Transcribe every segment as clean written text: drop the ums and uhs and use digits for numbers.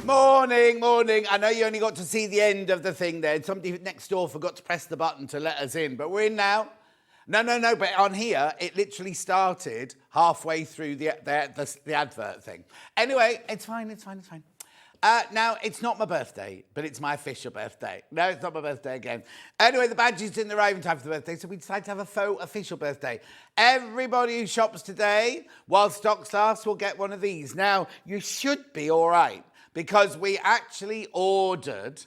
Morning, morning. I know you only got to see the end of the thing there. Somebody next door forgot to press the button to let us in, but we're in now. No, but on here, it literally started halfway through the advert thing. Anyway, it's fine. Now, it's not my birthday, but it's my official birthday. No, it's not my birthday again. Anyway, the badges didn't arrive in time for the birthday, so we decided to have a faux official birthday. Everybody who shops today, while stock lasts, will get one of these. Now, you should be all right, because we actually ordered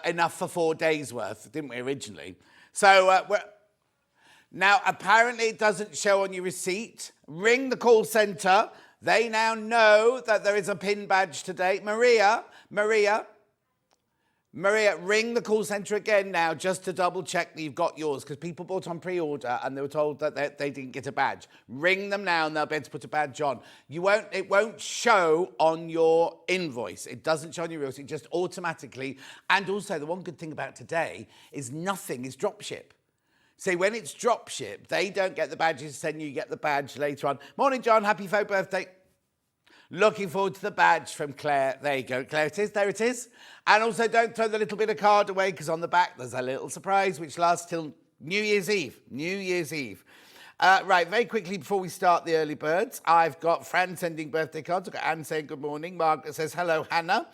enough for 4 days' worth, didn't we, originally? So, now, apparently it doesn't show on your receipt. Ring the call centre. They now know that there is a pin badge today. Maria, ring the call centre again now just to double check that you've got yours, because people bought on pre-order and they were told that they didn't get a badge. Ring them now and they'll be able to put a badge on. It won't show on your invoice. It doesn't show on your invoice. It just automatically. And also, the one good thing about today is nothing is dropship. See, when it's dropship, they don't get the badges, then you get the badge later on. Morning, John. Happy faux birthday. Looking forward to the badge from Claire. There you go. Claire, it is. There it is. And also, don't throw the little bit of card away, because on the back, there's a little surprise, which lasts till New Year's Eve. Right, very quickly before we start the early birds, I've got Fran sending birthday cards. I've got Anne saying good morning. Margaret says hello, Hannah.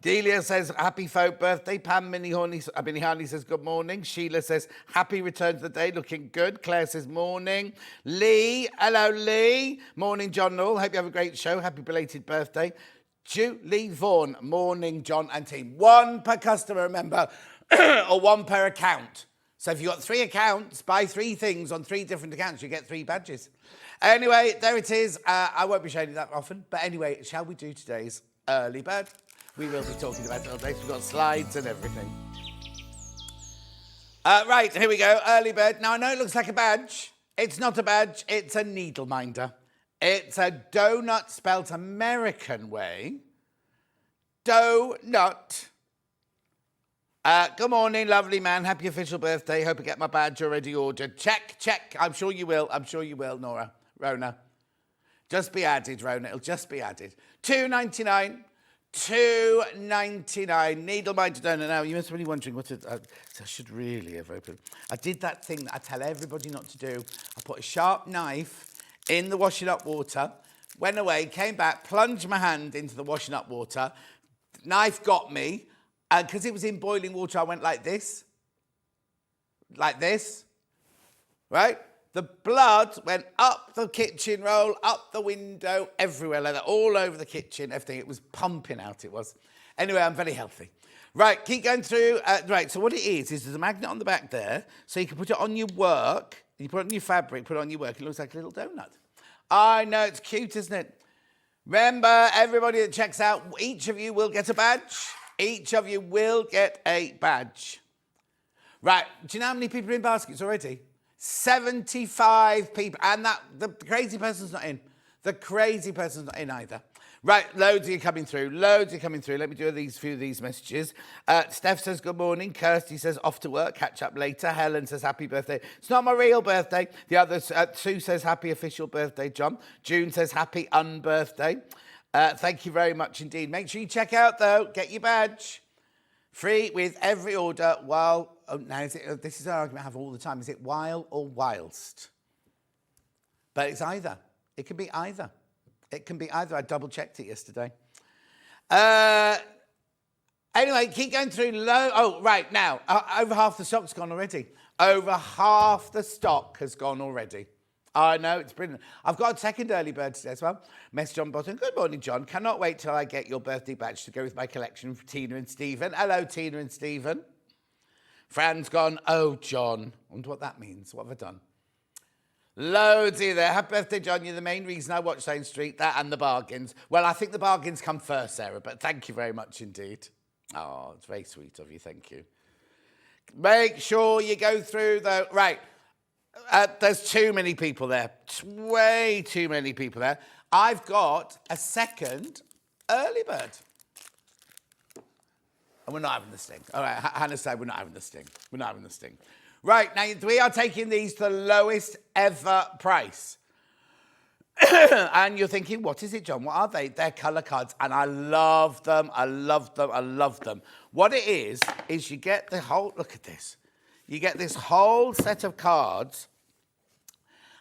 Delia says happy faux birthday. Pam Minihani says good morning. Sheila says happy return to the day, looking good. Claire says morning. Lee, hello Lee. Morning, John Noel. Hope you have a great show. Happy belated birthday. Julie Vaughan, morning, John and team. One per customer, remember, or one per account. So if you've got 3 accounts, buy 3 things on 3 different accounts, you get 3 badges. Anyway, there it is. I won't be showing you that often. But anyway, shall we do today's early bird? We will be talking about it all day. We've got slides and everything. Right, here we go. Early bird. Now, I know it looks like a badge. It's not a badge. It's a needle minder. It's a donut spelt American way. Donut. Good morning, lovely man. Happy official birthday. Hope I get my badge already ordered. Check. I'm sure you will, Nora. Rona. Just be added, Rona. It'll just be added. $2.99. $2.99. Needle minder donut. Now, you must be wondering what I should really have opened. I did that thing that I tell everybody not to do. I put a sharp knife in the washing up water, went away, came back, plunged my hand into the washing up water. Knife got me. Because it was in boiling water, I went like this, right? The blood went up the kitchen roll, up the window, everywhere like that, all over the kitchen, everything. It was pumping out, it was. Anyway, I'm very healthy. Right, keep going through. Right, so what it is there's a magnet on the back there, so you can put it on your work, you put it on your fabric, put it on your work, it looks like a little donut. I know, it's cute, isn't it? Remember, everybody that checks out, each of you will get a badge. Each of you will get a badge. Right, do you know how many people are in baskets already? 75 people. And the crazy person's not in. The crazy person's not in either. Right, loads of you coming through. Let me do a few of these messages. Steph says good morning. Kirsty says off to work, catch up later. Helen says happy birthday. It's not my real birthday. The others, Sue says happy official birthday, John. June says happy unbirthday. Thank you very much indeed. Make sure you check out, though. Get your badge. Free with every order while... Oh, now, this is an argument I have all the time. Is it while or whilst? But it's either. It can be either. I double-checked it yesterday. Anyway, keep going through. Oh, right, now. Over half the stock's gone already. Over half the stock has gone already. I know, it's brilliant. I've got a second early bird today as well. Message John Bottom. Good morning, John. Cannot wait till I get your birthday badge to go with my collection for Tina and Stephen. Hello, Tina and Stephen. Fran's gone, oh, John. I wonder what that means. What have I done? Loads of you there. Happy birthday, John. You're the main reason I watch Lane Street. That and the bargains. Well, I think the bargains come first, Sarah, but thank you very much indeed. Oh, it's very sweet of you. Thank you. Make sure you go through, though. Right. There's too many people there. Way too many people there. I've got a second early bird. And we're not having the sting. All right, Hannah said we're not having the sting. Right, now we are taking these to the lowest ever price. And you're thinking, what is it, John? What are they? They're colour cards, and I love them. I love them. I love them. What it is you get the whole, look at this. You get this whole set of cards,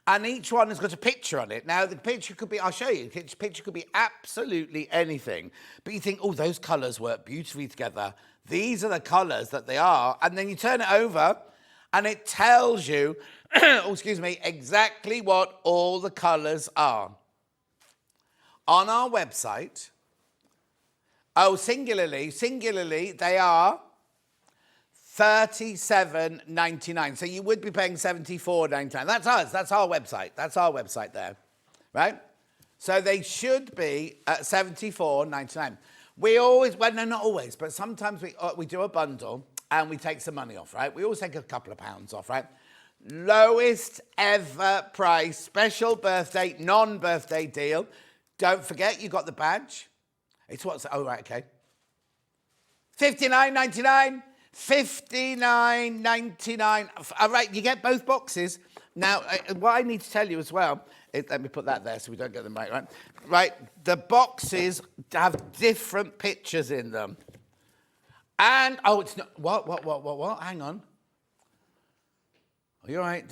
and each one has got a picture on it. Now, the picture could be, I'll show you, the picture could be absolutely anything. But you think, oh, those colours work beautifully together. These are the colours that they are. And then you turn it over, and it tells you, oh, excuse me, exactly what all the colours are. On our website, singularly, they are $37.99. So you would be paying $74.99. That's us. That's our website. That's our website there, right? So they should be at $74.99. We always, well, no, not always, but sometimes we do a bundle and we take some money off, right? We always take a couple of pounds off, right? Lowest ever price, special birthday, non-birthday deal. Don't forget, you got the badge. It's what's, oh, right, okay. $59.99. $59.99. All right, you get both boxes. Now, what I need to tell you as well, let me put that there so we don't get them right? Right, the boxes have different pictures in them. And, oh, it's not, what? Hang on. Are you all right?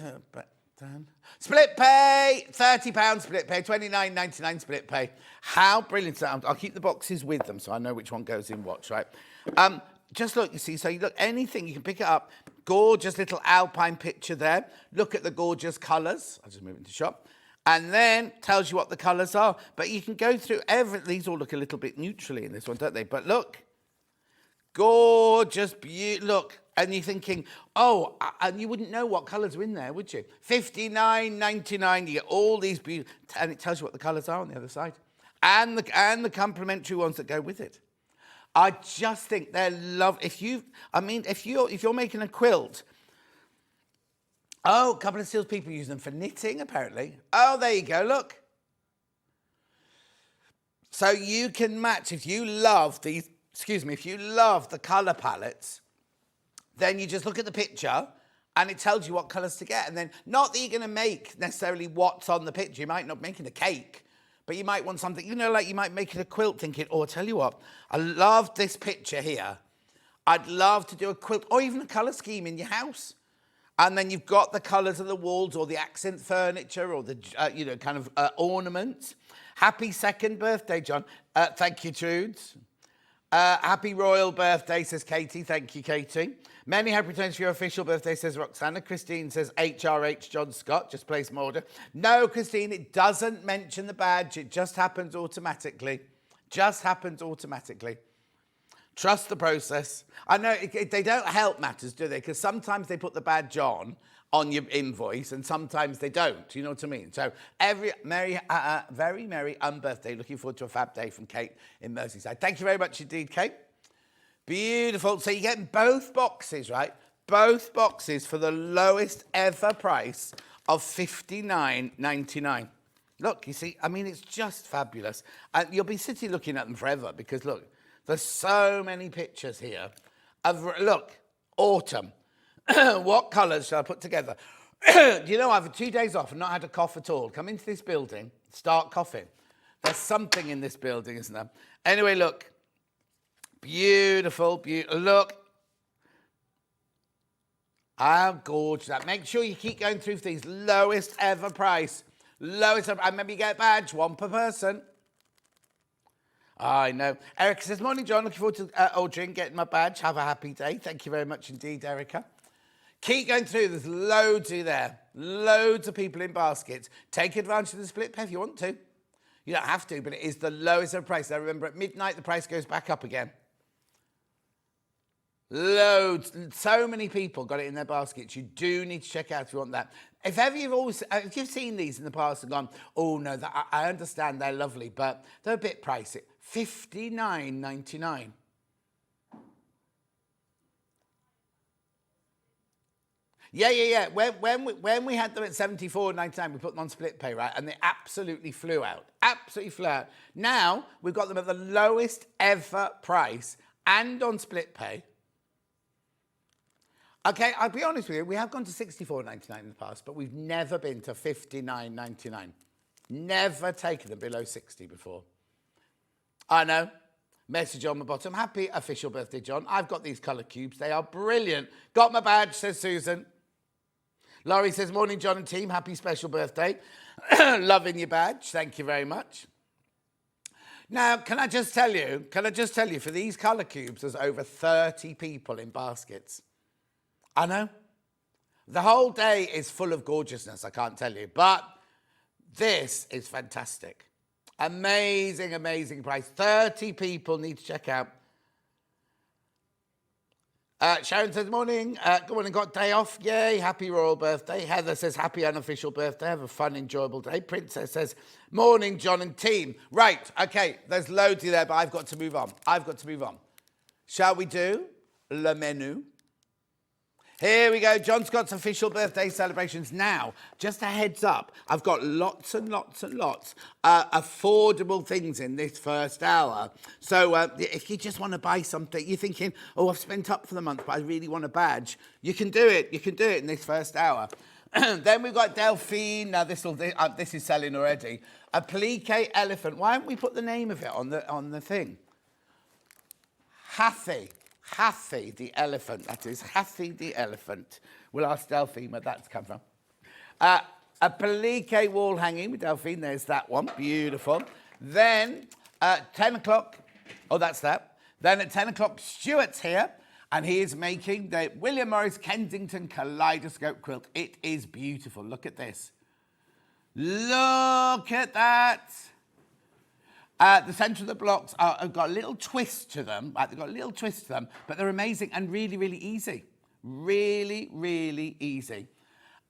Dan? Split pay, £30 split pay, $29.99 split pay. How brilliant is that? I'll keep the boxes with them so I know which one goes in what, right? Just look, you see, so you look, anything, you can pick it up. Gorgeous little alpine picture there. Look at the gorgeous colours. I'll just move into shop. And then tells you what the colours are. But you can go through these all look a little bit neutrally in this one, don't they? But look, gorgeous, look. And you're thinking, oh, and you wouldn't know what colours are in there, would you? $59.99, you get all these beautiful, and it tells you what the colours are on the other side. And the complimentary ones that go with it. I just think they're if you're making a quilt, oh, a couple of salespeople use them for knitting, apparently. Oh, there you go, look. So you can match, if you love the colour palettes, then you just look at the picture and it tells you what colours to get. And then, not that you're going to make necessarily what's on the picture. You might not be making a cake, but you might want something, like you might make it a quilt thinking, oh, I'll tell you what, I love this picture here. I'd love to do a quilt or even a colour scheme in your house. And then you've got the colours of the walls or the accent furniture or the, ornaments. Happy second birthday, John. Thank you, Trudes. Happy royal birthday, says Katie. Thank you, Katie. Many happy returns for your official birthday, says Roxana. Christine says HRH John Scott, just place my order. No, Christine, it doesn't mention the badge. It just happens automatically. Trust the process. I know they don't help matters, do they? Because sometimes they put the badge on your invoice and sometimes they don't. You know what I mean? So very merry birthday. Looking forward to a fab day from Kate in Merseyside. Thank you very much indeed, Kate. Beautiful. So you get both boxes, right? Both boxes for the lowest ever price of $59.99. Look, you see, it's just fabulous. And you'll be sitting looking at them forever because, look, there's so many pictures here look, autumn. What colours shall I put together? Do you know, I've had 2 days off and not had a cough at all. Come into this building, start coughing. There's something in this building, isn't there? Anyway, look. Beautiful. Look. How gorgeous that. Make sure you keep going through these. Lowest ever price. Lowest ever. And maybe you get a badge, one per person. I know. Erica says, morning, John. Looking forward to ordering, getting my badge. Have a happy day. Thank you very much indeed, Erica. Keep going through. There's loads of there. Loads of people in baskets. Take advantage of the split pay if you want to. You don't have to, but it is the lowest ever price. I remember at midnight, the price goes back up again. Loads. So many people got it in their baskets. You do need to check out if you want that. If you've seen these in the past and gone, oh, no, I understand they're lovely, but they're a bit pricey. $59.99. Yeah. When we had them at $74.99, we put them on split pay, right? And they absolutely flew out. Now, we've got them at the lowest ever price and on split pay. Okay, I'll be honest with you, we have gone to $64.99 in the past, but we've never been to $59.99. Never taken them below 60 before. I know. Message on the bottom. Happy official birthday, John. I've got these colour cubes. They are brilliant. Got my badge, says Susan. Laurie says, morning, John and team. Happy special birthday. Loving your badge. Thank you very much. Now, can I just tell you, for these colour cubes, there's over 30 people in baskets. I know. The whole day is full of gorgeousness, I can't tell you. But this is fantastic. Amazing, amazing price. 30 people need to check out. Sharon says, morning. Good morning, got day off. Yay, happy royal birthday. Heather says, happy unofficial birthday. Have a fun, enjoyable day. Princess says, morning, John and team. Right, okay, there's loads there, but I've got to move on. Shall we do le menu? Here we go, John Scott's official birthday celebrations. Now, just a heads up, I've got lots and lots and lots affordable things in this first hour. So if you just want to buy something, you're thinking, oh, I've spent up for the month, but I really want a badge. You can do it. You can do it in this first hour. Then we've got Delphine. Now, this is selling already. Applique elephant. Why haven't we put the name of it on the thing? Hathi the elephant, that is. Hathi the elephant. We'll ask Delphine where that's come from. Applique wall hanging with Delphine. There's that one. Beautiful. Then at 10 o'clock, oh, that's that. Then at 10 o'clock, Stuart's here, and he is making the William Morris Kensington Kaleidoscope quilt. It is beautiful. Look at this. Look at that. The centre of the blocks have got a little twist to them. Right, they've got a little twist to them, but they're amazing and really, really easy. Really, really easy.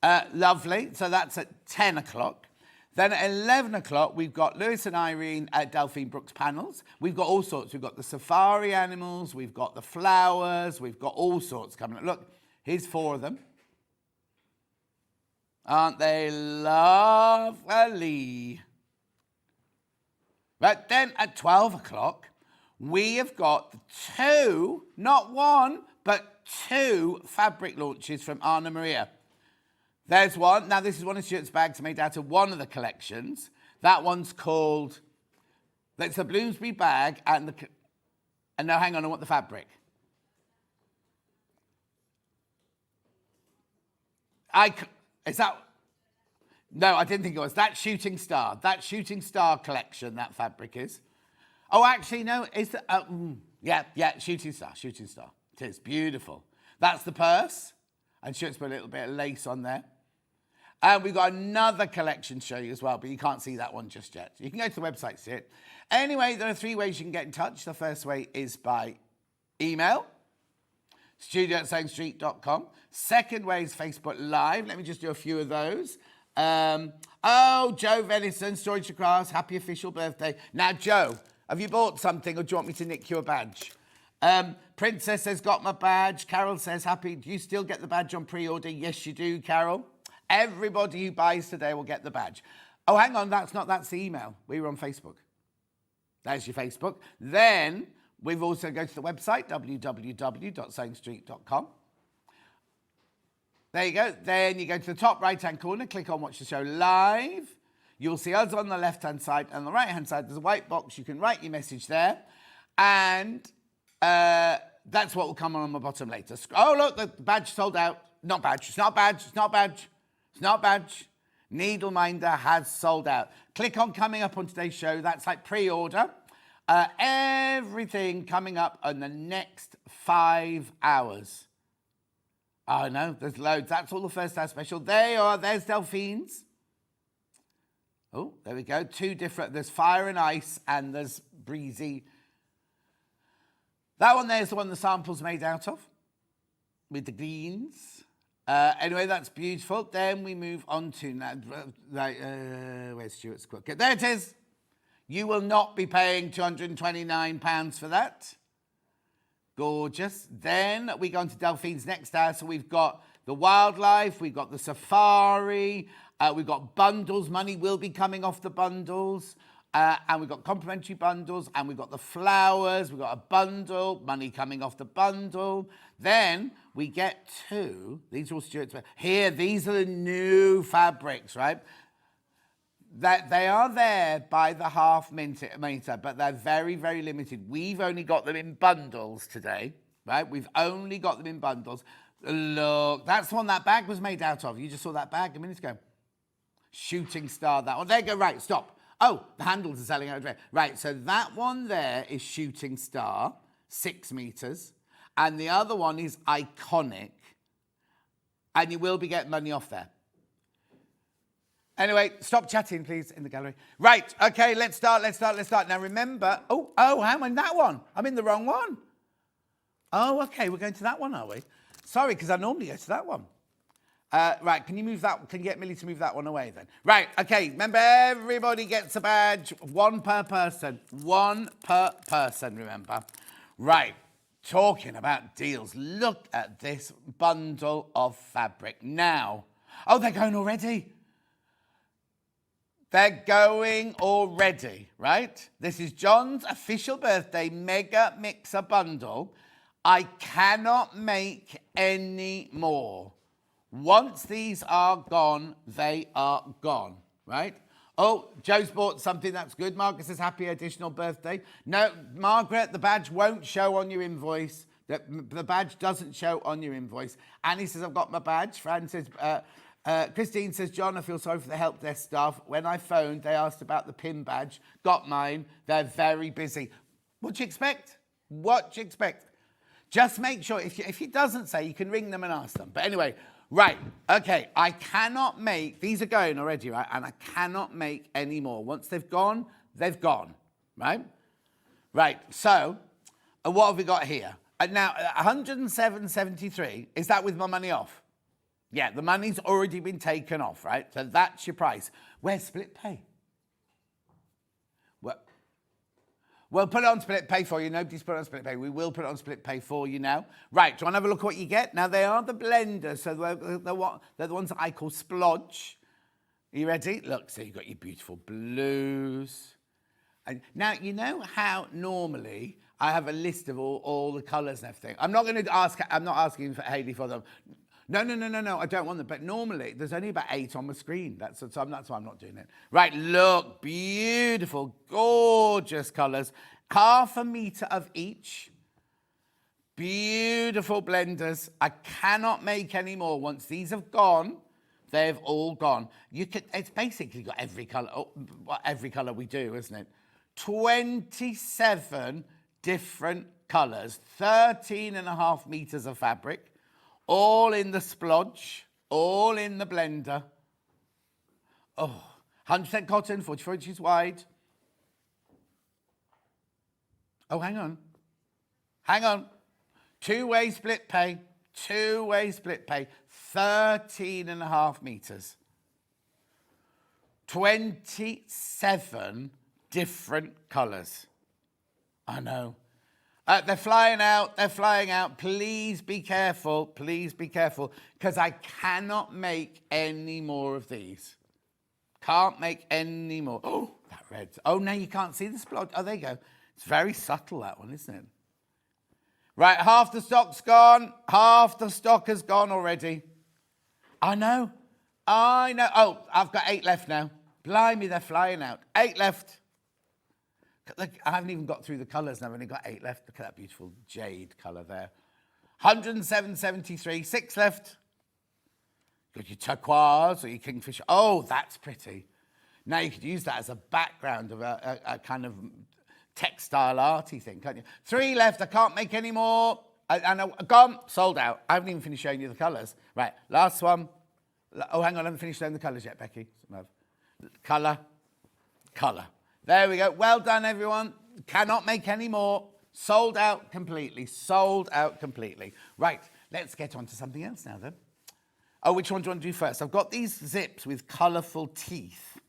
Lovely. So that's at 10 o'clock. Then at 11 o'clock, we've got Lewis and Irene at Delphine Brooks Panels. We've got all sorts. We've got the safari animals. We've got the flowers. We've got all sorts coming up. Look, here's 4 of them. Aren't they lovely? But then at 12 o'clock, we have got 2, not 1, but 2 fabric launches from Anna Maria. There's one. Now, this is one of Stuart's bags made out of one of the collections. That one's called, that's a Bloomsbury bag, and now, hang on, I want the fabric. Is that... No, I didn't think it was. That Shooting Star collection, that fabric is. Oh, actually, no. Is that? Yeah, Shooting Star. It is beautiful. That's the purse. And Stuart's put a little bit of lace on there. And we've got another collection to show you as well, but you can't see that one just yet. You can go to the website to see it. Anyway, there are 3 ways you can get in touch. The first way is by email, studio@sewingstreet.com. Second way is Facebook Live. Let me just do a few of those. Joe Venison, Storage to Grass, happy official birthday. Now, Joe, have you bought something or do you want me to nick you a badge? Princess says, got my badge. Carol says, happy. Do you still get the badge on pre-order? Yes, you do, Carol. Everybody who buys today will get the badge. Oh, hang on, that's the email. We were on Facebook. There's your Facebook. Then we've also go to the website, www.sewingstreet.com. There you go. Then you go to the top right-hand corner, click on Watch the Show Live. You'll see us on the left-hand side. And on the right-hand side, there's a white box. You can write your message there. And that's what will come on the bottom later. Oh, look, the badge sold out. Not badge. It's not badge. It's not badge. It's not badge. Needleminder has sold out. Click on Coming Up on today's show. That's like pre-order. Everything coming up in the next 5 hours. Oh, no, there's loads. That's all the first hour special. There's Delphine's. Oh, there we go. 2 different. There's Fire and Ice and there's Breezy. That one there's the one the sample's made out of with the greens. Anyway, that's beautiful. Then we move on to now. Where's Stuart's quilt? There it is. You will not be paying £229 for that. Gorgeous. Then we go on to Delphine's next hour. So we've got the wildlife, we've got the safari, we've got bundles. Money will be coming off the bundles. And we've got complimentary bundles, and we've got the flowers. We've got a bundle, money coming off the bundle. Then we get to, these are all Stuart's. Here, these are the new fabrics, right? That they are there by the half meter, but they're very, very limited. We've only got them in bundles today, right? We've only got them in bundles. Look, that's the one that bag was made out of. You just saw that bag a minute ago. Shooting star, that one. There you go, right, stop. Oh, the handles are selling out. Right, so that one there is shooting star, 6 meters. And the other one is iconic. And you will be getting money off there. Anyway, stop chatting, please, in the gallery. Right, okay, let's start. Now, remember... Oh, I'm in that one. I'm in the wrong one. Oh, okay, we're going to that one, are we? Sorry, because I normally go to that one. Right, can you move that? Can you get Millie to move that one away, then? Right, okay, remember, everybody gets a badge. 1 per person. 1 per person, remember. Right, talking about deals. Look at this bundle of fabric. Now... Oh, they're going already. They're going already, right? This is John's official birthday mega mixer bundle. I cannot make any more. Once these are gone, they are gone, right? Oh, Joe's bought something, that's good. Margaret says, happy additional birthday. No, Margaret, the badge won't show on your invoice. The badge doesn't show on your invoice. Annie says, I've got my badge. Fran says... Christine says, John, I feel sorry for the help desk staff. When I phoned, they asked about the PIN badge. Got mine. They're very busy. What do you expect? What do you expect? Just make sure, if he doesn't say, you can ring them and ask them. But anyway, right, okay, I cannot make, these are going already, right? And I cannot make any more. Once they've gone, right? Right, so, what have we got here? Now, 107.73, is that with my money off? Yeah, the money's already been taken off, right? So that's your price. Where's split pay? We'll put it on split pay for you. Nobody's put it on split pay. We will put it on split pay for you now. Right, do you want to have a look at what you get? Now, they are the blenders, so they're the ones that I call splodge. Are you ready? Look, so you've got your beautiful blues. And now, you know how normally I have a list of all the colours and everything. I'm not asking for Hayley for them. No, I don't want them. But normally, there's only about 8 on the screen. That's why I'm not doing it. Right, look, beautiful, gorgeous colours. 1/2 metre of each. Beautiful blenders. I cannot make any more. Once these have gone, they've all gone. It's basically got every colour we do, isn't it? 27 different colours. 13.5 metres of fabric. All in the splodge, all in the blender. Oh, 100% cotton, 44 inches wide. Oh, hang on. 2-way split pay, 13.5 metres. 27 different colours. I know. They're flying out. Please be careful, because I cannot make any more of these. Can't make any more. Oh, that red. Oh, now you can't see the splodge. Oh, there you go. It's very subtle, that one, isn't it? Right, half the stock's gone. Half the stock has gone already. I know. Oh, I've got 8 left now. Blimey, they're flying out. 8 left. Look, I haven't even got through the colours and I've only got 8 left. Look at that beautiful jade colour there. 107.73, 6 left. Got your turquoise or your kingfisher. Oh, that's pretty. Now you could use that as a background of a kind of textile arty thing, can't you? 3 left, I can't make any more. Gone, sold out. I haven't even finished showing you the colours. Right, last one. Oh, hang on, I haven't finished showing the colours yet, Becky. Colour. There we go. Well done, everyone. Cannot make any more. Sold out completely. Right, let's get on to something else now, then. Oh, which one do you want to do first? I've got these zips with colourful teeth.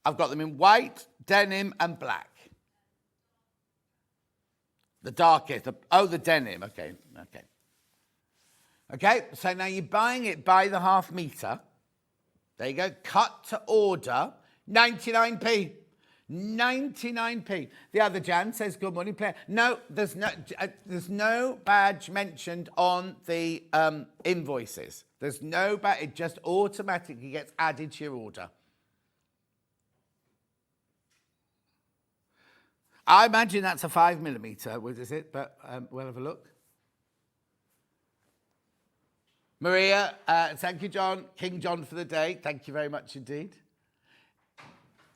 I've got them in white, denim, and black. The darkest. The denim. Okay. Okay, so now you're buying it by the half metre. There you go. Cut to order. 99p. 99p. The other Jan says, good morning, player. No, there's no badge mentioned on the invoices. There's no badge. It just automatically gets added to your order. I imagine that's a 5mm, is it? But we'll have a look. Maria, thank you, John. King John for the day. Thank you very much indeed.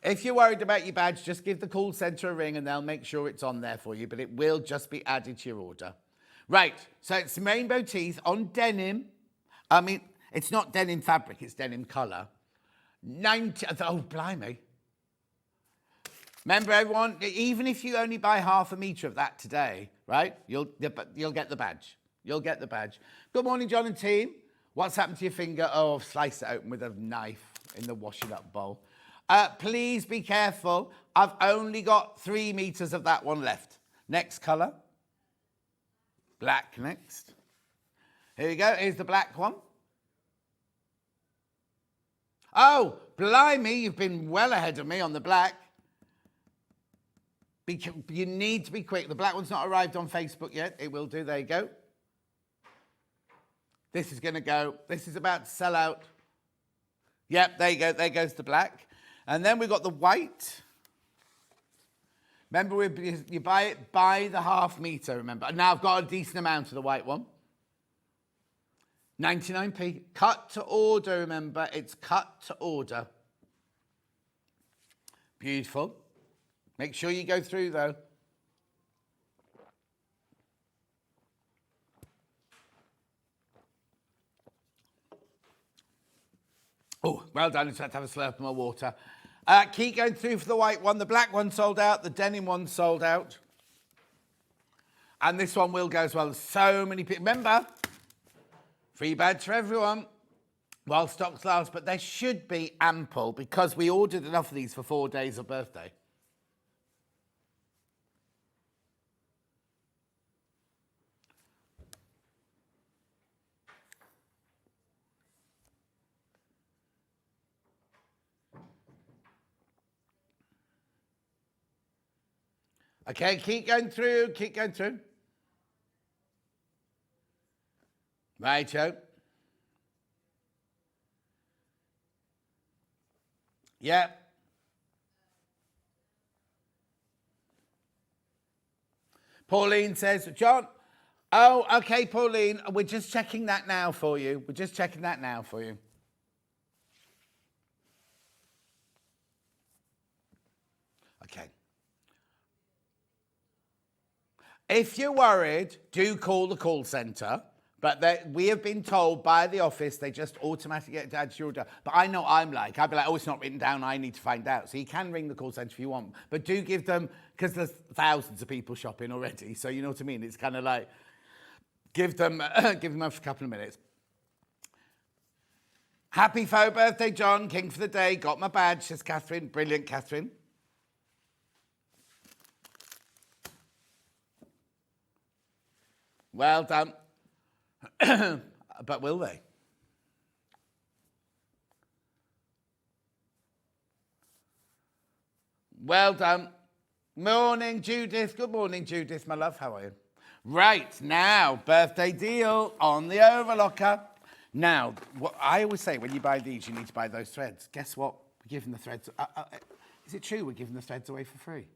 If you're worried about your badge, just give the call centre a ring and they'll make sure it's on there for you, but it will just be added to your order. Right, so it's rainbow teeth on denim. I mean, it's not denim fabric, it's denim colour. 90, oh, blimey. Remember, everyone, even if you only buy half a metre of that today, right, you'll get the badge. You'll get the badge. Good morning, John and team. What's happened to your finger? Oh, I've sliced it open with a knife in the washing up bowl. Please be careful. I've only got 3 meters of that one left. Next colour. Black next. Here we go. Here's the black one. Oh, blimey, you've been well ahead of me on the black. You need to be quick. The black one's not arrived on Facebook yet. It will do. There you go. This is going to go. This is about to sell out. Yep, there you go. There goes the black. And then we've got the white. Remember, you buy it by the half metre, remember. Now I've got a decent amount of the white one. 99p. Cut to order, remember. It's cut to order. Beautiful. Make sure you go through, though. Oh, well done. I just had to have a slurp of my water. Keep going through for the white one. The black one sold out. The denim one sold out. And this one will go as well. So many people. Remember, free badge for everyone while stocks last. But there should be ample because we ordered enough of these for 4 days of birthday. Okay, keep going through, keep going through. Righto. Yeah. Pauline says, John, oh, okay, Pauline, we're just checking that now for you. We're just checking that now for you. Okay. If you're worried, do call the call centre. But we have been told by the office they just automatically get to add to your order. But I know I'm like, I'd be like, oh, it's not written down, I need to find out. So you can ring the call centre if you want. But do give them, because there's thousands of people shopping already. So you know what I mean? It's kind of like, give them a couple of minutes. Happy faux birthday, John. King for the day. Got my badge, says Catherine. Brilliant, Catherine. Well done. But will they? Well done. Morning, Judith. Good morning, Judith, my love. How are you? Right, now, birthday deal on the overlocker. Now, what I always say, when you buy these, you need to buy those threads. Guess what? We're giving the threads... is it true we're giving the threads away for free?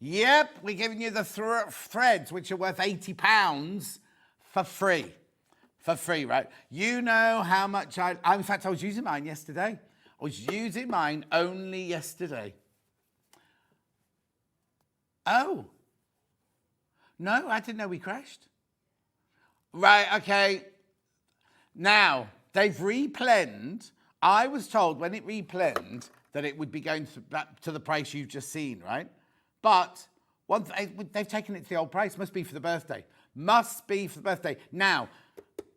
Yep, we're giving you the threads, which are worth £80 for free. For free, right? You know how much in fact, I was using mine yesterday. I was using mine only yesterday. Oh. No, I didn't know we crashed. Right, okay. Now, they've replanned. I was told when it replanned that it would be going to the price you've just seen, right? But they've taken it to the old price. Must be for the birthday. Must be for the birthday. Now,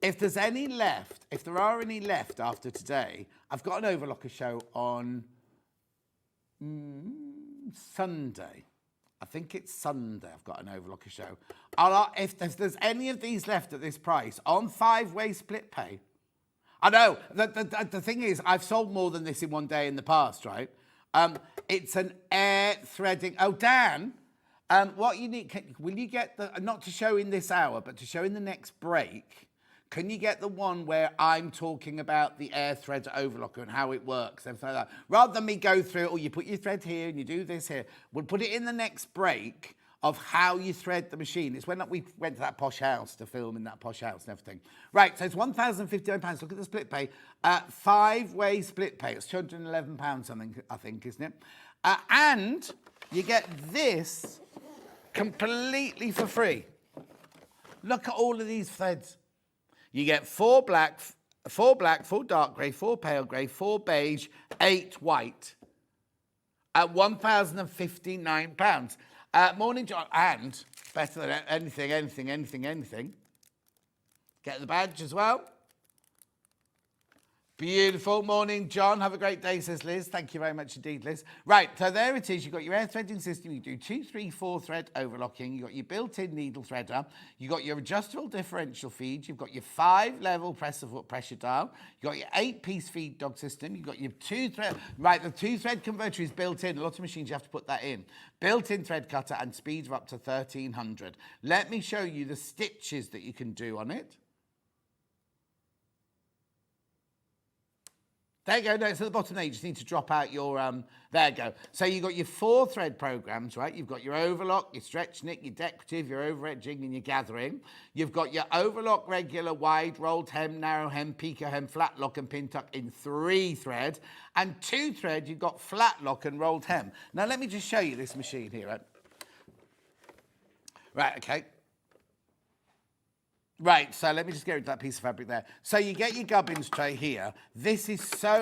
if there's any left, if there are any left after today, I've got an overlocker show on Sunday. I think it's Sunday I've got an overlocker show. If there's any of these left at this price, on 5-way split pay. I know, the thing is, I've sold more than this in one day in the past, right? It's an air threading. Oh, Dan, what you need, will you get not to show in this hour, but to show in the next break, can you get the one where I'm talking about the air thread overlocker and how it works, everything like that? Rather than me go through it, or you put your thread here and you do this here, we'll put it in the next break of how you thread the machine. It's when we went to that posh house to film in that posh house and everything. Right, so it's £1,059. Look at the split pay. 5-way split pay. It's £211 something, I think, isn't it? And you get this completely for free. Look at all of these threads. You get 4 black, 4 dark grey, 4 pale grey, 4 beige, 8 white at £1,059. Morning, John, and better than anything. Get the badge as well. Beautiful. Morning, John. Have a great day, says Liz. Thank you very much indeed, Liz. Right, so there it is. You've got your air threading system. You do 2, 3, 4 thread overlocking. You've got your built-in needle threader. You've got your adjustable differential feed. You've got your 5-level press-of-foot pressure dial. You've got your 8-piece feed dog system. You've got your 2-thread. Right, the 2-thread converter is built in. A lot of machines, you have to put that in. Built-in thread cutter and speeds of up to 1,300. Let me show you the stitches that you can do on it. There you go. No, it's at the bottom there. You just need to drop out your, there you go. So you've got your 4 thread programs, right? You've got your overlock, your stretch knit, your decorative, your over edging and your gathering. You've got your overlock, regular, wide, rolled hem, narrow hem, picot hem, flat lock and pin tuck in 3 thread. And 2 thread, you've got flat lock and rolled hem. Now let me just show you this machine here, right? Right, okay. Right, so let me just get rid of that piece of fabric there. So you get your gubbins tray here. This is so...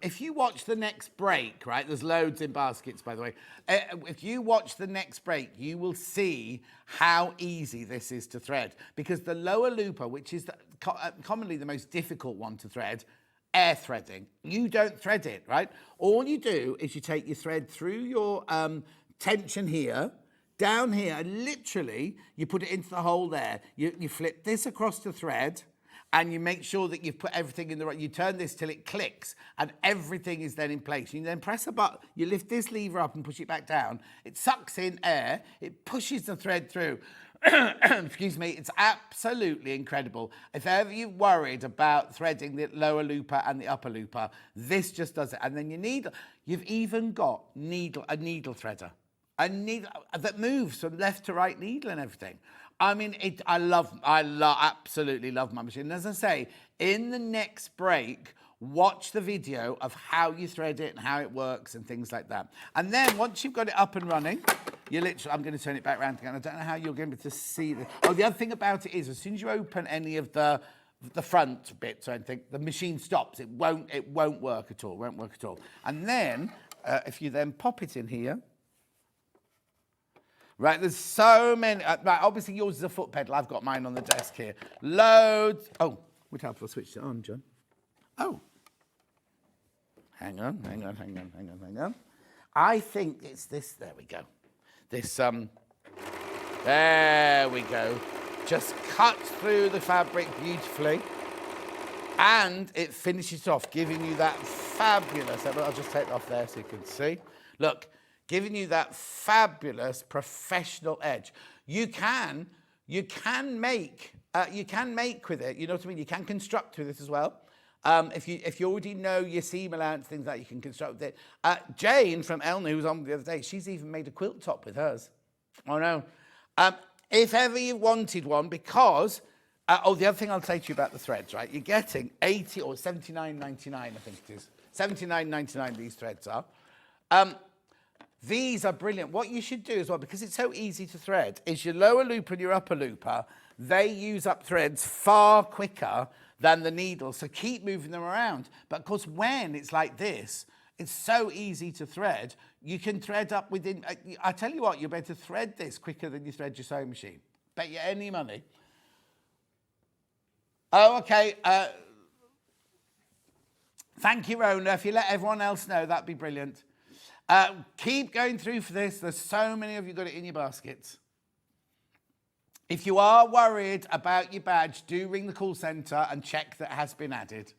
if you watch the next break, right, there's loads in baskets, by the way. If you watch the next break, you will see how easy this is to thread. Because the lower looper, which is commonly the most difficult one to thread, air threading, you don't thread it, right? All you do is you take your thread through your tension here, down here, and literally, you put it into the hole there. You flip this across the thread, and you make sure that you've put everything in the right... You turn this till it clicks, and everything is then in place. You then press a button, you lift this lever up and push it back down. It sucks in air. It pushes the thread through. Excuse me. It's absolutely incredible. If ever you're worried about threading the lower looper and the upper looper, this just does it. And then you've even got a needle threader. A needle that moves from left to right needle and everything. I mean, I absolutely love my machine. And as I say, in the next break, watch the video of how you thread it and how it works and things like that. And then once you've got it up and running, you literally, I'm going to turn it back around again. I don't know how you're going to be able to see this. Oh, the other thing about it is, as soon as you open any of the front bits or anything, the machine stops. It won't work at all. And then, if you then pop it in here, right, there's so many. Right, obviously yours is a foot pedal. I've got mine on the desk here. Loads. Oh, would help if I switched it on, John. Oh. Hang on. I think it's this. There we go. This, there we go. Just cuts through the fabric beautifully. And it finishes off, giving you that fabulous... I'll just take it off there so you can see. Look. Giving you that fabulous professional edge. You can make with it. You know what I mean? You can construct with it as well. If you already know your seam allowance, things like that, you can construct with it. Jane from Elna, who was on the other day, she's even made a quilt top with hers. Oh no. If ever you wanted one, because the other thing I'll say to you about the threads, right? You're getting 80 or 79.99, I think it is. 79.99 these threads are. These are brilliant. What you should do as well, because it's so easy to thread, is your lower looper and your upper looper, they use up threads far quicker than the needle, so keep moving them around. But of course, when it's like this, it's so easy to thread, you can thread up within... I tell you what, you're better thread this quicker than you thread your sewing machine. Bet you any money. Oh, okay. Thank you, Rona. If you let everyone else know, that'd be brilliant. Keep going through for this. There's so many of you got it in your baskets. If you are worried about your badge, do ring the call centre and check that it has been added.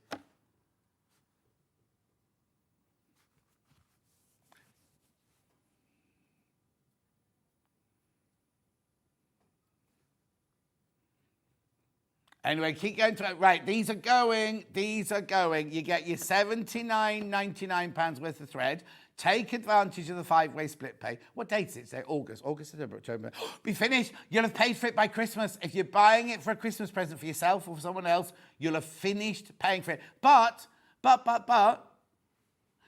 Anyway, keep going to it. Right, these are going. You get your £79.99 worth of thread. Take advantage of the 5-way split pay. What date is it today? August, September, October. Be finished. You'll have paid for it by Christmas. If you're buying it for a Christmas present for yourself or for someone else, you'll have finished paying for it. But,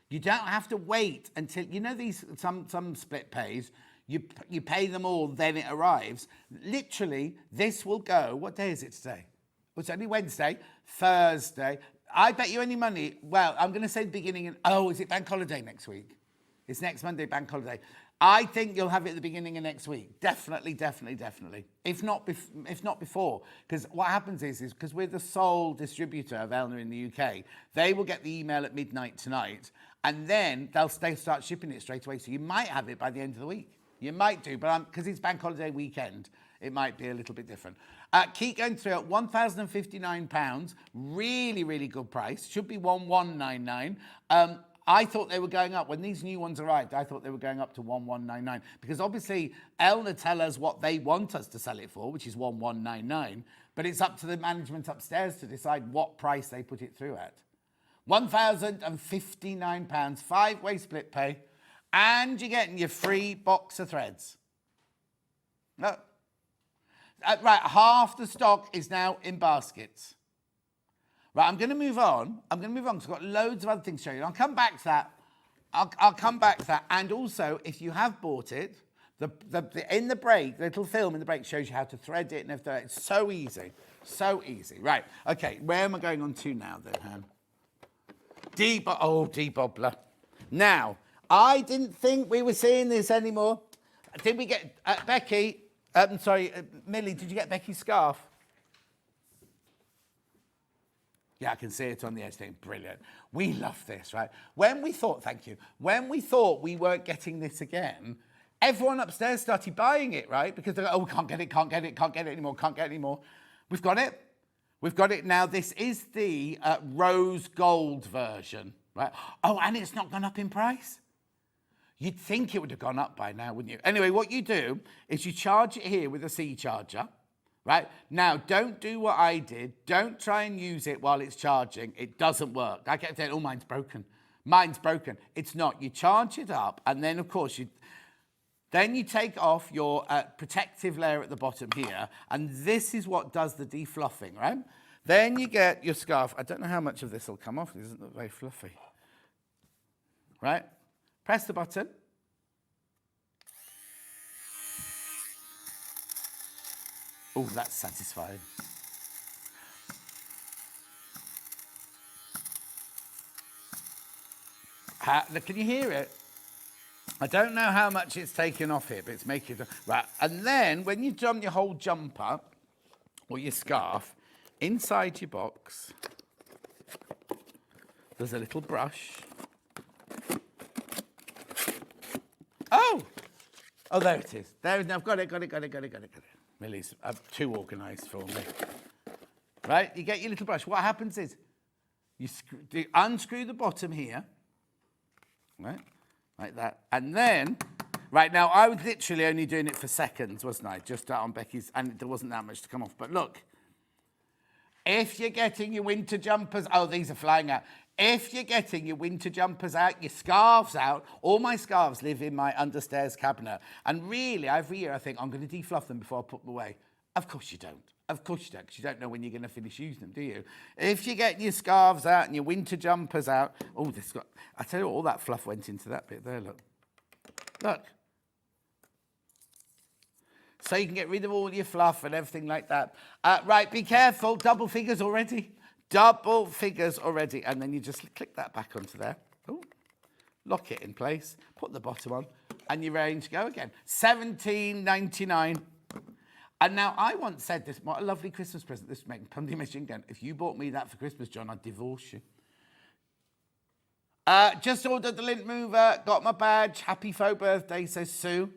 you don't have to wait until, you know, these some split pays, you pay them all, then it arrives. Literally, this will go, what day is it today? Well, it's only Wednesday, Thursday. I bet you any money, well, I'm going to say the beginning, is it bank holiday next week? It's next Monday, bank holiday. I think you'll have it at the beginning of next week. Definitely. If not before. Because what happens is because we're the sole distributor of Elna in the UK, they will get the email at midnight tonight, and then they'll start shipping it straight away. So you might have it by the end of the week. You might do, but because it's bank holiday weekend, it might be a little bit different. Keep going through at £1,059. Really good price. Should be 1,199. I thought they were going up. When these new ones arrived, I thought they were going up to 1,199. Because obviously, Elna tell us what they want us to sell it for, which is 1,199. But it's up to the management upstairs to decide what price they put it through at. £1,059, 5-way split pay. And you're getting your free box of threads. No. Right, half the stock is now in baskets. Right, I'm going to move on. Because I've got loads of other things to show you. I'll come back to that. I'll come back to that. And also, if you have bought it, in the break, the little film in the break shows you how to thread it and everything. It's so easy. So easy. Right, okay, where am I going on to now, then, Han? Debobbler. Now, I didn't think we were seeing this anymore. Did we get... Becky... Millie, did you get Becky's scarf? Yeah, I can see it on the edge thing. Brilliant. We love this, right? When we thought we weren't getting this again, everyone upstairs started buying it, right? Because they're like, we can't get it anymore. We've got it. Now, this is the rose gold version, right? Oh, and it's not gone up in price? You'd think it would have gone up by now, wouldn't you? Anyway, what you do is you charge it here with a C charger, right? Now, don't do what I did. Don't try and use it while it's charging. It doesn't work. I kept saying, mine's broken. It's not. You charge it up, and then, of course, you take off your protective layer at the bottom here, and this is what does the defluffing, right? Then you get your scarf. I don't know how much of this will come off. It doesn't look very fluffy. Right? Press the button. Oh, that's satisfying. Can you hear it? I don't know how much it's taken off here, but it's making it... Right, and then when you've done your whole jumper or your scarf, inside your box, there's a little brush. Oh, there it is. I've got it. Millie's too organised for me. Right, you get your little brush. What happens is you unscrew the bottom here, right, like that. And then, right now, I was literally only doing it for seconds, wasn't I? Just on Becky's, and there wasn't that much to come off. But look, if you're getting your winter jumpers, these are flying out. If you're getting your winter jumpers out, your scarves out, all my scarves live in my understairs cabinet. And really, every year I think, I'm going to defluff them before I put them away. Of course you don't. Because you don't know when you're going to finish using them, do you? If you're getting your scarves out and your winter jumpers out, I tell you what, all that fluff went into that bit there, look. So you can get rid of all your fluff and everything like that. Right, be careful, double figures already. And then you just click that back onto there. Ooh. Lock it in place, put the bottom on, and you're ready to go again. $17.99. And now I once said this, what a lovely Christmas present this makes. Pumpkin machine gun. If you bought me that for Christmas, John, I'd divorce you. Just ordered the lint mover, got my badge. Happy faux birthday, says Sue.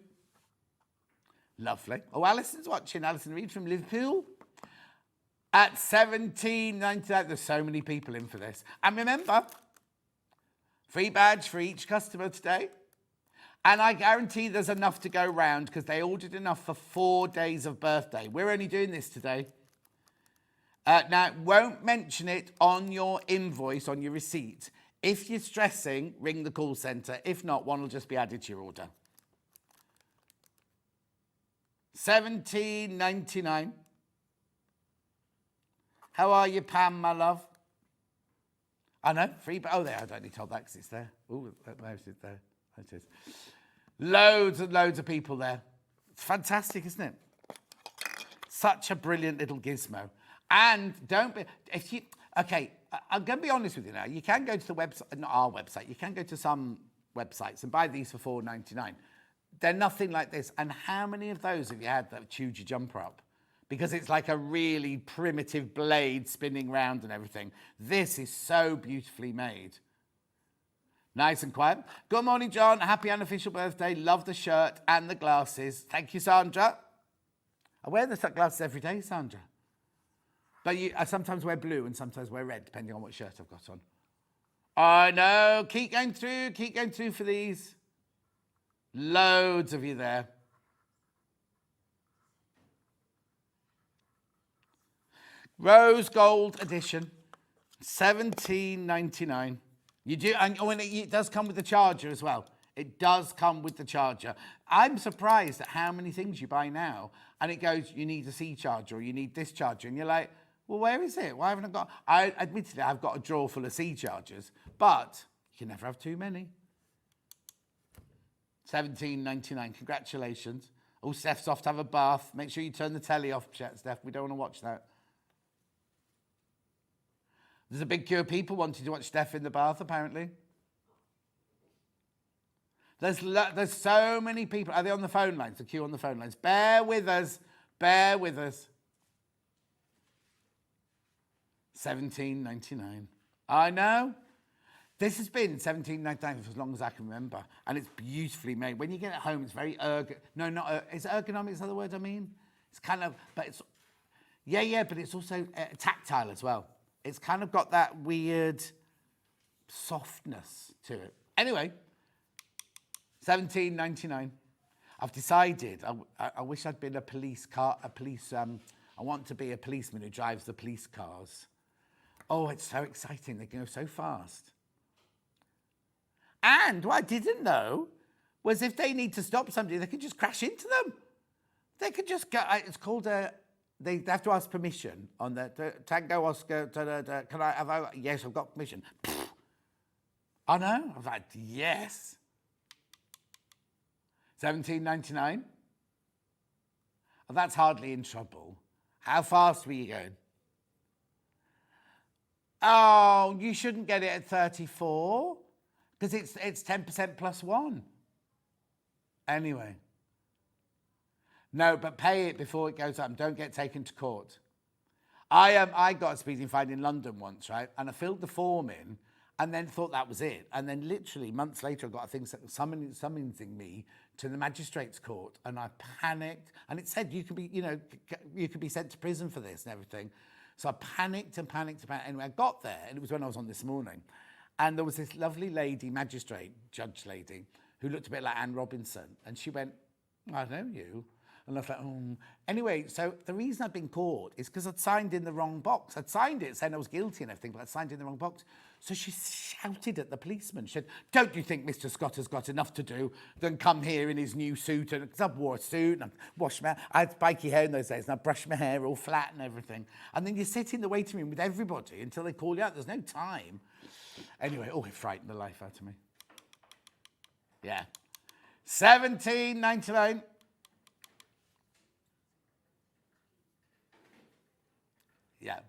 Lovely. Oh, Alison's watching. Alison Reed from Liverpool. At $17.99, there's so many people in for this. And remember, free badge for each customer today. And I guarantee there's enough to go round because they ordered enough for 4 days of birthday. We're only doing this today. Now, won't mention it on your invoice, on your receipt. If you're stressing, ring the call centre. If not, one will just be added to your order. $17.99. How are you, Pam, my love? I know, free, but there, I don't need to hold that because it's there. Oh, where's it there? There it is. Loads and loads of people there. It's fantastic, isn't it? Such a brilliant little gizmo. And don't be, if you, okay, I'm going to be honest with you now. You can go to the website, not our website, you can go to some websites and buy these for $4.99. They're nothing like this. And how many of those have you had that chewed your jumper up? Because it's like a really primitive blade spinning round and everything. This is so beautifully made. Nice and quiet. Good morning, John. Happy unofficial birthday. Love the shirt and the glasses. Thank you, Sandra. I wear the glasses every day, Sandra. But I sometimes wear blue and sometimes wear red, depending on what shirt I've got on. I know. Keep going through for these. Loads of you there. Rose Gold Edition, $17.99. You do, and when it does come with the charger as well. It does come with the charger. I'm surprised at how many things you buy now, and it goes, you need a C charger, or you need this charger, and you're like, well, where is it? Why haven't I got? Admittedly, I've got a drawer full of C chargers, but you can never have too many. $17.99. Congratulations. Oh, Steph's off to have a bath. Make sure you turn the telly off, Steph. We don't want to watch that. There's a big queue of people wanting to watch Steph in the bath, apparently. There's so many people. Are they on the phone lines? The queue on the phone lines. Bear with us. Bear with us. $17.99. I know. This has been $17.99 for as long as I can remember. And it's beautifully made. When you get it home, it's very is ergonomic is the other word I mean? It's kind of, but it's, yeah, but it's also tactile as well. It's kind of got that weird softness to it. Anyway, $17.99. I've decided, I wish I'd been I want to be a policeman who drives the police cars. Oh, it's so exciting. They go so fast. And what I didn't know was if they need to stop somebody, they could just crash into them. They could just go, it's called they have to ask permission on the Tango Oscar. Can I have? Yes, I've got permission. I know. I was like, yes. $17.99. Well, that's hardly in trouble. How fast were you going? Oh, you shouldn't get it at 34 because it's 10% plus one. Anyway. No, but pay it before it goes up. Don't get taken to court. I got a speeding fine in London once, right? And I filled the form in and then thought that was it. And then literally months later, I got a thing summoning me to the magistrate's court. And I panicked. And it said you could be sent to prison for this and everything. So I panicked. Anyway, I got there, and it was when I was on this morning. And there was this lovely lady, judge lady, who looked a bit like Anne Robinson. And she went, I know you. And I was like, oh. Anyway, so the reason I'd been caught is because I'd signed in the wrong box. I'd signed it saying I was guilty and everything, but I'd signed in the wrong box. So she shouted at the policeman. She said, don't you think Mr. Scott has got enough to do than come here in his new suit? And because I wore a suit and I washed my hair. I had spiky hair in those days and I brushed my hair all flat and everything. And then you sit in the waiting room with everybody until they call you out. There's no time. Anyway, it frightened the life out of me. Yeah. $17.99. Yeah.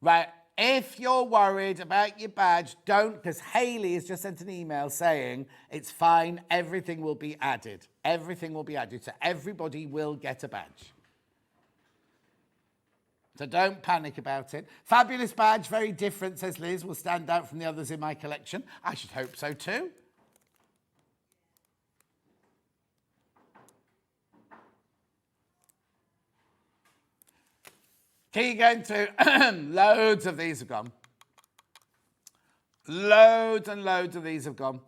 Right, if you're worried about your badge, don't, because Hayley has just sent an email saying it's fine, everything will be added. Everything will be added, so everybody will get a badge. So don't panic about it. Fabulous badge, very different, says Liz, will stand out from the others in my collection. I should hope so too. Keep going through. Loads of these have gone. Loads and loads of these have gone.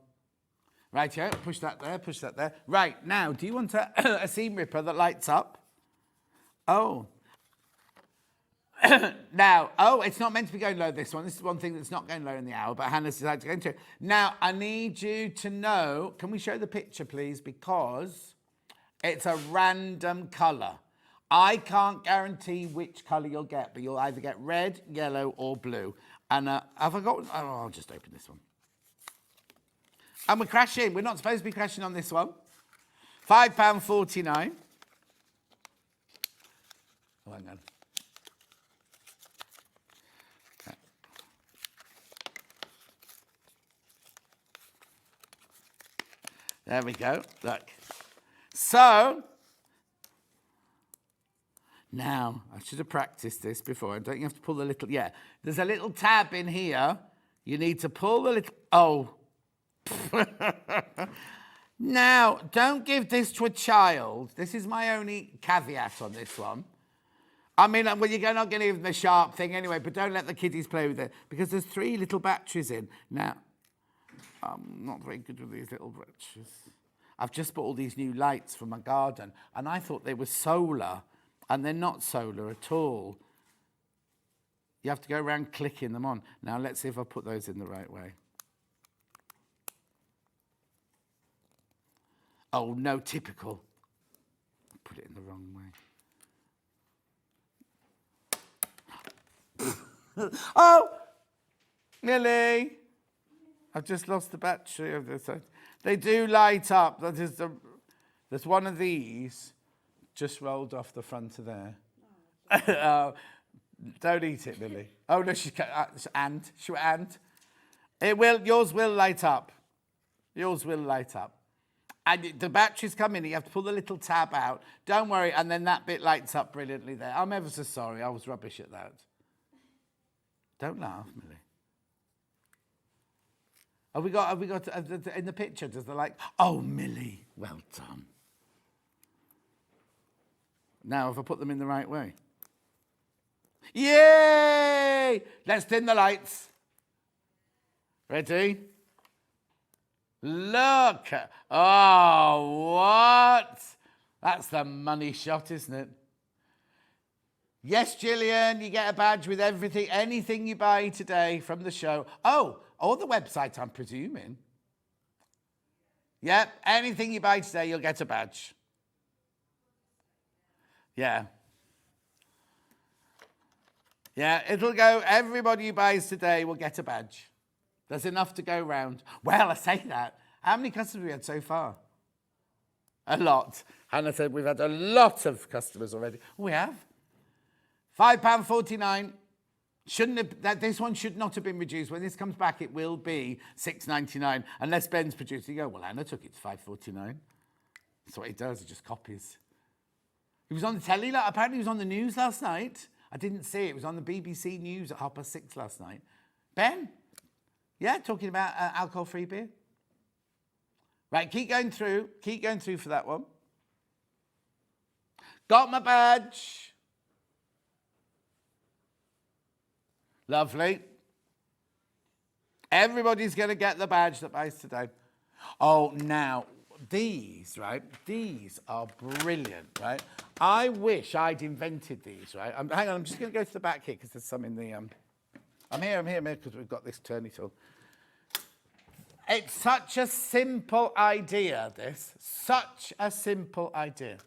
Rightio, push that there, push that there. Right, now, do you want a seam ripper that lights up? Oh. Now, it's not meant to be going low, this one. This is one thing that's not going low in the hour, but Hannah's decided to go into it. Now, I need you to know, can we show the picture, please? Because it's a random colour. I can't guarantee which colour you'll get, but you'll either get red, yellow, or blue. And have I got... Oh, I'll just open this one. And we're crashing. We're not supposed to be crashing on this one. £5.49. Oh, hang on. There we go. Look. So, now, I should have practiced this before. Don't you have to pull the little... Yeah, there's a little tab in here. You need to pull the little... Oh. Now, don't give this to a child. This is my only caveat on this one. I mean, well, you're not going to give them the sharp thing anyway, but don't let the kiddies play with it, because there's 3 little batteries in. Now, I'm not very good with these little batteries. I've just bought all these new lights for my garden, and I thought they were solar, and they're not solar at all. You have to go around clicking them on. Now, let's see if I put those in the right way. Oh, no, typical. I put it in the wrong way. Oh, Millie. I've just lost the battery of this. They do light up. There's one of these just rolled off the front of there. Don't eat it, Millie. Oh, no, she can't. Yours will light up. Yours will light up. And the batteries come in, you have to pull the little tab out. Don't worry, and then that bit lights up brilliantly there. I'm ever so sorry, I was rubbish at that. Don't laugh, Millie. Have we got in the picture, does the light... Oh, Millie, well done. Now, if I put them in the right way. Yay! Let's dim the lights. Ready? Look. Oh, what? That's the money shot, isn't it? Yes, Gillian, you get a badge with everything, anything you buy today from the show. Oh, or the website, I'm presuming. Yep, anything you buy today, you'll get a badge. Yeah. Yeah, it'll go, everybody who buys today will get a badge. There's enough to go round. Well, I say that. How many customers have we had so far? A lot. Hannah said we've had a lot of customers already. We have. £5.49. This one should not have been reduced. When this comes back, it will be $6.99, unless Ben's produced. You go, well, Hannah took it to $5.49. That's what he does. He just copies. He was on the telly. Apparently, he was on the news last night. I didn't see it. It was on the BBC News at 6:30 last night. Ben? Yeah, talking about alcohol-free beer. Right, keep going through. Keep going through for that one. Got my badge. Lovely. Everybody's going to get the badge that buys today. Oh, now, these, right? These are brilliant, right? I wish I'd invented these, right? Hang on, I'm just going to go to the back here because there's some in the... I'm here, because we've got this turny tool. It's such a simple idea, this. Such a simple idea.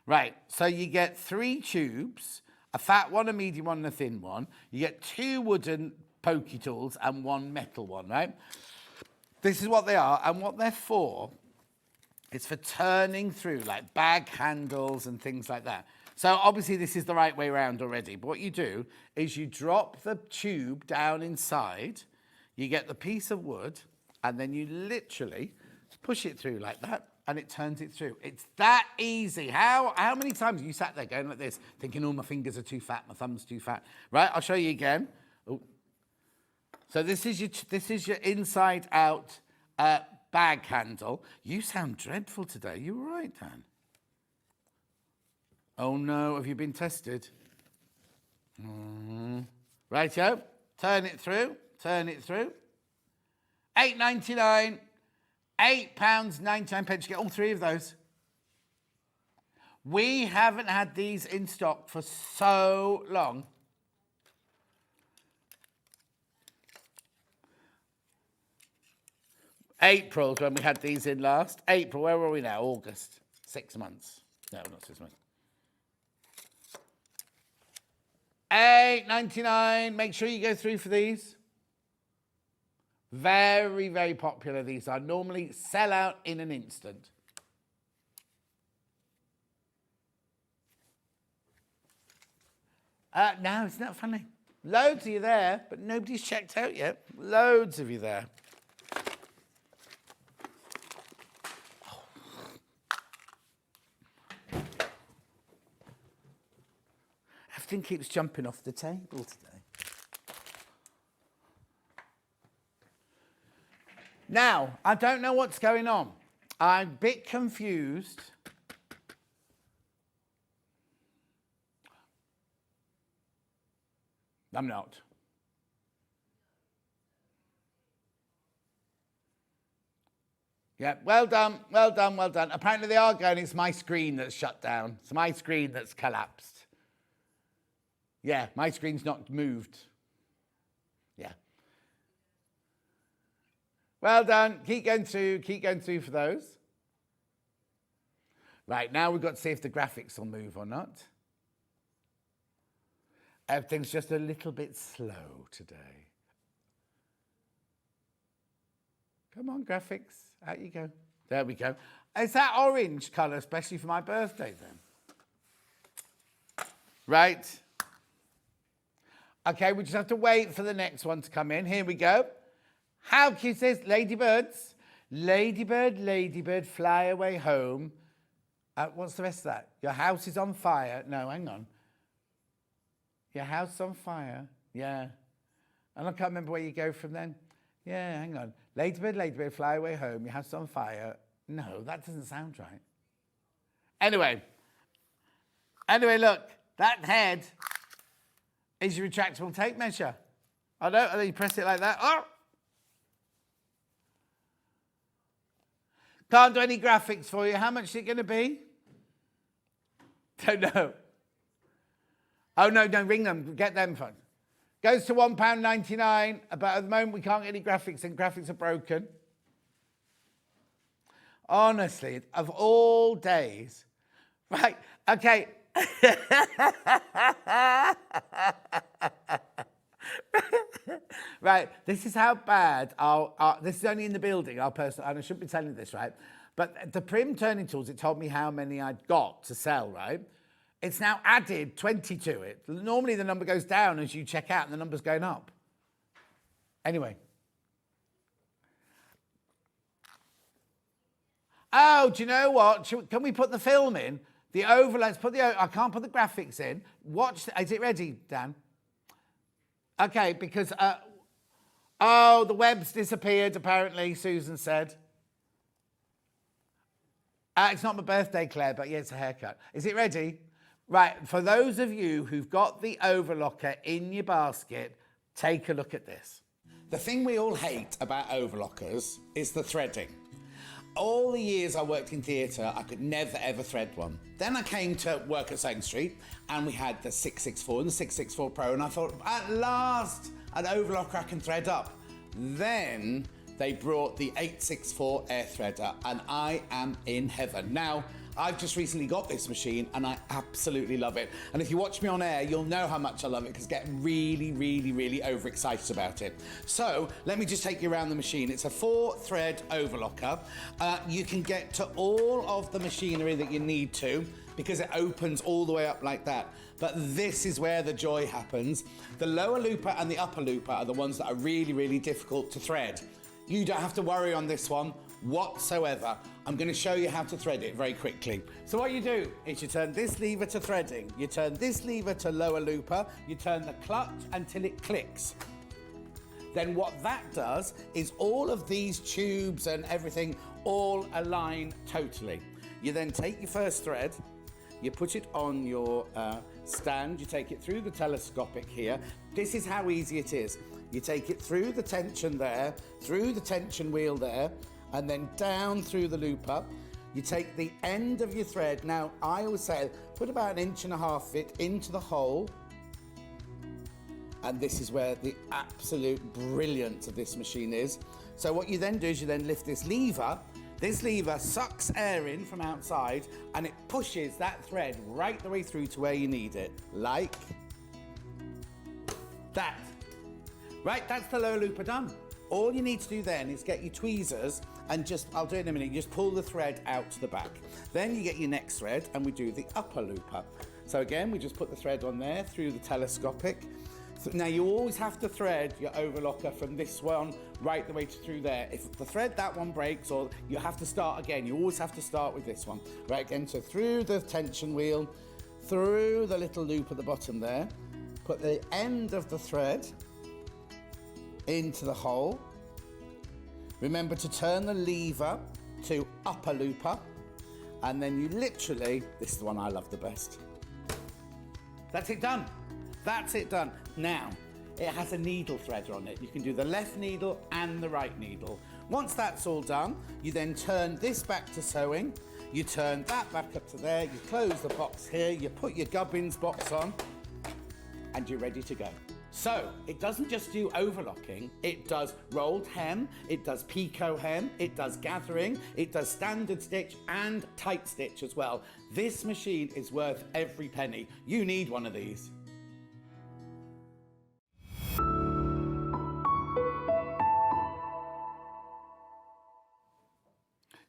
Right, so you get 3 tubes, a fat one, a medium one, and a thin one. You get 2 wooden pokey tools and 1 metal one, right? This is what they are, and what they're for, it's for turning through, like bag handles and things like that. So obviously this is the right way around already, but what you do is you drop the tube down inside, you get the piece of wood, and then you literally push it through like that, and it turns it through. It's that easy. How many times have you sat there going like this, thinking, oh, my fingers are too fat, my thumb's too fat? Right, I'll show you again. Ooh. So this is your inside out bag handle. You sound dreadful today. You all right, Dan? Oh no, have you been tested? Righto, turn it through. $8.99. £8.99. You get all three of those. We haven't had these in stock for so long. April when we had these in last. April, where were we now? August. 6 months. No, not 6 months. £8.99. Make sure you go through for these. Very, very popular these are. Normally sell out in an instant. No, it's not funny. Loads of you there, but nobody's checked out yet. Loads of you there. Everything keeps jumping off the table today. Now, I don't know what's going on. I'm a bit confused. I'm not. Yeah, well done, well done, well done. Apparently they are going, it's my screen that's shut down. It's my screen that's collapsed. Yeah, my screen's not moved. Yeah. Well done. Keep going through for those. Right, now we've got to see if the graphics will move or not. Everything's just a little bit slow today. Come on, graphics. Out you go. There we go. Is that orange colour especially for my birthday then? Right. Okay, we just have to wait for the next one to come in. Here we go. How cute is this? Ladybirds. Ladybird, ladybird, fly away home. What's the rest of that? Your house is on fire. No, hang on. Your house on fire. Yeah. And I can't remember where you go from then. Yeah, hang on. Ladybird, ladybird, fly away home. Your house on fire. No, that doesn't sound right. Anyway, look. That head is your retractable tape measure. I know, and then you press it like that. Oh! Can't do any graphics for you. How much is it going to be? Don't know. Oh, no, ring them. Get them fun. Goes to £1.99, but at the moment we can't get any graphics and graphics are broken. Honestly, of all days. Right, okay. Right, this is how bad this is only in the building, our person, and I shouldn't be telling you this, right? But the Prim turning tools, it told me how many I'd got to sell, right? It's now added 20 to it. Normally the number goes down as you check out and the number's going up. Anyway. Oh, do you know what? Can we put the film in? The overlays, I can't put the graphics in. Watch, is it ready, Dan? Okay, because, the web's disappeared, apparently, Susan said. It's not my birthday, Claire, but yeah, it's a haircut. Is it ready? Right, for those of you who've got the overlocker in your basket, take a look at this. The thing we all hate about overlockers is the threading. All the years I worked in theatre, I could never ever thread one. Then I came to work at Second Street and we had the 664 and the 664 Pro, and I thought, at last, an overlocker I can thread up. Then they brought the 864 air threader and I am in heaven. Now, I've just recently got this machine and I absolutely love it. And if you watch me on air, you'll know how much I love it because I get really, really, really overexcited about it. So let me just take you around the machine. It's a 4-thread overlocker. You can get to all of the machinery that you need to because it opens all the way up like that. But this is where the joy happens. The lower looper and the upper looper are the ones that are really, really difficult to thread. You don't have to worry on this one whatsoever. I'm going to show you how to thread it very quickly. So what you do is you turn this lever to threading, you turn this lever to lower looper, you turn the clutch until it clicks. Then what that does is all of these tubes and everything all align totally. You then take your first thread, you put it on your stand, you take it through the telescopic here. This is how easy it is. You take it through the tension there, through the tension wheel there, and then down through the looper. You take the end of your thread. Now, I always say, put about 1.5 inches of it into the hole. And this is where the absolute brilliance of this machine is. So what you then do is you then lift this lever. This lever sucks air in from outside and it pushes that thread right the way through to where you need it. Like that. Right, that's the lower looper done. All you need to do then is get your tweezers and just, I'll do it in a minute, you just pull the thread out to the back. Then you get your next thread and we do the upper looper. So again, we just put the thread on there through the telescopic. Now you always have to thread your overlocker from this one right the way through there. If the thread, that one breaks, or you have to start again, you always have to start with this one. Right, again, so through the tension wheel, through the little loop at the bottom there, put the end of the thread into the hole. Remember to turn the lever to upper looper, and then you literally, this is the one I love the best. That's it done. That's it done. Now, it has a needle threader on it. You can do the left needle and the right needle. Once that's all done, you then turn this back to sewing. You turn that back up to there. You close the box here. You put your gubbins box on and you're ready to go. So, it doesn't just do overlocking, it does rolled hem, it does picot hem, it does gathering, it does standard stitch and tight stitch as well. This machine is worth every penny. You need one of these.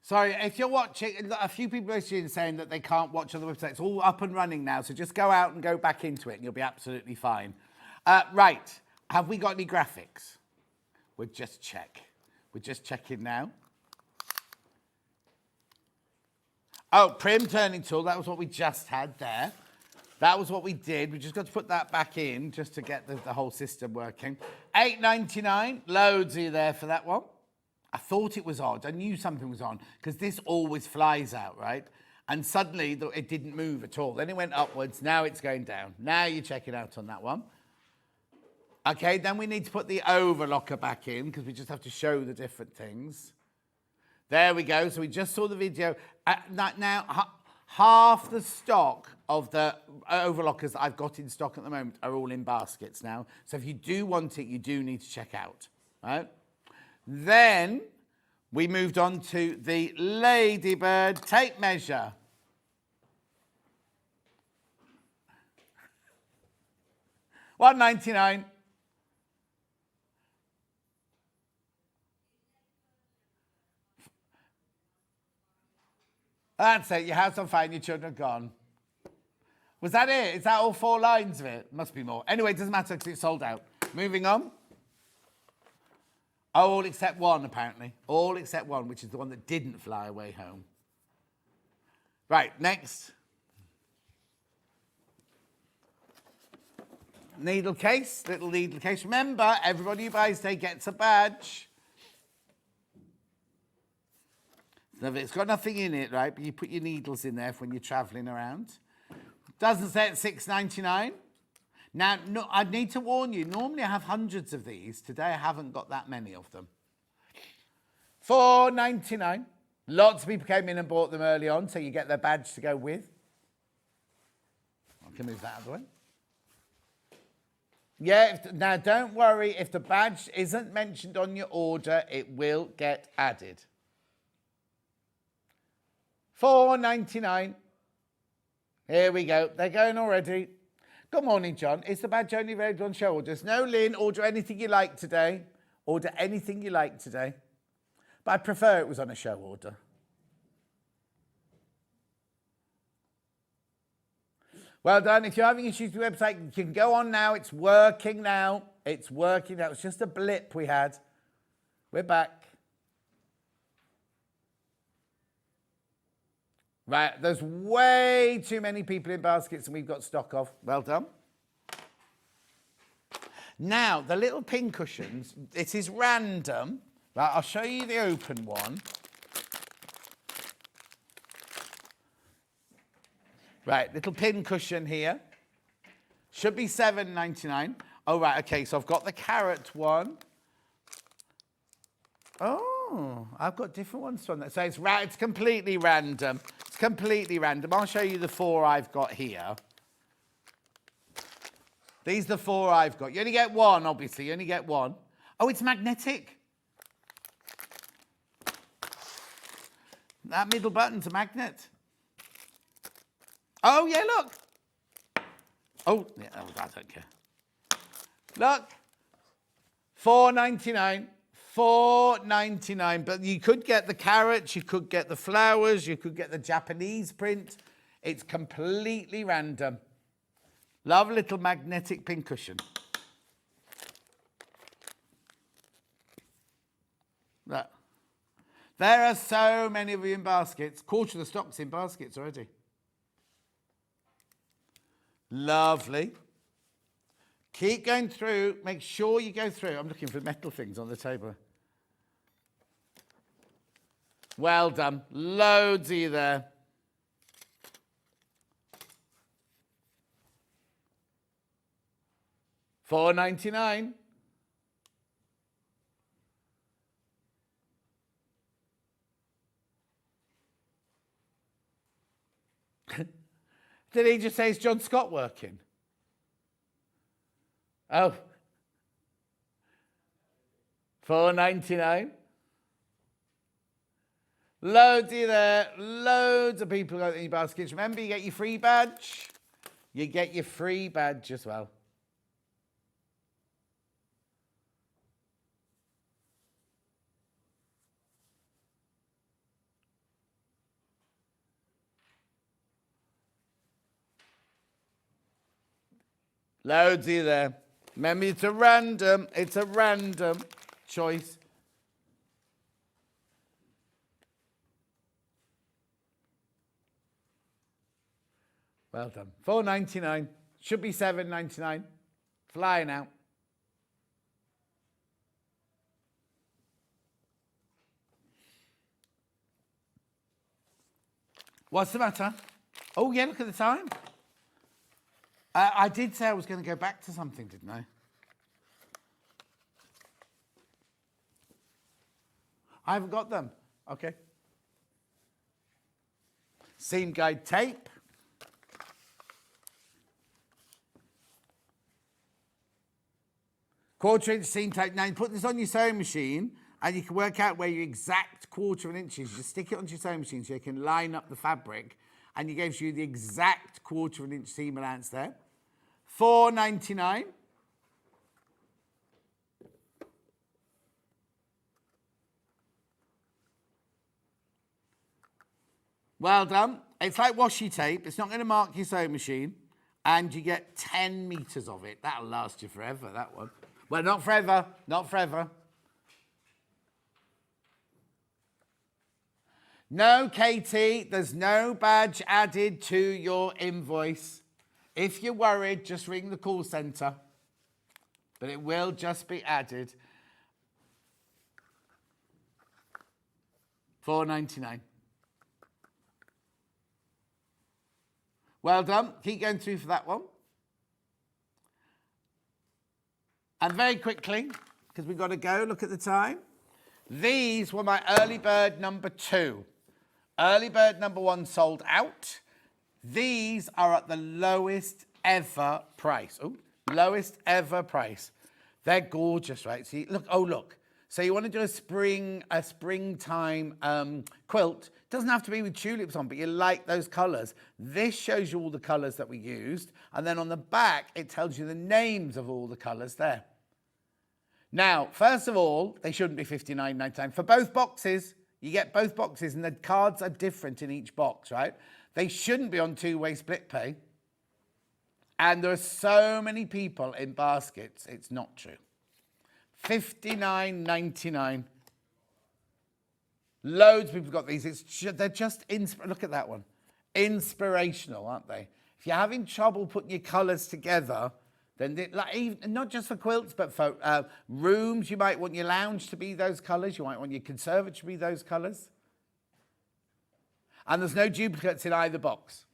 Sorry, if you're watching, a few people are saying that they can't watch on the website. It's all up and running now, so just go out and go back into it and you'll be absolutely fine. Right, have we got any graphics? We'll just check. We're just checking now. Oh, prim turning tool, that was what we just had there. That was what we did. We just got to put that back in just to get the whole system working. $8.99, loads of you there for that one. I thought it was odd. I knew something was on because this always flies out, right? And suddenly it didn't move at all. Then it went upwards. Now it's going down. Now you check it out on that one. Okay, then we need to put the overlocker back in because we just have to show the different things. There we go. So we just saw the video. Now, half the stock of the overlockers that I've got in stock at the moment are all in baskets now. So if you do want it, you do need to check out, right? Then we moved on to the Ladybird tape measure. $1.99. That's it. Your house on fire and your children are gone. Was that it? Is that all 4 lines of it? Must be more. Anyway, it doesn't matter because it's sold out. Moving on. Oh, all except one, apparently. All except one, which is the one that didn't fly away home. Right, next. Needle case, little needle case. Remember, everybody who buys today gets a badge. It's got nothing in it, right? But you put your needles in there for when you're travelling around. Doesn't say it's $6.99. Now, no, I need to warn you, normally I have hundreds of these. Today I haven't got that many of them. $4.99. Lots of people came in and bought them early on, so you get their badge to go with. I can move that out of the way. Yeah, now don't worry, if the badge isn't mentioned on your order, it will get added. $4.99. Here we go. They're going already. Good morning, John. Is the badge only available on show orders? No, Lynn, order anything you like today. Order anything you like today. But I prefer it was on a show order. Well done. If you're having issues with the website, you can go on now. It's working now. It's working now. It's just a blip we had. We're back. Right, there's way too many people in baskets and we've got stock of. Well done. Now, the little pin cushions, it is random. Right, I'll show you the open one. Right, little pin cushion here. Should be $7.99. Oh, right, okay, so I've got the carrot one. Oh, Oh, I've got different ones from that. So it's completely random. It's completely random. I'll show you the 4 I've got here. These are the 4 I've got. You only get one, obviously. You only get one. Oh, it's magnetic. That middle button's a magnet. Oh, yeah, look. Oh, yeah, I don't care. Look. $4.99. $4.99. But you could get the carrots, you could get the flowers, you could get the Japanese print. It's completely random. Love a little magnetic pincushion. Look. There are so many of you in baskets. Quarter of the stock's in baskets already. Lovely. Keep going through. Make sure you go through. I'm looking for metal things on the table. Well done. Loads of you there. $4.99. Did he just say, is John Scott working? Oh. $4.99. Loads of you there. Loads of people got in your baskets. Remember, you get your free badge. You get your free badge as well. Loads of you there. Remember, it's a random choice. Well done. $4.99. Should be $7.99. Flying out. What's the matter? Oh, yeah, look at the time. I did say I was going to go back to something, didn't I? I haven't got them. Okay. Seam guide tape. Quarter-inch seam tape. Now, you put this on your sewing machine, and you can work out where your exact quarter of an inch is. You just stick it onto your sewing machine so you can line up the fabric, and it gives you the exact quarter of an inch seam allowance there. $4.99. Well done. It's like washi tape. It's not going to mark your sewing machine, and you get 10 meters of it. That'll last you forever, that one. Well, not forever. Not forever. No, Katie, there's no badge added to your invoice. If you're worried, just ring the call centre. But it will just be added. $4.99. Well done. Keep going through for that one. And very quickly, because we've got to go, look at the time. These were my early bird number 2. Early bird number 1 sold out. These are at the lowest ever price. Oh, lowest ever price. They're gorgeous, right? So look, oh look. So you want to do a springtime quilt. Doesn't have to be with tulips on, but you like those colours. This shows you all the colours that we used. And then on the back, it tells you the names of all the colours there. Now, first of all, they shouldn't be $59.99. For both boxes, you get both boxes, and the cards are different in each box, right? They shouldn't be on two-way split pay. And there are so many people in baskets, it's not true. $59.99. Loads of people got these. They're just, look at that one. Inspirational, aren't they? If you're having trouble putting your colours together, then not just for quilts, but for rooms, you might want your lounge to be those colours. You might want your conservatory to be those colours. And there's no duplicates in either box.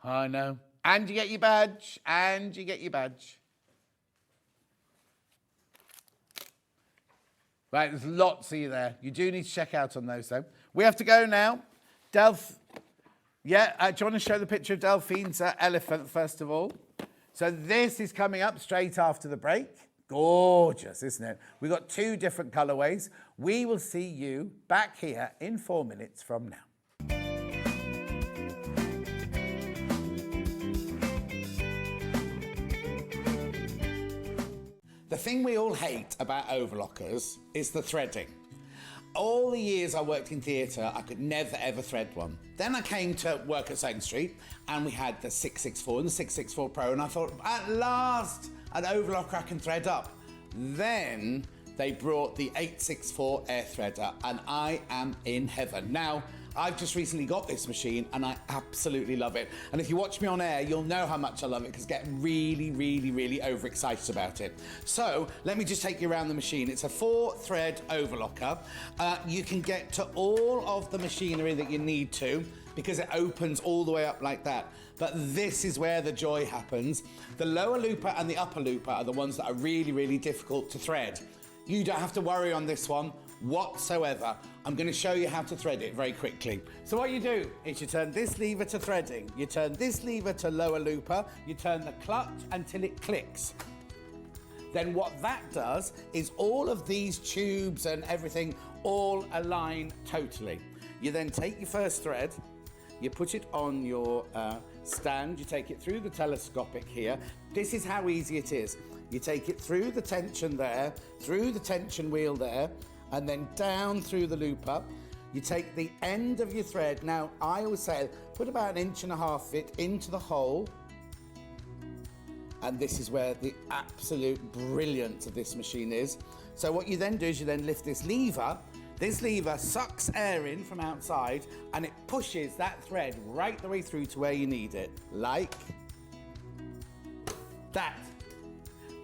I know. And you get your badge. And you get your badge. Right, there's lots of you there. You do need to check out on those, though. We have to go now. Do you want to show the picture of Delphine's elephant, first of all? So this is coming up straight after the break. Gorgeous, isn't it? We've got 2 different colourways. We will see you back here in 4 minutes from now. The thing we all hate about overlockers is the threading. All the years I worked in theatre, I could never ever thread one. Then I came to work at Sewing Street and we had the 664 and the 664 Pro, and I thought, at last, an overlocker I can thread up. Then they brought the 864 air threader and I am in heaven. Now, I've just recently got this machine and I absolutely love it. And if you watch me on air, you'll know how much I love it because I get really, really, really overexcited about it. So let me just take you around the machine. It's a 4-thread overlocker. You can get to all of the machinery that you need to because it opens all the way up like that. But this is where the joy happens. The lower looper and the upper looper are the ones that are really, really difficult to thread. You don't have to worry on this one whatsoever. I'm going to show you how to thread it very quickly. So what you do is you turn this lever to threading, you turn this lever to lower looper, you turn the clutch until it clicks. Then what that does is all of these tubes and everything all align totally. You then take your first thread, you put it on your stand, you take it through the telescopic here. This is how easy it is. You take it through the tension there, through the tension wheel there, and then down through the looper. You take the end of your thread. Now, I always say, put about 1.5 inches it into the hole. And this is where the absolute brilliance of this machine is. So what you then do is you then lift this lever. This lever sucks air in from outside and it pushes that thread right the way through to where you need it, like that.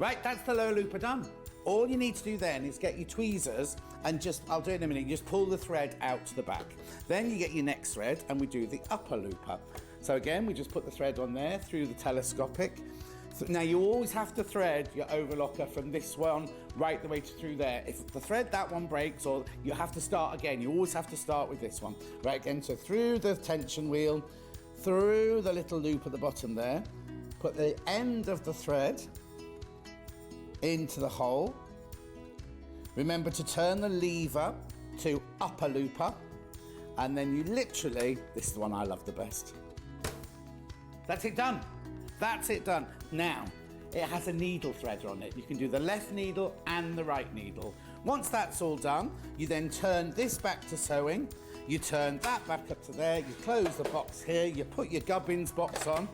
Right, that's the lower looper done. All you need to do then is get your tweezers and just, I'll do it in a minute, you just pull the thread out to the back. Then you get your next thread and we do the upper looper. So again, we just put the thread on there through the telescopic. Now you always have to thread your overlocker from this one right the way through there. If the thread, that one breaks, or you have to start again, you always have to start with this one. Right, again, so through the tension wheel, through the little loop at the bottom there, put the end of the thread into the hole. Remember to turn the lever to upper looper, and then you literally, this is the one I love the best. That's it done. That's it done. Now, it has a needle threader on it. You can do the left needle and the right needle. Once that's all done, you then turn this back to sewing, you turn that back up to there, you close the box here, you put your gubbins box on,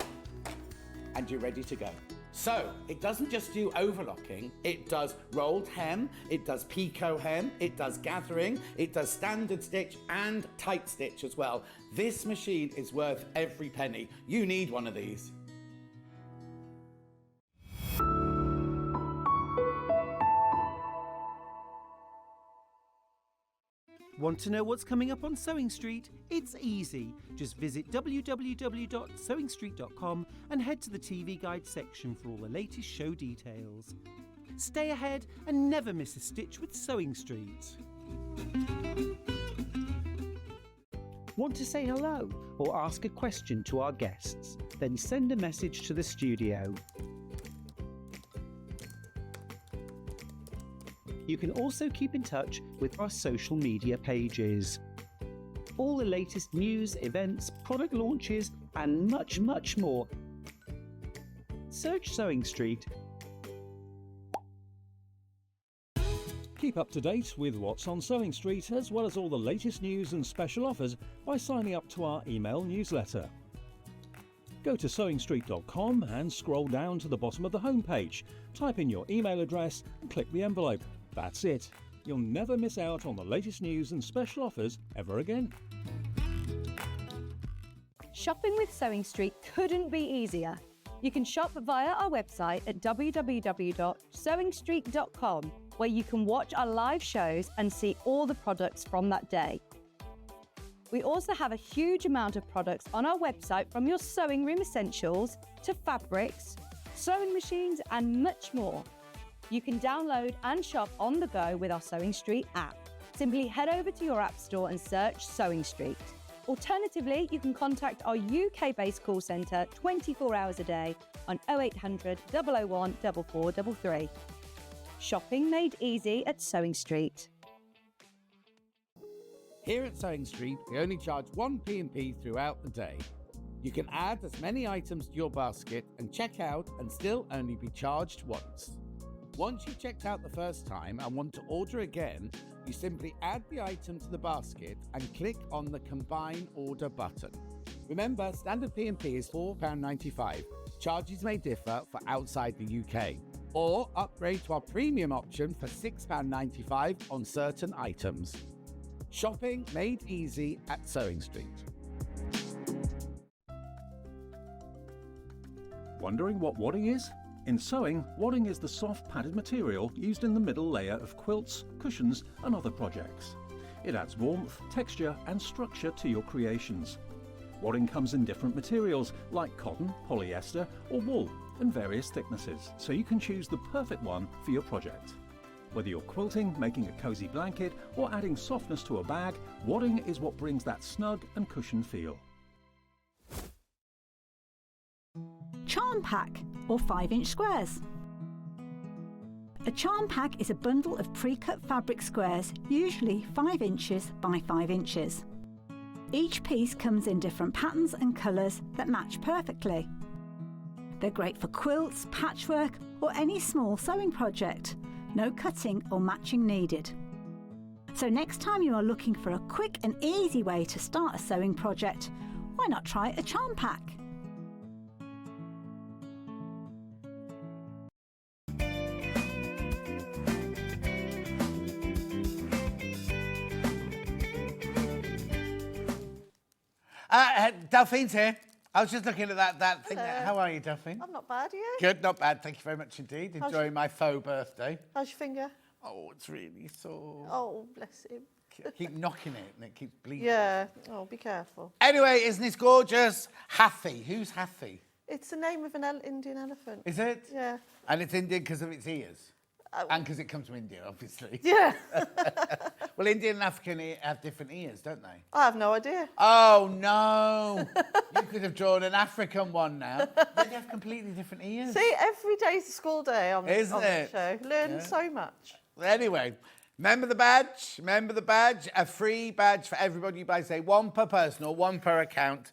and you're ready to go. So, it doesn't just do overlocking, it does rolled hem, it does picot hem, it does gathering, it does standard stitch and tight stitch as well. This machine is worth every penny. You need one of these. Want to know what's coming up on Sewing Street? It's easy. Just visit www.sewingstreet.com and head to the TV Guide section for all the latest show details. Stay ahead and never miss a stitch with Sewing Street. Want to say hello or ask a question to our guests? Then send a message to the studio. You can also keep in touch with our social media pages. All the latest news, events, product launches, and much, much more. Search Sewing Street. Keep up to date with what's on Sewing Street, as well as all the latest news and special offers by signing up to our email newsletter. Go to sewingstreet.com and scroll down to the bottom of the homepage. Type in your email address and click the envelope. That's it. You'll never miss out on the latest news and special offers ever again. Shopping with Sewing Street couldn't be easier. You can shop via our website at www.sewingstreet.com, where you can watch our live shows and see all the products from that day. We also have a huge amount of products on our website, from your sewing room essentials to fabrics, sewing machines and much more. You can download and shop on the go with our Sewing Street app. Simply head over to your app store and search Sewing Street. Alternatively, you can contact our UK-based call centre 24 hours a day on 0800 001 4433. Shopping made easy at Sewing Street. Here at Sewing Street, we only charge 1 P&P throughout the day. You can add as many items to your basket and check out and still only be charged once. Once you've checked out the first time and want to order again, you simply add the item to the basket and click on the Combine Order button. Remember, standard P&P is £4.95. Charges may differ for outside the UK. Or upgrade to our premium option for £6.95 on certain items. Shopping made easy at Sewing Street. Wondering what wadding is? In sewing, wadding is the soft padded material used in the middle layer of quilts, cushions and other projects. It adds warmth, texture and structure to your creations. Wadding comes in different materials like cotton, polyester or wool and various thicknesses, so you can choose the perfect one for your project. Whether you're quilting, making a cosy blanket or adding softness to a bag, wadding is what brings that snug and cushioned feel. Charm pack or 5-inch squares. A charm pack is a bundle of pre-cut fabric squares, usually 5 inches by 5 inches. Each piece comes in different patterns and colours that match perfectly. They're great for quilts, patchwork or any small sewing project. No cutting or matching needed. So next time you are looking for a quick and easy way to start a sewing project, why not try a charm pack? Delphine's here. I was just looking at that thing. Hello. How are you, Delphine? I'm not bad, are you? Good, not bad. Thank you very much indeed. How's Enjoying my faux birthday. How's your finger? Oh, it's really sore. Oh, bless him. Keep knocking it and it keeps bleeding. Yeah. Oh, be careful. Anyway, isn't this gorgeous? Hathi. Who's Hathi? It's the name of an Indian elephant. Is it? Yeah. And it's Indian because of its ears? And because it comes from India, obviously. Yeah. Well, Indian and African have different ears, don't they? I have no idea. Oh, no. You could have drawn an African one now. They have completely different ears. See, every day's a school day on the show. Learn Yeah. so much. Anyway, remember the badge? Remember the badge? A free badge for everybody. You buy, say, 1 per person or 1 per account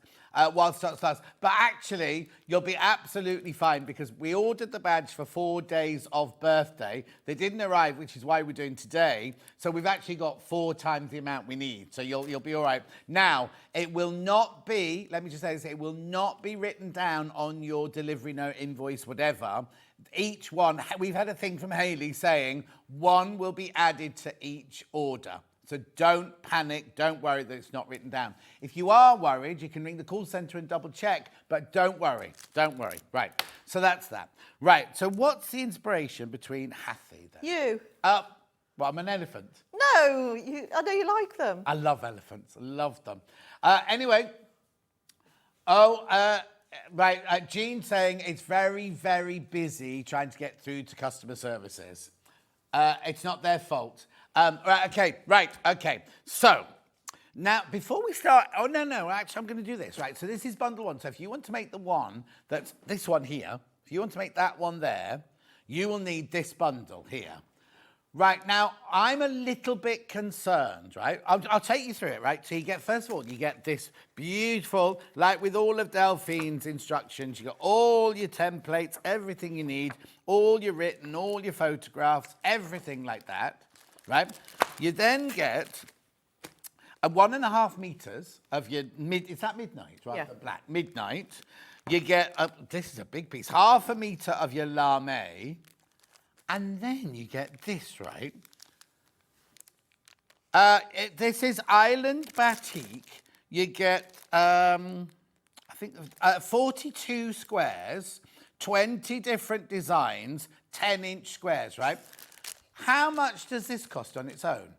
while stock lasts. But actually, you'll be absolutely fine because we ordered the badge for 4 days of birthday. They didn't arrive, which is why we're doing today. So we've actually got 4 times the amount we need. So you'll be all right. Now, it will not be, let me just say this, it will not be written down on your delivery note, invoice, whatever. Each one, we've had a thing from Hayley saying 1 will be added to each order. So don't panic, don't worry that it's not written down. If you are worried, you can ring the call centre and double check, but don't worry, don't worry. Right, so that's that. Right, so what's the inspiration between Hathi then? You. Well, I'm an elephant. No, I know you like them. I love elephants, I love them. Anyway, Jean saying it's very, very busy trying to get through to customer services. It's not their fault. Okay. So, now, before we start... actually, I'm going to do this. Right, so this is bundle 1. So if you want to make the one that's this one here, if you want to make that one there, you will need this bundle here. Right, now, I'm a little bit concerned, right? I'll take you through it, right? So you get, first of all, you get this beautiful, like with all of Delphine's instructions, you got all your templates, everything you need, all your written, all your photographs, everything like that, right? You then get 1.5 meters of your, is that midnight, right? Yeah. The black, midnight. You get, this is a big piece, 1/2 meter of your lame. And then you get this, right? This is Island Batik. You get, I think, 42 squares, 20 different designs, 10-inch squares, right? How much does this cost on its own?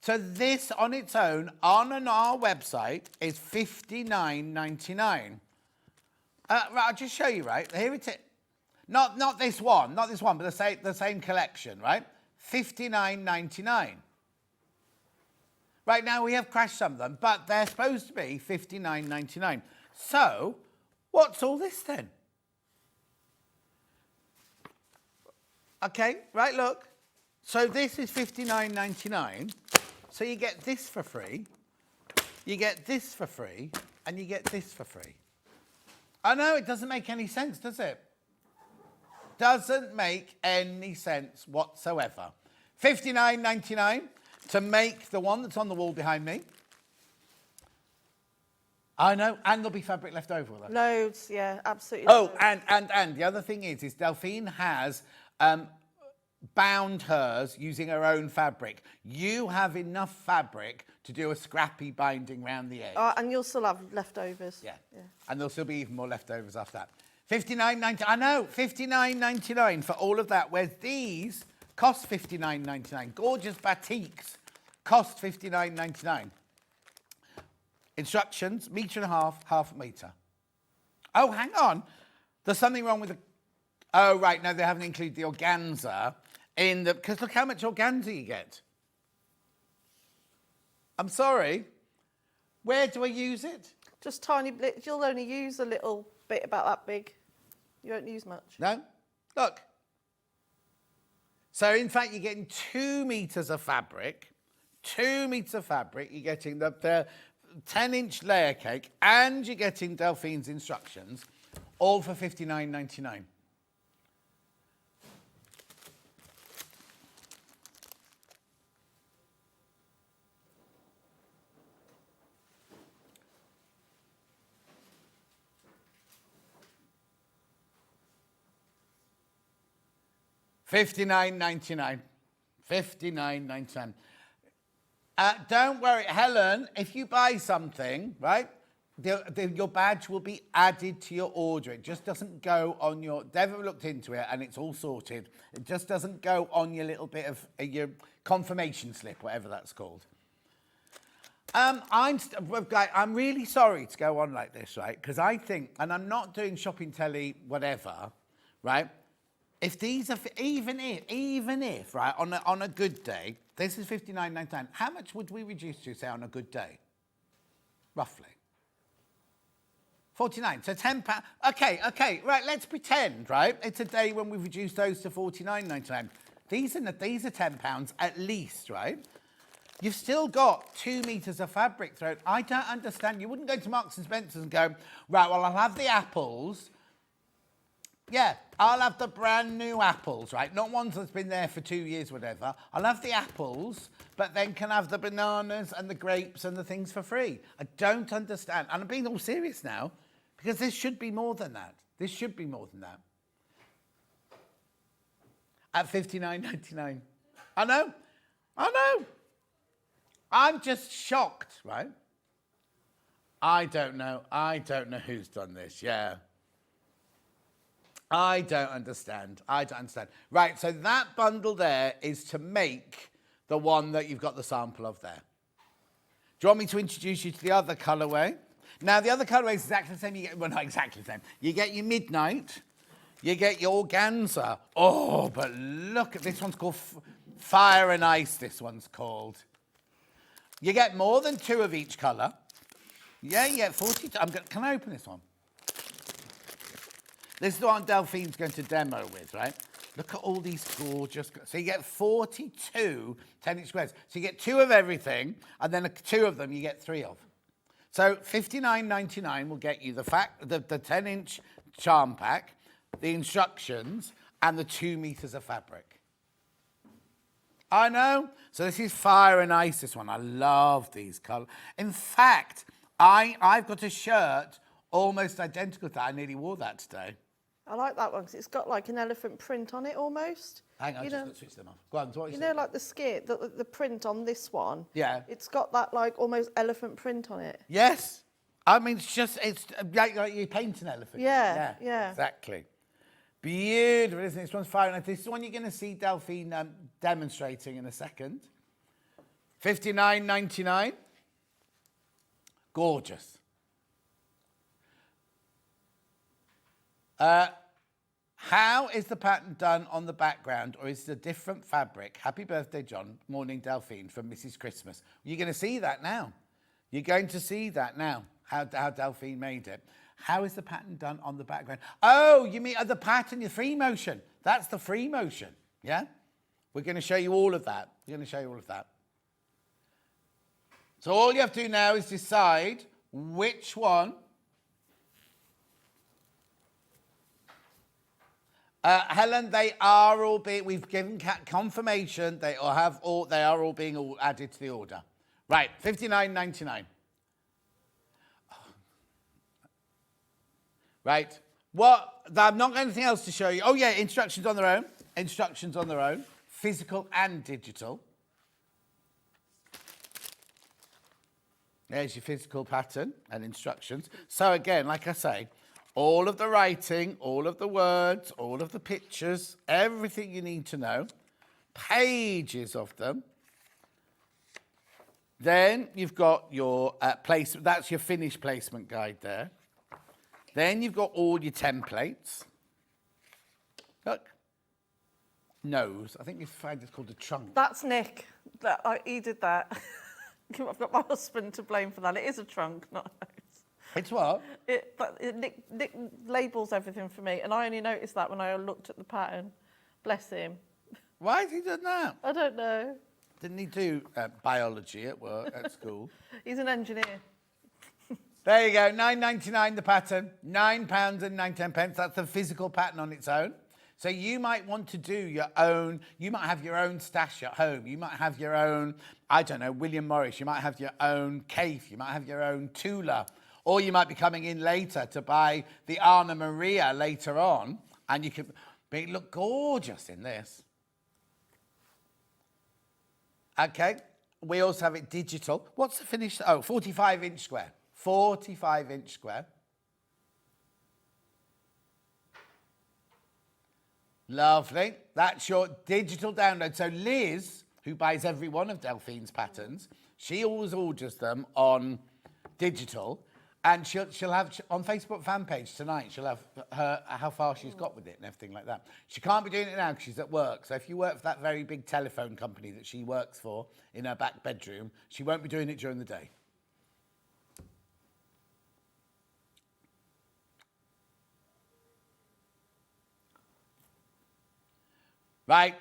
So this on its own, on our website, is $59.99. Right, I'll just show you, right? Here it is. Not this one, but the same collection, right? $59.99. Right now we have crashed some of them, but they're supposed to be $59.99. So, what's all this then? Okay, right, look. So this is $59.99. So you get this for free, you get this for free, and you get this for free. I know, it doesn't make any sense, does it? Doesn't make any sense whatsoever. $59.99 to make the one that's on the wall behind me. I know, and there'll be fabric left over with that. Loads, yeah, absolutely. Oh, loads. and the other thing is Delphine has bound hers using her own fabric. You have enough fabric to do a scrappy binding round the edge. And you'll still have leftovers. Yeah. And there'll still be even more leftovers after that. $59.99. I know, $59.99 for all of that. Whereas these cost $59.99. Gorgeous batiks cost $59.99. Instructions: 1.5 meters, half a metre. Oh, hang on. There's something wrong with the... Oh, right. No, they haven't included the organza in the... Because look how much organza you get. I'm sorry. Where do I use it? Just tiny bits. You'll only use a little bit about that big. You won't use much. No? Look. So, in fact, you're getting 2 meters of fabric. 2 meters of fabric. You're getting the 10-inch layer cake, and you're getting Delphine's instructions, all for $59.99. $59.99. $59.99. Don't worry, Helen, if you buy something, right, your badge will be added to your order. It just doesn't go on your... They've looked into it and it's all sorted. It just doesn't go on your little bit of your confirmation slip, whatever that's called. I'm really sorry to go on like this, right, because I think, and I'm not doing shopping telly, whatever, right, if these are, even if, right, on a good day, this is $59.99, how much would we reduce to, say, on a good day? Roughly. 49, so £10. Okay, right, let's pretend, right, it's a day when we've reduced those to $49.99. These are £10 at least, right? You've still got 2 meters of fabric thrown. I don't understand. You wouldn't go to Marks and Spencer's and go, right, well, I'll have the apples. Yeah, I'll have the brand new apples, right? Not ones that's been there for 2 years, whatever. I'll have the apples, but then can have the bananas and the grapes and the things for free. I don't understand. And I'm being all serious now, because this should be more than that. This should be more than that. At $59.99. I know. I'm just shocked, right? I don't know who's done this, yeah. I don't understand. Right, so that bundle there is to make the one that you've got the sample of there. Do you want me to introduce you to the other colourway? Now, the other colourway is exactly the same. Well, not exactly the same. You get your midnight. You get your organza. Oh, but look at this one's called Fire and Ice, this one's called. You get more than 2 of each colour. Yeah, you get 42. Can I open this one? This is the one Delphine's going to demo with, right? Look at all these gorgeous... So you get 42 10-inch squares. So you get 2 of everything, and then 2 of them you get 3 of. So $59.99 will get you the 10-inch charm pack, the instructions, and the 2 meters of fabric. I know. So this is Fire and Ice, this one. I love these colours. In fact, I've got a shirt almost identical to that. I nearly wore that today. I like that one because it's got like an elephant print on it almost. Hang on, just switch them off. Go on, what you know, like the skin, the print on this one. Yeah. It's got that like almost elephant print on it. Yes. I mean, it's like you paint an elephant. Yeah. Exactly. Beautiful, isn't it? This one's Fire and Ice. This is one you're going to see Delphine demonstrating in a second. $59.99. Gorgeous. How is the pattern done on the background, or is it a different fabric? Happy birthday, John. Morning, Delphine, from Mrs. Christmas. You're going to see that now. You're going to see that now, how Delphine made it. How is the pattern done on the background? Oh, you mean the pattern, the free motion. That's the free motion, yeah? We're going to show you all of that. We're going to show you all of that. So all you have to do now is decide which one. Helen, they are all being, we've given confirmation, they are all being added to the order. Right, $59.99. Right, I'm not got anything else to show you. Oh yeah, instructions on their own. Instructions on their own, physical and digital. There's your physical pattern and instructions. So again, like I say, all of the writing, all of the words, all of the pictures, everything you need to know, pages of them. Then you've got your placement, that's your finished placement guide there. Then you've got all your templates. Look. Nose, I think you find it's called a trunk. That's Nick. He did that. I've got my husband to blame for that. It is a trunk, not a nose. It's what? Nick labels everything for me, and I only noticed that when I looked at the pattern. Bless him. Why has he done that? I don't know. Didn't he do biology at work, at school? He's an engineer. There you go, £9.99 the pattern, £9.10. That's the physical pattern on its own. So you might want to do your own, you might have your own stash at home. You might have your own, I don't know, William Morris. You might have your own Kaffe. You might have your own Tula. Or you might be coming in later to buy the Anna Maria later on. And you can look gorgeous in this. Okay, we also have it digital. What's the finish? Oh, 45-inch square. 45-inch square. Lovely. That's your digital download. So Liz, who buys every one of Delphine's patterns, she always orders them on digital. And she'll have, on Facebook fan page tonight, she'll have how far she's got with it and everything like that. She can't be doing it now because she's at work. So if you work for that very big telephone company that she works for in her back bedroom, she won't be doing it during the day. Right.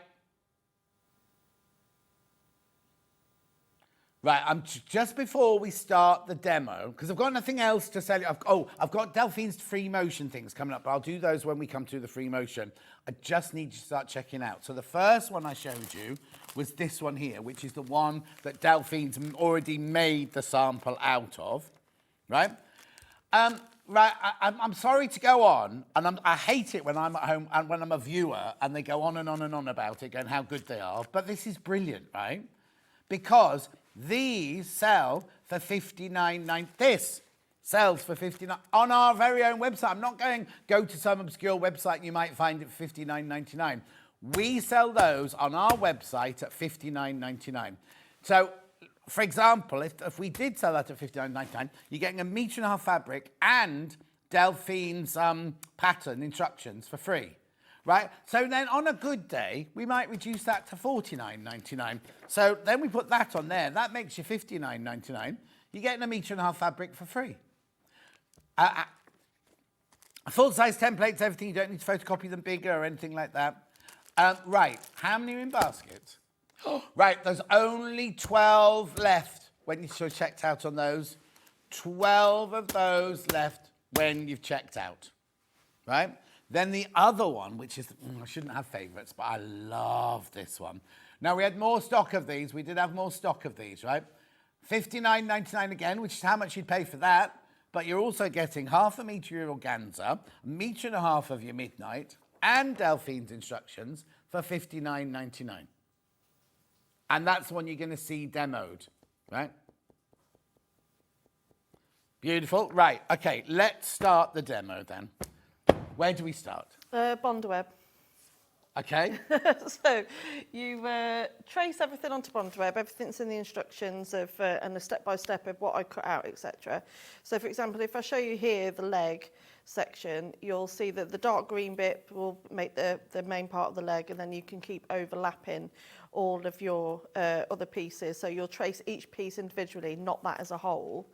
Right, just before we start the demo, because I've got nothing else to sell you. I've got Delphine's free motion things coming up, but I'll do those when we come to the free motion. I just need you to start checking out. So the first one I showed you was this one here, which is the one that Delphine's already made the sample out of, right? Right, I'm sorry to go on, and I hate it when I'm at home and when I'm a viewer and they go on and on and on about it, going how good they are, but this is brilliant, right? Because these sell for $59.99. This sells for $59 on our very own website. I'm not going go to some obscure website you might find it for $59.99. We sell those on our website at $59.99. So, for example, if we did sell that at $59.99, you're getting 1.5 meters fabric and Delphine's pattern instructions for free. Right? So then on a good day, we might reduce that to $49.99. So then we put that on there. That makes you $59.99. You're getting 1.5 meters fabric for free. Full-size templates, everything. You don't need to photocopy them bigger or anything like that. Right. How many are in baskets? Right. There's only 12 left when you've checked out on those. 12 of those left when you've checked out. Right? Then the other one, which is, I shouldn't have favourites, but I love this one. Now, we had more stock of these. We did have more stock of these, right? $59.99 again, which is how much you'd pay for that. But you're also getting 0.5 meter your organza, 1.5 meters of your midnight, and Delphine's instructions for $59.99. And that's the one you're going to see demoed, right? Beautiful. Right, okay, let's start the demo then. Where do we start? Bondweb. Okay. So you trace everything onto Bondweb, everything's in the instructions of and the step-by-step of what I cut out, etc. So for example, if I show you here the leg section, you'll see that the dark green bit will make the main part of the leg, and then you can keep overlapping all of your other pieces. So you'll trace each piece individually, not that as a whole.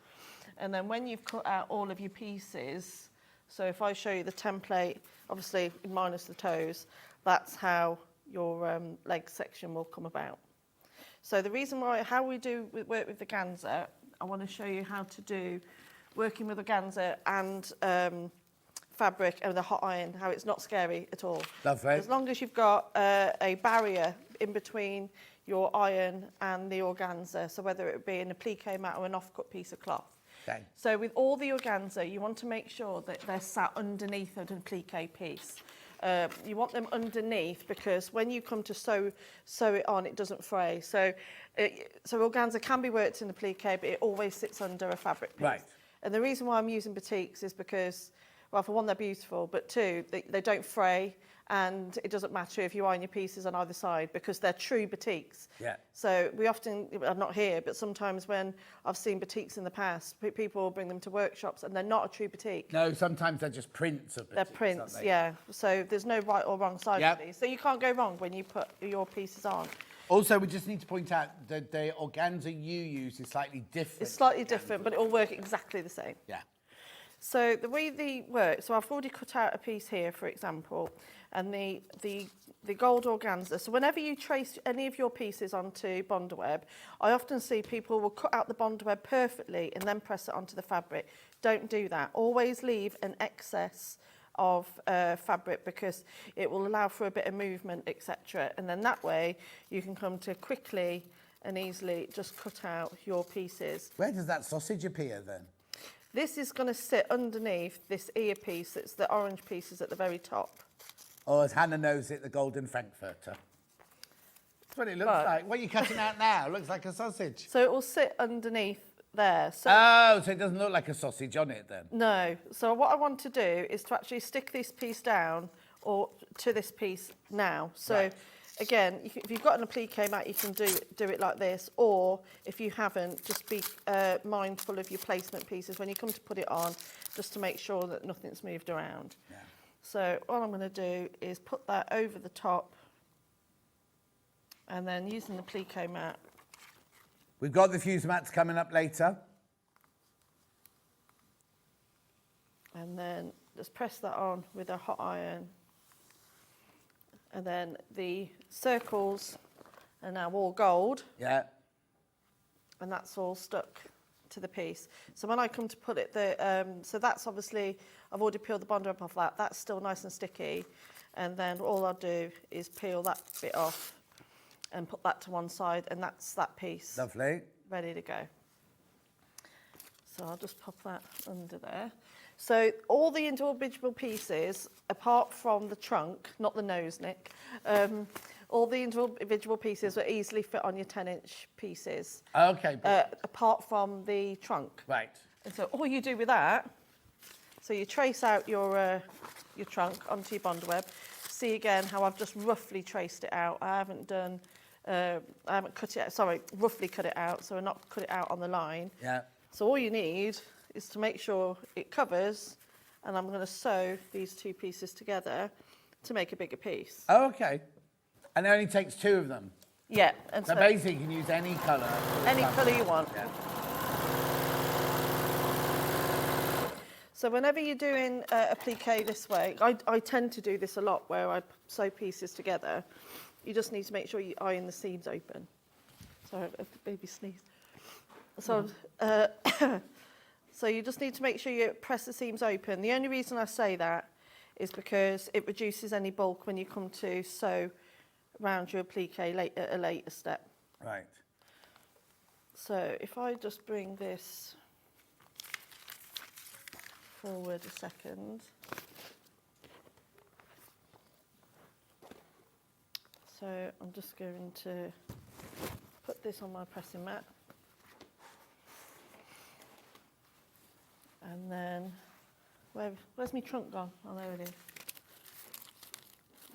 And then when you've cut out all of your pieces, so if I show you the template, obviously minus the toes, that's how your leg section will come about. So the reason why, how we do work with the organza, I want to show you how to do working with organza and fabric and the hot iron, how it's not scary at all. Lovely. As long as you've got a barrier in between your iron and the organza, so whether it be an applique mat or an off-cut piece of cloth. Okay. So with all the organza, you want to make sure that they're sat underneath an applique piece. You want them underneath because when you come to sew it on, it doesn't fray. So organza can be worked in applique, but it always sits under a fabric piece. Right. And the reason why I'm using batiks is because, well, for one, they're beautiful, but two, they don't fray, and it doesn't matter if you iron your pieces on either side because they're true batiks. Yeah. So we often, I'm not here, but sometimes when I've seen batiks in the past, people will bring them to workshops and they're not a true batik. No, sometimes they're just prints of They're batiks, prints, aren't they? yeah. So there's no right or wrong side Yep. of these. So you can't go wrong when you put your pieces on. Also, we just need to point out that the organza you use is slightly different. It's slightly different, but it will work exactly the same. Yeah. So the way they work, so I've already cut out a piece here, for example, and the gold organza. So whenever you trace any of your pieces onto Bondweb, I often see people will cut out the Bondweb perfectly and then press it onto the fabric. Don't do that. Always leave an excess of fabric because it will allow for a bit of movement, etc. And then that way you can come to quickly and easily just cut out your pieces. Where does that sausage appear then? This is going to sit underneath this ear piece. It's the orange pieces at the very top. Or as Hannah knows it, the golden frankfurter. That's what it looks Right. like. What are you cutting out now? Looks like a sausage. So it will sit underneath there. So Oh, so it doesn't look like a sausage on it then? no. So what I want to do is to actually stick this piece down or to this piece now. So Right. again, if you've got an applique mat, you can do it like this. Or if you haven't, just be mindful of your placement pieces when you come to put it on, just to make sure that nothing's moved around. Yeah. So all I'm going to do is put that over the top and then using the applique mat. We've got the fuse mats coming up later. And then just press that on with a hot iron. And then the circles are now all gold, Yeah. and that's all stuck to the piece. So when I come to put it, so that's obviously, I've already peeled the Bondweb off that. That's still nice and sticky. And then all I'll do is peel that bit off and put that to one side, and that's that piece Lovely. ready to go. So I'll just pop that under there. So all the individual pieces, apart from the trunk, not the nose, Nick, all the individual pieces will easily fit on your 10-inch pieces, Okay. apart from the trunk. Right. And so all you do with that, so you trace out your trunk onto your Bondweb. See again how I've just roughly traced it out. I haven't cut it out, sorry, roughly cut it out, so I've not cut it out on the line. Yeah. So all you need is to make sure it covers, and I'm going to sew these two pieces together to make a bigger piece. Oh, okay. And it only takes two of them. Yeah, and So so basically you can use any colour. any colour you want. Yeah. So whenever you're doing applique this way, I tend to do this a lot where I sew pieces together. You just need to make sure you iron the seams open. Sorry, a baby sneeze. So, so you just need to make sure you press the seams open. The only reason I say that is because it reduces any bulk when you come to sew around your applique at a later step. Right. So if I just bring this forward a second. So I'm just going to put this on my pressing mat. And then, where's my trunk gone? Oh, there it is.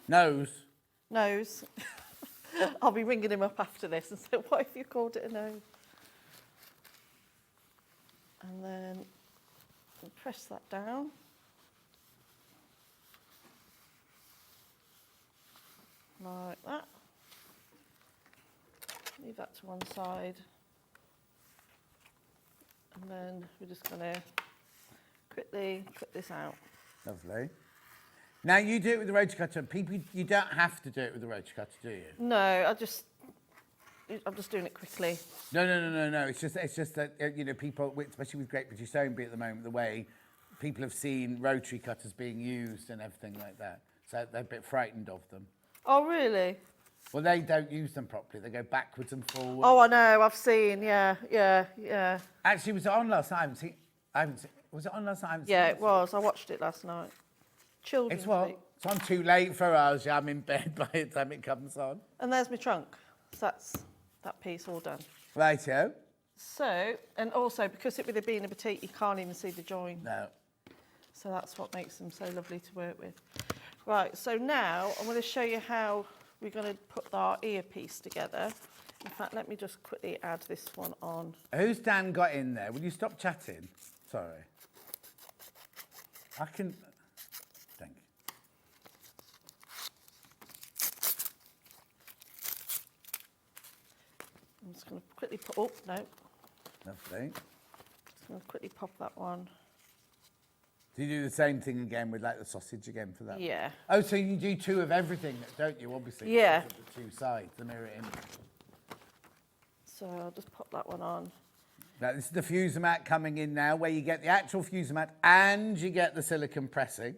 Nose. Nose. I'll be ringing him up after this and say, what if you called it a nose? And then press that down. Like that. Leave that to one side. And then we're just going to quickly cut this out. Lovely. Now you do it with the rotary cutter. People, you don't have to do it with the rotary cutter, do you? No, I'm just doing it quickly. No. It's just that you know, people, especially with Great British Sewing Bee at the moment, the way people have seen rotary cutters being used and everything like that, so they're a bit frightened of them. Oh, really? Well, they don't use them properly. They go backwards and forwards. Oh, I know. I've seen. Yeah. Actually, was it on last night? I haven't seen. Was it on last night? Yeah, it was. I watched it last night. Children's It's what? week. It's on too late for us. I'm in bed by the time it comes on. And there's my trunk. So that's that piece all done. Righto. So, and also because it with it being a batik, you can't even see the join. No. So that's what makes them so lovely to work with. Right, so now I'm going to show you how we're going to put our earpiece together. In fact, let me just quickly add this one on. Who's Dan got in there? Will you stop chatting? Sorry. I can... Thank you. I'm just going to quickly put... Oh, no. Lovely. Just going to quickly pop that one. Do you do the same thing again with like the sausage again for that? Yeah. Oh, so you do two of everything, don't you, obviously? Yeah. The two sides, the mirror image. So I'll just pop that one on. Now, this is the fuser mat coming in now, where you get the actual fuser mat and you get the silicone pressing.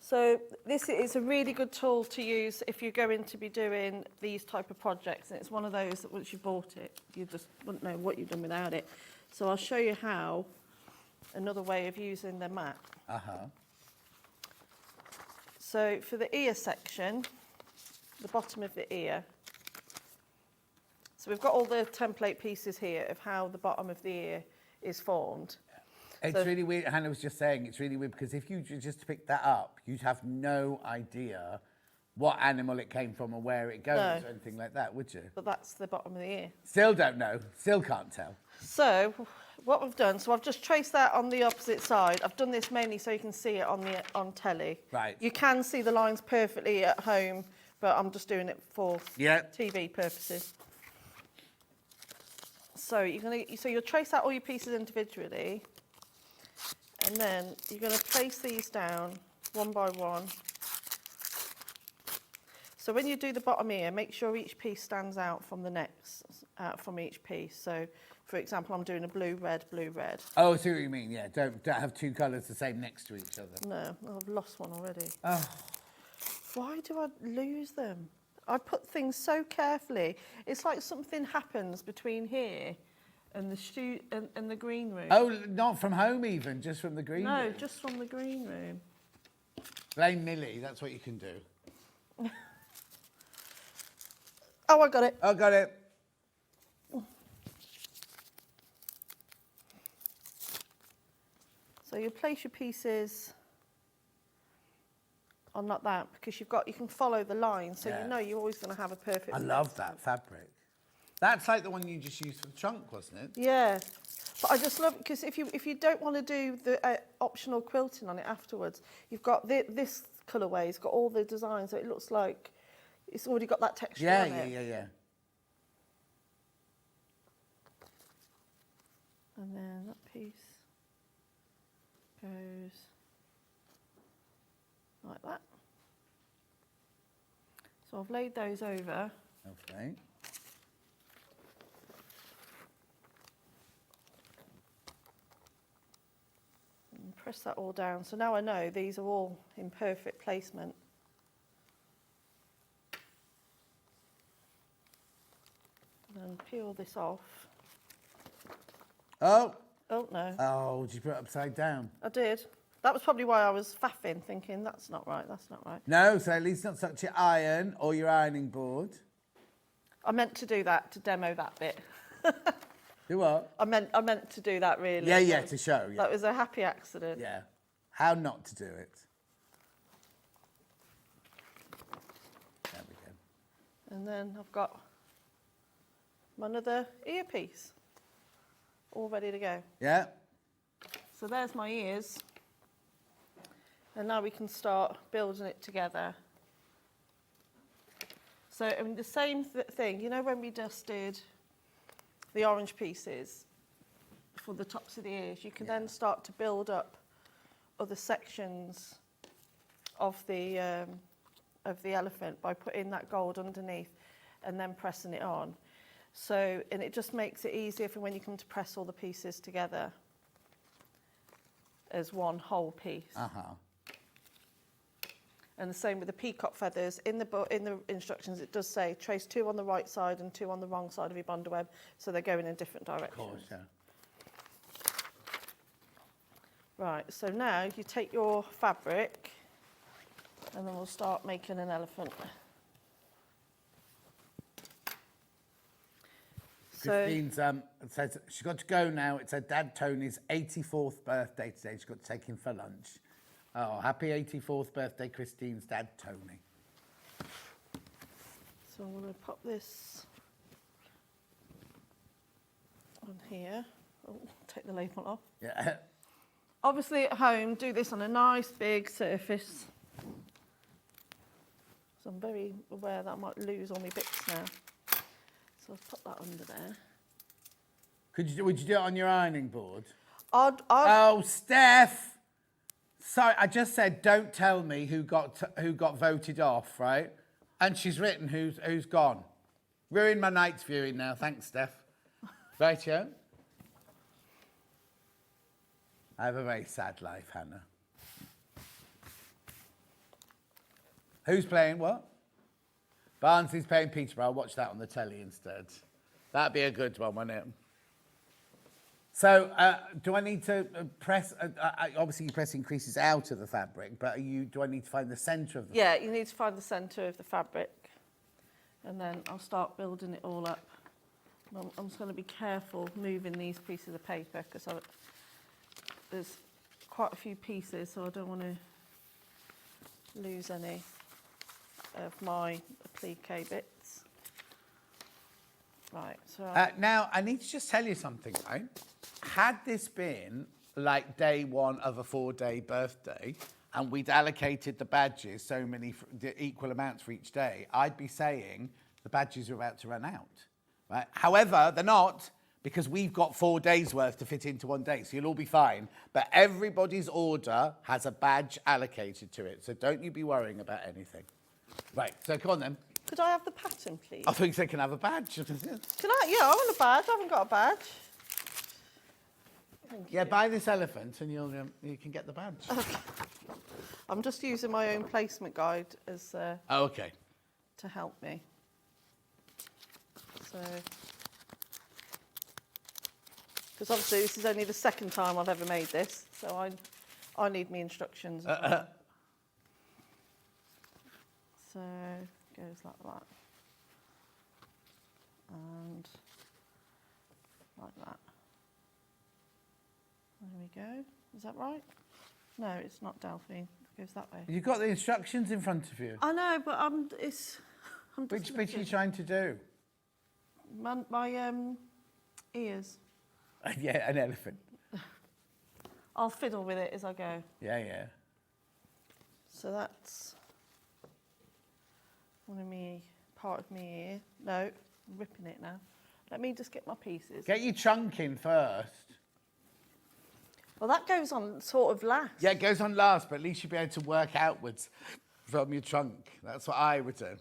So this is a really good tool to use if you're going to be doing these type of projects. And it's one of those that once you bought it, you just wouldn't know what you've done without it. So I'll show you how, another way of using the mat. So for the ear section, the bottom of the ear, so we've got all the template pieces here of how the bottom of the ear is formed. It's really weird. Hannah was just saying, it's really weird because if you just picked that up, you'd have no idea what animal it came from or where it goes or anything like that, would you? But that's the bottom of the ear. Still don't know. Still can't tell. So what we've done, so I've just traced that on the opposite side. I've done this mainly so you can see it on telly. Right. You can see the lines perfectly at home, but I'm just doing it for TV purposes. So you'll trace out all your pieces individually, and then you're going to place these down one by one. So when you do the bottom ear, make sure each piece stands out from the next, from each piece. So, for example, I'm doing a blue, red, blue, red. Oh, I see what you mean, yeah. Don't have two colours the same next to each other. No, I've lost one already. Oh. Why do I lose them? I put things so carefully. It's like something happens between here and the green room. Oh, not from home even, just from the green room? No, just from the green room. Blame Millie, that's what you can do. Oh, I got it. Oh, got it. So you place your pieces on like that because you can follow the line, so you know you're always going to have a perfect. I love that fabric. That's like the one you just used for the trunk, wasn't it? Yeah, but I just love it because if you don't want to do the optional quilting on it afterwards, you've got this colourway. It's got all the designs, so it looks like it's already got that texture on it. Yeah. And then that piece goes like that. So I've laid those over. Okay. And press that all down. So now I know these are all in perfect placement. And peel this off. Oh. Oh, no. Oh, did you put it upside down? I did. That was probably why I was faffing, thinking, that's not right, that's not right. No, so at least not touch your iron or your ironing board. I meant to do that, to demo that bit. Do what? I meant to do that, really. Yeah, to show. Yeah. That was a happy accident. Yeah. How not to do it. There we And then I've got my another earpiece all ready to go. Yeah. So there's my ears. And now we can start building it together. So, I mean, the same thing, you know, when we just did the orange pieces for the tops of the ears, you can then start to build up other sections of the elephant by putting that gold underneath and then pressing it on. So, and it just makes it easier for when you come to press all the pieces together as one whole piece. And the same with the peacock feathers. In the instructions, it does say trace 2 on the right side and 2 on the wrong side of your bundle web, so they're going in different directions. Of course, yeah. Right, so now you take your fabric, and then we'll start making an elephant. So, Christine's says she's got to go now. It's her dad Tony's 84th birthday today. She's got to take him for lunch. Oh, happy 84th birthday, Christine's dad Tony. so I'm going to pop this on here. Oh, take the label off. Yeah. Obviously at home, do this on a nice big surface. So I'm very aware that I might lose all my bits now. So I'll put that under there. Would you do it on your ironing board? I'd Oh, Steph! Sorry, I just said don't tell me who got voted off, right? And she's written who's gone. Ruined my night's viewing now. Thanks, Steph. Right, yeah? I have a very sad life, Hannah. Who's playing what? Barnsley's playing Peterborough. I'll watch that on the telly instead. That'd be a good one, wouldn't it? So, do I need to press? Obviously, you press increases out of the fabric, but do I need to find the centre of the? Yeah, you need to find the centre of the fabric, and then I'll start building it all up. I'm just going to be careful moving these pieces of paper because there's quite a few pieces, so I don't want to lose any of my applique bits. Right, so now, I need to just tell you something, right? Had this been like day one of a 4-day birthday and we'd allocated the badges so many equal amounts for each day, I'd be saying the badges are about to run out, right? However, they're not because we've got 4 days worth to fit into one day, so you'll all be fine. But everybody's order has a badge allocated to it, so don't you be worrying about anything. Right, so come on then. could I have the pattern, please? I think they can have a badge. Can I? Yeah, I want a badge. I haven't got a badge. Thank Yeah, you. buy this elephant and you can get the badge. I'm just using my own placement guide as Oh, okay. to help me. So, because obviously this is only the second time I've ever made this, so I need me instructions. As well. So goes like that, and like that. There we go. Is that right? No, it's not Delphine. It goes that way. You've got the instructions in front of you. I know, but I'm just Which bit are you looking. trying to do? My ears. Yeah, an elephant. I'll fiddle with it as I go. Yeah, yeah. So that's part of me ear. No, I'm ripping it now. Let me just get my pieces. Get your trunk in first. Well, that goes on sort of last. Yeah, it goes on last, but at least you'll be able to work outwards from your trunk. That's what I would do.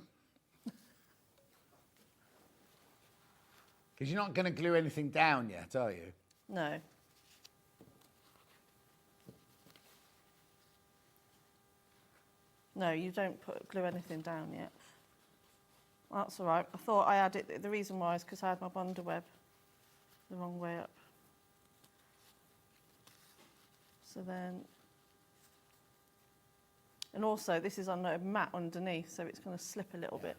Because you're not going to glue anything down yet, are you? No. No, you don't glue anything down yet. That's all right. I thought I had it. The reason why is because I had my bundle web the wrong way up. So then, and also this is on a mat underneath, so it's going to slip a little bit.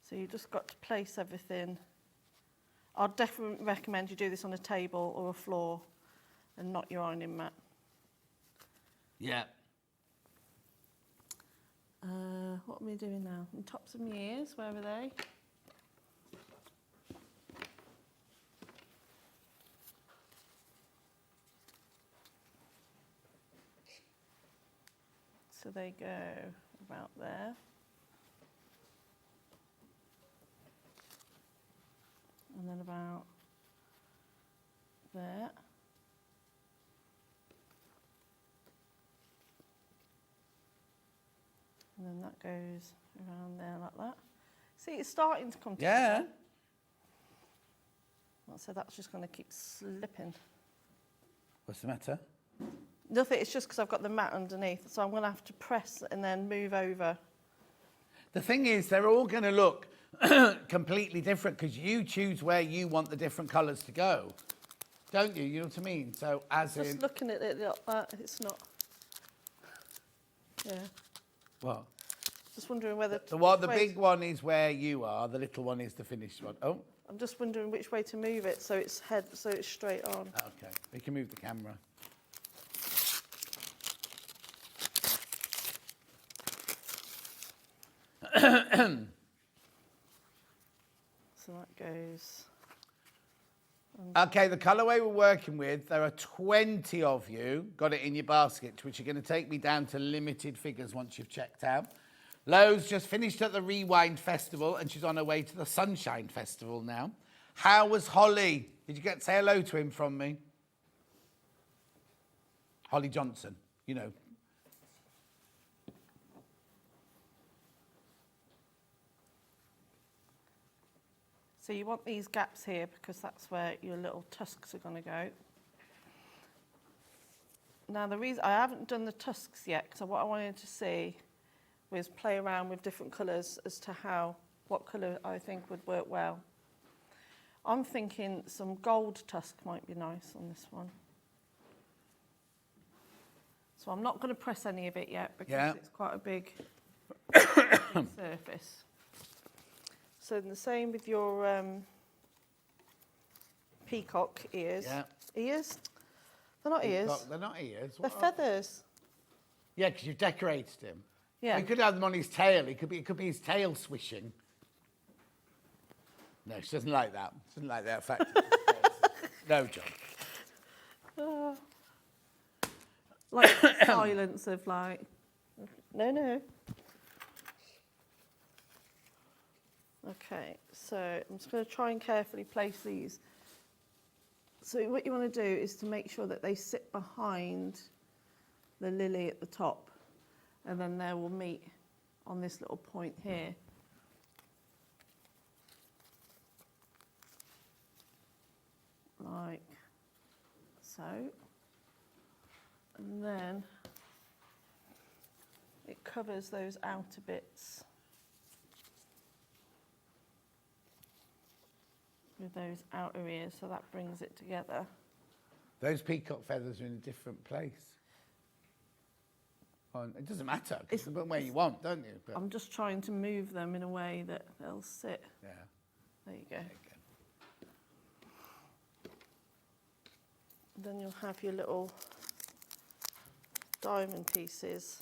So you just got to place everything. I'd definitely recommend you do this on a table or a floor and not your ironing mat. Yeah. What am I doing now? The tops of my ears, where are they? So they go about there. And then about there. And then that goes around there like that. See, it's starting to come together. Yeah. So that's just going to keep slipping. What's the matter? Nothing, it's just because I've got the mat underneath. So I'm going to have to press and then move over. The thing is, they're all going to look completely different because you choose where you want the different colours to go. Don't you? You know what I mean? So as Just in... looking at it like that, it's not... Yeah. What? Just wondering whether... The big one is where you are, the little one is the finished one. Oh. I'm just wondering which way to move it so it's straight on. Okay, we can move the camera. So that goes... Okay, the colourway we're working with, there are 20 of you, got it in your basket, which are going to take me down to limited figures once you've checked out. Lo's just finished at the Rewind Festival and she's on her way to the Sunshine Festival now. How was Holly? Did you get to say hello to him from me? Holly Johnson, you know. So you want these gaps here because that's where your little tusks are going to go. Now the reason I haven't done the tusks yet, because what I wanted to see was play around with different colours as to what colour I think would work well. I'm thinking some gold tusk might be nice on this one. So I'm not going to press any of it yet because it's quite a big surface. So the same with your peacock ears. Yeah. Ears? They're not ears. They're not ears. They're feathers. Yeah, because you've decorated him. Yeah. You could have them on his tail. It could be his tail swishing. No, she doesn't like that. She doesn't like that fact. No, John. Like silence of like, no. Okay, so I'm just going to try and carefully place these. So what you want to do is to make sure that they sit behind the lily at the top, and then they will meet on this little point here. Like so. And then it covers those outer bits with those outer ears, so that brings it together. Those peacock feathers are in a different place. Oh, it doesn't matter, because you put them where you want, don't you? But I'm just trying to move them in a way that they'll sit. yeah. There you go. Then you'll have your little diamond pieces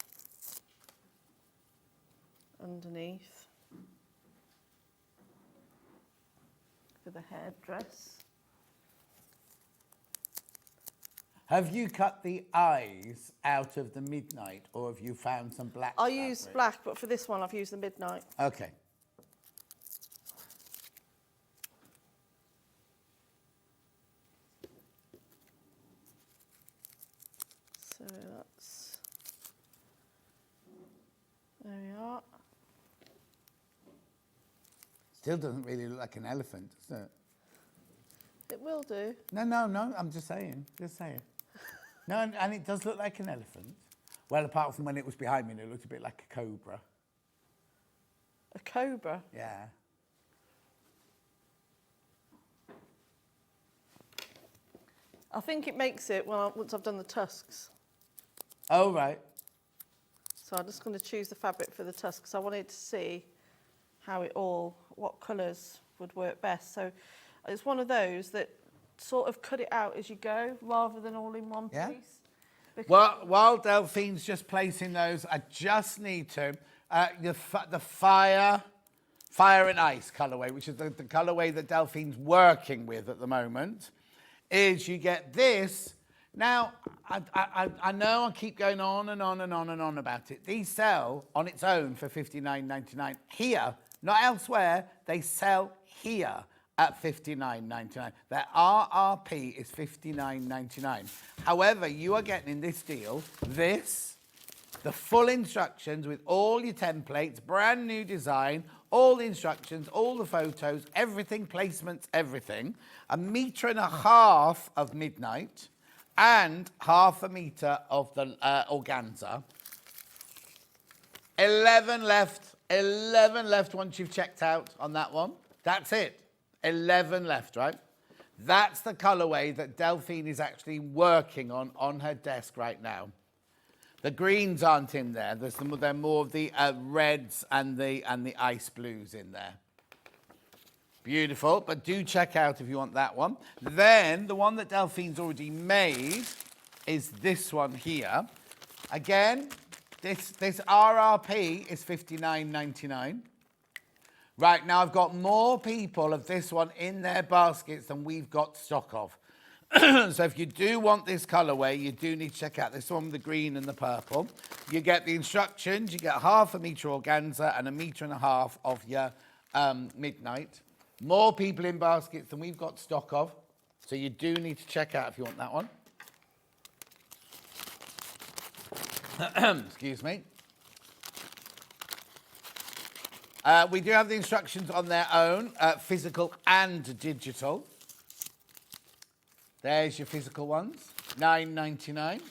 underneath for the hairdress. Have you cut the eyes out of the midnight, or have you found some black I fabric? used black, but for this one I've used the midnight. Okay. So that's, there we are. Still doesn't really look like an elephant, does it? It will do. No, I'm just saying. No, and it does look like an elephant. Well, apart from when it was behind me and it looked a bit like a cobra. A cobra? Yeah. I think it makes it once I've done the tusks. Oh, right. So I'm just going to choose the fabric for the tusks. I wanted to see how what colours would work best. So It's one of those that sort of cut it out as you go rather than all in one Yeah. piece. Well, while Delphine's just placing those, I just need to, the fire and ice colourway, which is the colourway that Delphine's working with at the moment, is you get this. Now, I know I keep going on and on and on and on about it. These sell on its own for $59.99 here, not elsewhere. They sell here at $59.99. Their RRP is $59.99. However, you are getting in this deal this, the full instructions with all your templates, brand new design, all the instructions, all the photos, everything, placements, everything. 1.5 meters of midnight and 0.5 meters of the organza. 11 left. 11 left once you've checked out on that one. That's it. 11 left, right? That's the colourway that Delphine is actually working on her desk right now. The greens aren't in there. They're more of the reds and the ice blues in there. Beautiful, but do check out if you want that one. Then the one that Delphine's already made is this one here. Again, this RRP is $59.99. Right, now I've got more people of this one in their baskets than we've got stock of. So if you do want this colourway, you do need to check out this one with the green and the purple. You get the instructions, you get 0.5 meter organza and 1.5 meters of your midnight. More people in baskets than we've got stock of. So you do need to check out if you want that one. Excuse me. We do have the instructions on their own, physical and digital. There's your physical ones, $9.99.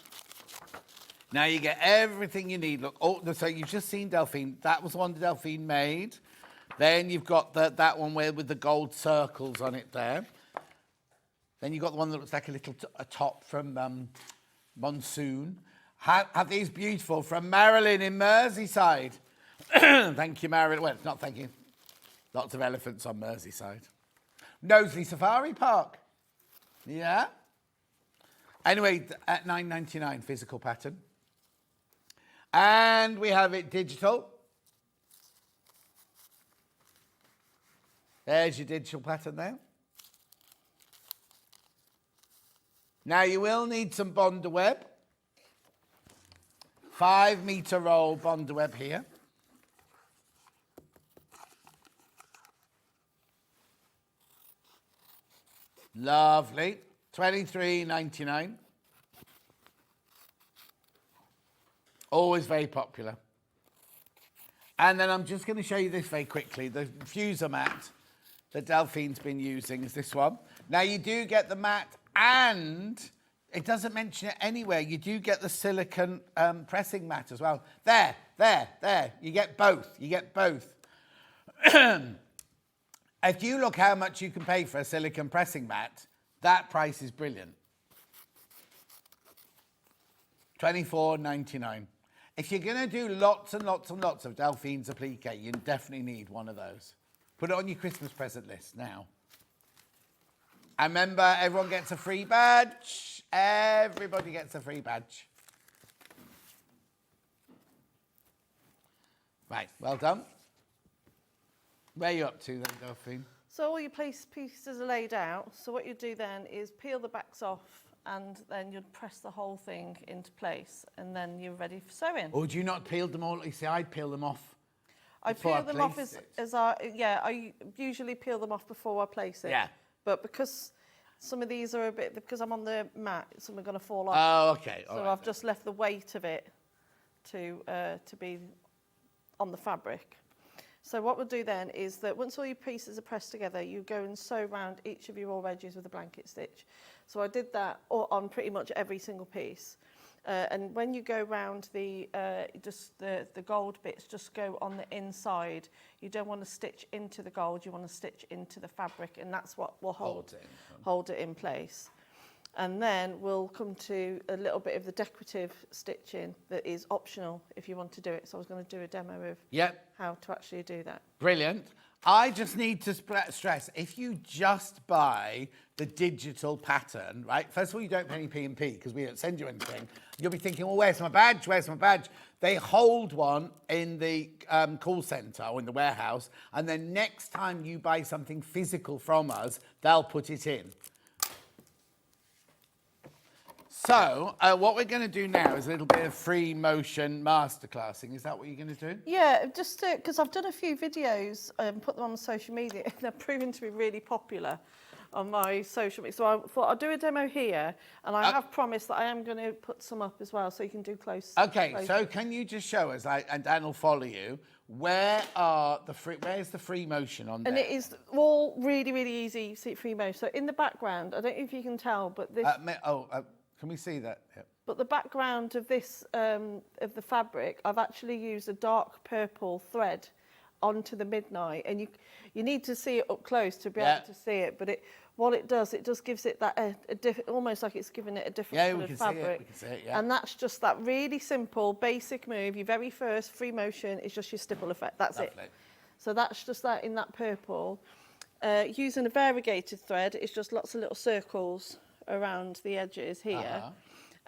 Now you get everything you need. Look, so you've just seen Delphine. That was the one that Delphine made. Then you've got that one with the gold circles on it there. Then you've got the one that looks like a top from Monsoon. Have these beautiful from Marilyn in Merseyside. Thank you, Marilyn. Well, not thank you. Lots of elephants on Merseyside. Knowsley Safari Park. Yeah. Anyway, at $9.99 physical pattern. And we have it digital. There's your digital pattern there. Now you will need some bonder web. 5 meter roll bonder web here. Lovely. $23.99. Always very popular. And then I'm just going to show you this very quickly. The fuser mat that Delphine's been using is this one. Now you do get the mat and it doesn't mention it anywhere. You do get the silicone pressing mat as well. There. You get both. If you look how much you can pay for a silicone pressing mat, that price is brilliant. $24.99. If you're going to do lots and lots and lots of Delphine's applique, you definitely need one of those. Put it on your Christmas present list now. And remember, everyone gets a free badge. Everybody gets a free badge. Right, well done. Where are you up to then, Delphine? So all your pieces are laid out. So what you do then is peel the backs off and then you'd press the whole thing into place and then you're ready for sewing. Or do you not peel them all? You see, I'd peel them off. I peel them off I usually peel them off before I place it. Yeah. But because some of these are because I'm on the mat, some are going to fall off. Oh, okay. So I've just left the weight of it to be on the fabric. So what we'll do then is that once all your pieces are pressed together, you go and sew around each of your raw edges with a blanket stitch. So I did that on pretty much every single piece. And when you go round the gold bits, just go on the inside. You don't want to stitch into the gold, you want to stitch into the fabric, and that's what will hold it in place. And then we'll come to a little bit of the decorative stitching that is optional if you want to do it. So I was going to do a demo of how to actually do that. Brilliant. I just need to stress, if you just buy the digital pattern, right? First of all, you don't pay any P&P because we don't send you anything. You'll be thinking, well, where's my badge? Where's my badge? They hold one in the call centre or in the warehouse, and then next time you buy something physical from us, they'll put it in. So, what we're going to do now is a little bit of free motion masterclassing. Is that what you're going to do? Yeah, just because I've done a few videos and put them on social media, and they're proving to be really popular on my social media. So I thought I'll do a demo here, and I have promised that I am going to put some up as well, so you can do close. Okay, so can you just show us, and Dan will follow you, where's the free motion on there? And it is all really, really easy free motion. So in the background, I don't know if you can tell, but this... can we see that? Yep. But the background of this, of the fabric, I've actually used a dark purple thread onto the midnight, and you need to see it up close to be able to see it. But what it just gives it that almost like it's giving it a different colour of fabric. We can see it, yeah. And that's just that really simple, basic move. Your very first free motion is just your stipple effect. That's Lovely. it. So that's just that in that purple. Using a variegated thread, it's just lots of little circles around the edges here,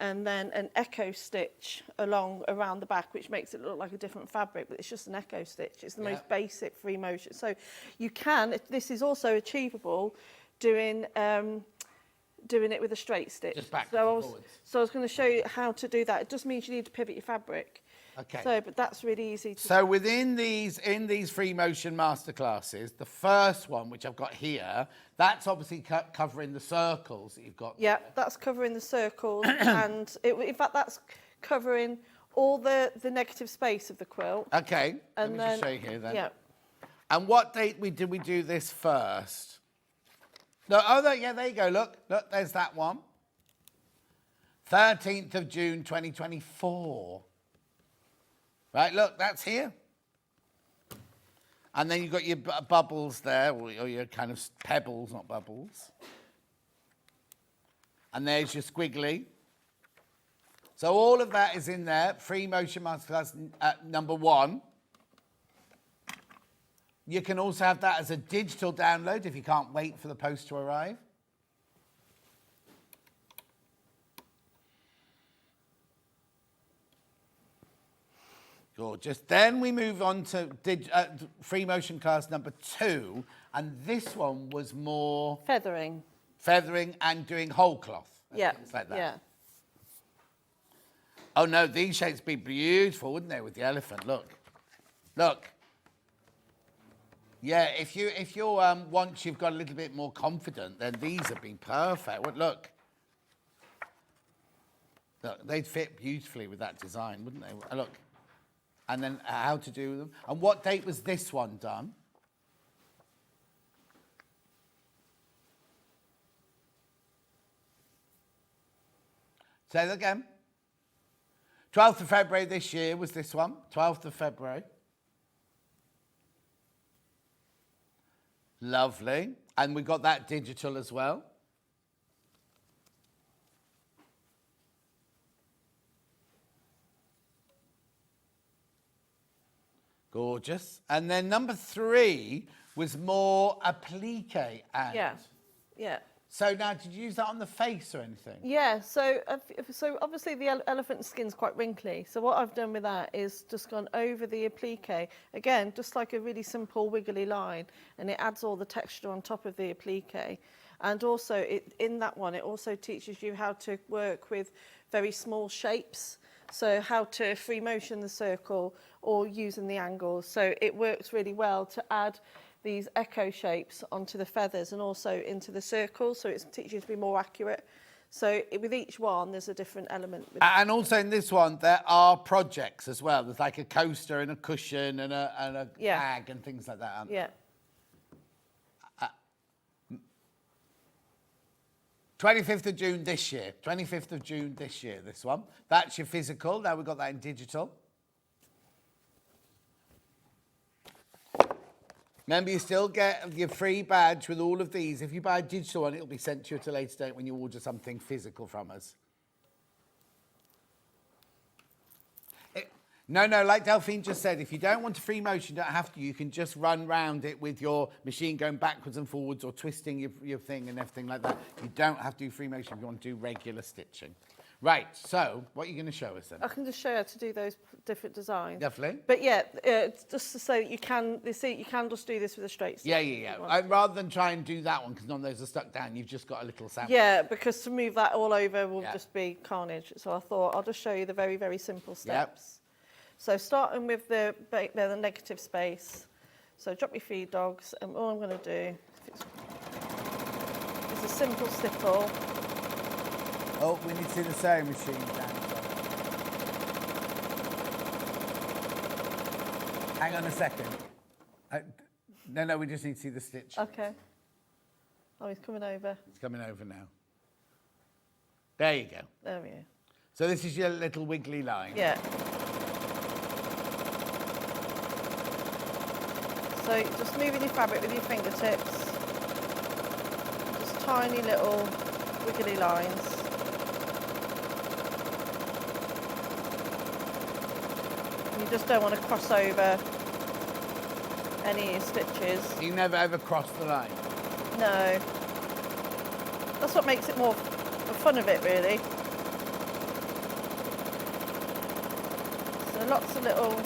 and then an echo stitch around the back, which makes it look like a different fabric, but it's just an echo stitch. It's the most basic free motion. So you can, this is also achievable doing it with a straight stitch. Just back so and forwards. So I was going to show you how to do that. It just means you need to pivot your fabric. Okay. So, but that's really easy to So in these free motion masterclasses, the first one, which I've got here, that's obviously covering the circles that you've got. Yeah, that's covering the circles, and in fact, that's covering all the negative space of the quilt. Okay, And let me just show you here then. Yeah. And what date did we do this first? No, there you go, look, there's that one. 13th of June, 2024. Right, look, that's here. And then you've got your bubbles there, or your kind of pebbles, not bubbles. And there's your squiggly. So all of that is in there. Free motion masterclass number 1. You can also have that as a digital download if you can't wait for the post to arrive. Gorgeous. Then we move on to free motion class number 2, and this one was more Feathering. And doing whole cloth. Yeah. Things like that. Yeah. Oh no, these shapes would be beautiful, wouldn't they, with the elephant? Look. Yeah, if you're once you've got a little bit more confident, then these have been perfect. Look, they'd fit beautifully with that design, wouldn't they? Look. And then how to do them. And what date was this one done? Say that again. 12th of February this year was this one. 12th of February. Lovely. And we got that digital as well. Gorgeous. And then number 3 was more applique and... Yeah. So now, did you use that on the face or anything? Yeah, so obviously the elephant skin's quite wrinkly. So what I've done with that is just gone over the applique. Again, just like a really simple wiggly line, and it adds all the texture on top of the applique. And also, in that one, it also teaches you how to work with very small shapes. So how to free motion the circle or using the angles. So it works really well to add these echo shapes onto the feathers and also into the circles. So it teaches you to be more accurate. So with each one, there's a different element. And also in this one, there are projects as well. There's like a coaster and a cushion and a bag and things like that, aren't there? Yeah. 25th of June this year. 25th of June this year, this one. That's your physical. Now we've got that in digital. Remember, you still get your free badge with all of these. If you buy a digital one, it'll be sent to you at a later date when you order something physical from us. No, like Delphine just said, if you don't want a free motion, you don't have to. You can just run round it with your machine going backwards and forwards or twisting your thing and everything like that. You don't have to do free motion if you want to do regular stitching. Right, so what are you going to show us then? I can just show you how to do those different designs. Definitely. But yeah, just to say that you can just do this with a straight stitch. Yeah. Rather than try and do that one, because none of those are stuck down, you've just got a little sample. Yeah, because to move that all over will just be carnage. So I thought I'll just show you the very, very simple steps. So starting with the negative space. So drop your feed dogs, and all I'm going to do is a simple stipple. Oh, we need to see the sewing machine down. Hang on a second. No, we just need to see the stitch. Okay. Oh, he's coming over. It's coming over now. There you go. There we go. So this is your little wiggly line. Yeah. So just moving your fabric with your fingertips. Just tiny little wiggly lines. You just don't want to cross over any of your stitches. You never ever cross the line. No. That's what makes it more the fun of it, really. So lots of little...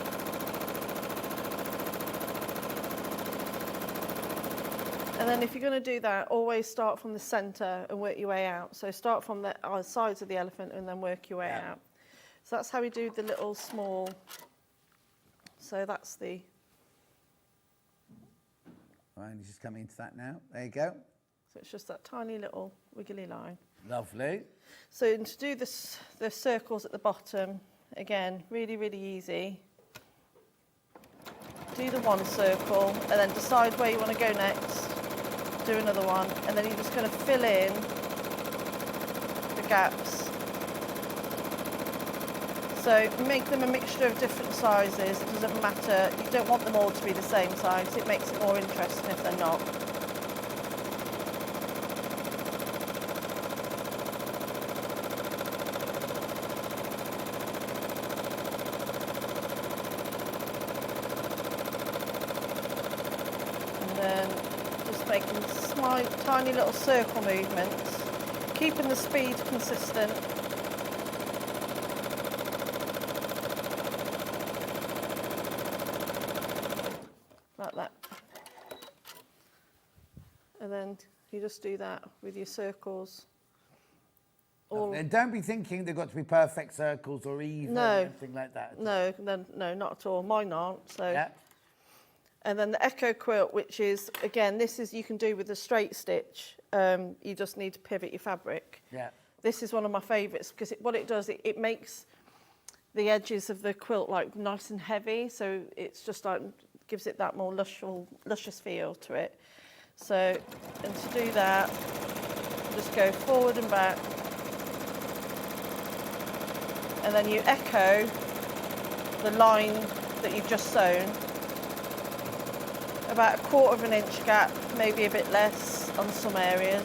And then if you're going to do that, always start from the centre and work your way out. So start from the sides of the elephant and then work your way out. So that's how we do the little small... So that's the... Right, he's just coming into that now. There you go. So it's just that tiny little wiggly line. Lovely. So to do this, the circles at the bottom, again, really, really easy. Do the one circle and then decide where you want to go next. Do another one, and then you're just going to fill in the gaps. So make them a mixture of different sizes. It doesn't matter. You don't want them all to be the same size. It makes it more interesting if they're not. And then just making tiny little circle movements, keeping the speed consistent. Like that. And then you just do that with your circles. And don't be thinking they've got to be perfect circles or even or anything like that. No, not at all. Mine aren't. So. Yeah. And then the Echo quilt, which is, again, this is you can do with a straight stitch. You just need to pivot your fabric. Yeah. This is one of my favourites because what it does, it makes the edges of the quilt like nice and heavy. So it's just like gives it that more luscious feel to it. So, and to do that, just go forward and back. And then you echo the line that you've just sewn. About 1/4 inch gap, maybe a bit less on some areas.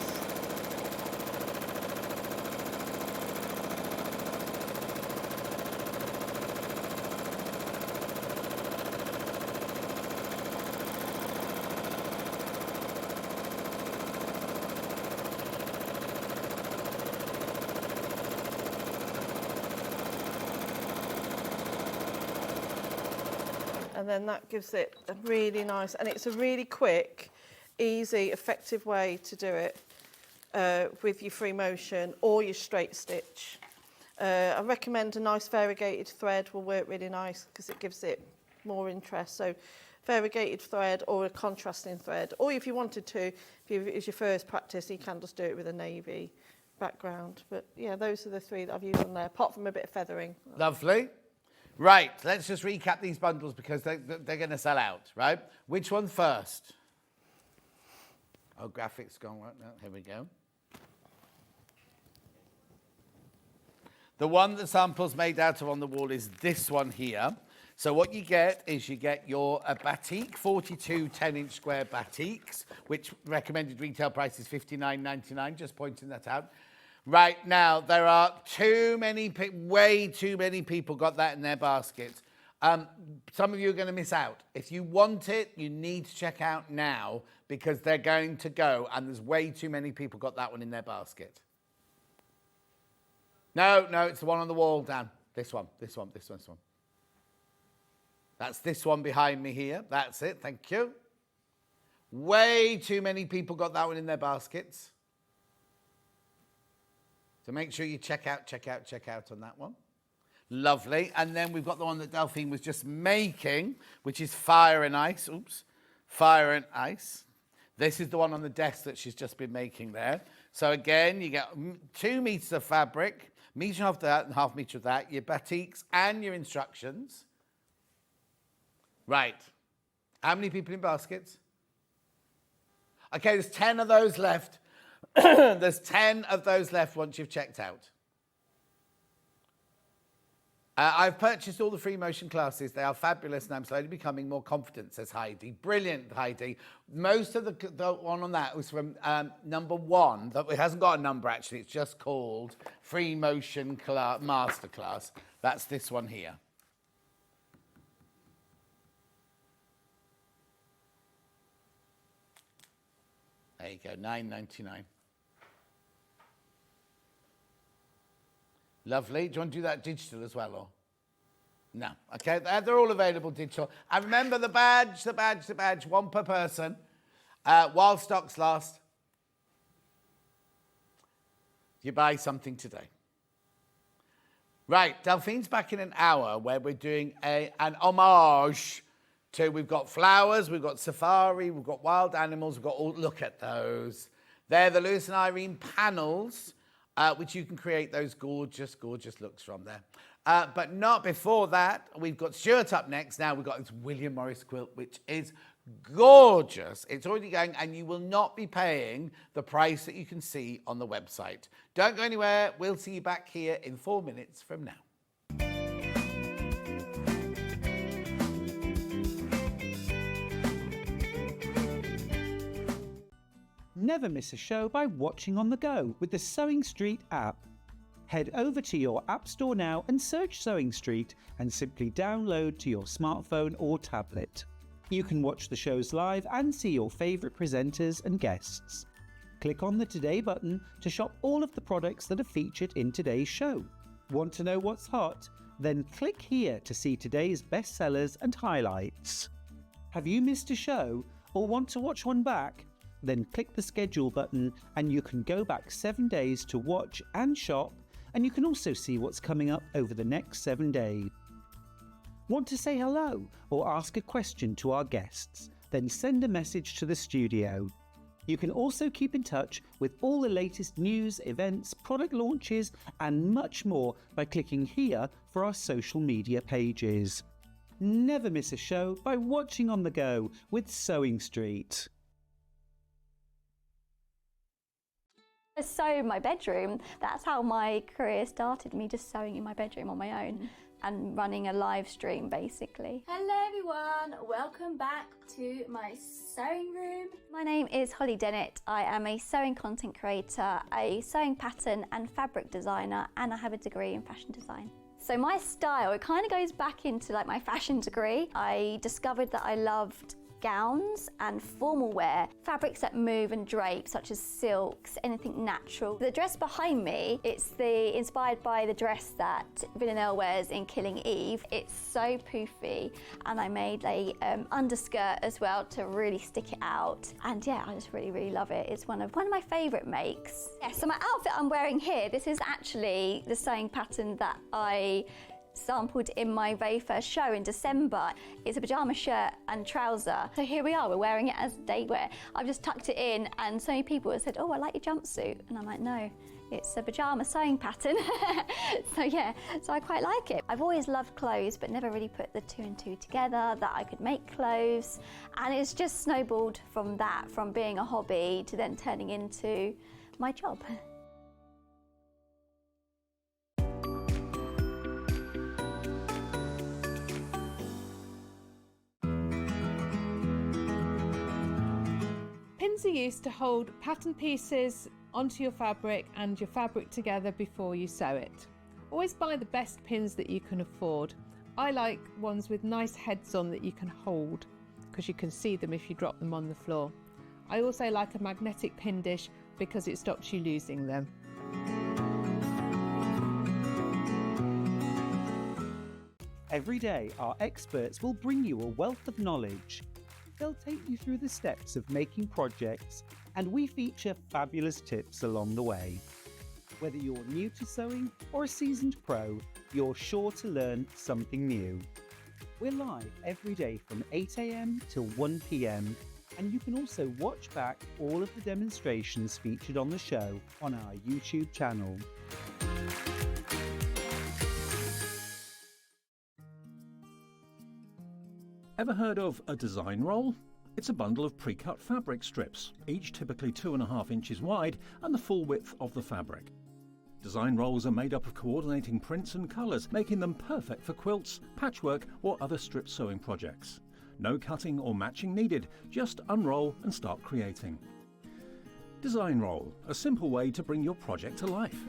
And then that gives it a really nice, and it's a really quick, easy, effective way to do it with your free motion or your straight stitch. I recommend a nice variegated thread will work really nice because it gives it more interest. So variegated thread or a contrasting thread, or if you wanted to, if it's your first practice, you can just do it with a navy background. But yeah, those are the three that I've used on there, apart from a bit of feathering. Lovely. Right, let's just recap these bundles because they're going to sell out, right? Which one first? Oh, graphics gone right now. Here we go. The one that sample's made out of on the wall is this one here. So what you get is you get your batik, 42 10-inch square batiks, which recommended retail price is $59.99, just pointing that out. Right now, there are way too many people got that in their baskets. Some of you are going to miss out. If you want it, you need to check out now because they're going to go and there's way too many people got that one in their basket. No, it's the one on the wall, Dan. This one. That's this one behind me here. That's it, thank you. Way too many people got that one in their baskets. So make sure you check out on that one. Lovely. And then we've got the one that Delphine was just making, which is Fire and Ice. Oops. Fire and Ice. This is the one on the desk that she's just been making there. So again, you get 2 meters of fabric, metre and half metre of that, your batiks and your instructions. Right. How many people in baskets? Okay, there's 10 of those left. There's 10 of those left once you've checked out. I've purchased all the free motion classes. They are fabulous and I'm slowly becoming more confident, says Heidi. Brilliant, Heidi. Most of the one on that was from number 1. It hasn't got a number, actually. It's just called Free Motion Masterclass. That's this one here. There you go, $9.99. Lovely. Do you want to do that digital as well, or? No. Okay, they're all available digital. And remember the badge, 1 per person, while stocks last. You buy something today. Right, Delphine's back in an hour where we're doing an homage to, we've got flowers, we've got safari, we've got wild animals, we've got all, look at those. They're the Lewis and Irene panels, which you can create those gorgeous, gorgeous looks from there. But not before that, we've got Stuart up next. Now we've got this William Morris quilt, which is gorgeous. It's already going, and you will not be paying the price that you can see on the website. Don't go anywhere. We'll see you back here in 4 minutes from now. Never miss a show by watching on the go with the Sewing Street app. Head over to your app store now and search Sewing Street and simply download to your smartphone or tablet. You can watch the shows live and see your favourite presenters and guests. Click on the Today button to shop all of the products that are featured in today's show. Want to know what's hot? Then click here to see today's bestsellers and highlights. Have you missed a show or want to watch one back? Then click the schedule button and you can go back 7 days to watch and shop, and you can also see what's coming up over the next 7 days. Want to say hello or ask a question to our guests? Then send a message to the studio. You can also keep in touch with all the latest news, events, product launches and much more by clicking here for our social media pages. Never miss a show by watching on the go with Sewing Street. I sew in my bedroom. That's how my career started, me just sewing in my bedroom on my own and running a live stream basically. Hello everyone, welcome back to my sewing room. My name is Holly Dennett. I am a sewing content creator, a sewing pattern and fabric designer, and I have a degree in fashion design. So my style, it kind of goes back into like my fashion degree. I discovered that I loved gowns and formal wear, fabrics that move and drape such as silks, anything natural. The dress behind me, it's inspired by the dress that Villanelle wears in Killing Eve. It's so poofy, and I made a underskirt as well to really stick it out. And yeah, I just really love it. It's one of my favorite makes. Yeah, so my outfit I'm wearing here, this is actually the sewing pattern that I sampled in my very first show in December. It's a pyjama shirt and trouser. So here we are, we're wearing it as day wear. I've just tucked it in and so many people have said, oh, I like your jumpsuit. And I'm like, no, it's a pyjama sewing pattern. So yeah, so I quite like it. I've always loved clothes, but never really put the 2 and 2 together, that I could make clothes. And it's just snowballed from that, from being a hobby to then turning into my job. Pins are used to hold pattern pieces onto your fabric and your fabric together before you sew it. Always buy the best pins that you can afford. I like ones with nice heads on that you can hold, because you can see them if you drop them on the floor. I also like a magnetic pin dish because it stops you losing them. Every day, our experts will bring you a wealth of knowledge. They'll take you through the steps of making projects, and we feature fabulous tips along the way. Whether you're new to sewing or a seasoned pro, you're sure to learn something new. We're live every day from 8 a.m. till 1 p.m, and you can also watch back all of the demonstrations featured on the show on our YouTube channel. Ever heard of a design roll? It's a bundle of pre-cut fabric strips, each typically 2.5 inches wide and the full width of the fabric. Design rolls are made up of coordinating prints and colours, making them perfect for quilts, patchwork or other strip sewing projects. No cutting or matching needed, just unroll and start creating. Design roll, a simple way to bring your project to life.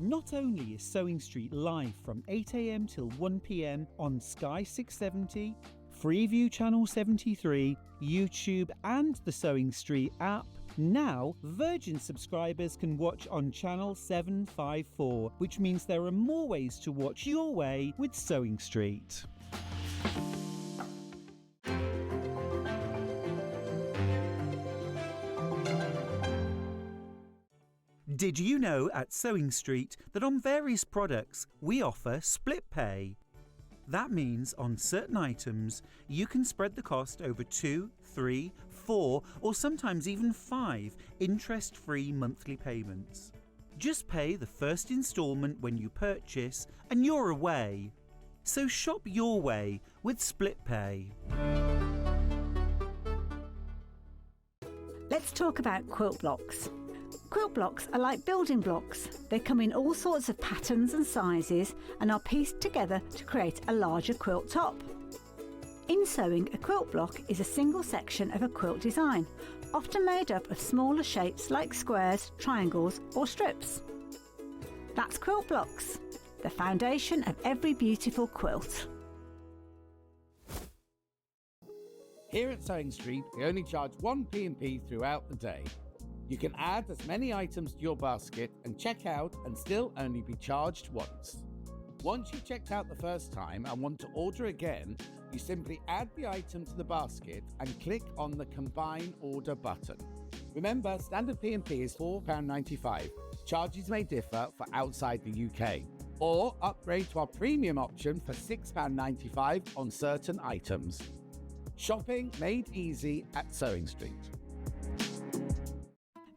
Not only is Sewing Street live from 8 a.m. till 1 p.m. on Sky 670, Freeview Channel 73, YouTube and the Sewing Street app, now Virgin subscribers can watch on Channel 754, which means there are more ways to watch your way with Sewing Street. Did you know at Sewing Street that on various products we offer split pay? That means on certain items you can spread the cost over 2, 3, 4 or sometimes even 5 interest-free monthly payments. Just pay the first instalment when you purchase and you're away. So shop your way with split pay. Let's talk about quilt blocks. Quilt blocks are like building blocks. They come in all sorts of patterns and sizes and are pieced together to create a larger quilt top. In sewing, a quilt block is a single section of a quilt design, often made up of smaller shapes like squares, triangles or strips. That's quilt blocks, the foundation of every beautiful quilt. Here at Sewing Street, we only charge 1 P&P throughout the day. You can add as many items to your basket and check out and still only be charged once. Once you've checked out the first time and want to order again, you simply add the item to the basket and click on the Combine Order button. Remember, standard P&P is £4.95. Charges may differ for outside the UK. Or upgrade to our premium option for £6.95 on certain items. Shopping made easy at Sewing Street.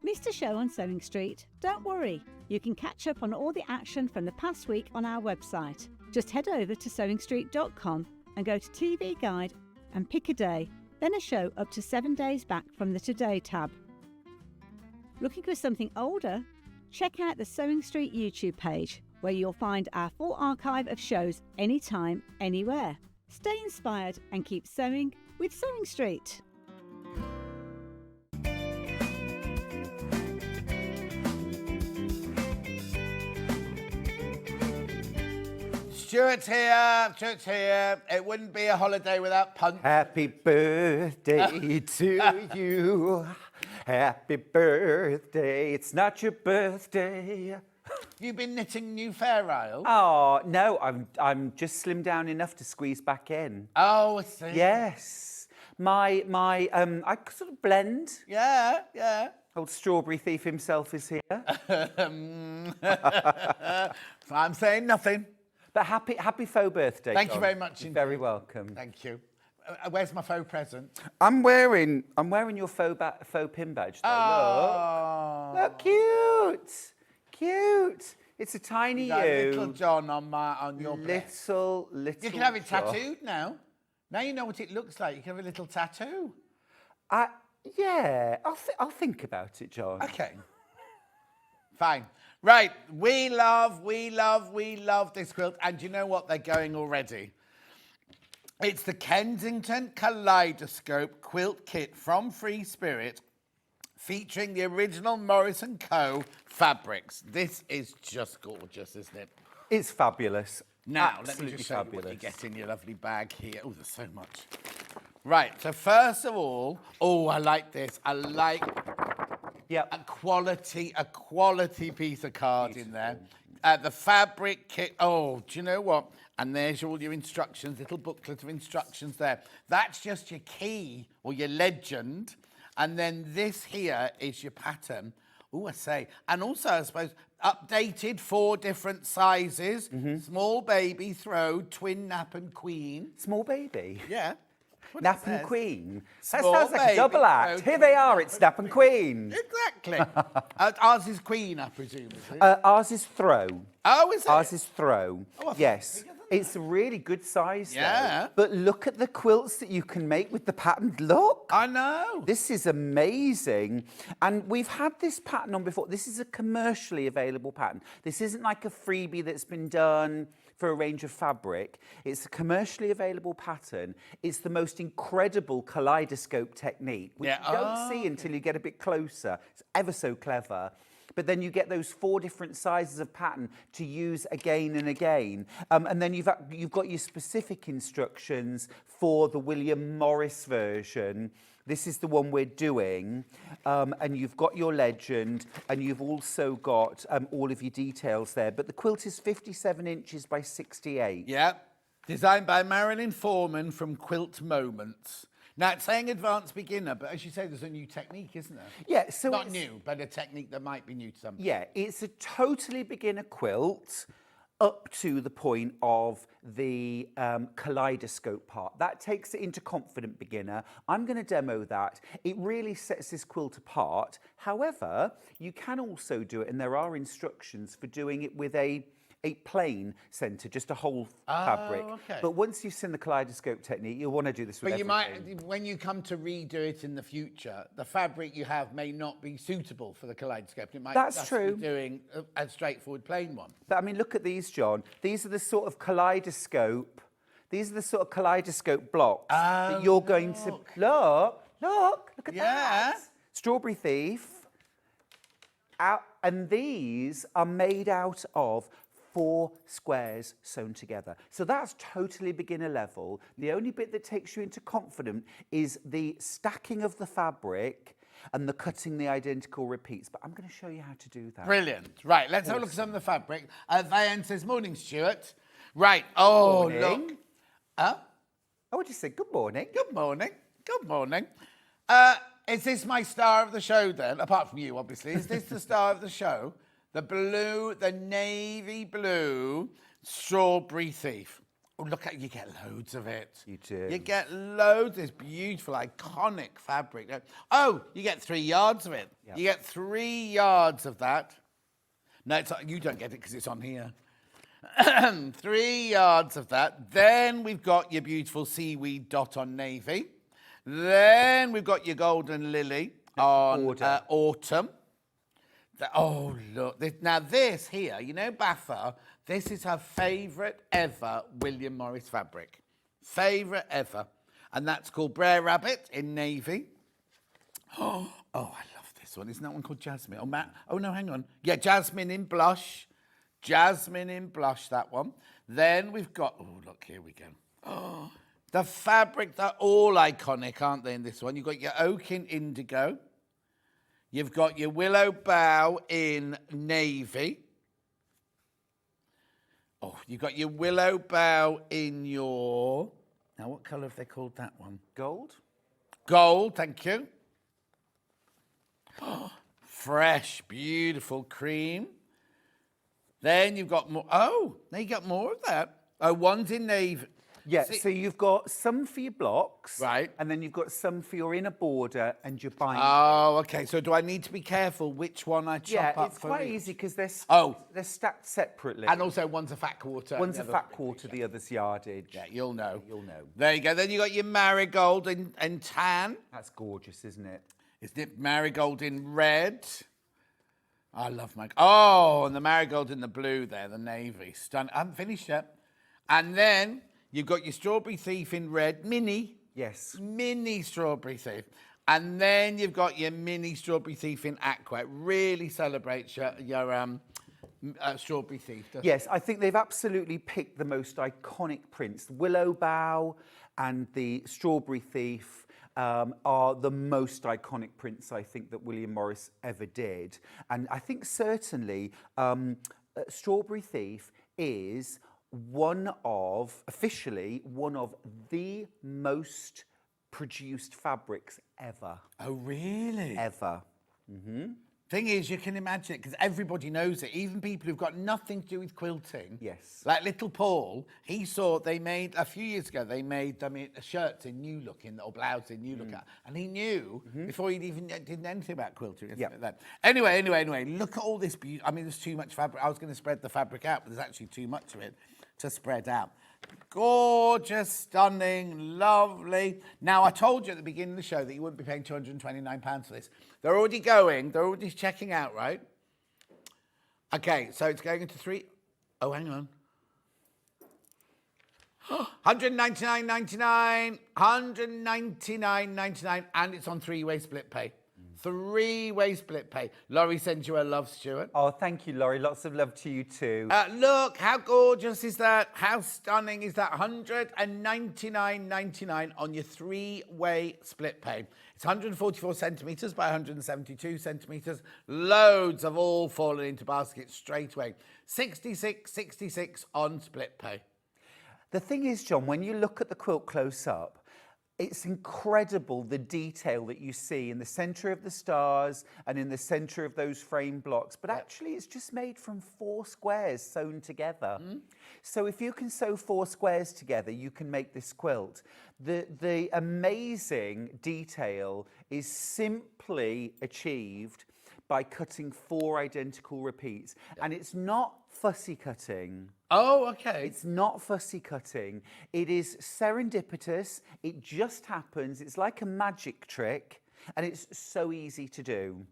Missed a show on Sewing Street? Don't worry, you can catch up on all the action from the past week on our website. Just head over to sewingstreet.com and go to TV Guide and pick a day, then a show up to 7 days back from the Today tab. Looking for something older? Check out the Sewing Street YouTube page, where you'll find our full archive of shows anytime, anywhere. Stay inspired and keep sewing with Sewing Street. Stuart's here. It wouldn't be a holiday without punch. Happy birthday to you. Happy birthday. It's not your birthday. You've been knitting new Fair Isle? Oh, no, I'm just slimmed down enough to squeeze back in. Oh, I see. Yes. I sort of blend. Yeah. Old strawberry thief himself is here. I'm saying nothing. But happy faux birthday, Thank John. you very much. You're very welcome. Thank you. Where's my faux present? I'm wearing your faux pin badge, though. Oh. Look, cute. It's a tiny You got you. little John on your breast. Little. You can have it John. tattooed now. Now you know what it looks like. You can have a little tattoo. Yeah, I'll think about it, John. Okay. Fine. Right. We love this quilt. And you know what? They're going already. It's the Kensington Kaleidoscope quilt kit from Free Spirit, featuring the original Morris & Co. fabrics. This is just gorgeous, isn't it? It's fabulous. Now, let me Absolutely just show you what fabulous. you get in your lovely bag here. Oh, there's so much. Right, so first of all, I like this. I like a quality piece of card in there. The fabric kit. Oh, do you know what? And there's all your instructions, little booklet of instructions there. That's just your key or your legend. And then this here is your pattern. Oh, I say. And also, I suppose, updated 4 different sizes. Small baby, throw, twin, nap and queen. Small baby? Yeah. Nap and Queen. That Small sounds like a baby, double act. Here they are, it's Nap and Queen. Exactly. Ours is queen, I presume, is it? Ours is throw. Oh, is it? Ours is throw. Oh, I thought yes. bigger than It's a really good size, Yeah. though. But look at the quilts that you can make with the patterned look. I know. This is amazing. And we've had this pattern on before. This is a commercially available pattern. This isn't like a freebie that's been done for a range of fabric. It's a commercially available pattern. It's the most incredible kaleidoscope technique, which you don't see until you get a bit closer. It's ever so clever. But then you get those 4 different sizes of pattern to use again and again. And then you've got your specific instructions for the William Morris version. This is the one we're doing. And you've got your legend, and you've also got all of your details there. But the quilt is 57 inches by 68. Yeah. Designed by Marilyn Foreman from Quilt Moments. Now, it's saying advanced beginner, but as you say, there's a new technique, isn't there? Yeah, so Not new, but a technique that might be new to some. Yeah, it's a totally beginner quilt up to the point of the kaleidoscope part. That takes it into confident beginner. I'm going to demo that. It really sets this quilt apart. However, you can also do it, and there are instructions for doing it with a plain centre, just a whole fabric. Okay. But once you've seen the kaleidoscope technique, you'll want to do this with But you everything. might, when you come to redo it in the future, the fabric you have may not be suitable for the kaleidoscope. It might That's just true. be doing a straightforward plain one. But I mean, look at these, John. These are the sort of kaleidoscope. These are the sort of kaleidoscope blocks that you're going to look at that. Strawberry Thief. And these are made out of 4 squares sewn together. So that's totally beginner level. The only bit that takes you into confident is the stacking of the fabric and the cutting the identical repeats. But I'm going to show you how to do that. Brilliant. Right, let's have a look at some of the fabric. Diane says, morning, Stuart. Right, oh, Morning. look. I would just say good morning. Good morning. Good morning. Is this my star of the show then? Apart from you, obviously. Is this the star of the show? The blue, the navy blue Strawberry Thief. Oh, look at, you get loads of it. You do. You get loads of this beautiful, iconic fabric. Oh, you get 3 yards of it. Yep. You get 3 yards of that. No, you don't get it because it's on here. 3 yards of that. Then we've got your beautiful seaweed dot on navy. Then we've got your golden lily on autumn. Oh, look. Now, this here, you know, Baffa, this is her favourite ever William Morris fabric. Favourite ever. And that's called Brer Rabbit in navy. Oh, I love this one. Isn't that one called Jasmine? Oh, no, hang on. Yeah, Jasmine in blush. Jasmine in blush, that one. Then we've got, oh, look, here we go. Oh, the fabric, they're all iconic, aren't they, in this one? You've got your oak in indigo. You've got your willow bough in navy. Oh, you've got your willow bough in your... Now, what colour have they called that one? Gold? Gold, thank you. Oh, fresh, beautiful cream. Then you've got more... Oh, now you got more of that. Oh, one's in navy. Yeah, so you've got some for your blocks. Right. And then you've got some for your inner border and your binding. Oh, OK. So do I need to be careful which one I chop up for? Yeah, it's quite easy because they're stacked separately. And also one's a fat quarter. One's a fat quarter, the other's yardage. Yeah, you'll know. You'll know. There you go. Then you got your marigold in tan. That's gorgeous, isn't it? Isn't it marigold in red? I love my... Oh, and the marigold in the blue there, the navy. Stunning. I haven't finished yet. And then... You've got your Strawberry Thief in red, mini. Yes. Mini Strawberry Thief. And then you've got your mini Strawberry Thief in aqua. It really celebrates your Strawberry Thief. Yes, I think they've absolutely picked the most iconic prints. The Willow Bough and the Strawberry Thief are the most iconic prints I think that William Morris ever did. And I think certainly Strawberry Thief is officially one of the most produced fabrics ever. Oh, really? Ever. Thing is, you can imagine it because everybody knows it. Even people who've got nothing to do with quilting. Yes. Like little Paul, he saw they made a few years ago. They made shirts in New Look or blouses in New Look, and he knew before he'd even did anything about quilting. Like that. Anyway. Look at all this beauty. I mean, there's too much fabric. I was going to spread the fabric out, but there's actually too much of it to spread out. Gorgeous, stunning, lovely. Now, I told you at the beginning of the show that you wouldn't be paying £229 for this. They're already checking out, right? Okay, so it's going into three. Oh, hang on. £199.99, £199.99, and it's on three-way split pay. Three-way split pay. Laurie sends you a love, Stuart. Oh, thank you, Laurie. Lots of love to you too. Look, how gorgeous is that? How stunning is that? £199.99 on your three-way split pay. It's 144 centimetres by 172 centimetres. Loads have all fallen into baskets straight away. 66.66 on split pay. The thing is, John, when you look at the quilt close up, it's incredible the detail that you see in the centre of the stars and in the centre of those frame blocks. But actually, it's just made from 4 squares sewn together. So if you can sew 4 squares together, you can make this quilt. The amazing detail is simply achieved by cutting 4 identical repeats. And it's not fussy cutting. Oh, okay. It's not fussy cutting. It is serendipitous. It just happens. It's like a magic trick, and it's so easy to do.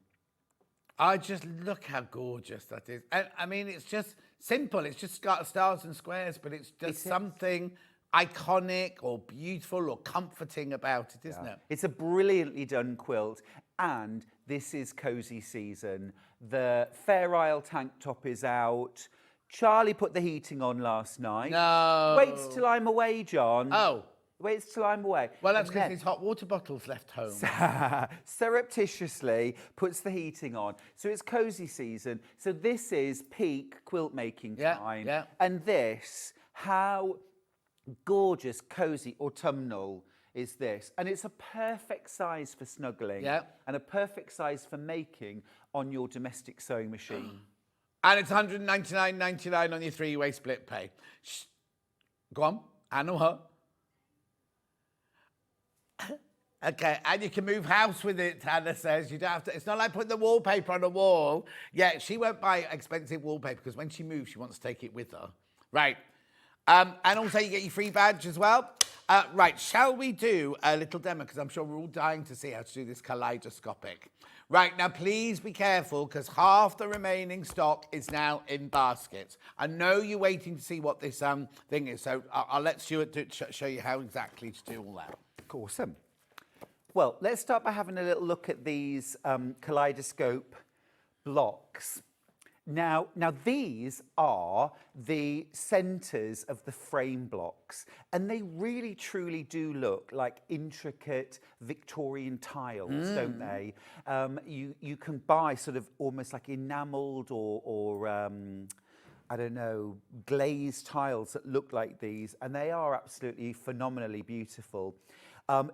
I just look how gorgeous that is. And I mean, it's just simple. It's just got stars and squares, but it's just something iconic or beautiful or comforting about it, isn't it? It's a brilliantly done quilt, and this is cozy season. The Fair Isle tank top is out. Charlie put the heating on last night. No. Waits till I'm away, John. Oh. Waits till I'm away. Well, that's because his hot water bottle's left home. Surreptitiously puts the heating on. So it's cozy season. So this is peak quilt making time. Yeah. And this, how gorgeous, cozy, autumnal is this. And it's a perfect size for snuggling. And a perfect size for making on your domestic sewing machine. And it's £199.99 on your three-way split pay. Go on. Anna, what? Okay, and you can move house with it, Hannah says. You don't have to. It's not like putting the wallpaper on a wall. Yeah, she won't buy expensive wallpaper because when she moves, she wants to take it with her. Right. And also you get your free badge as well. Right, shall we do a little demo? Because I'm sure we're all dying to see how to do this kaleidoscopic. Right, now please be careful because half the remaining stock is now in baskets. I know you're waiting to see what this thing is, so I'll let Stuart show you how exactly to do all that. Awesome. Well, let's start by having a little look at these kaleidoscope blocks. Now these are the centres of the frame blocks, and they really truly do look like intricate Victorian tiles, don't they? You can buy sort of almost like enamelled or I don't know, glazed tiles that look like these, and they are absolutely phenomenally beautiful.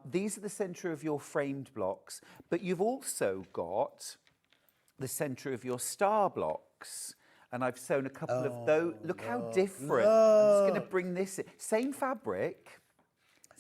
These are the centre of your framed blocks, but you've also got the centre of your star blocks. And I've sewn a couple of those. Look how different. I'm just going to bring this in. Same fabric.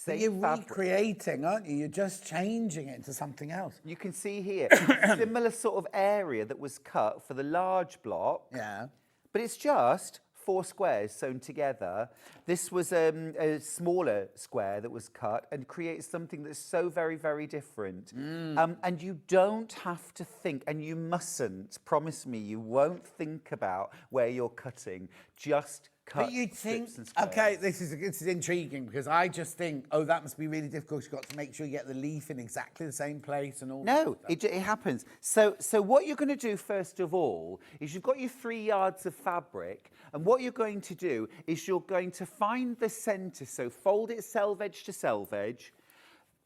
You're recreating, aren't you? You're just changing it into something else. You can see here, similar sort of area that was cut for the large block. Yeah. But it's just 4 squares sewn together. This was a smaller square that was cut and creates something that's so very, very different. And you don't have to think, and you mustn't, promise me, you won't think about where you're cutting. Just cut But you'd think, strips and squares. okay, this is intriguing because I just think, oh, that must be really difficult. You've got to make sure you get the leaf in exactly the same place and all. No, it happens. So what you're going to do first of all is you've got your 3 yards of fabric, and what you're going to do is you're going to find the centre. So fold it selvage to selvage,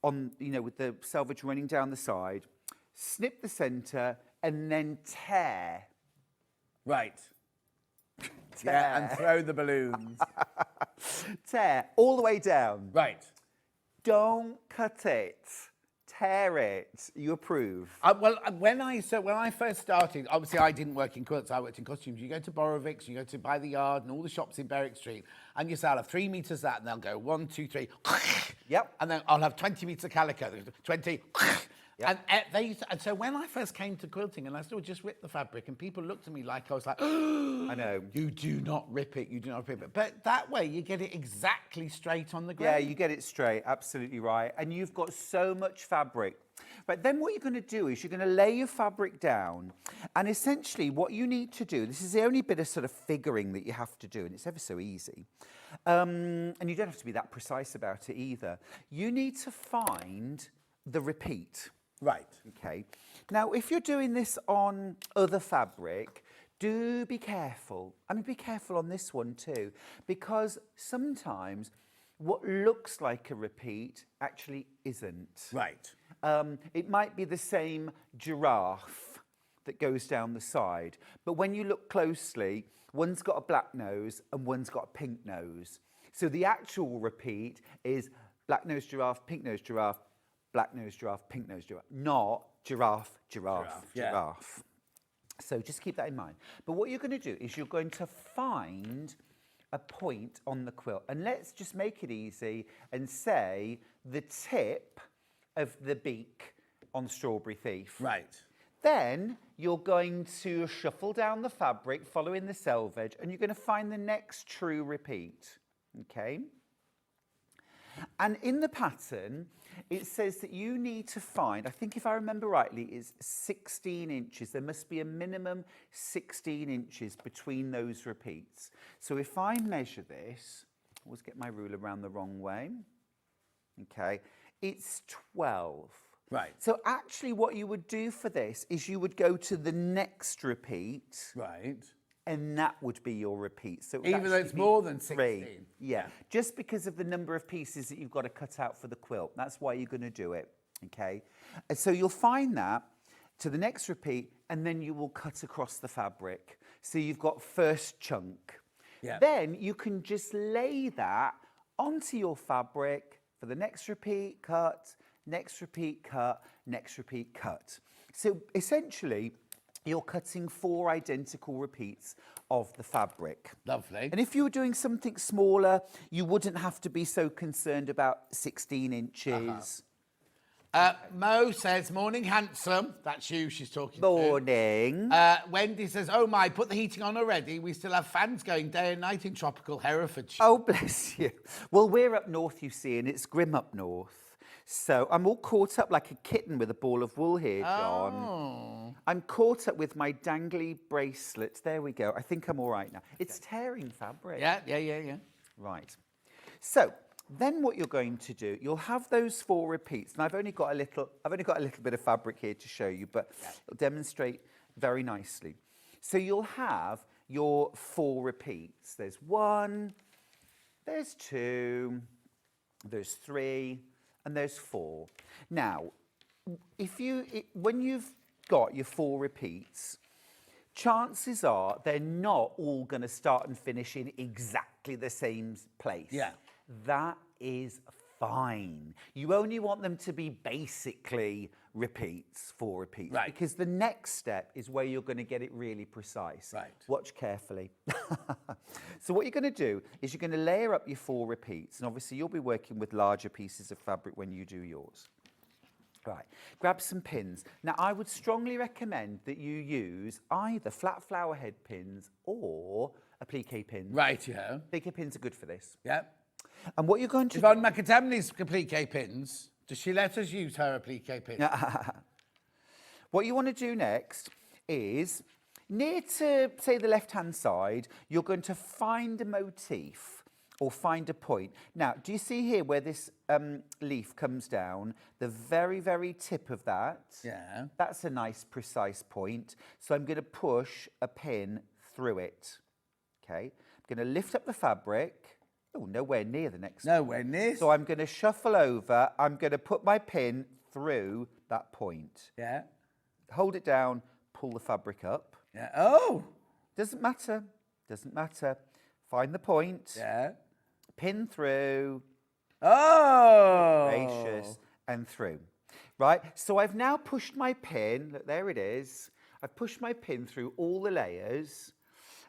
on with the selvage running down the side. Snip the centre and then tear. Right. Yeah, and throw the balloons. Tear all the way down. Right. Don't cut it. Tear it. You approve. Well, when I first started, obviously I didn't work in quilts, I worked in costumes. You go to Borovics, you go to By the Yard and all the shops in Berwick Street, and you say, I'll have 3 metres of that, and they'll go 1, 2, 3. Yep. And then I'll have 20 metres of calico, 20. Yep. And so when I first came to quilting, and I still just ripped the fabric, and people looked at me like I was like, I know. You do not rip it, you do not rip it. But that way you get it exactly straight on the Yeah, grain. you get it straight, absolutely right. And you've got so much fabric. But then what you're going to do is you're going to lay your fabric down. And essentially what you need to do, this is the only bit of sort of figuring that you have to do, and it's ever so easy. And you don't have to be that precise about it either. You need to find the repeat. Right. Okay. Now, if you're doing this on other fabric, do be careful. I mean, be careful on this one too, because sometimes what looks like a repeat actually isn't. Right. It might be the same giraffe that goes down the side, but when you look closely, one's got a black nose and one's got a pink nose. So the actual repeat is black nose giraffe, pink nose giraffe, black nose giraffe, pink nose giraffe, not giraffe, giraffe, yeah. giraffe. So just keep that in mind. But what you're going to do is you're going to find a point on the quilt. And let's just make it easy and say the tip of the beak on Strawberry Thief. Right. Then you're going to shuffle down the fabric, following the selvage, and you're going to find the next true repeat. Okay? And in the pattern, it says that you need to find, I think if I remember rightly, is 16 inches. There must be a minimum 16 inches between those repeats. So if I measure this, I always get my ruler around the wrong way. Okay, it's 12. Right. So actually what you would do for this is you would go to the next repeat. Right. And that would be your repeat. So it would Even though actually it's be more than 16. 3. Yeah, just because of the number of pieces that you've got to cut out for the quilt. That's why you're going to do it, okay? And so you'll find that to the next repeat, and then you will cut across the fabric. So you've got first chunk. Yeah. Then you can just lay that onto your fabric for the next repeat, cut, next repeat, cut, next repeat, cut. So essentially, you're cutting 4 identical repeats of the fabric. Lovely. And if you were doing something smaller, you wouldn't have to be so concerned about 16 inches. Mo says, morning, handsome. That's you she's talking Morning. to. Wendy says, oh my, put the heating on already. We still have fans going day and night in tropical Herefordshire. Oh, bless you. Well, we're up north, you see, and it's grim up north. So I'm all caught up like a kitten with a ball of wool here, John. Oh. I'm caught up with my dangly bracelets. There we go. I think I'm all right now. It's tearing fabric. Yeah. Right. So then what you're going to do, you'll have those 4 repeats. And I've only got a little bit of fabric here to show you, but it'll demonstrate very nicely. So you'll have your 4 repeats. There's 1, there's 2, there's 3, and there's 4. Now, when you've got your 4 repeats, chances are they're not all going to start and finish in exactly the same place. Yeah. That is fine. You only want them to be basically repeats, 4 repeats. Right. Because the next step is where you're going to get it really precise. Right. Watch carefully. So what you're going to do is you're going to layer up your 4 repeats. And obviously you'll be working with larger pieces of fabric when you do yours. Right, grab some pins. Now, I would strongly recommend that you use either flat flower head pins or applique pins. Right, yeah. Applique pins are good for this. Yeah. And what you're going to Yvonne McAtamney's applique pins, does she let us use her applique pins? What you want to do next is Near to, say, the left-hand side, you're going to find a motif or find a point. Now, do you see here where this leaf comes down? The very, very tip of that. Yeah. That's a nice, precise point. So I'm going to push a pin through it. Okay. I'm going to lift up the fabric. Oh, nowhere near the next one. Nowhere near. So I'm going to shuffle over. I'm going to put my pin through that point. Yeah. Hold it down, pull the fabric up. Yeah. Oh. Doesn't matter. Doesn't matter. Find the point. Yeah. Pin through. Oh. Gracious. And through. Right. So I've now pushed my pin. Look, there it is. I've pushed my pin through all the layers.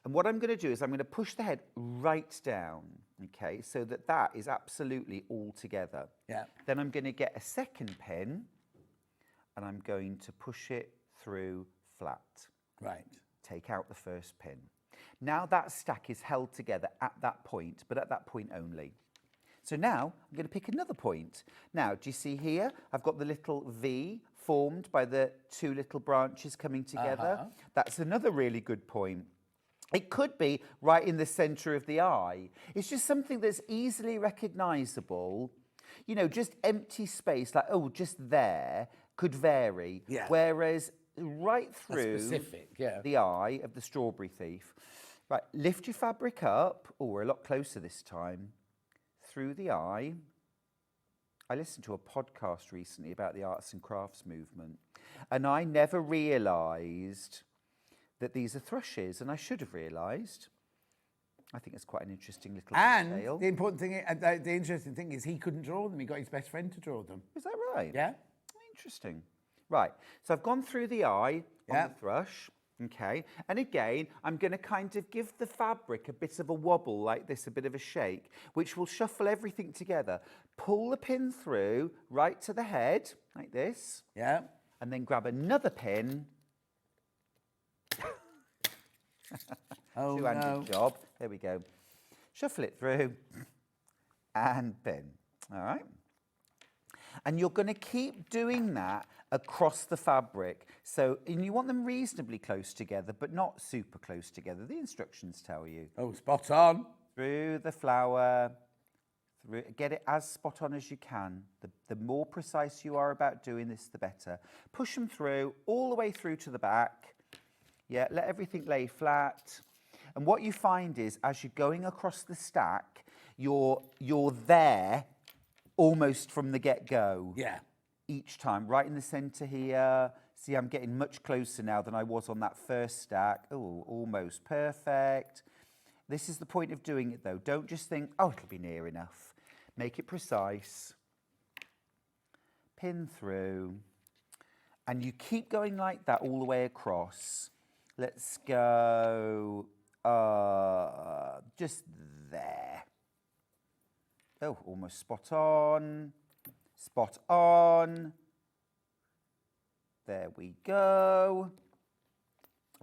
And what I'm going to do is I'm going to push the head right down. Okay. So that is absolutely all together. Yeah. Then I'm going to get a second pin and I'm going to push it through flat. Right. Take out the first pin. Now that stack is held together at that point, but at that point only. So now I'm going to pick another point. Now, do you see here? I've got the little V formed by the two little branches coming together. That's another really good point. It could be right in the centre of the eye. It's just something that's easily recognisable. You know, just empty space, like, oh, just there, could vary. Yeah. Whereas right through the eye of the strawberry thief. Right, lift your fabric up. Oh, we're a lot closer this time. Through the eye. I listened to a podcast recently about the arts and crafts movement, and I never realised that these are thrushes, and I should have realised. I think it's quite an interesting little detail. And the important thing, the interesting thing is he couldn't draw them. He got his best friend to draw them. Is that right? Yeah. Interesting. Right, so I've gone through the eye on the thrush, okay, and again, I'm going to kind of give the fabric a bit of a wobble like this, a bit of a shake, which will shuffle everything together. Pull the pin through right to the head, like this. Yeah. And then grab another pin. Oh, Two-handed job. There we go. Shuffle it through and pin. All right. And you're going to keep doing that across the fabric. So, and you want them reasonably close together, but not super close together. The instructions tell you. Oh, spot on. Through the flower. Through, get it as spot on as you can. The more precise you are about doing this, the better. Push them through, all the way through to the back. Yeah, let everything lay flat. And what you find is, as you're going across the stack, you're there almost from the get-go. Yeah. Each time, right in the centre here. See, I'm getting much closer now than I was on that first stack. Oh, almost perfect. This is the point of doing it, though. Don't just think, oh, it'll be near enough. Make it precise. Pin through. And you keep going like that all the way across. Let's go just there. Oh, almost spot on. Spot on. There we go.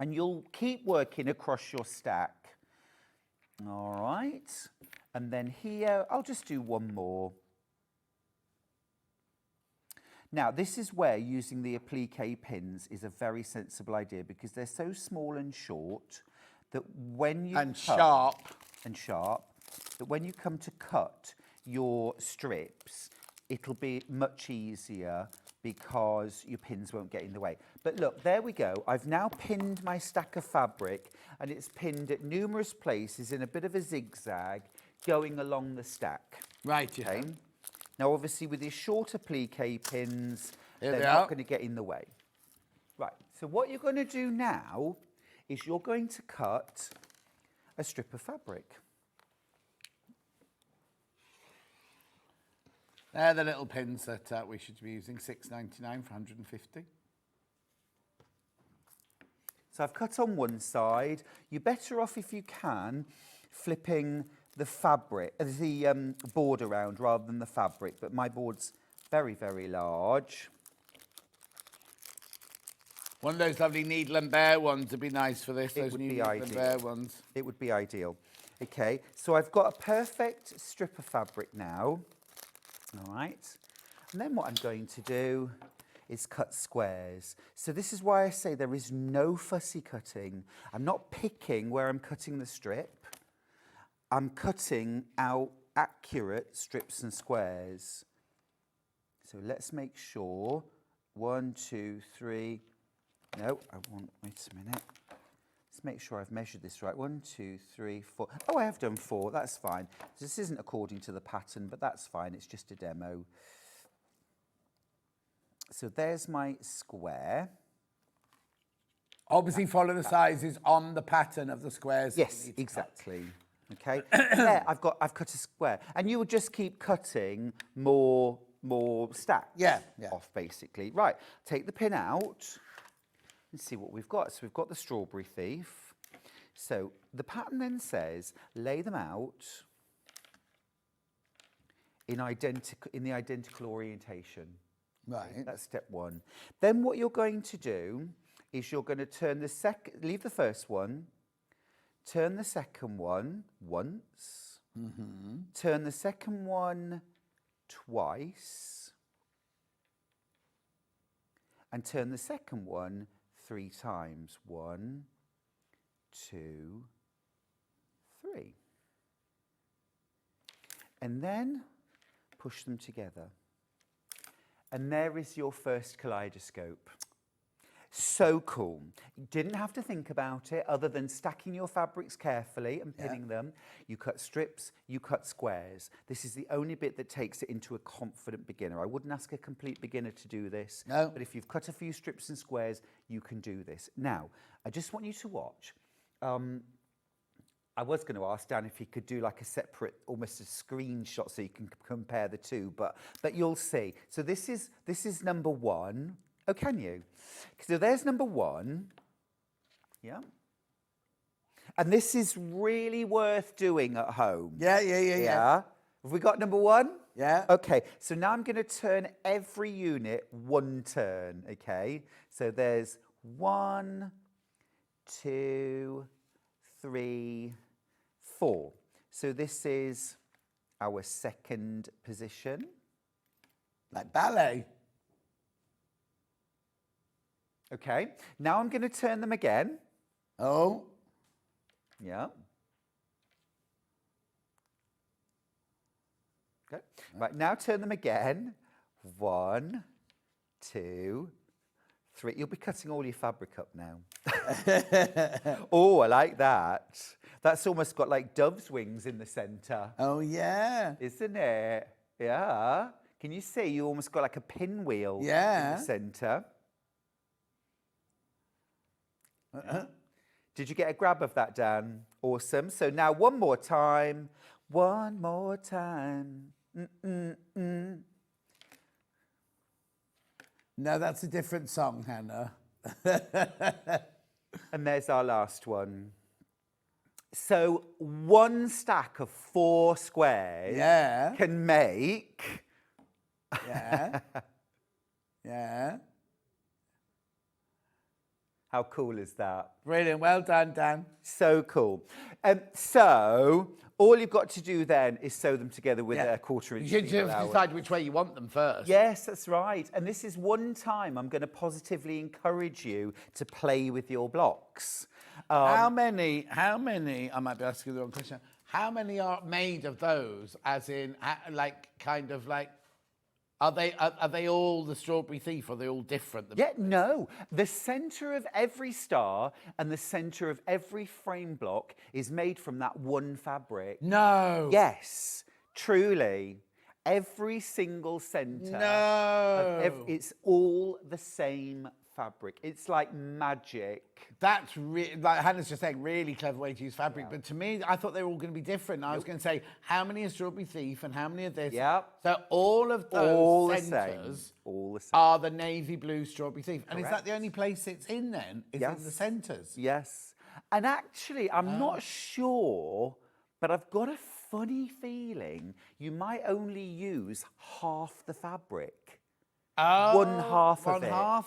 And you'll keep working across your stack. All right. And then here, I'll just do one more. Now, this is where using the applique pins is a very sensible idea because they're so small and short that when you sharp, that when you come to cut your strips, it'll be much easier because your pins won't get in the way. But look, there we go. I've now pinned my stack of fabric and it's pinned at numerous places in a bit of a zigzag going along the stack. Right, okay? Now, obviously, with these short applique pins, Here they're not going to get in the way. Right, so what you're going to do now is you're going to cut a strip of fabric. They're the little pins that we should be using, $6.99 for 150. So I've cut on one side. You're better off, if you can, flipping the fabric, the board around rather than the fabric, but my board's very, very large. One of those lovely needle and bear ones would be nice for this, those new needle and bear ones. It would be ideal. Okay, so I've got a perfect strip of fabric now. All right, and then what I'm going to do is cut squares. So this is why I say there is no fussy cutting. I'm not picking where I'm cutting the strip. I'm cutting out accurate strips and squares. So let's make sure. 1, 2, 3. No, wait a minute. Let's make sure I've measured this right. 1, 2, 3, 4. Oh, I have done 4. That's fine. This isn't according to the pattern, but that's fine. It's just a demo. So there's my square. Obviously follow the sizes on the pattern of the squares. Yes, exactly. Okay. There, I've cut a square. And you would just keep cutting more stacks off, basically. Right, take the pin out and see what we've got. So we've got the strawberry thief. So the pattern then says, lay them out in the identical orientation. Right. That's step 1. Then what you're going to do is you're going to turn leave the first one, turn the second one once, turn the second one twice, and turn the second one 3 times. 1, 2, 3. And then push them together. And there is your first kaleidoscope. So cool. You didn't have to think about it other than stacking your fabrics carefully and pinning them. You cut strips, you cut squares. This is the only bit that takes it into a confident beginner. I wouldn't ask a complete beginner to do this. No. But if you've cut a few strips and squares, you can do this. Now, I just want you to watch. I was going to ask Dan if he could do like a separate, almost a screenshot so you can compare the two, but you'll see. So this is number 1. Oh, can you? So there's number 1. Yeah. And this is really worth doing at home. Yeah. Have we got number 1? Yeah. Okay, so now I'm going to turn every unit 1 turn, okay? So there's 1, 2, 3, 4. So this is our second position. Like ballet. Okay, now I'm going to turn them again. Oh. Yeah. Okay, right, now turn them again. 1, 2, 3. You'll be cutting all your fabric up now. Oh, I like that. That's almost got like dove's wings in the centre. Oh, yeah. Isn't it? Yeah. Can you see? You almost got like a pinwheel in the centre. Did you get a grab of that, Dan? Awesome. So now one more time. One more time. No, that's a different song, Hannah. And there's our last one. So one stack of 4 squares can make... Yeah. How cool is that? Brilliant. Well done, Dan. So cool. So all you've got to do then is sew them together with a 1/4 inch. You should decide which way you want them first. Yes, that's right. And this is one time I'm going to positively encourage you to play with your blocks. How many, I might be asking the wrong question, how many are made of those, as in, are they all the Strawberry Thief, or are they all different? Yeah, no. The centre of every star and the centre of every frame block is made from that one fabric. No. Yes, truly. Every single centre. No. It's all the same fabric. It's like magic. That's like Hannah's just saying, really clever way to use fabric. But to me, I thought they were all going to be different. I was going to say, how many are Strawberry Thief and how many are this? Yep. So all of those centres are the navy blue Strawberry Thief. And is that the only place it's in then? Is in the centres? Yes. And actually, I'm not sure, but I've got a funny feeling you might only use half the fabric. Oh, one half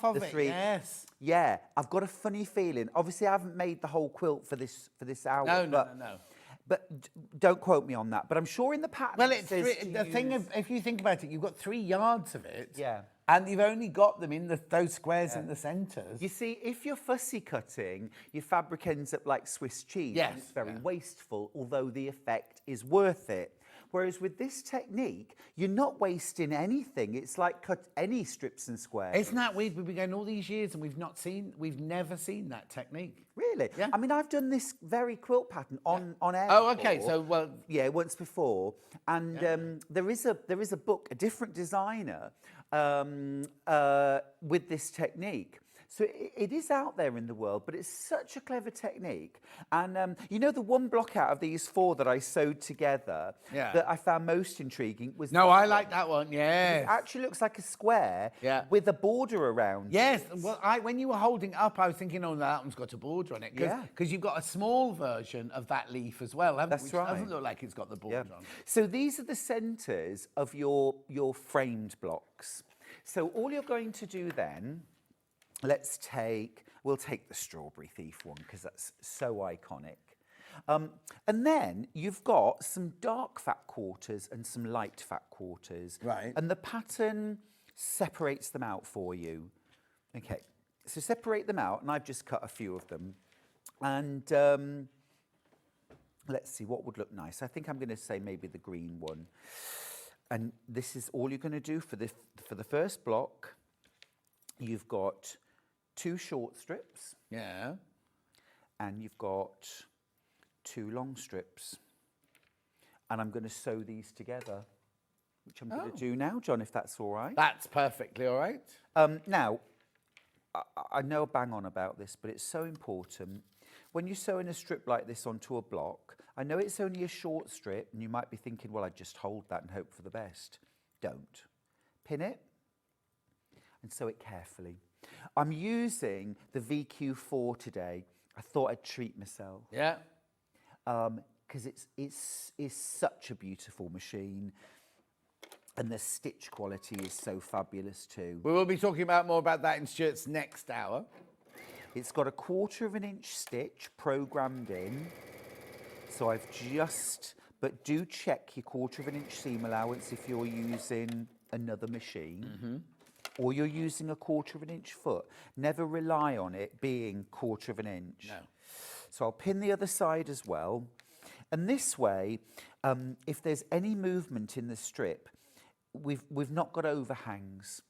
of it, yes. Yeah, I've got a funny feeling. Obviously, I haven't made the whole quilt for this hour. No. But don't quote me on that. But I'm sure in the pattern. Well, it's the thing of, if you think about it, you've got 3 yards of it. Yeah. And you've only got them in those squares in the centres. You see, if you're fussy cutting, your fabric ends up like Swiss cheese. Yes, And it's very wasteful, although the effect is worth it. Whereas with this technique, you're not wasting anything. It's like cut any strips and squares. Isn't that weird? We've been going all these years and we've never seen that technique. Really? Yeah. I mean, I've done this very quilt pattern on air. Oh, okay. before. So, well, Yeah, once before. And there is a book, a different designer with this technique. So it is out there in the world, but it's such a clever technique. And you know, the one block out of these 4 that I sewed together that I found most intriguing was no, this I one. like that one. Yes. It actually looks like a square with a border around. Yes. Well, when you were holding it up, I was thinking, oh, that one's got a border on it. Because you've got a small version of that leaf as well, haven't you? That's Which right. doesn't look like it's got the border on. So these are the centres of your framed blocks. So all you're going to do then, we'll take the strawberry thief one because that's so iconic. And then you've got some dark fat quarters and some light fat quarters. Right. And the pattern separates them out for you. Okay, so separate them out, and I've just cut a few of them. And let's see what would look nice. I think I'm going to say maybe the green one. And this is all you're going to do for the first block. You've got 2 short strips. Yeah. And you've got 2 long strips. And I'm going to sew these together, which I'm going to do now, John, if that's all right. That's perfectly all right. Now, I know I bang on about this, but it's so important. When you're sewing a strip like this onto a block, I know it's only a short strip, and you might be thinking, well, I'd just hold that and hope for the best. Don't. Pin it and sew it carefully. I'm using the VQ4 today. I thought I'd treat myself. Yeah. Because it's such a beautiful machine, and the stitch quality is so fabulous too. We will be talking more about that in Stuart's next hour. It's got a 1/4 inch stitch programmed in. So I've but do check your 1/4 inch seam allowance if you're using another machine. Or you're using a 1/4 inch foot. Never rely on it being 1/4 inch. No. So I'll pin the other side as well. And this way, if there's any movement in the strip, we've not got overhangs.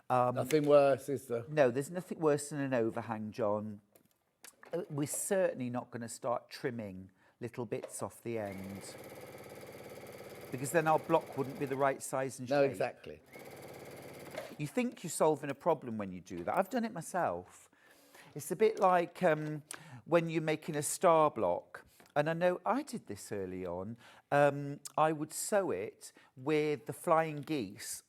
Nothing worse, is there? No, there's nothing worse than an overhang, John. We're certainly not going to start trimming little bits off the end, because then our block wouldn't be the right size and shape. No, exactly. You think you're solving a problem when you do that. I've done it myself. It's a bit like when you're making a star block. And I know I did this early on. I would sew it with the flying geese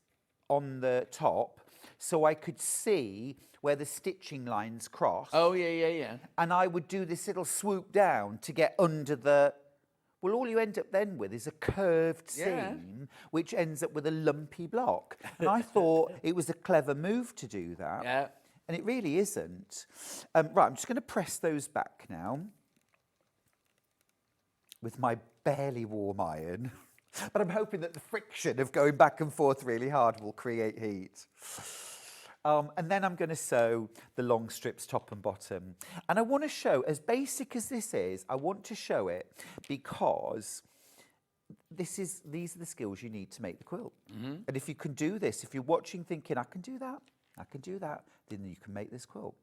on the top so I could see where the stitching lines cross. Oh, yeah. And I would do this little swoop down to get under the... Well, all you end up then with is a curved seam, which ends up with a lumpy block. And I thought it was a clever move to do that. Yeah. And it really isn't. Right, I'm just going to press those back now with my barely warm iron. But I'm hoping that the friction of going back and forth really hard will create heat. And then I'm going to sew the long strips top and bottom. And I want to show, as basic as this is, I want to show it because these are the skills you need to make the quilt. And if you can do this, if you're watching thinking, I can do that, then you can make this quilt.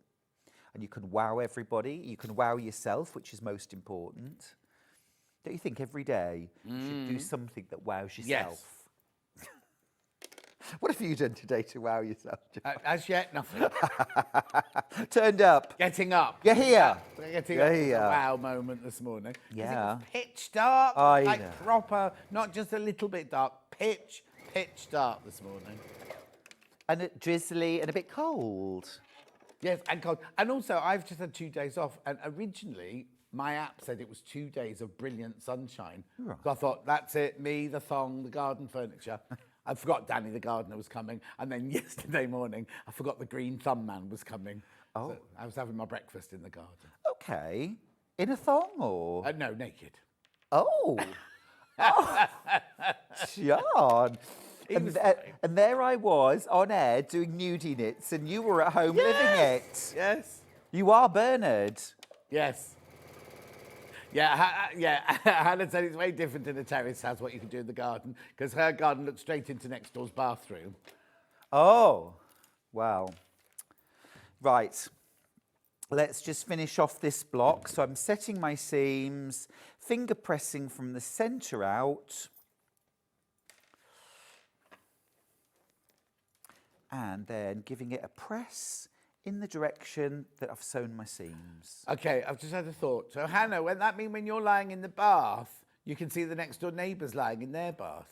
And you can wow everybody, you can wow yourself, which is most important. Don't you think every day you should do something that wows yourself? Yes. What have you done today to wow yourself, John? As yet, nothing. Turned up. Getting up. You're here. Getting You're up was here. a wow moment this morning. 'Cause Yeah. It was pitch dark. I like know. proper, not just a little bit dark. Pitch dark this morning. And drizzly and a bit cold. Yes, and cold. And also, I've just had 2 days off. And originally, my app said it was 2 days of brilliant sunshine. Right. So I thought, that's it, me, the thong, the garden furniture. I forgot Danny the gardener was coming. And then yesterday morning, I forgot the green thumb man was coming. Oh. So I was having my breakfast in the garden. Okay. In a thong or? No, naked. Oh. Oh. John. And there I was on air doing nudie knits, and you were at home living it. Yes. You are Bernard. Yes. Yeah, Hannah said it's way different in a terrace house what you can do in the garden, because her garden looks straight into next door's bathroom. Oh, well. Right. Let's just finish off this block. So I'm setting my seams, finger pressing from the centre out. And then giving it a press in the direction that I've sewn my seams. Okay, I've just had a thought. So, Hannah, when that mean when you're lying in the bath, you can see the next door neighbours lying in their bath?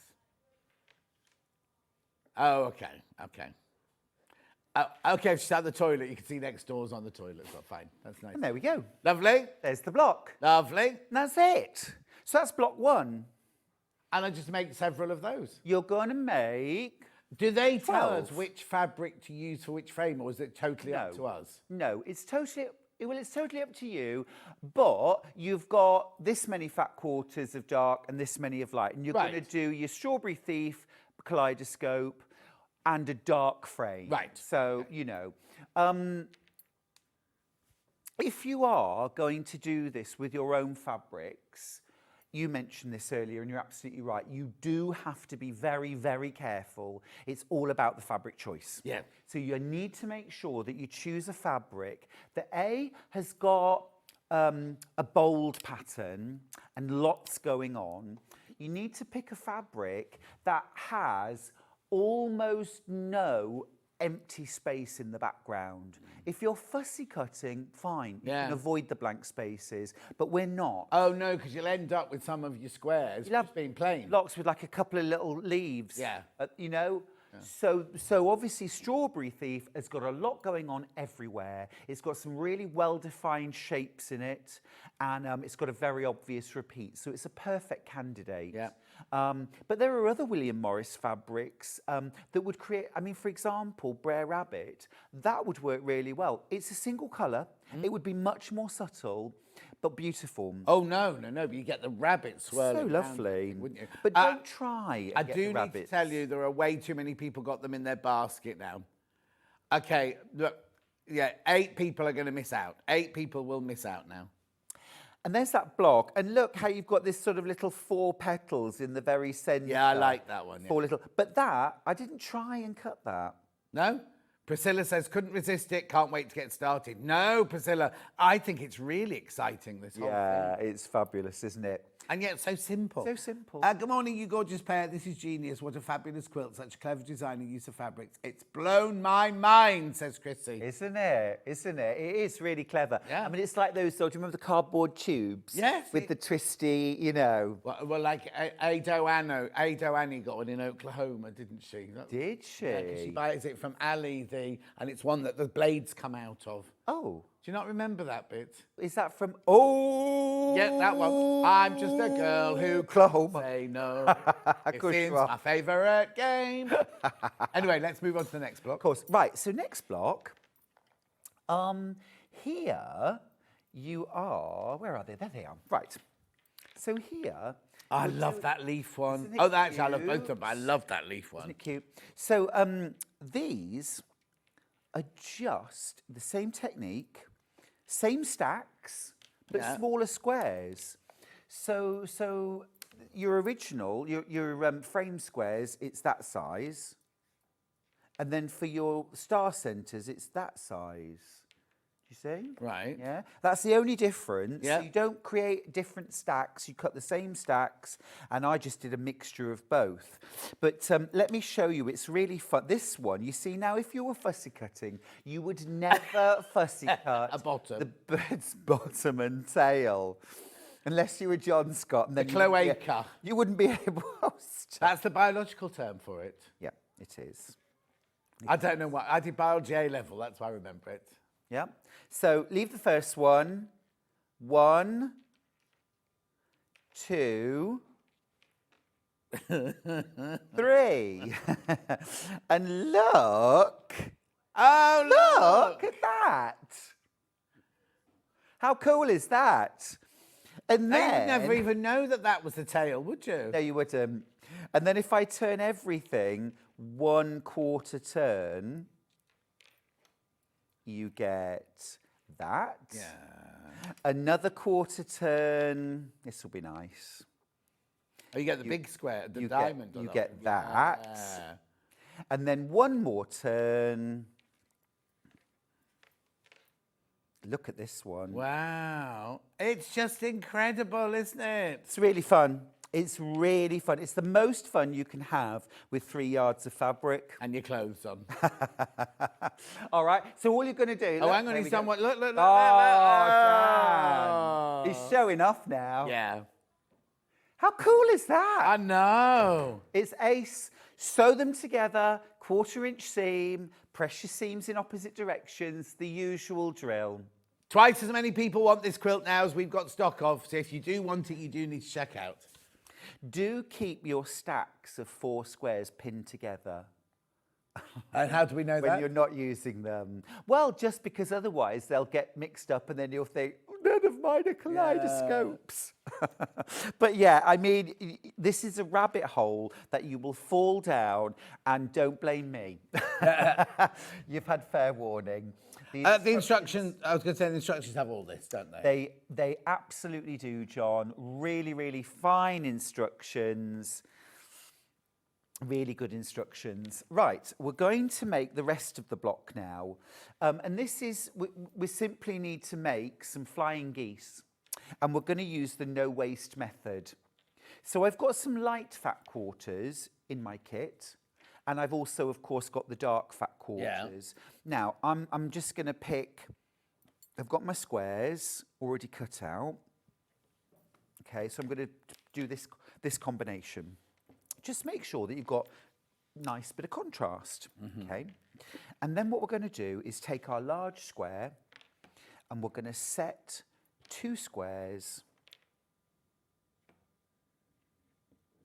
Oh, okay. Okay, if she's at the toilet, you can see next door's on the toilet. So fine, that's nice. And there we go. Lovely. There's the block. Lovely. And that's it. So that's block 1. And I just make several of those. You're going to make... Do they tell 12. us which fabric to use for which frame, or is it totally up to us? No, it's totally up to you, but you've got this many fat quarters of dark and this many of light, and you're going to do your Strawberry Thief, Kaleidoscope, and a dark frame. Right. So, you know, if you are going to do this with your own fabrics, you mentioned this earlier, and you're absolutely right. You do have to be very, very careful. It's all about the fabric choice. Yeah. So you need to make sure that you choose a fabric that has got a bold pattern and lots going on. You need to pick a fabric that has almost no empty space in the background. If you're fussy cutting, fine, you can avoid the blank spaces, but we're not. Oh no, because you'll end up with some of your squares just being plain. Blocks with like a couple of little leaves. Yeah. You know? Yeah. So obviously Strawberry Thief has got a lot going on everywhere. It's got some really well-defined shapes in it, and it's got a very obvious repeat. So it's a perfect candidate. Yeah. But there are other William Morris fabrics that would create, I mean, for example, Brer Rabbit, that would work really well. It's a single colour. It would be much more subtle, but beautiful. Oh, no, but you get the rabbit swirling. So lovely. Wouldn't you? But don't try. I do need to tell you, there are way too many people got them in their basket now. Okay, look, 8 people are going to miss out. 8 people will miss out now. And there's that block. And look how you've got this sort of little 4 petals in the very centre. Yeah, I like that one. 4 little. But that, I didn't try and cut that. No? Priscilla says, couldn't resist it, can't wait to get started. No, Priscilla, I think it's really exciting, this whole thing. Yeah, it's fabulous, isn't it? And yet so simple. So simple. Good morning, you gorgeous pair. This is genius. What a fabulous quilt. Such a clever design and use of fabrics. It's blown my mind, says Chrissy. Isn't it? Isn't it? It is really clever. Yeah. I mean, it's like those, do you remember the cardboard tubes? Yes. With the twisty, you know. Well, like Ado Annie got one in Oklahoma, didn't she? Did she? Yeah, 'cause she buys it from Ali, and it's one that the blades come out of. Oh. Do you not remember that bit? Is that from... Oh! Yeah, that one. I'm just a girl who can't say no. It's my favourite game. Anyway, let's move on to the next block. Of course. Right, so next block. Here you are... Where are they? There they are. Right. So here... I love that leaf one. Oh, actually, I love both of them, but I love that leaf one. Isn't it cute? So these are just the same technique, same stacks, but smaller squares. So your original, your frame squares, it's that size. And then for your star centres, it's that size. You see? Right. Yeah. That's the only difference. Yeah. You don't create different stacks. You cut the same stacks. And I just did a mixture of both. But let me show you. It's really fun. This one, you see, now if you were fussy cutting, you would never fussy cut a bottom. The bird's bottom and tail. Unless you were John Scott. And then the cloaca. You wouldn't be able to. That's the biological term for it. Yeah, it is. I don't know what. I did biology A level. That's why I remember it. Yeah. So leave the first one. 1, 2, 3. And look. Oh, look at that. How cool is that? And then... You'd never even know that was the tail, would you? No, you wouldn't. And then if I turn everything 1/4 turn, you get that. Yeah. Another 1/4 turn, this will be nice. Oh, you get the big square, the you diamond. You get that. Yeah. And then one more turn. Look at this one. Wow. It's just incredible, isn't it? It's really fun. It's really fun. It's the most fun you can have with 3 yards of fabric. And your clothes on. All right. So all you're going to do... Oh, hang on, he's done what? Look. Oh, Dan. He's showing off now. Yeah. How cool is that? I know. It's ace. Sew them together, 1/4 inch seam, press your seams in opposite directions, the usual drill. Twice as many people want this quilt now as we've got stock of. So if you do want it, you do need to check out. Do keep your stacks of 4 squares pinned together. And how do we know that? When you're not using them. Well, just because otherwise they'll get mixed up and then you'll think, oh, none of mine are kaleidoscopes. But yeah, I mean, this is a rabbit hole that you will fall down, and don't blame me. You've had fair warning. The instructions, I was going to say, the instructions have all this, don't they? They absolutely do, John. Really, really fine instructions. Really good instructions. Right, we're going to make the rest of the block now. And this is, we simply need to make some flying geese. And we're going to use the no waste method. So I've got some light fat quarters in my kit. And I've also, of course, got the dark fat quarters. Yeah. Now, I'm just going to pick, I've got my squares already cut out. Okay, so I'm going to do this combination. Just make sure that you've got a nice bit of contrast, okay? And then what we're going to do is take our large square and we're going to set 2 squares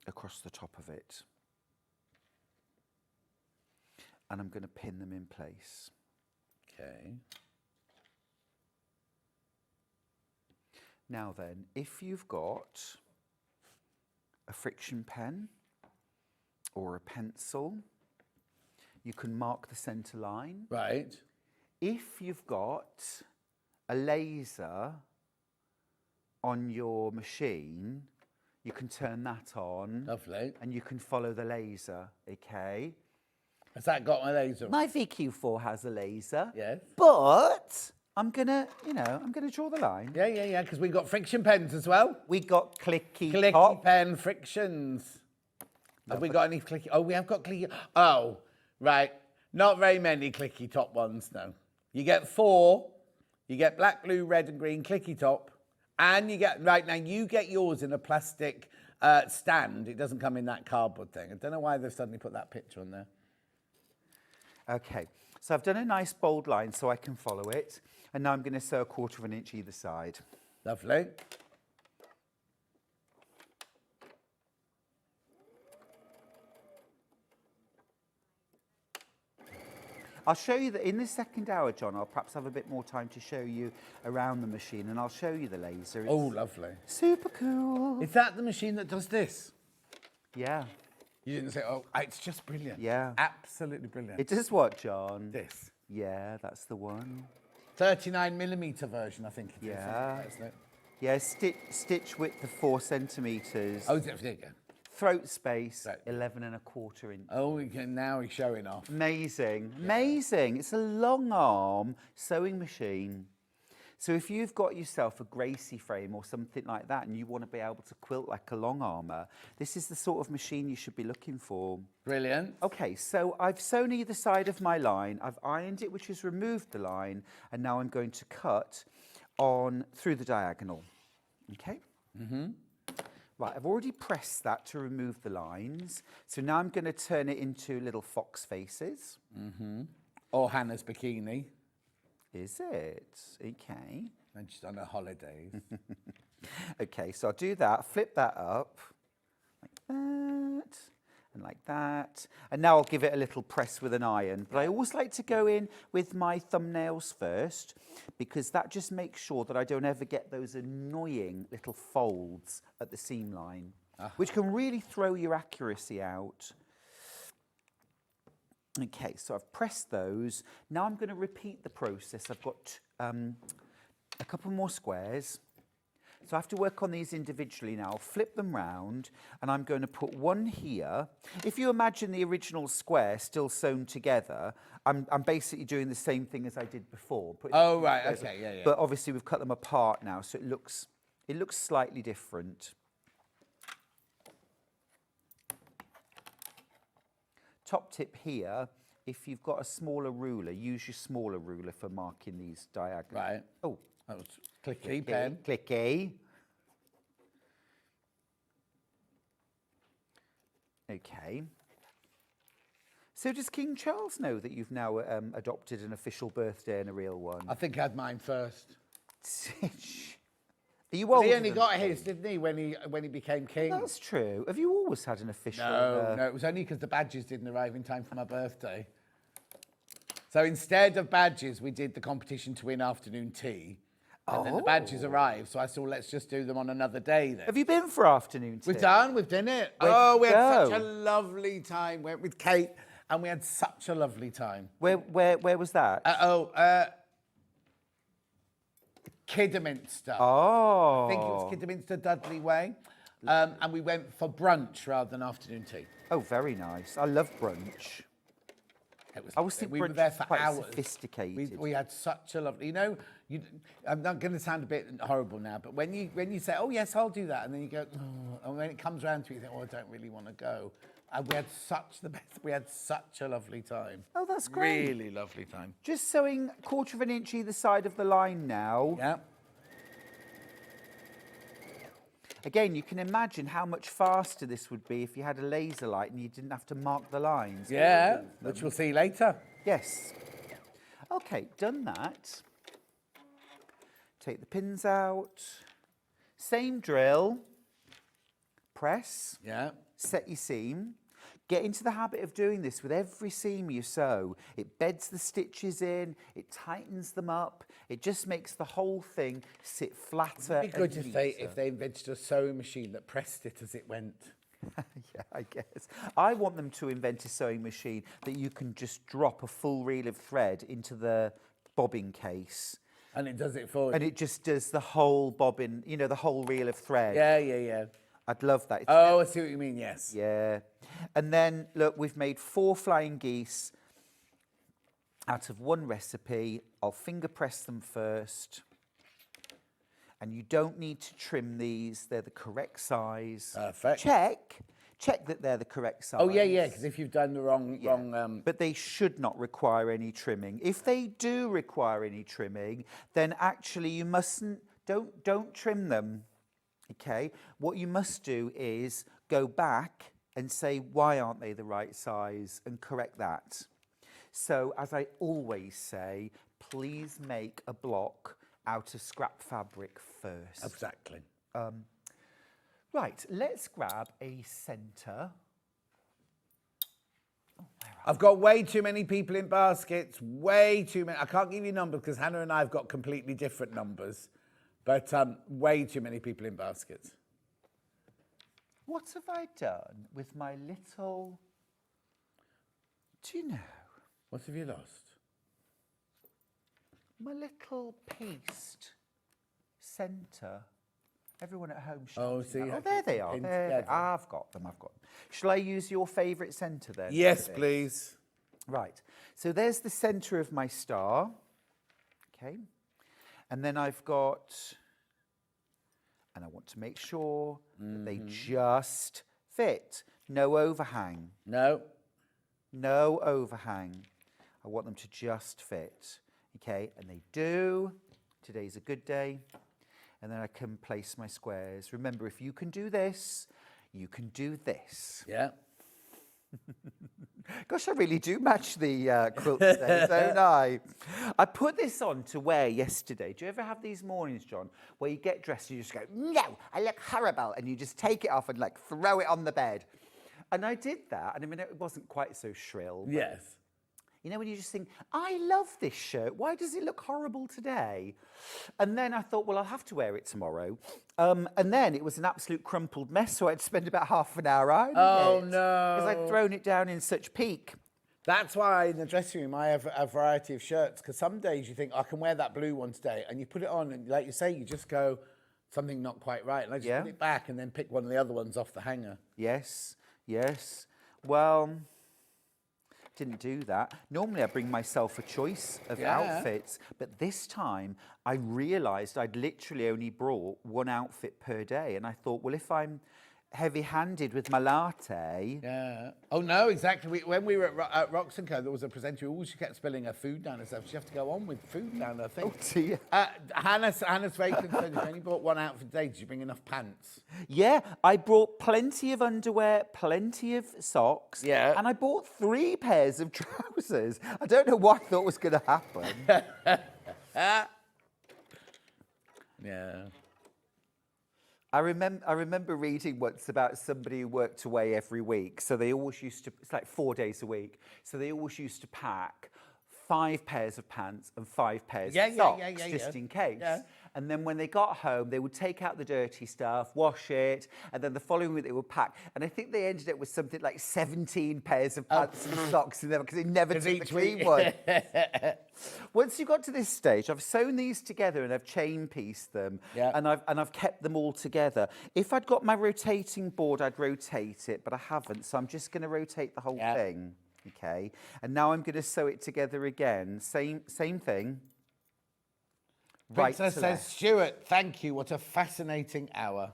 across the top of it. And I'm going to pin them in place. Okay. Now then, if you've got a friction pen or a pencil, you can mark the center line. Right. If you've got a laser on your machine, you can turn that on. Lovely. And you can follow the laser, okay? Has that got my laser? My VQ4 has a laser. Yes. But I'm gonna, I'm gonna draw the line. Yeah, because we've got friction pens as well. We got clicky pen frictions. Have we got any clicky? Oh, we have got clicky. Oh, right. Not very many clicky top ones, no. You get 4. You get black, blue, red and green clicky top. And you get, right now, you get yours in a plastic stand. It doesn't come in that cardboard thing. I don't know why they've suddenly put that picture on there. Okay, so I've done a nice bold line so I can follow it. And now I'm going to sew 1/4 inch either side. Lovely. I'll show you that in the second hour, John. I'll perhaps have a bit more time to show you around the machine, and I'll show you the laser. It's lovely. Super cool. Is that the machine that does this? Yeah. You didn't say, oh, it's just brilliant. Yeah. Absolutely brilliant. It does what, John? This. Yeah, that's the one. 39mm version, I think it is. Yeah. Isn't it? Yeah, stitch width of 4 centimetres. Oh, there you go. Throat space, 11 1/4 inch. Oh, now he's showing off. Amazing, amazing. It's a long arm sewing machine. So if you've got yourself a Gracie frame or something like that and you want to be able to quilt like a long armour, this is the sort of machine you should be looking for. Brilliant. Okay, so I've sewn either side of my line. I've ironed it, which has removed the line, and now I'm going to cut on through the diagonal. Okay? Right, I've already pressed that to remove the lines. So now I'm going to turn it into little fox faces. Or Hannah's bikini. Is it? Okay. And she's on her holidays. Okay, so I'll do that, flip that up, like that, and like that. And now I'll give it a little press with an iron. But I always like to go in with my thumbnails first, because that just makes sure that I don't ever get those annoying little folds at the seam line. which can really throw your accuracy out. Okay, so I've pressed those. Now I'm going to repeat the process. I've got a couple more squares. So I have to work on these individually now. I'll flip them round, and I'm going to put one here. If you imagine the original square still sewn together, I'm basically doing the same thing as I did before. Oh, right, okay, yeah. But obviously we've cut them apart now, so it looks slightly different. Top tip here, if you've got a smaller ruler, use your smaller ruler for marking these diagonals. Right. Oh. That was clicky pen. Clicky. Okay. So does King Charles know that you've now adopted an official birthday and a real one? I think I had mine first. Are you old? He only got his, didn't he, when he became king? That's true. Have you always had an official? No, it was only because the badges didn't arrive in time for my birthday. So instead of badges, we did the competition to win afternoon tea. And then the badges arrived, so I thought, let's just do them on another day then. Have you been for afternoon tea? We've done it. We had such a lovely time. Went with Kate, and we had such a lovely time. Where was that? Kidderminster. Oh. I think it was Kidderminster, Dudley Way. And we went for brunch rather than afternoon tea. Oh, very nice. I love brunch. I was thinking we were there for quite hours. Sophisticated. We had such a lovely, I'm not going to sound a bit horrible now, but when you say, oh yes, I'll do that, and then you go, oh, and when it comes around to you, you think, oh, I don't really want to go. And we had such a lovely time. Oh, that's great. Really lovely time. Just sewing 1/4 of an inch either side of the line now. Yeah. Again, you can imagine how much faster this would be if you had a laser light and you didn't have to mark the lines. Yeah, which we'll see later. Yes. Okay, done that. Take the pins out. Same drill. Press. Yeah. Set your seam. Get into the habit of doing this with every seam you sew. It beds the stitches in, it tightens them up, it just makes the whole thing sit flatter. It'd be good if they invented a sewing machine that pressed it as it went. Yeah, I guess. I want them to invent a sewing machine that you can just drop a full reel of thread into the bobbin case. And it does it for you. And it just does the whole bobbin, the whole reel of thread. Yeah. I'd love that. I see what you mean, yes. Yeah. And then, look, we've made 4 flying geese out of one recipe. I'll finger press them first. And you don't need to trim these. They're the correct size. Perfect. Check that they're the correct size. Oh, yeah, because if you've done the wrong... But they should not require any trimming. If they do require any trimming, then actually you mustn't... Don't trim them. Okay, what you must do is go back and say, why aren't they the right size, and correct that. So, as I always say, please make a block out of scrap fabric first. Exactly. Right, let's grab a centre. I've got way too many people in baskets, way too many. I can't give you numbers because Hannah and I have got completely different numbers. But way too many people in baskets. What have I done with my little... Do you know? What have you lost? My little pieced centre. Everyone at home should. Oh, see. Oh, there they are. I've got them. Shall I use your favourite centre then? Yes, please. Right. So there's the centre of my star. Okay. And then I've got, and I want to make sure that they just fit. No overhang. No. No overhang. I want them to just fit. Okay, and they do. Today's a good day. And then I can place my squares. Remember, if you can do this, you can do this. Yeah. Gosh, I really do match the quilt today, don't I? I put this on to wear yesterday. Do you ever have these mornings, John, where you get dressed and you just go, no, I look horrible, and you just take it off and like throw it on the bed? And I did that, and I mean, it wasn't quite so shrill. Yes. You know, when you just think, I love this shirt. Why does it look horrible today? And then I thought, well, I'll have to wear it tomorrow. And then it was an absolute crumpled mess, so I had to spend about half an hour ironing Oh, it. no. Because I'd thrown it down in such peak. That's why in the dressing room I have a variety of shirts, because some days you think, I can wear that blue one today, and you put it on, and like you say, you just go, something not quite right, and I just put it back and then pick one of the other ones off the hanger. Yes, yes. Well, didn't do that. Normally I bring myself a choice of outfits, but this time I realised I'd literally only brought one outfit per day, and I thought, well, if I'm heavy-handed with my latte. Yeah. Oh, no, exactly. When we were at Rocks & Co, there was a presenter who always kept spilling her food down herself. She'd have to go on with food down her thing. Oh, dear. Hannah's Bacon said, if you only bought one outfit a day, did you bring enough pants? Yeah, I brought plenty of underwear, plenty of socks. Yeah. And I bought 3 pairs of trousers. I don't know what I thought was going to happen. Yeah. I remember reading once about somebody who worked away every week. So they always used to, it's like 4 days a week. So they always used to pack 5 pairs of pants and 5 pairs of socks, just in case. Yeah. And then when they got home, they would take out the dirty stuff, wash it, and then the following week they would pack. And I think they ended up with something like 17 pairs of pants and socks in them because they never took the clean one. Once you got to this stage, I've sewn these together and I've chain pieced them, and I've kept them all together. If I'd got my rotating board, I'd rotate it, but I haven't, so I'm just going to rotate the whole thing. Okay, and now I'm going to sew it together again. Same thing. Princess says, Stuart, thank you. What a fascinating hour.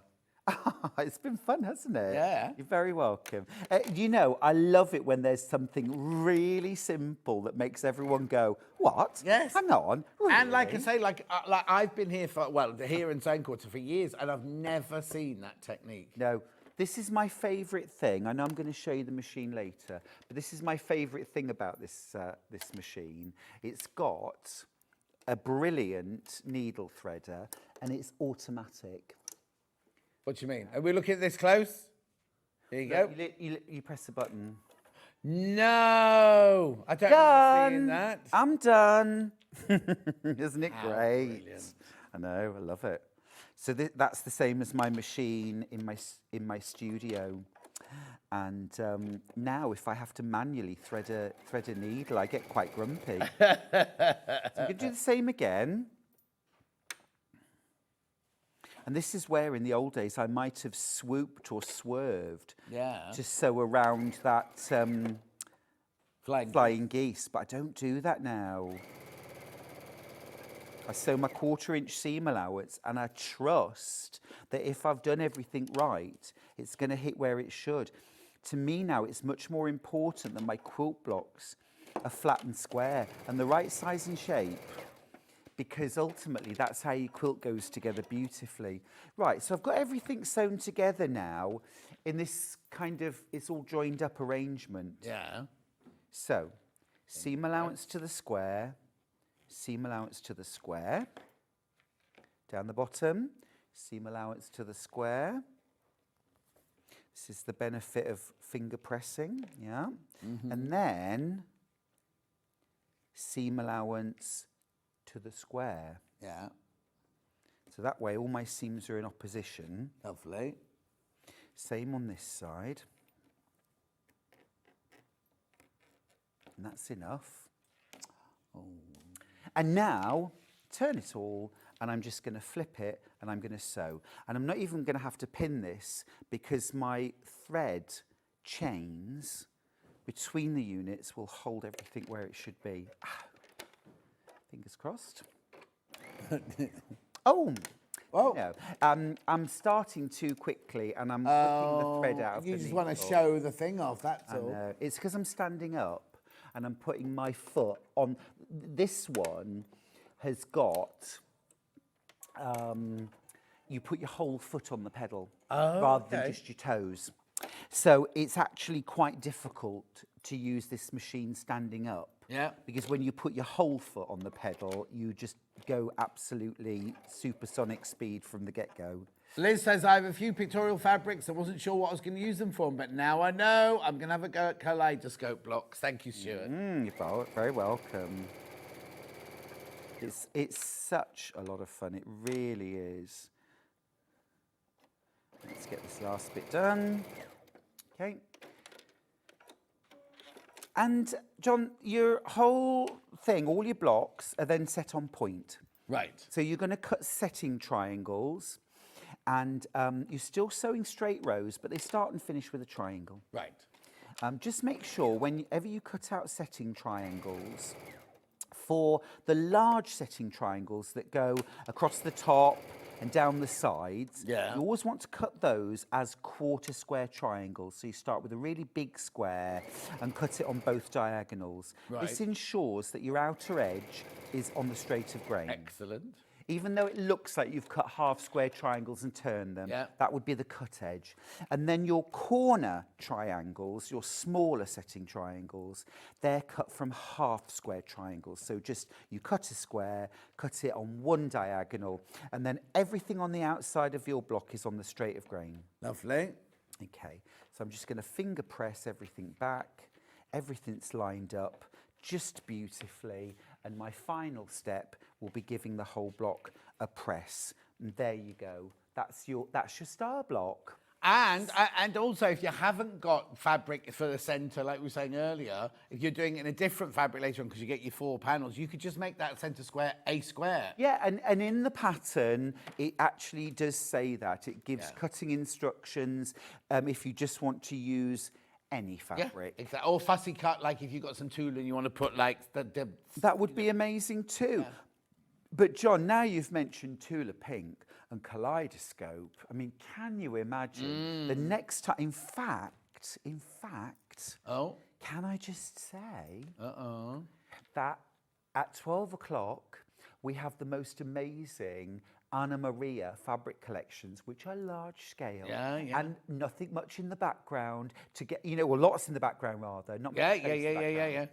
It's been fun, hasn't it? Yeah. You're very welcome. You know, I love it when there's something really simple that makes everyone go, what? Yes. Hang on. Really? And like I say, like I've been here here in Zone Quarter for years, and I've never seen that technique. No. This is my favourite thing. I know I'm going to show you the machine later, but this is my favourite thing about this machine. It's got a brilliant needle threader, and it's automatic. What do you mean? Are we looking at this close? Here you go. You press the button. No! I don't remember seeing that. I'm done. Isn't it great? Brilliant. I know, I love it. So that's the same as my machine in my studio. And now if I have to manually thread a needle, I get quite grumpy. So I'm going to do the same again. And this is where in the old days I might have swooped or swerved to sew around that flying geese, but I don't do that now. I sew my 1/4-inch seam allowance, and I trust that if I've done everything right, it's going to hit where it should. To me now, it's much more important that my quilt blocks are flat and square and the right size and shape, because ultimately that's how your quilt goes together beautifully. Right, so I've got everything sewn together now in this kind of, it's all joined up arrangement. Yeah. So, seam allowance to the square, seam allowance to the square, down the bottom, seam allowance to the square. This is the benefit of finger pressing, yeah? And then seam allowance to the square. Yeah. So that way all my seams are in opposition. Lovely. Same on this side. And that's enough. Oh. And now, turn it all, and I'm just going to flip it, and I'm going to sew. And I'm not even going to have to pin this, because my thread chains between the units will hold everything where it should be. Fingers crossed. Oh! Oh. No, I'm starting too quickly, and I'm ripping the thread out of the You just needle. want to show the thing off, that's I all. know. It's because I'm standing up and I'm putting my foot on. This one has got, you put your whole foot on the pedal rather than just your toes. So it's actually quite difficult to use this machine standing up. Yeah. Because when you put your whole foot on the pedal, you just go absolutely supersonic speed from the get-go. Liz says, I have a few pictorial fabrics. I wasn't sure what I was going to use them for, but now I know. I'm going to have a go at Kaleidoscope blocks. Thank you, Stuart. You're very welcome. It's such a lot of fun. It really is. Let's get this last bit done. Okay. And, John, your whole thing, all your blocks are then set on point. Right. So you're going to cut setting triangles, and you're still sewing straight rows, but they start and finish with a triangle. Right. Just make sure whenever you cut out setting triangles, for the large setting triangles that go across the top and down the sides, you always want to cut those as quarter square triangles. So you start with a really big square and cut it on both diagonals. Right. This ensures that your outer edge is on the straight of grain. Excellent. Even though it looks like you've cut half square triangles and turned them, that would be the cut edge. And then your corner triangles, your smaller setting triangles, they're cut from half square triangles. So just you cut a square, cut it on one diagonal, and then everything on the outside of your block is on the straight of grain. Lovely. Okay, so I'm just going to finger press everything back. Everything's lined up just beautifully. And my final step will be giving the whole block a press. And there you go. That's your star block. And also, if you haven't got fabric for the centre, like we were saying earlier, if you're doing it in a different fabric later on because you get your 4 panels, you could just make that centre square a square. Yeah, and in the pattern, it actually does say that. It gives cutting instructions if you just want to use any fabric. Yeah, exactly. Or fussy cut, like if you've got some tulle and you want to put like the that would be amazing too. Yeah. But John, now you've mentioned Tula Pink and Kaleidoscope. I mean, can you imagine the next time? In fact, can I just say that at 12 o'clock we have the most amazing Anna Maria fabric collections, which are large scale and nothing much in the background to get, well, lots in the background rather. Not much space in the background.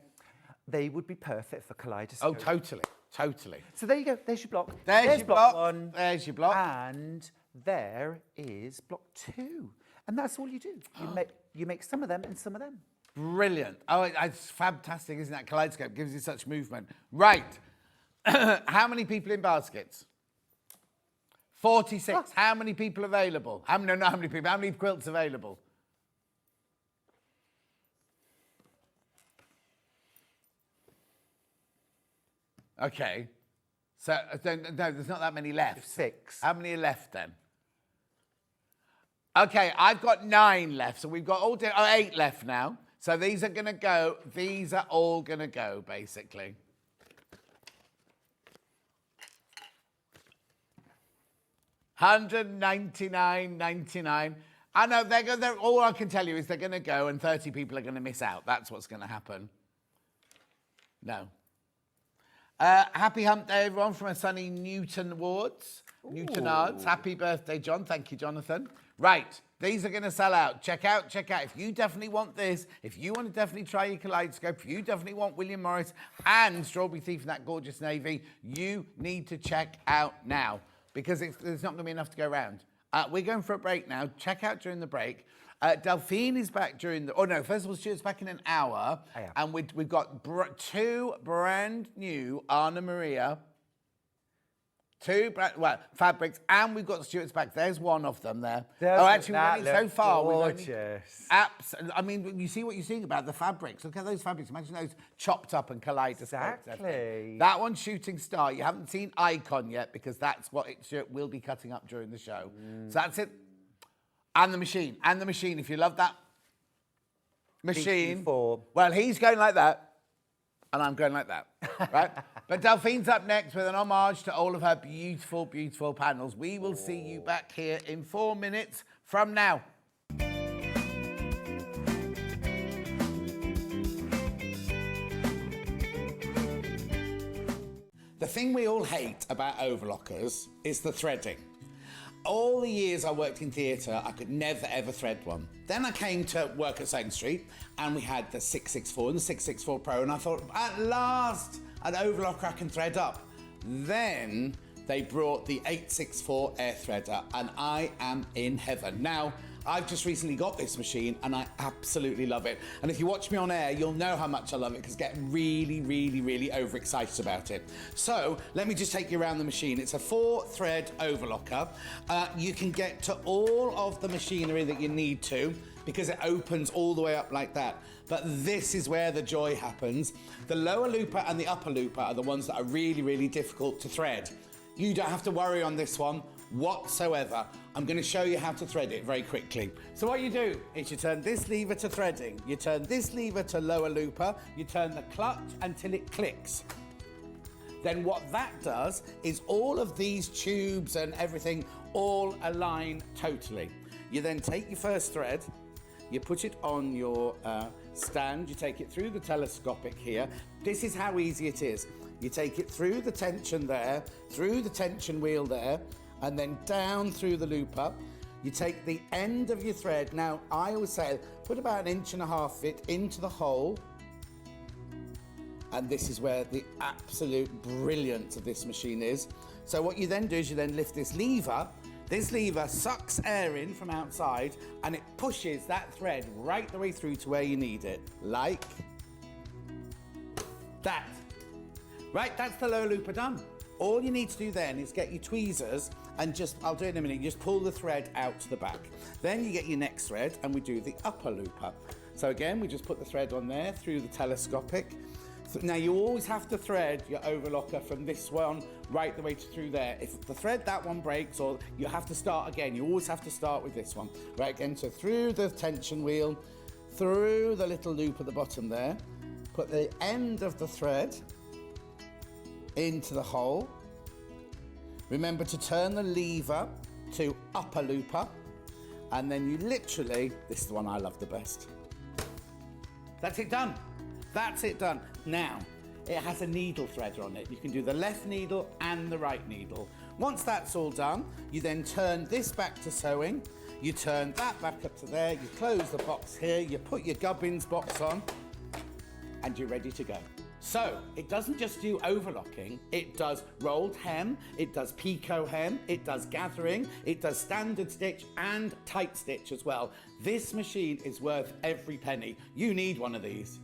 They would be perfect for Kaleidoscope. Oh, totally. So there you go. There's your block. There's your block. 1. There's your block. And there is block 2. And that's all you do. You make some of them and some of them. Brilliant. Oh, it's fantastic, isn't that? Kaleidoscope gives you such movement. Right. How many people in baskets? 46. Oh. How many people available? How many quilts available? Okay. So, no, there's not that many left. 6. How many are left then? Okay, I've got 9 left. So we've got 8 left now. So these are going to go. These are all going to go, basically. $199.99. I know they're all I can tell you is they're going to go and 30 people are going to miss out. That's what's going to happen. No. Happy hump day, everyone, from a sunny Newton Wards. Newton Ards. Happy birthday, John. Thank you, Jonathan. Right. These are going to sell out. Check out. If you definitely want this, if you want to definitely try your Kaleidoscope, if you definitely want William Morris and Strawberry Thief in that gorgeous navy, you need to check out now because there's not going to be enough to go around. We're going for a break now. Check out during the break. Delphine is back during the... Oh, no, first of all, Stuart's back in an hour. And we've got 2 brand new Anna Maria... 2 fabrics, and we've got Stuart's back. There's one of them there. Actually, we're only so far. Gorgeous. Absolutely. I mean, you see what you're seeing about the fabrics. Look at those fabrics. Imagine those chopped up and Kaleidoscope. Exactly. That one's Shooting Star. You haven't seen Icon yet because that's what Stuart will be cutting up during the show. So that's it. And the machine. If you love that machine. Well, he's going like that. And I'm going like that, right? But Delphine's up next with an homage to all of her beautiful, beautiful panels. We will see you back here in 4 minutes from now. The thing we all hate about overlockers is the threading. All the years I worked in theatre, I could never, ever thread one. Then I came to work at Sewing Street, and we had the 664 and the 664 Pro, and I thought, at last, an overlocker I can thread up. Then they brought the 864 air threader, and I am in heaven. Now, I've just recently got this machine and I absolutely love it. And if you watch me on air, you'll know how much I love it because I get really, really, really overexcited about it. So let me just take you around the machine. It's a 4-thread overlocker. You can get to all of the machinery that you need to because it opens all the way up like that. But this is where the joy happens. The lower looper and the upper looper are the ones that are really, really difficult to thread. You don't have to worry on this one whatsoever. I'm going to show you how to thread it very quickly. So what you do is you turn this lever to threading, you turn this lever to lower looper, you turn the clutch until it clicks. Then what that does is all of these tubes and everything all align totally. You then take your first thread, you put it on your stand, you take it through the telescopic here. This is how easy it is. You take it through the tension there, through the tension wheel there, and then down through the looper. You take the end of your thread. Now, I always say, put about 1.5 inches it into the hole. And this is where the absolute brilliance of this machine is. So what you then do is you then lift this lever. This lever sucks air in from outside and it pushes that thread right the way through to where you need it. Like that. Right, that's the lower looper done. All you need to do then is get your tweezers and just, I'll do it in a minute, just pull the thread out to the back. Then you get your next thread and we do the upper looper. So again, we just put the thread on there through the telescopic. Now you always have to thread your overlocker from this one right the way through there. If the thread, that one breaks, or you have to start again, you always have to start with this one. Right, again, so through the tension wheel, through the little loop at the bottom there, put the end of the thread into the hole. Remember to turn the lever to upper looper, and then you literally, this is the one I love the best. That's it done. That's it done. Now, it has a needle threader on it. You can do the left needle and the right needle. Once that's all done, you then turn this back to sewing, you turn that back up to there, you close the box here, you put your gubbins box on, and you're ready to go. So, it doesn't just do overlocking, it does rolled hem, it does picot hem, it does gathering, it does standard stitch and tight stitch as well. This machine is worth every penny. You need one of these.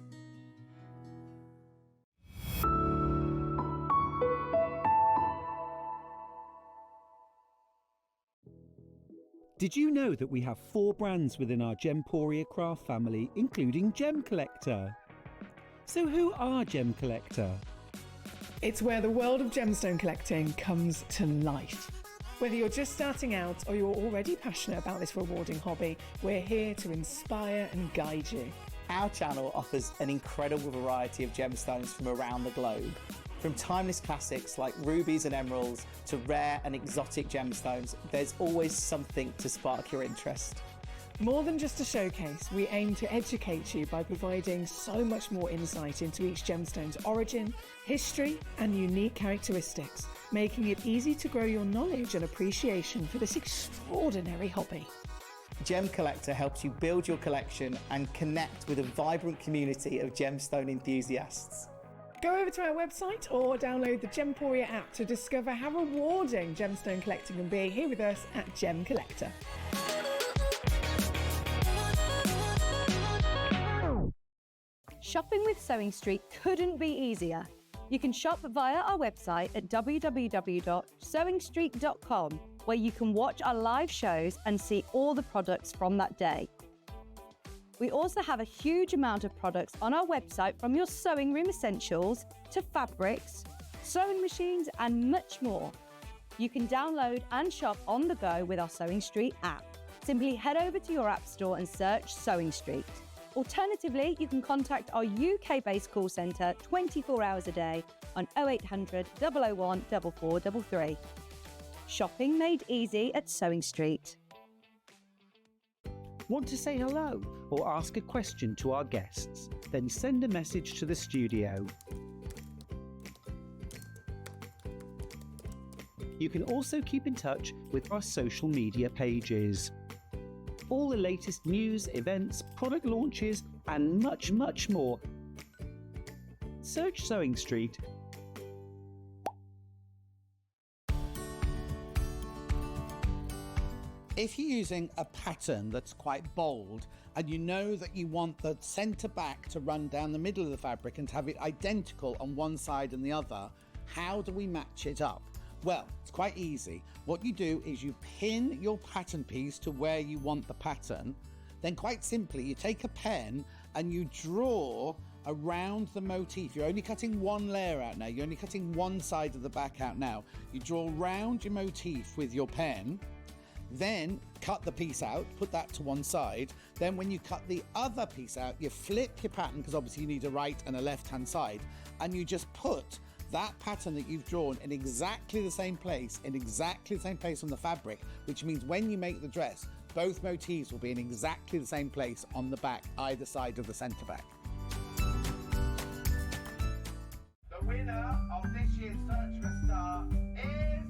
Did you know that we have 4 brands within our Gemporia craft family, including Gem Collector? So who are Gem Collector? It's where the world of gemstone collecting comes to life. Whether you're just starting out or you're already passionate about this rewarding hobby, we're here to inspire and guide you. Our channel offers an incredible variety of gemstones from around the globe. From timeless classics like rubies and emeralds to rare and exotic gemstones, there's always something to spark your interest. More than just a showcase, we aim to educate you by providing so much more insight into each gemstone's origin, history, and unique characteristics, making it easy to grow your knowledge and appreciation for this extraordinary hobby. Gem Collector helps you build your collection and connect with a vibrant community of gemstone enthusiasts. Go over to our website or download the Gemporia app to discover how rewarding gemstone collecting can be here with us at Gem Collector. Shopping with Sewing Street couldn't be easier. You can shop via our website at www.sewingstreet.com, where you can watch our live shows and see all the products from that day. We also have a huge amount of products on our website, from your sewing room essentials to fabrics, sewing machines, and much more. You can download and shop on the go with our Sewing Street app. Simply head over to your app store and search Sewing Street. Alternatively, you can contact our UK-based call centre 24 hours a day on 0800 001 4433. Shopping made easy at Sewing Street. Want to say hello or ask a question to our guests? Then send a message to the studio. You can also keep in touch with our social media pages. All the latest news, events, product launches, and much, much more. Search Sewing Street. if you're using a pattern that's quite bold and you know that you want the centre back to run down the middle of the fabric and to have it identical on one side and the other, how do we match it up? Well, it's quite easy. What you do is you pin your pattern piece to where you want the pattern. Then quite simply, you take a pen and you draw around the motif. You're only cutting one layer out now. You're only cutting one side of the back out now. You draw around your motif with your pen, then cut the piece out, put that to one side. Then when you cut the other piece out, you flip your pattern, because obviously you need a right and a left-hand side, and you just put that pattern that you've drawn in exactly the same place, on the fabric, which means when you make the dress, both motifs will be in exactly the same place on the back, either side of the centre back. The winner of this year's Search for a Star is...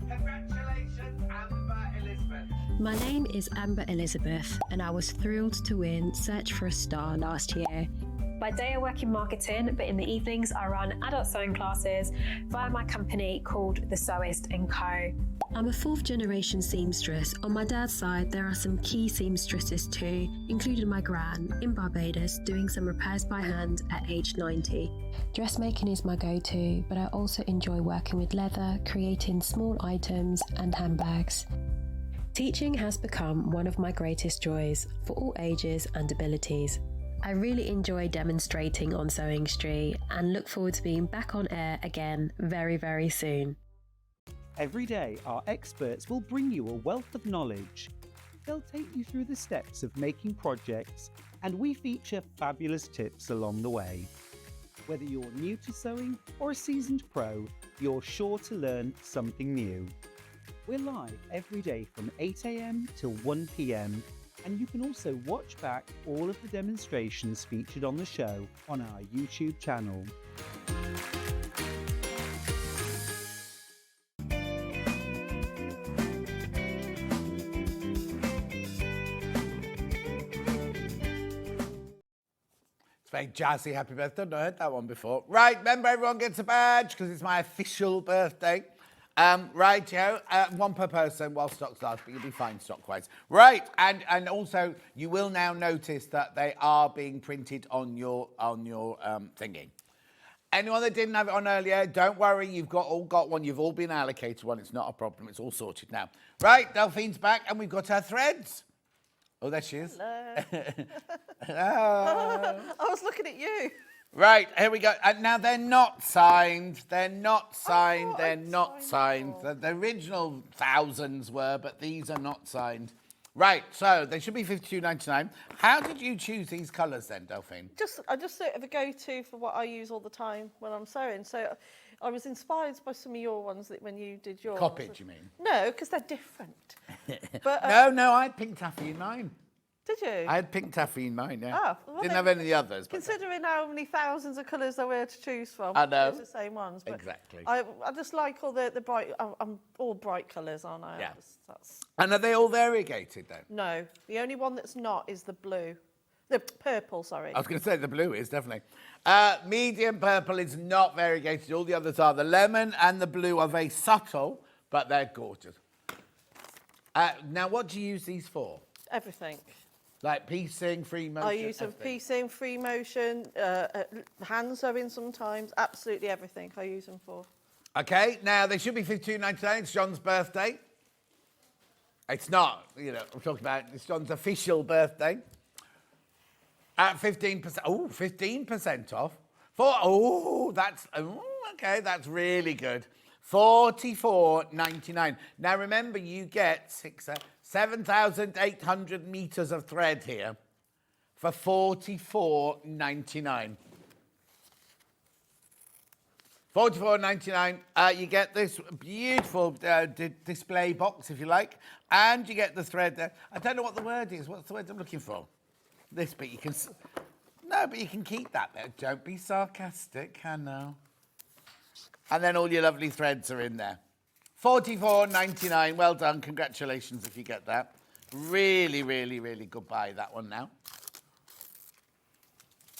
Congratulations, Amber Elizabeth. My name is Amber Elizabeth, and I was thrilled to win Search for a Star last year. By day I work in marketing, but in the evenings I run adult sewing classes via my company called The Sewist & Co. I'm a 4th generation seamstress. On my dad's side, there are some key seamstresses too, including my gran in Barbados doing some repairs by hand at age 90. Dressmaking is my go-to, but I also enjoy working with leather, creating small items and handbags. Teaching has become one of my greatest joys for all ages and abilities. I really enjoy demonstrating on Sewing Street and look forward to being back on air again very, very soon. Every day, our experts will bring you a wealth of knowledge. They'll take you through the steps of making projects, and we feature fabulous tips along the way. Whether you're new to sewing or a seasoned pro, you're sure to learn something new. We're live every day from 8 AM till 1 PM, and you can also watch back all of the demonstrations featured on the show on our YouTube channel. Very jazzy happy birthday. I've not heard that one before. Right, remember everyone gets a badge because it's my official birthday. Right, Joe, one per person while stocks last, but you'll be fine stock-wise. Right, and also you will now notice that they are being printed on your thingy. Anyone that didn't have it on earlier, don't worry, you've all got one. You've all been allocated one. It's not a problem. It's all sorted now. Right, Delphine's back, and we've got her threads. Oh, there she is. Hello. I was looking at you. Right, here we go. And now they're not signed. They're not signed. They're not signed. The original thousands were, but these are not signed. Right, so they should be $52.99. How did you choose these colours then, Delphine? I just sort of a go-to for what I use all the time when I'm sewing. So I was inspired by some of your ones that when you did yours. Copied, you mean? No, because they're different. But, no, I had pink taffy in mine. Did you? I had pink taffy in mine, yeah. Oh, well, didn't have any of the others. Considering how many thousands of colours there were to choose from, I know. it's the same ones. But exactly. I just like all the bright. I'm all bright colours, aren't I? Yeah. That's... And are they all variegated then? No, the only one that's not is the blue. The purple, sorry. I was going to say the blue is, definitely. Medium purple is not variegated. All the others are. The lemon and the blue are very subtle, but they're gorgeous. Now, what do you use these for? Everything. Like piecing, free motion? I use them piecing, free motion, hand sewing sometimes. Absolutely everything I use them for. OK, now they should be $52.99. It's John's birthday. It's not, I'm talking about it's John's official birthday. At 15%. Oh, 15% off. OK, that's really good. $44.99. Now remember, you get 7,800 meters of thread here for $44.99. $44.99. You get this beautiful display box, if you like, and you get the thread there. I don't know what the word is. What's the word I'm looking for? This, but you can... No, but you can keep that there. Don't be sarcastic, Hannah. And then all your lovely threads are in there. $44.99. Well done. Congratulations if you get that. Really, really, really good buy, that one now.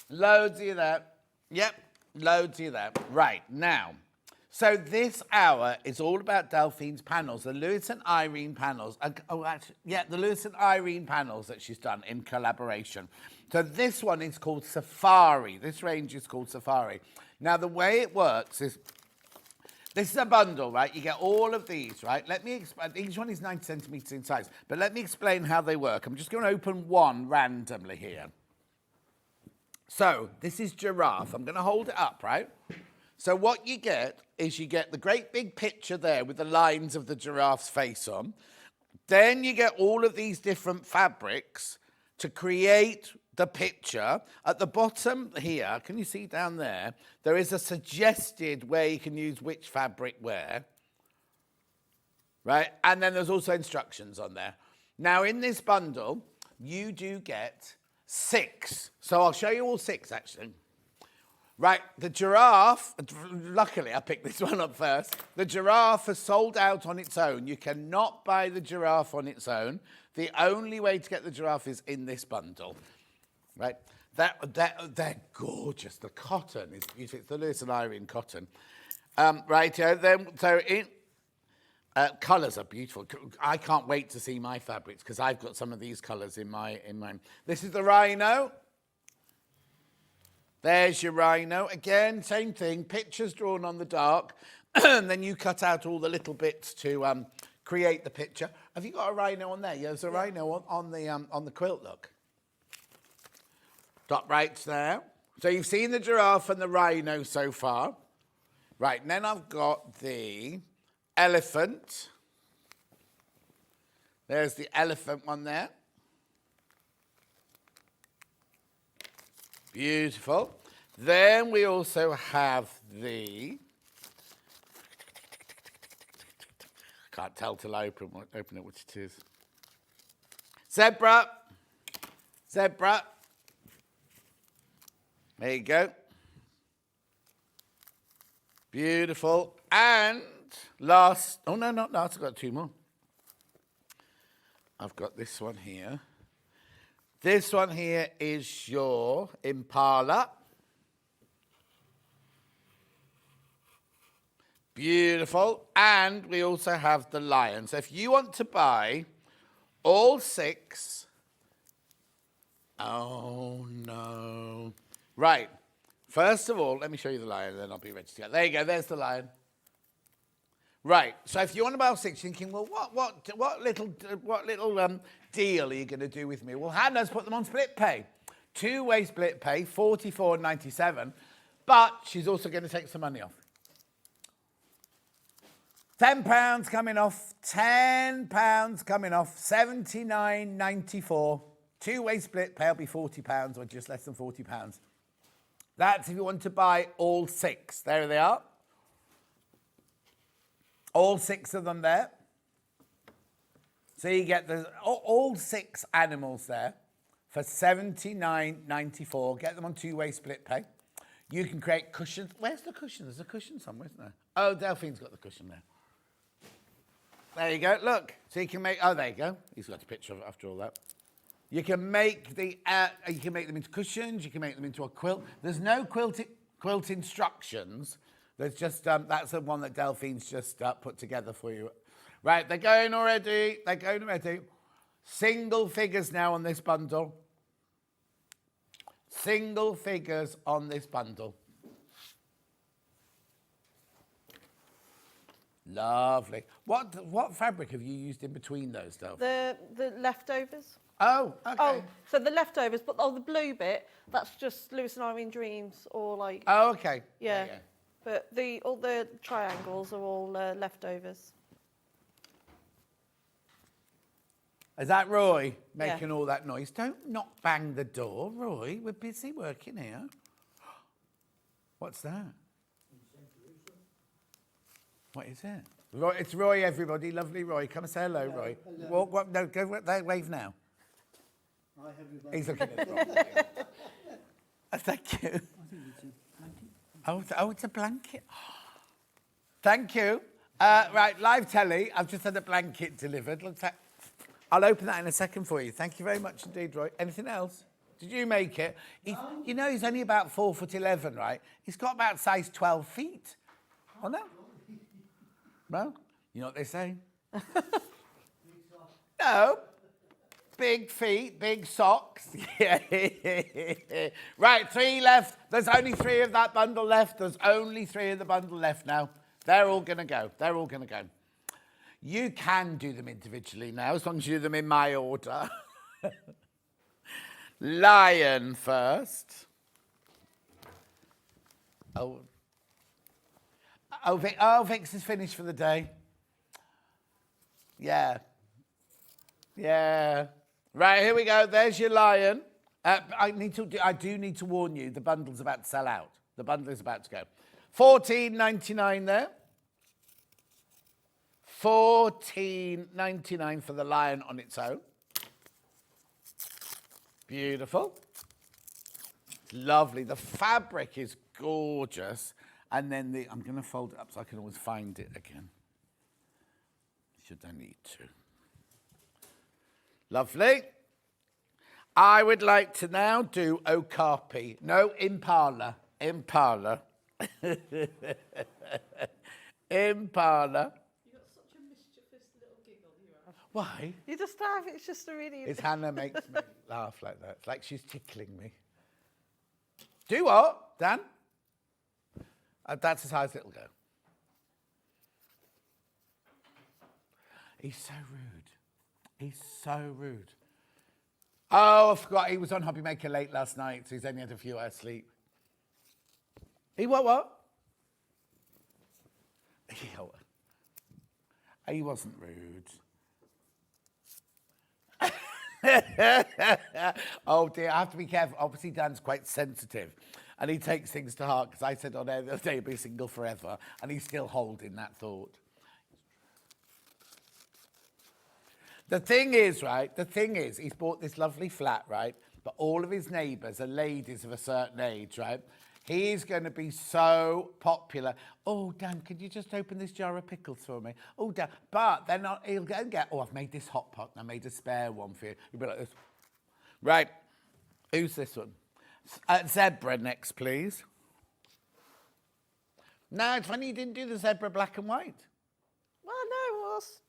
Loads of you there. Yep, loads of you there. Right, now. So this hour is all about Delphine's panels, the Lewis and Irene panels. The Lewis and Irene panels that she's done in collaboration. So this one is called Safari. This range is called Safari. Now, the way it works is, this is a bundle, right? You get all of these, right? Let me explain. Each one is 90 centimetres in size. But let me explain how they work. I'm just going to open one randomly here. So this is giraffe. I'm going to hold it up, right? So what you get is you get the great big picture there with the lines of the giraffe's face on. Then you get all of these different fabrics to create the picture. At the bottom here, can you see down there? There is a suggested where you can use which fabric where. Right? And then there's also instructions on there. Now, in this bundle, you do get 6. So I'll show you all 6, actually. Right, the giraffe, luckily I picked this one up first. The giraffe has sold out on its own. You cannot buy the giraffe on its own. The only way to get the giraffe is in this bundle. Right, they're gorgeous. The cotton is beautiful. It's the Lewis and Irene cotton. Colours are beautiful. I can't wait to see my fabrics because I've got some of these colours in mine. This is the rhino. There's your rhino. Again, same thing. Pictures drawn on the dark. And then you cut out all the little bits to create the picture. Have you got a rhino on there? Yeah, there's a rhino on the quilt, look. Top right's there. So you've seen the giraffe and the rhino so far. Right, and then I've got the elephant. There's the elephant one there. Beautiful. Then we also have the... I can't tell till I open it what it is. Zebra. Zebra. There you go. Beautiful. And last... Oh, no, not last. I've got 2 more. I've got this one here. This one here is your impala. Beautiful. And we also have the lion. So if you want to buy all 6... Oh, no. Right. First of all, let me show you the lion, then I'll be ready to go. There you go. There's the lion. Right. So if you want to buy all 6, you're thinking, well, what little deal are you going to do with me? Well, Hannah's put them on split pay. 2-way split pay, £44.97. But she's also going to take some money off. £10 coming off. £10 coming off. £79.94. 2-way split pay will be £40 or just less than £40. That's if you want to buy all 6. There they are. All 6 of them there. So you get all 6 animals there for £79.94. Get them on 2-way split pay. You can create cushions. Where's the cushion? There's a cushion somewhere, isn't there? Oh, Delphine's got the cushion there. There you go. Look. So you can make... Oh, there you go. He's got a picture of it after all that. You can make you can make them into cushions. You can make them into a quilt. There's no quilt instructions. There's just that's the one that Delphine's just put together for you. Right, they're going already. They're going already. Single figures now on this bundle. Single figures on this bundle. Lovely. What fabric have you used in between those, Delphine? The leftovers. Oh, okay. Oh, so the leftovers, but the blue bit, that's just Lewis and Irene Dreams, or like... Oh, okay. Yeah. But all the triangles are all leftovers. Is that Roy making all that noise? Don't not bang the door, Roy. We're busy working here. What's that? What is it? Roy, it's Roy, everybody. Lovely Roy. Come and say hello, Roy. Hello. No, go wave now. Hi, everybody. He's looking at Roy. Thank you. Oh, it's a blanket. Thank you. Right, live telly. I've just had a blanket delivered. I'll open that in a second for you. Thank you very much indeed, Roy. Anything else? Did you make it? You know, he's only about 4'11", right? He's got about size 12 feet. Oh, no? Well, you know what they say? No. Big feet, big socks. Right, 3 left. There's only 3 of that bundle left. There's only 3 of the bundle left now. They're all going to go. They're all going to go. You can do them individually now, as long as you do them in my order. Lion first. Oh, Vix is finished for the day. Yeah. Yeah. Right, here we go. There's your lion. I do need to warn you, the bundle's about to sell out. The bundle is about to go. $14.99 there. $14.99 for the lion on its own. Beautiful. Lovely. The fabric is gorgeous. And then I'm going to fold it up so I can always find it again. Should I need to. Lovely. I would like to now do Okapi. No, Impala. Impala. Impala. You've got such a mischievous little giggle you have. Why? You just have. It's just a really... It's Hannah makes me laugh like that. It's like she's tickling me. Do what, Dan? That's as high as it'll go. He's so rude. He's so rude. Oh, I forgot. He was on Hobby Maker late last night, so he's only had a few hours sleep. He what? He wasn't rude. Oh dear, I have to be careful. Obviously, Dan's quite sensitive, and he takes things to heart, because I said on air the other day he'd be single forever, and he's still holding that thought. The thing is, he's bought this lovely flat, right? But all of his neighbours are ladies of a certain age, right? He's going to be so popular. Oh, Dan, could you just open this jar of pickles for me? Oh, Dan. But then he'll go and get, I've made this hot pot and I made a spare one for you. You'll be like this. Right. Who's this one? Zebra next, please. No, it's funny you didn't do the zebra black and white. Well, no, it was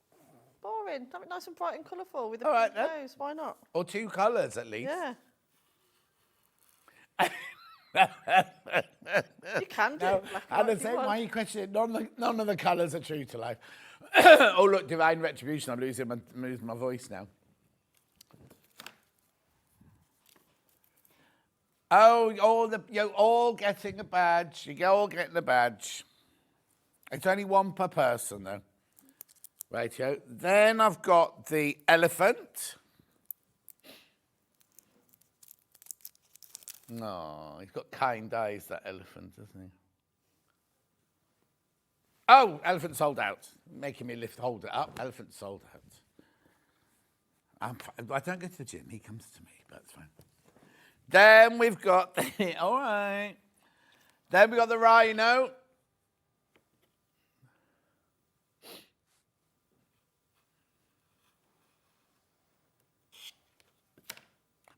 boring. Have it nice and bright and colourful with a All pink right, nose. Why not? Or 2 colours at least. Yeah. You can do it black and white. Why are you questioning? None of the colours are true to life. Oh, look, Divine Retribution. I'm losing my voice now. Oh, you're all getting a badge. You're all getting a badge. It's only 1 per person, though. Rightio. Then I've got the elephant. No, he's got kind eyes, that elephant, doesn't he? Oh, elephant sold out. Making me hold it up. Elephant sold out. I don't go to the gym. He comes to me, but it's fine. Then we've got the... All right. Then we've got the rhino.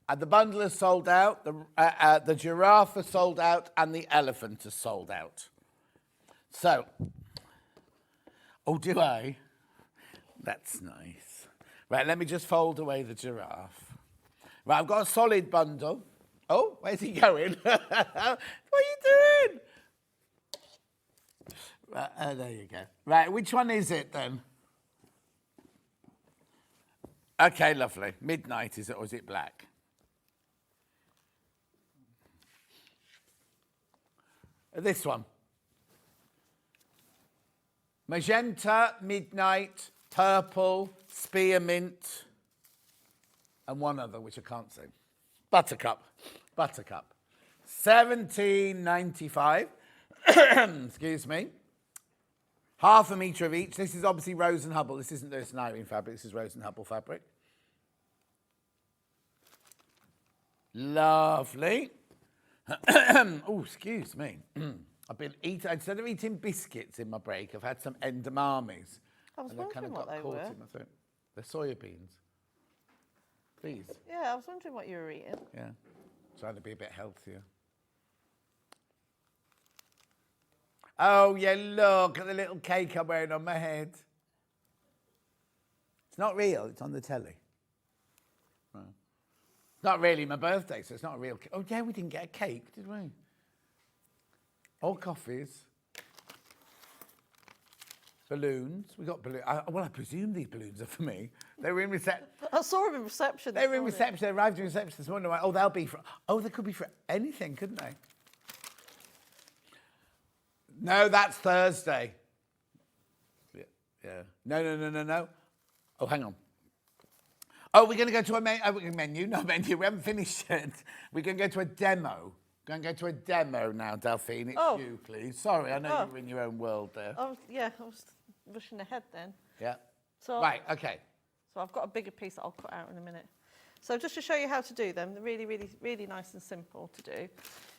And the bundle is sold out, the giraffe is sold out, and the elephant is sold out. So, oh, do I? That's nice. Right, let me just fold away the giraffe. Right, I've got a solid bundle. Oh, where's he going? What are you doing? Right, there you go. Right, which one is it then? Okay, lovely. Midnight, is it, or is it black? This one. Magenta, midnight, purple, spearmint, and one other, which I can't see. Buttercup. $17.95. Excuse me. Half a metre of each. This is obviously Rose and Hubble. This isn't Lewis Irene fabric. This is Rose and Hubble fabric. Lovely. Oh, excuse me. I've been eating, instead of eating biscuits in my break, I've had some edamames. I was wondering what they were. In my throat. They're soya beans. Please. Yeah, I was wondering what you were eating. Yeah, trying to be a bit healthier. Oh, yeah, look at the little cake I'm wearing on my head. It's not real, it's on the telly. Right. It's not really my birthday, so it's not a real cake. Oh, yeah, we didn't get a cake, did we? All coffees. Balloons. We got balloons. Well, I presume these balloons are for me. They were in reception. I saw them in reception. They were in reception. They arrived in reception this morning. I went, they'll be for... Oh, they could be for anything, couldn't they? No, that's Thursday. Yeah. No. Oh, hang on. Oh, we're going to go to a menu. No menu. We haven't finished it. We're going to go to a demo. Going to go to a demo now, Delphine. It's you, please. Sorry, I know you're in your own world there. Oh, yeah, I was rushing ahead then. Yeah. So right, okay. So I've got a bigger piece that I'll cut out in a minute. So just to show you how to do them, they're really, really, really nice and simple to do.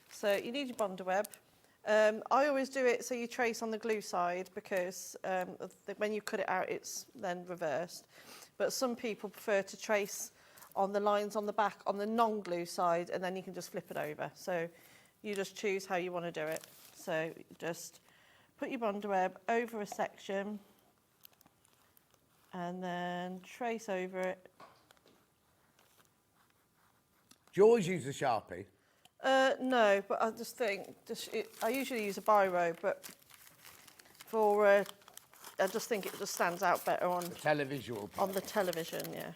So you need your bonder web. I always do it so you trace on the glue side because when you cut it out, it's then reversed. But some people prefer to trace on the lines on the back on the non-glue side, and then you can just flip it over. So you just choose how you want to do it. So just put your bonder web over a section and then trace over it. Do you always use a Sharpie? No, but I just think, I usually use a biro, but for, I just think it just stands out better on... The televisual. On the television, yeah.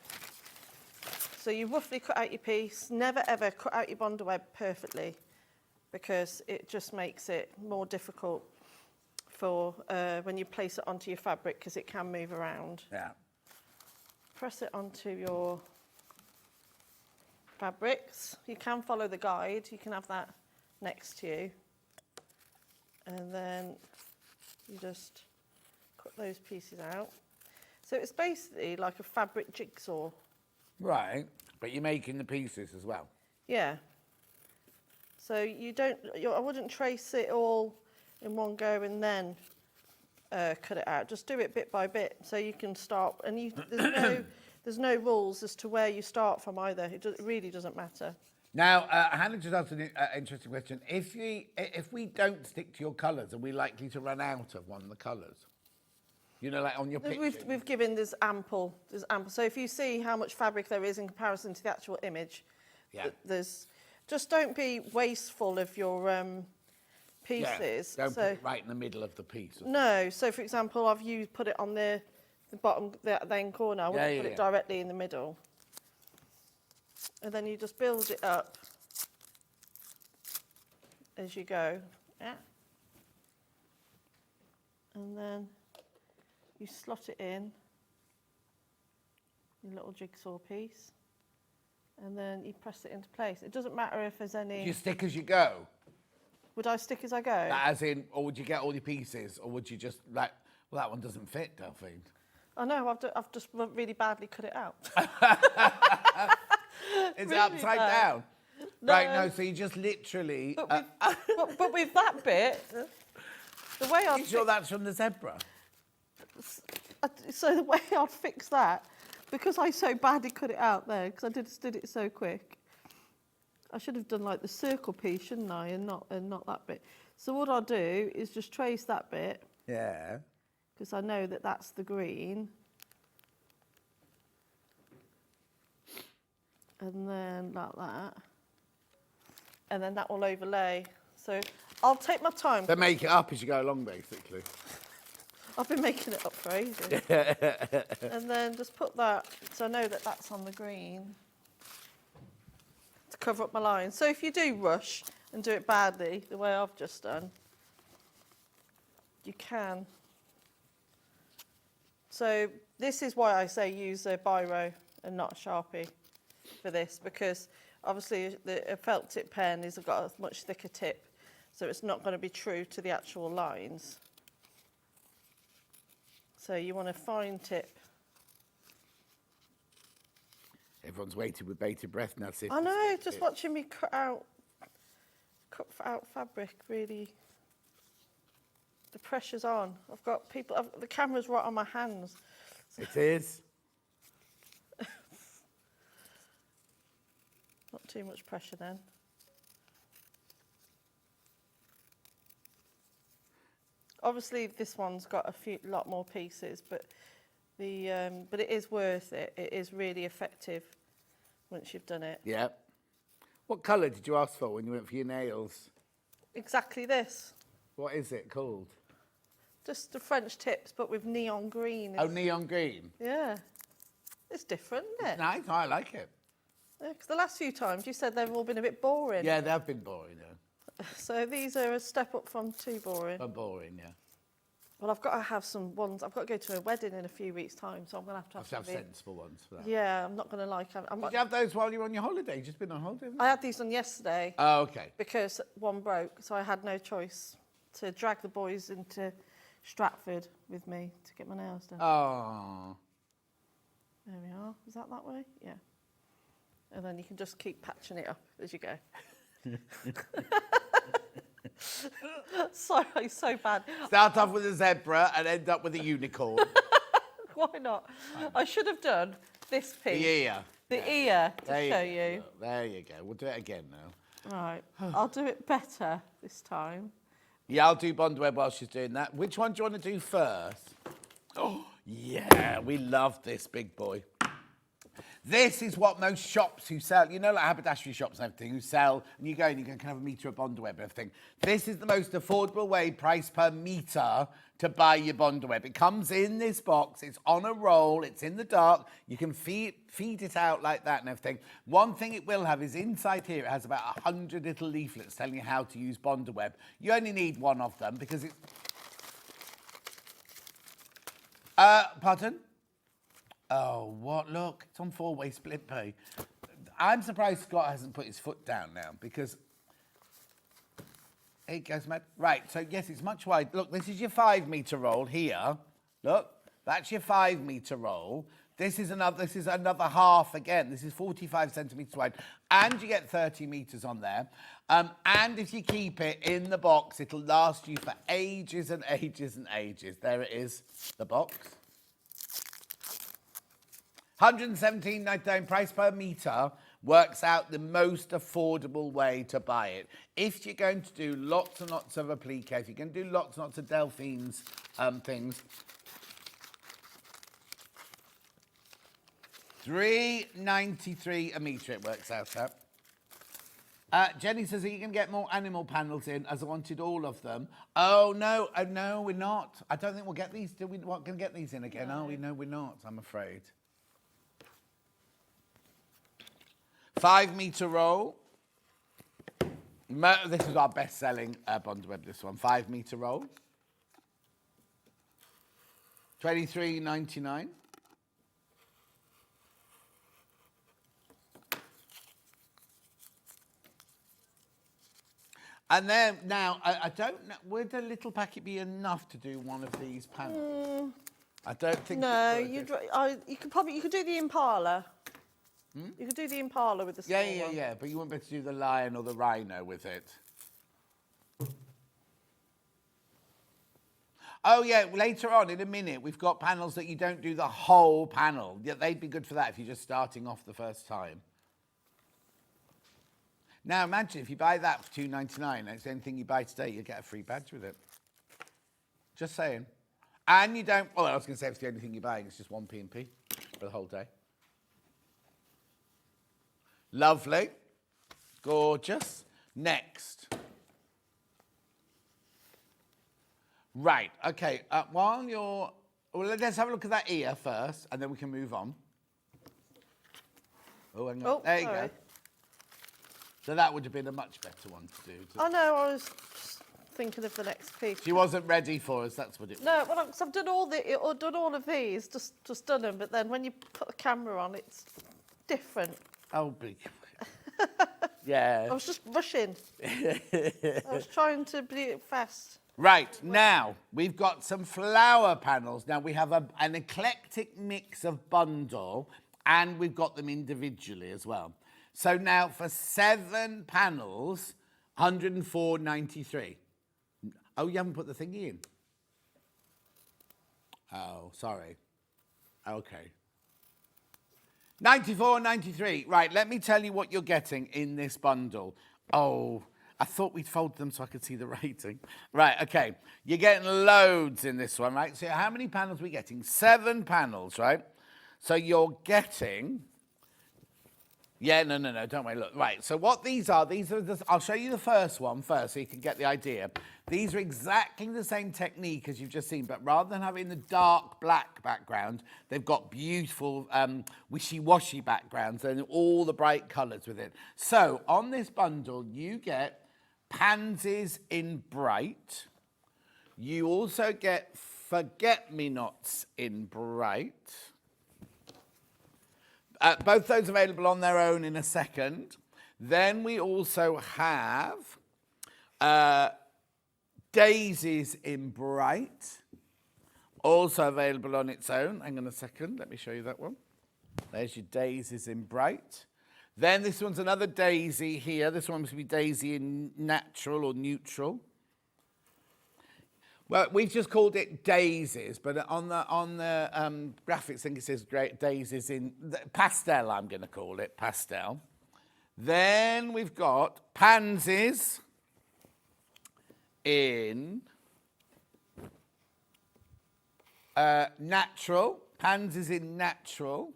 So you roughly cut out your piece. Never ever cut out your bonder web perfectly because it just makes it more difficult for when you place it onto your fabric because it can move around. Yeah. Press it onto your fabrics. You can follow the guide. You can have that next to you. And then you just cut those pieces out. So it's basically like a fabric jigsaw. Right, but you're making the pieces as well. Yeah. So I wouldn't trace it all in one go and then cut it out. Just do it bit by bit so you can start. And there's no rules as to where you start from either. It really doesn't matter. Now, Hannah just asked an interesting question. If we don't stick to your colours, are we likely to run out of one of the colours? You know, like on your picture. We've given there's ample. So if you see how much fabric there is in comparison to the actual image, just don't be wasteful of your pieces. Yeah, don't put it right in the middle of the piece. No. So for example, I've put it on the bottom, the end corner. I wouldn't put it directly in the middle. And then you just build it up as you go. Yeah. And then you slot it in, your little jigsaw piece, and then you press it into place. It doesn't matter if there's any... Do you stick as you go? Would I stick as I go? As in, or would you get all your pieces, or would you just, like, well, that one doesn't fit, Delphine. Oh, no, I've just really badly cut it out. Is really it upside down? No. Right, no, so you just literally... But with that bit, the way I'd... You sure that's from the zebra? So the way I'd fix that, because I so badly cut it out there, because I did it so quick, I should have done like the circle piece, shouldn't I, and not that bit. So what I'll do is just trace that bit. Yeah. Because I know that that's the green. And then like that. And then that will overlay. So I'll take my time. Then make it up as you go along, basically. I've been making it up for ages. And then just put that, so I know that that's on the green, to cover up my line. So if you do rush and do it badly, the way I've just done, you can. So this is why I say use a biro and not a Sharpie for this, because obviously a felt tip pen has got a much thicker tip, so it's not going to be true to the actual lines. So you want a fine tip. Everyone's waiting with bated breath now. I know, just watching me cut out fabric, really. The pressure's on. I've got people, the camera's right on my hands. It is. Not too much pressure then. Obviously, this one's got a lot more pieces, but but it is worth it. It is really effective once you've done it. Yeah. What colour did you ask for when you went for your nails? Exactly this. What is it called? Just the French tips, but with neon green. Oh, neon green. Yeah. It's different, isn't it? It's nice. I like it. Yeah, because the last few times you said they've all been a bit boring. Yeah, they've been boring. Yeah. So these are a step up from too boring. Boring, yeah. Well, I've got to have some ones. I've got to go to a wedding in a few weeks' time, so I'm going to have Have sensible ones for that. Yeah, I'm not going to like them. Did you have those while you were on your holiday? You've just been on holiday, haven't you? I had these on yesterday. Oh, okay. Because one broke, so I had no choice to drag the boys into Stratford with me to get my nails done. Oh. There we are. Is that way? Yeah. And then you can just keep patching it up as you go. Sorry, so bad. Start off with a zebra and end up with a unicorn. Why not? I should have done this piece. The ear. The ear to There show you. There you go. We'll do it again now. Right. I'll do it better this time. Yeah, I'll do Bondweb while she's doing that. Which one do you want to do first? Oh, yeah, we love this big boy. This is what most shops who sell, you know, like haberdashery shops and everything, who sell, and you go and you can have a metre of Bondweb and everything. This is the most affordable way, price per metre, to buy your Bondweb. It comes in this box, it's on a roll, it's in the dark, you can feed it out like that and everything. One thing it will have is inside here, it has about 100 little leaflets telling you how to use Bondweb. You only need one of them because it's... Pardon? Oh, what? Look, it's on four-way split pay. I'm surprised Scott hasn't put his foot down now because... Here it goes, Matt. Right, so yes, it's much wide. Look, this is your 5 metre roll here. Look, that's your 5 metre roll. This is another half again. This is 45 centimetres wide. And you get 30 metres on there. And if you keep it in the box, it'll last you for ages and ages and ages. There it is, the box. $117.99 price per metre works out the most affordable way to buy it. If you're going to do lots and lots of applique, if you're going to do lots and lots of Delphine's things, $3.93 a metre it works out at. Jenny says, are you going to get more animal panels in as I wanted all of them? Oh, no, no, we're not. I don't think we'll get these. We're not going to get these in again, are we? No, we're not, I'm afraid. 5 metre roll. This is our best-selling Bondweb, this one. 5 metre roll. $23.99. And then, now, I don't know, would a little packet be enough to do one of these panels? I don't think... No, you could do the Impala. You could do the Impala with the small one. Yeah, but you wouldn't be able to do the lion or the rhino with it. Oh, yeah, later on, in a minute, we've got panels that you don't do the whole panel. Yeah, they'd be good for that if you're just starting off the first time. Now, imagine if you buy that for $2.99, and it's the only thing you buy today, you get a free badge with it. Just saying. And you don't... Oh, I was going to say it's the only thing you're buying. It's just one P&P for the whole day. Lovely. Gorgeous. Next. Right, okay. While you're... Well, let's have a look at that ear first, and then we can move on. Oh, hang on. Oh, there you sorry. go. So that would have been a much better one to do. Oh, no, I was just thinking of the next piece. She wasn't ready for us, that's what it was. No, well, I've done all of these, just done them, but then when you put the camera on, it's different. Oh, big. Yeah. I was just rushing. I was trying to do it fast. Right, now, we've got some flower panels. Now, we have an eclectic mix of bundle, and we've got them individually as well. So now, for 7 panels, $104.93. Oh, you haven't put the thingy in? Oh, sorry. Okay. $94.93. Right, let me tell you what you're getting in this bundle. Oh, I thought we'd fold them so I could see the rating. Right, okay. You're getting loads in this one, right? So how many panels are we getting? 7 panels, right? So you're getting... Yeah, no, don't worry, look. Right, so what these are I'll show you the first one first so you can get the idea. These are exactly the same technique as you've just seen, but rather than having the dark black background, they've got beautiful wishy-washy backgrounds and all the bright colours with it. So on this bundle, you get pansies in bright. You also get forget-me-nots in bright. Both those available on their own in a second. Then we also have daisies in bright, also available on its own. Hang on a second, let me show you that one. There's your daisies in bright. Then this one's another daisy here. This one must be daisy in natural or neutral. Well, we've just called it daisies, but on the graphics thing it says great daisies in pastel. I'm going to call it pastel. Then we've got pansies in natural. Pansies in natural,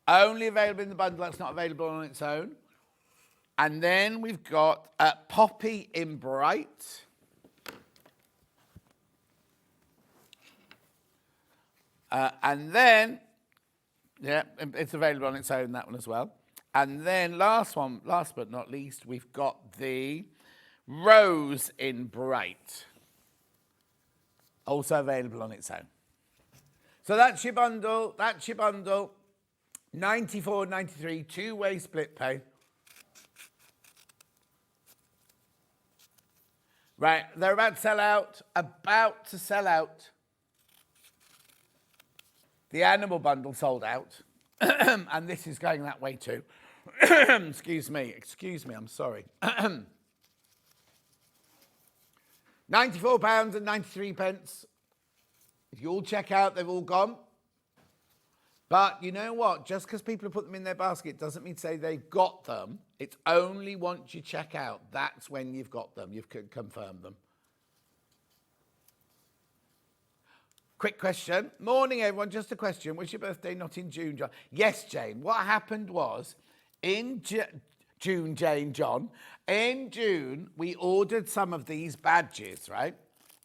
only available in the bundle. That's not available on its own. And then we've got poppy in bright. And then, yeah, it's available on its own, that one as well. And then last but not least, we've got the rose in bright. Also available on its own. So that's your bundle. $94.93, two-way split pay. Right, they're about to sell out. The animal bundle sold out, and this is going that way too. Excuse me, I'm sorry. £94.93. If you all check out, they've all gone. But you know what? Just because people have put them in their basket doesn't mean to say they've got them. It's only once you check out, that's when you've got them. You've confirmed them. Quick question. Morning, everyone. Just a question. Was your birthday not in June, John? Yes, Jane. What happened was, in June, John, in June, we ordered some of these badges, right?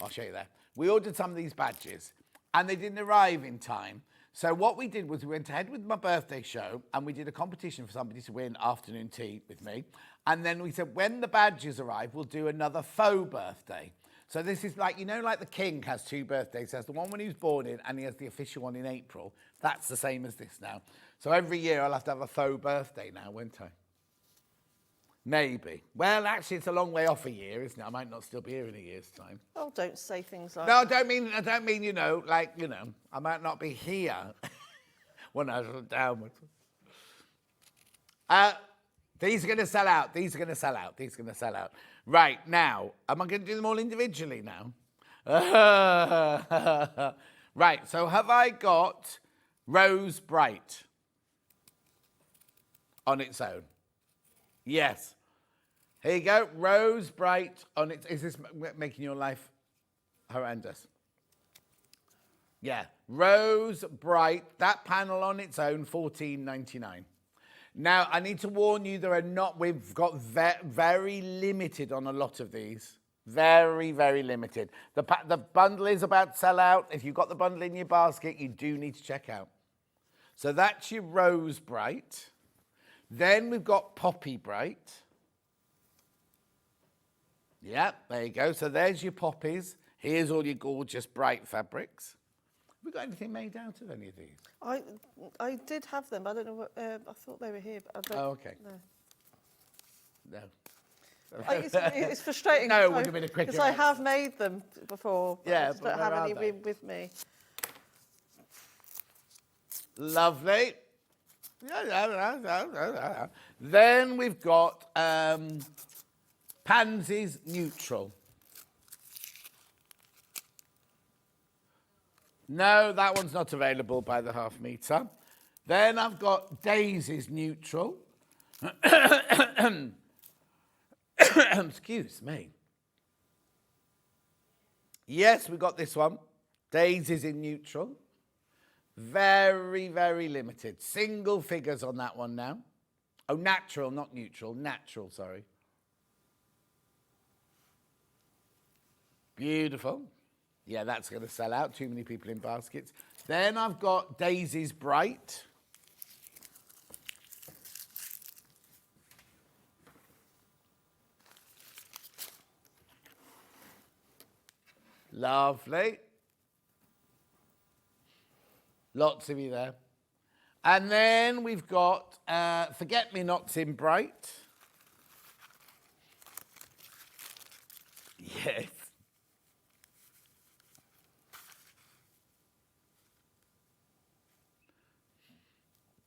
I'll show you that. We ordered some of these badges, and they didn't arrive in time. So what we did was we went ahead with my birthday show, and we did a competition for somebody to win afternoon tea with me. And then we said, when the badges arrive, we'll do another faux birthday. So this is like, you know, like the king has 2 birthdays. He has the one when he was born in, and he has the official one in April. That's the same as this now. So every year I'll have to have a faux birthday now, won't I? Maybe. Well, actually, it's a long way off a year, isn't it? I might not still be here in a year's time. Oh, don't say things like that. No, I don't mean, you know, like, you know, I might not be here when I look downwards. These are going to sell out. Right, now, am I going to do them all individually now? Right, so have I got Rose Bright on its own? Yes. Here you go, Rose Bright on its... Is this making your life horrendous? Yeah, Rose Bright, that panel on its own, $14.99. Now, I need to warn you, we've got very limited on a lot of these. Very, very limited. The bundle is about to sell out. If you've got the bundle in your basket, you do need to check out. So that's your Rose Bright. Then we've got Poppy Bright. Yeah, there you go. So there's your poppies. Here's all your gorgeous bright fabrics. Have we got anything made out of any of these? I did have them. I don't know what... I thought they were here, but I don't... Oh, okay. No. It's frustrating. No, it would have been a quicker because I have made them before. But yeah, I just don't have any with me. Lovely. Then we've got Pansies Neutral. No, that one's not available by the half metre. Then I've got Daisies Neutral. Excuse me. Yes, we got this one. Daisies in neutral. Very, very limited. Single figures on that one now. Oh, natural, not neutral. Natural, sorry. Beautiful. Yeah, that's going to sell out. Too many people in baskets. Then I've got Daisies Bright. Lovely. Lots of you there. And then we've got Forget-Me-Nots in Bright. Yes.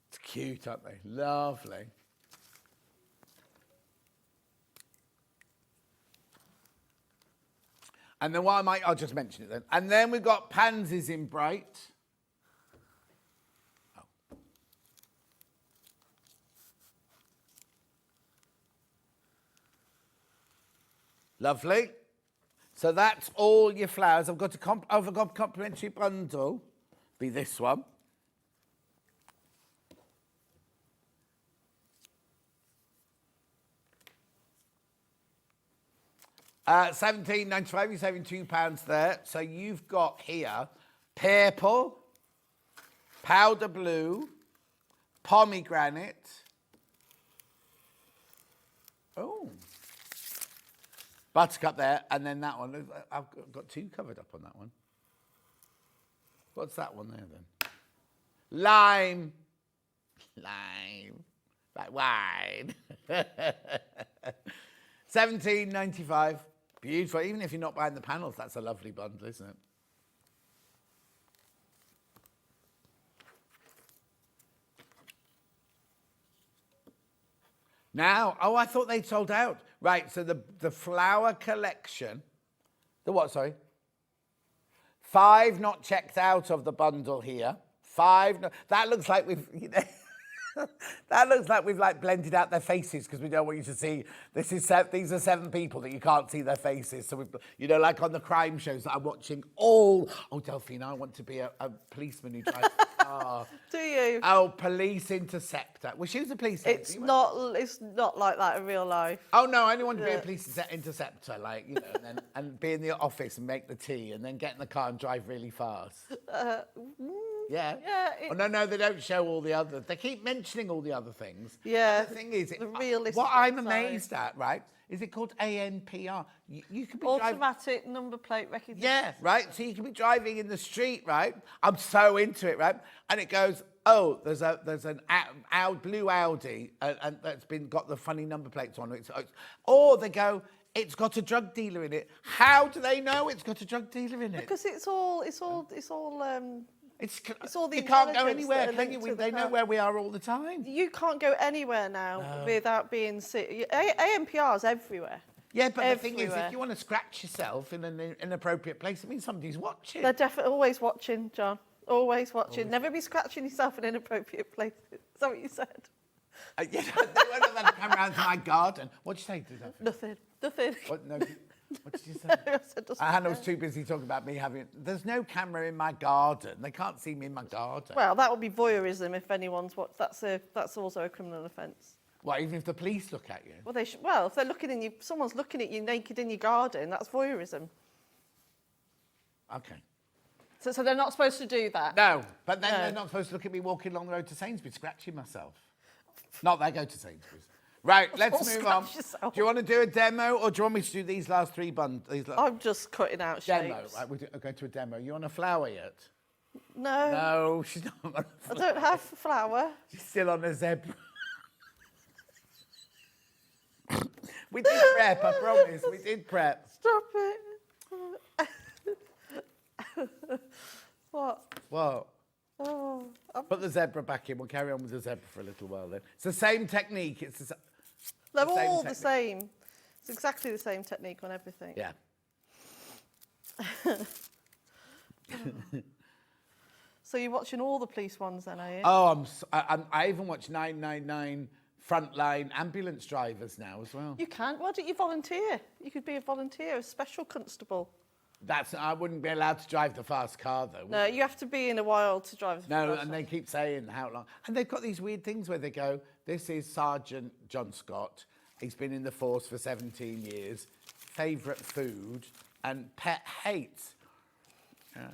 It's cute, aren't they? Lovely. And then I'll just mention it then. And then we've got Pansies in Bright. Oh. Lovely. So that's all your flowers. I've got a complimentary bundle. Be this one. £17.95, you're saving £2 there. So you've got here purple, powder blue, pomegranate. Oh. Buttercup there, and then that one. I've got two covered up on that one. What's that one there then? Lime. Lime. Like wine. £17.95. Beautiful. Even if you're not buying the panels, that's a lovely bundle, isn't it? Now, oh, I thought they'd sold out. Right, so the flower collection, the what, sorry? 5 not checked out of the bundle here. 5, that looks like we've, you know, that looks like we've like blended out their faces because we don't want you to see. These are 7 people that you can't see their faces. So we, you know, like on the crime shows that I'm watching. Oh, Delphine, I want to be a policeman who tries. Oh. Do you? Oh, police interceptor. Well, she was a police. It's not like that in real life. Oh no, I only want to be a police interceptor, like, you know, and be in the office and make the tea, and then get in the car and drive really fast. Yeah. Yeah. Oh, no, they don't show all the other. They keep mentioning all the other things. Yeah. But the thing is, the realistic what I'm side. amazed at, right, is it called ANPR? You could be automatic number plate recognition. Yeah, right. So you can be driving in the street, right? I'm so into it, right? And it goes, oh, there's an blue Audi, and that's got the funny number plates on it. Or they go, it's got a drug dealer in it. How do they know it's got a drug dealer in it? Because it's all the you can't go intelligence anywhere, that are can you? linked to They the know car. where we are all the time. You can't go anywhere now without being sick. ANPR's everywhere. Yeah, but the thing is, Everywhere. if you want to scratch yourself in an inappropriate place, it means somebody's watching. They're definitely always watching, John. Always watching. Never be scratching yourself in inappropriate places. Is that what you said? Yeah, they won't let them come round to my garden. What'd you say to that? Nothing. What, no, what did you say? I said, Hannah was too busy talking about me having... There's no camera in my garden. They can't see me in my garden. Well, that would be voyeurism if anyone's watched. That's also a criminal offence. Well, even if the police look at you? Well, they should. Well, if they're looking in you, someone's looking at you naked in your garden, that's voyeurism. Okay. So they're not supposed to do that? No, but then they're not supposed to look at me walking along the road to Sainsbury's, scratching myself. Not that I go to Sainsbury's. Right, let's move on. Yourself. Do you want to do a demo, or do you want me to do these last 3 bundles? I'm just cutting out shapes. Demo, right, we're going to a demo. You on a flower yet? No. No, she's not on a flower. I don't have a flower. She's still on a zebra. We did prep, I promise. We did prep. Stop it. What? What? Oh, Put the zebra back in. We'll carry on with the zebra for a little while then. It's the same technique. They're all the same. It's exactly the same technique on everything. Yeah. So you're watching all the police ones then, are you? Oh, I even watched 999 frontline ambulance drivers now as well. You can. Why don't you volunteer? You could be a volunteer, a special constable. I wouldn't be allowed to drive the fast car though. No, you have to be in a while to drive. No, and they keep saying how long. And they've got these weird things where they go, this is Sergeant John Scott. He's been in the force for 17 years. Favourite food and pet hate. Yeah.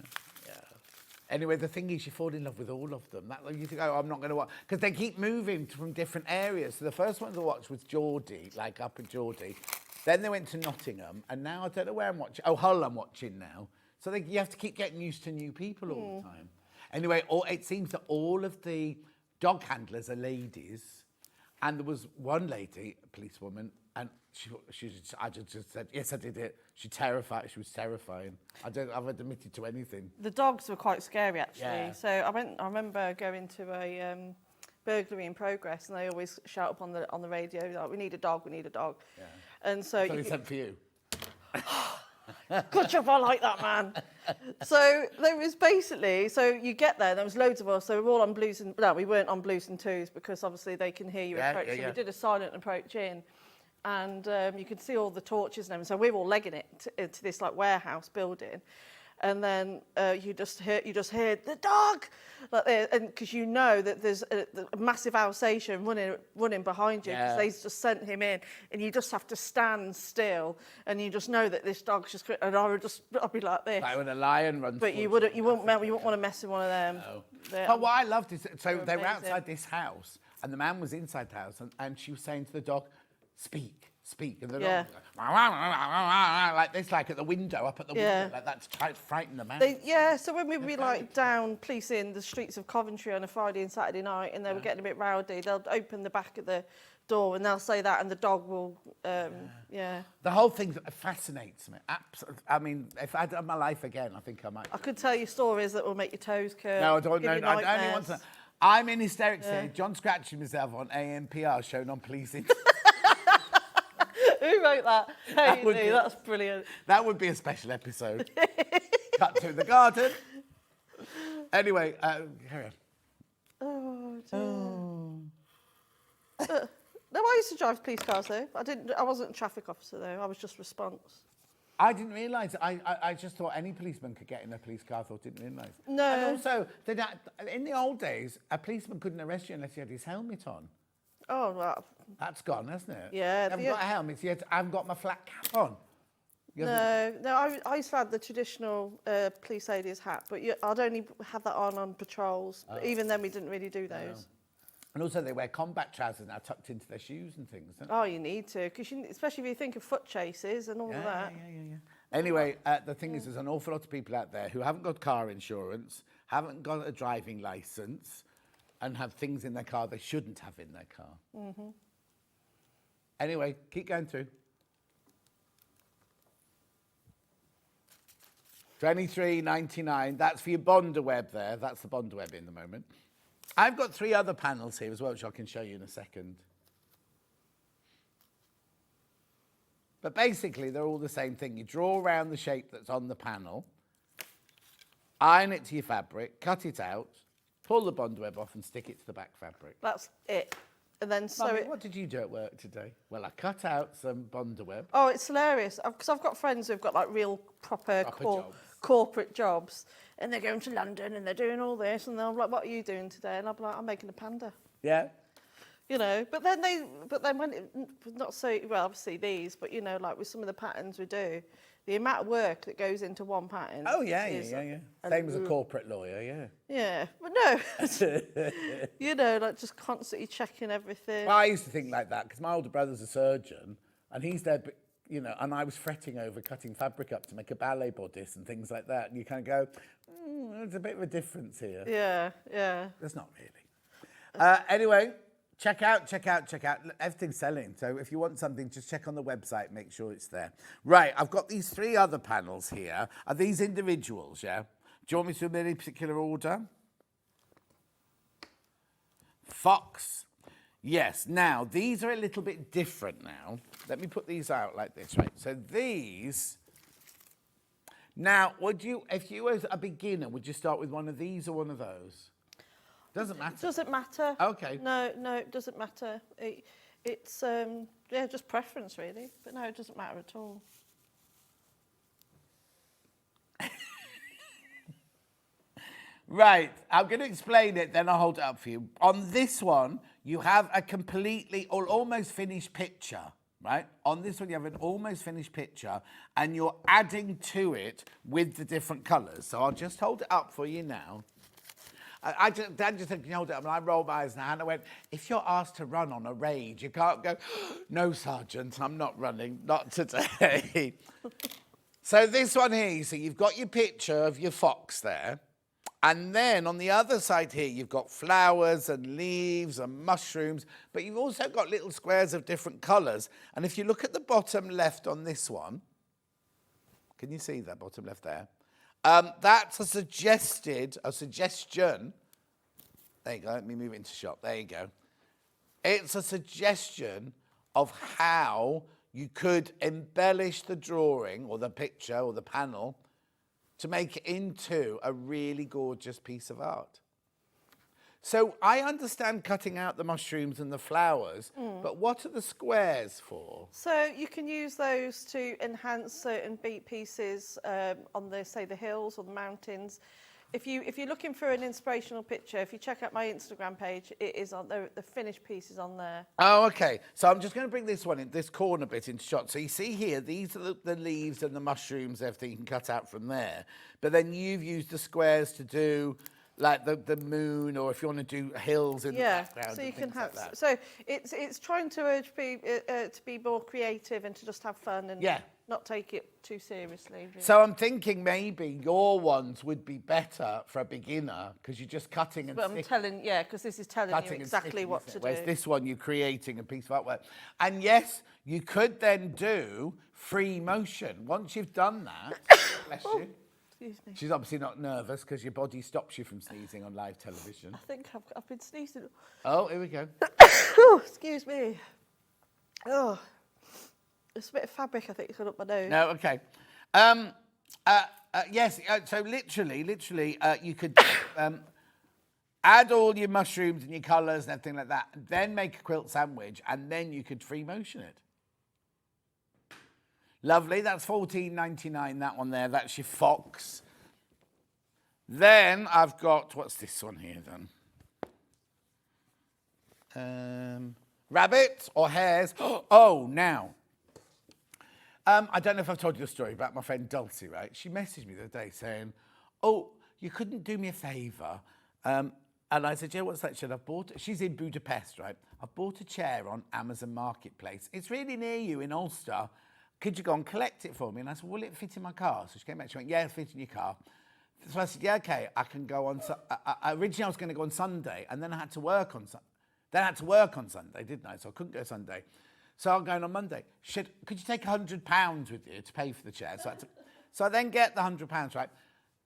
Anyway, the thing is, you fall in love with all of them. You think, oh, I'm not going to watch. Because they keep moving from different areas. So the first one to watch was Geordie, like Upper Geordie. Then they went to Nottingham. And now I don't know where I'm watching. Oh, Hull I'm watching now. So you have to keep getting used to new people all the time. Anyway, it seems that all of the dog handlers are ladies. And there was one lady, a policewoman, and I just said, yes, I did it. She was terrifying. I've admitted to anything. The dogs were quite scary, actually. Yeah. So I remember going to a burglary in progress, and they always shout up on the radio, like, we need a dog, we need a dog. Yeah. And so they sent for you. Good job, I like that, man. So there was basically, you get there was loads of us, so we were all on blues and, no, we weren't on blues and twos because obviously they can hear you approach. So we did a silent approach in, and you could see all the torches and everything. So we were all legging it to this like warehouse building. And then you just hear the dog, like, and because you know that there's a massive Alsatian running behind you because they just sent him in, and you just have to stand still, and you just know that this dog's just. And I'll be like this. Like when a lion runs. But you wouldn't want to mess with one of them. No. But what I loved is they were outside this house, and the man was inside the house, and she was saying to the dog, "Speak." And the dog like this, like at the window, up at the window, like that to try to frighten them out. So when we'd be like down policing the streets of Coventry on a Friday and Saturday night, and they were getting a bit rowdy, they'll open the back of the door and they'll say that, and the dog will, The whole thing fascinates me. Absolutely. I mean, if I'd done my life again, I think I might. I could tell you stories that will make your toes curl. No, I don't know. I only want to. I'm in hysterics here. John scratching himself on ANPR, shown on policing. Who wrote that? That's brilliant. That would be a special episode. Cut to the garden. Anyway, carry on. Oh, dear. No, I used to drive police cars though. I wasn't a traffic officer though. I was just response. I didn't realise. I just thought any policeman could get in a police car. Didn't realise. No. And also, in the old days, a policeman couldn't arrest you unless he had his helmet on. Oh, well. That's gone, hasn't it? Yeah. I haven't got a helmet, yet I haven't got my flat cap on. No, I used to have the traditional police lady's hat, but I'd only have that on patrols. But even then, we didn't really do those. No. And also, they wear combat trousers now tucked into their shoes and things. Oh, you need to, because especially if you think of foot chases and all of that. Yeah. Anyway, the thing is, there's an awful lot of people out there who haven't got car insurance, haven't got a driving licence, and have things in their car they shouldn't have in their car. Mm-hmm. Anyway, keep going through. 23.99. That's for your Bonder web there. That's the Bonder web in the moment. I've got 3 other panels here as well, which I can show you in a second. But basically, they're all the same thing. You draw around the shape that's on the panel, iron it to your fabric, cut it out, pull the Bond web off and stick it to the back fabric. That's it. And then what did you do at work today? Well, I cut out some Bond web. Oh, it's hilarious. Because I've got friends who've got like real proper corporate jobs. And they're going to London and they're doing all this. And they're like, what are you doing today? And I'm like, I'm making a panda. Yeah. You know, but then when not so, well, obviously these, but you know, like with some of the patterns we do, the amount of work that goes into one pattern. Oh, yeah. Same as a corporate lawyer, yeah. Yeah, but no, you know, like just constantly checking everything. Well, I used to think like that because my older brother's a surgeon and he's there, you know, and I was fretting over cutting fabric up to make a ballet bodice and things like that. And you kind of go, there's a bit of a difference here. Yeah. There's not really. Anyway. Check out. Everything's selling. So if you want something, just check on the website, make sure it's there. Right, I've got these 3 other panels here. Are these individuals, yeah? Do you want me to do them in any particular order? Fox. Yes. Now, these are a little bit different now. Let me put these out like this, right? So these... Now, if you were a beginner, would you start with one of these or one of those? Doesn't matter. Doesn't matter. Okay. No, it doesn't matter. It's yeah, just preference really. But no, it doesn't matter at all. Right, I'm going to explain it, then I'll hold it up for you. On this one, you have a completely or almost finished picture, right? On this one, you have an almost finished picture, and you're adding to it with the different colours. So I'll just hold it up for you now. Dad just said, can you hold it up? And I rolled my eyes, and Hannah went, if you're asked to run on a raid, you can't go, no, Sergeant, I'm not running, not today. So this one here, so you've got your picture of your fox there. And then on the other side here, you've got flowers and leaves and mushrooms, but you've also got little squares of different colours. And if you look at the bottom left on this one, can you see that bottom left there? That's a suggestion. There you go, let me move it into shot. There you go. It's a suggestion of how you could embellish the drawing or the picture or the panel to make it into a really gorgeous piece of art. So I understand cutting out the mushrooms and the flowers, but what are the squares for? So you can use those to enhance certain beat pieces on the, say, the hills or the mountains. If you're looking for an inspirational picture, if you check out my Instagram page, it is on the finished piece is on there. Oh, okay. So I'm just going to bring this one in, this corner bit into shot. So you see here, these are the leaves and the mushrooms, everything you can cut out from there. But then you've used the squares to do like the moon, or if you want to do hills in the background. So you can have. Like that. So it's trying to urge people to be more creative and to just have fun and not take it too seriously. Really. So I'm thinking maybe your ones would be better for a beginner because you're just cutting and. But I'm telling, because this is telling you exactly what to do. Whereas this one, you're creating a piece of artwork, and yes, you could then do free motion once you've done that. Bless you. Excuse me. She's obviously not nervous because your body stops you from sneezing on live television. I think I've been sneezing. Oh, here we go. Oh, excuse me. Oh, there's a bit of fabric I think it's gone up my nose. No, okay. Yes, so literally, you could add all your mushrooms and your colours and everything like that, and then make a quilt sandwich, and then you could free motion it. Lovely, that's $14.99, that one there. That's your fox. Then I've got, what's this one here then? Rabbits or hares. Oh, now. I don't know if I've told you the story about my friend Dulcie, right? She messaged me the other day saying, oh, you couldn't do me a favour. And I said, yeah, what's that? She said, she's in Budapest, right? I've bought a chair on Amazon Marketplace. It's really near you in Ulster. Could you go and collect it for me? And I said, will it fit in my car? So she came back, she went, yeah, it'll fit in your car. So I said, yeah, okay, I can go on. Originally, I was going to go on Sunday, and then I had to work on Sunday. Then I had to work on Sunday, didn't I? So I couldn't go Sunday. So I'm going on Monday. She said, could you take £100 with you to pay for the chair? So I then get the £100, right?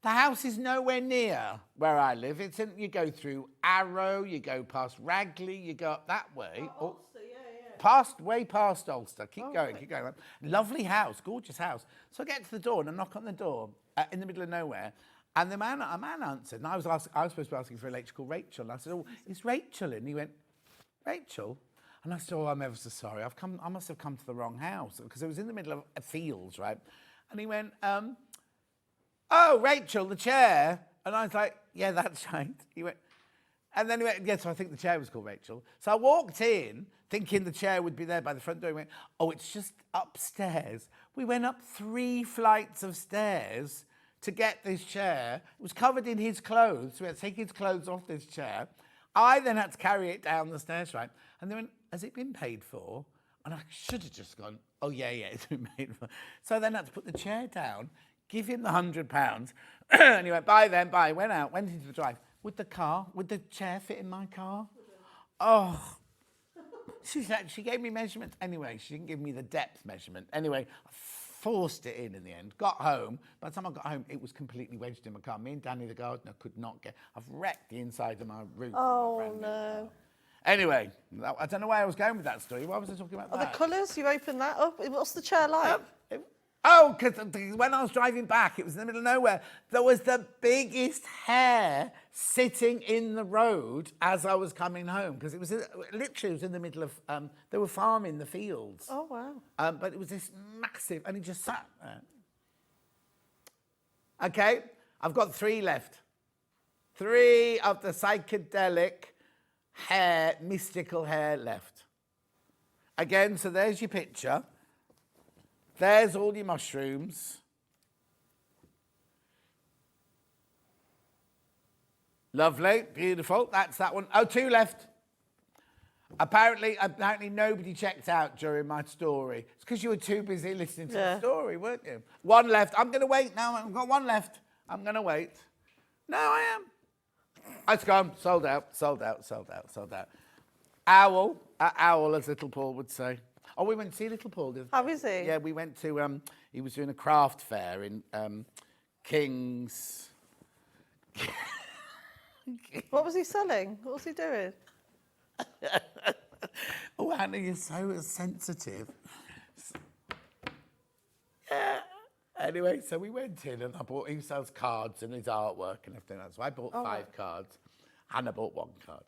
The house is nowhere near where I live. You go through Arrow, you go past Ragley, you go up that way. Oh, Ulster, Way past Ulster. Keep going. Lovely house, gorgeous house. So I get to the door and I knock on the door in the middle of nowhere. And a man answered, and I was supposed to be asking for a lady called Rachel. And I said, oh, is Rachel in? And he went, Rachel? And I said, oh, I'm ever so sorry. I must have come to the wrong house because it was in the middle of fields, right? And he went, oh, Rachel, the chair. And I was like, yeah, that's right. He went, and then he went, yeah, so I think the chair was called Rachel. So I walked in thinking the chair would be there by the front door. He went, oh, it's just upstairs. We went up 3 flights of stairs to get this chair. It was covered in his clothes. So we had to take his clothes off this chair. I then had to carry it down the stairs, right? And they went, has it been paid for? And I should have just gone, oh, yeah, it's been paid for. So I then had to put the chair down, give him the £100. And he went, bye then, bye. Went out, went into the drive. Would the chair fit in my car? Oh. She gave me measurements. Anyway, she didn't give me the depth measurement. Anyway, I forced it in the end. Got home. By the time I got home, it was completely wedged in my car. Me and Danny, the gardener, could not get... I've wrecked the inside of my roof. Oh, no. Anyway, I don't know where I was going with that story. Why was I talking about that? The colours, you open that up. What's the chair like? Oh, because when I was driving back, it was in the middle of nowhere. There was the biggest hare sitting in the road as I was coming home, because it was literally in the middle of, they were farming the fields. Oh, wow. But it was this massive, and he just sat there. Okay, I've got 3 left. 3 of the psychedelic hair, mystical hair left. Again, so there's your picture. There's all your mushrooms. Lovely, beautiful. That's that one. Oh, 2 left. Apparently nobody checked out during my story. It's because you were too busy listening to the story, weren't you? 1 left. I'm going to wait now. I've got 1 left. I'm going to wait. No, I am. It's gone. Sold out, sold out, sold out, sold out. Owl, as Little Paul would say. Oh, we went to see Little Paul. How is he? Yeah, we went to, he was doing a craft fair in King's. What was he selling? What was he doing? Oh, Hannah, you're so sensitive. Yeah. Anyway, so we went in and he sells cards and his artwork and everything else. So I bought 5 cards. Hannah bought 1 card.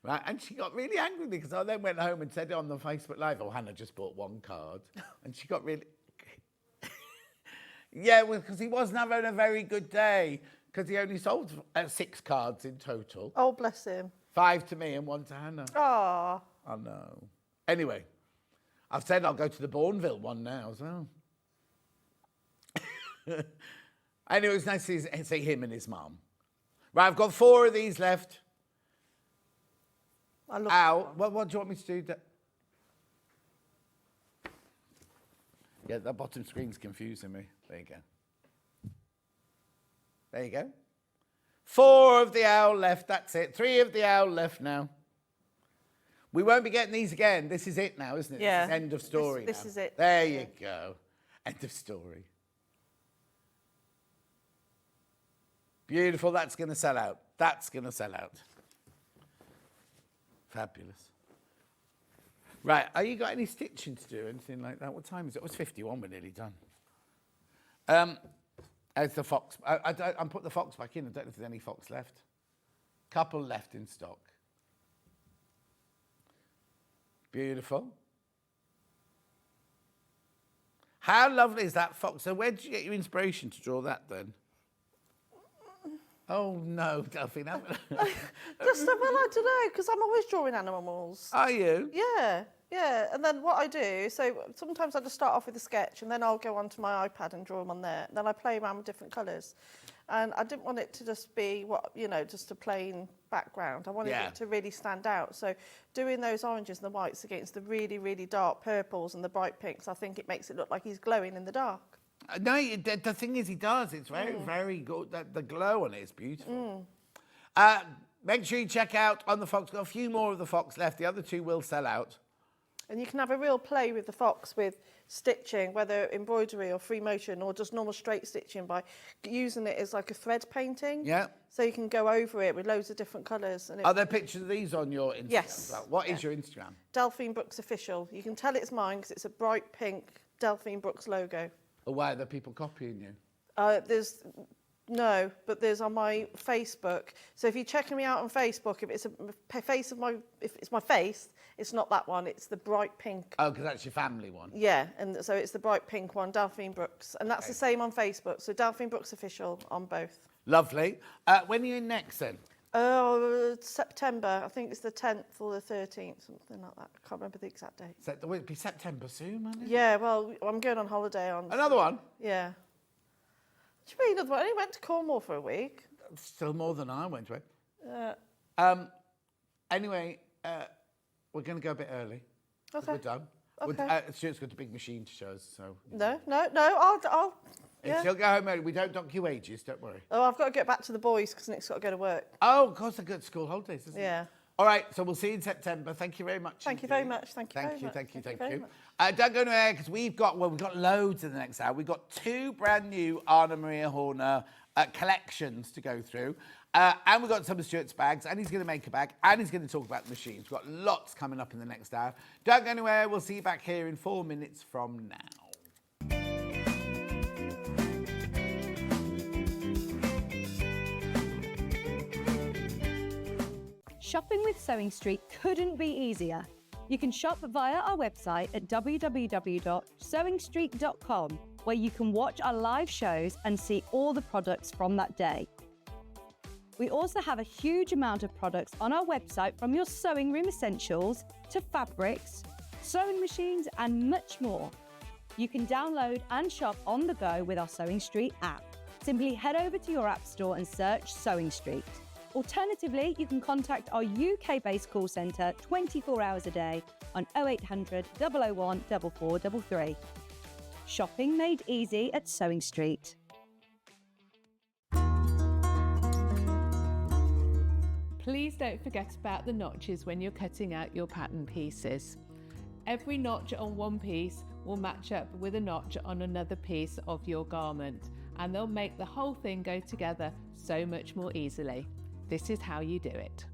Right, and she got really angry because I then went home and said it on the Facebook Live, oh, Hannah just bought 1 card. And she got really... Yeah, well, because he wasn't having a very good day, because he only sold 6 cards in total. Oh, bless him. 5 to me and 1 to Hannah. Oh. I know. Anyway, I've said I'll go to the Bourneville one now as well. Anyway, it was nice to see him and his mum. Right, I've got 4 of these left. Ow. What do you want me to do? Yeah, that bottom screen's confusing me. There you go. There you go. 4 of the owl left, that's it. 3 of the owl left now. We won't be getting these again. This is it now, isn't it? Yeah. This is end of story This now. is it. There you go. End of story. Beautiful, that's going to sell out. That's going to sell out. Fabulous. Right, have you got any stitching to do, anything like that? What time is it? It was 51, we're nearly done. As the fox, I'm putting the fox back in. I don't know if there's any fox left. Couple left in stock. Beautiful. How lovely is that fox? So where did you get your inspiration to draw that then? Oh no, Delphine. Just, well, I don't know, because I'm always drawing animals. Are you? Yeah, yeah. And then what I do, so sometimes I just start off with a sketch and then I'll go onto my iPad and draw them on there. Then I play around with different colours. And I didn't want it to just be, just a plain background. I wanted it to really stand out. So doing those oranges and the whites against the really, really dark purples and the bright pinks, I think it makes it look like he's glowing in the dark. No, the thing is, he does. It's very, very good. The glow on it is beautiful. Make sure you check out on the fox. Got a few more of the fox left. The other 2 will sell out. And you can have a real play with the fox with stitching, whether embroidery or free motion or just normal straight stitching, by using it as like a thread painting. Yeah. So you can go over it with loads of different colours. And Are there pictures of these on your Instagram? Yes. What is your Instagram? Delphine Brooks Official. You can tell it's mine because it's a bright pink Delphine Brooks logo. Or why are there people copying you? There's on my Facebook. So if you're checking me out on Facebook, if it's if it's my face, it's not that one. It's the bright pink. Oh, because that's your family one. Yeah, and so it's the bright pink one, Delphine Brooks, and that's the same on Facebook. So Delphine Brooks Official on both. Lovely. When are you in next then? September. I think it's the 10th or the 13th, something like that. I can't remember the exact date. Will it be September soon, won't it? Yeah, well, I'm going on holiday on... Another one? Yeah. What do you mean another one? I only went to Cornwall for a week. Still more than I went to it. Anyway, we're going to go a bit early. Okay. We're done. Okay. Stuart's got a big machine to show us, so... No, I'll If she'll go home early, we don't dock your wages, don't worry. Oh, I've got to get back to the boys because Nick's got to go to work. Oh, of course, they've got school holidays, isn't it? Yeah. All right, so we'll see you in September. Thank you very much. Thank you very much. Thank you. Thank you. Don't go anywhere because we've got loads in the next hour. We've got 2 brand new Anna Maria Horner collections to go through. And we've got some of Stuart's bags, and he's going to make a bag, and he's going to talk about the machines. We've got lots coming up in the next hour. Don't go anywhere. We'll see you back here in 4 minutes from now. Shopping with Sewing Street couldn't be easier. You can shop via our website at www.sewingstreet.com, where you can watch our live shows and see all the products from that day. We also have a huge amount of products on our website, from your sewing room essentials to fabrics, sewing machines and much more. You can download and shop on the go with our Sewing Street app. Simply head over to your app store and search Sewing Street. Alternatively, you can contact our UK-based call centre 24 hours a day on 0800 001 4433. Shopping made easy at Sewing Street. Please don't forget about the notches when you're cutting out your pattern pieces. Every notch on one piece will match up with a notch on another piece of your garment, and they'll make the whole thing go together so much more easily. This is how you do it.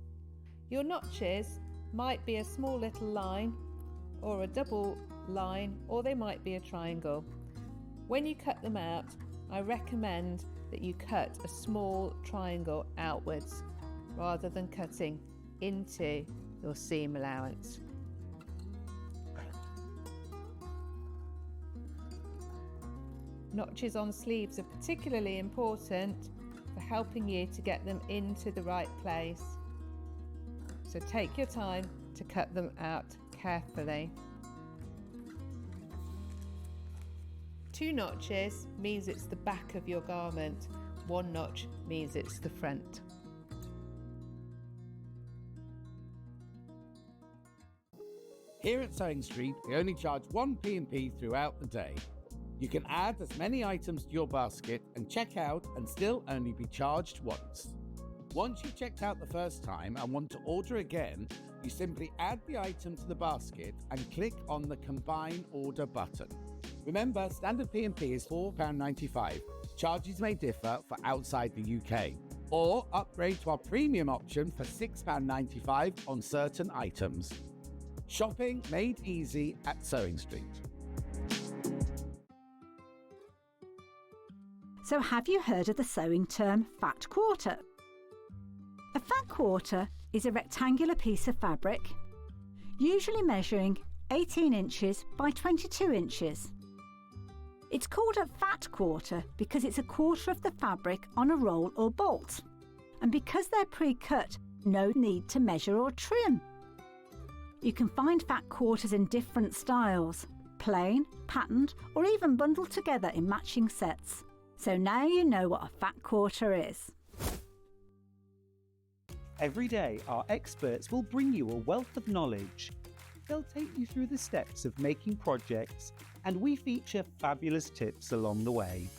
Your notches might be a small little line or a double line, or they might be a triangle. When you cut them out, I recommend that you cut a small triangle outwards rather than cutting into your seam allowance. Notches on sleeves are particularly important for helping you to get them into the right place. So take your time to cut them out carefully. 2 notches means it's the back of your garment. 1 notch means it's the front. Here at Sewing Street, we only charge 1 P&P throughout the day. You can add as many items to your basket and check out and still only be charged once. Once you've checked out the first time and want to order again, you simply add the item to the basket and click on the Combine Order button. Remember, standard P&P is £4.95. Charges may differ for outside the UK. Or upgrade to our premium option for £6.95 on certain items. Shopping made easy at Sewing Street. So have you heard of the sewing term fat quarter? A fat quarter is a rectangular piece of fabric, usually measuring 18 inches by 22 inches. It's called a fat quarter because it's a quarter of the fabric on a roll or bolt, and because they're pre-cut, no need to measure or trim. You can find fat quarters in different styles, plain, patterned, or even bundled together in matching sets. So now you know what a fat quarter is. Every day, our experts will bring you a wealth of knowledge. They'll take you through the steps of making projects, and we feature fabulous tips along the way.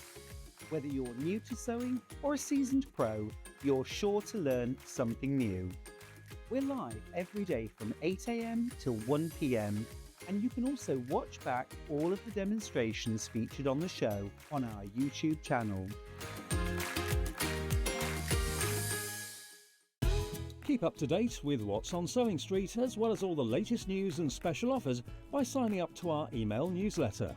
Whether you're new to sewing or a seasoned pro, you're sure to learn something new. We're live every day from 8 AM till 1 PM, and you can also watch back all of the demonstrations featured on the show on our YouTube channel. Keep up to date with what's on Sewing Street, as well as all the latest news and special offers by signing up to our email newsletter.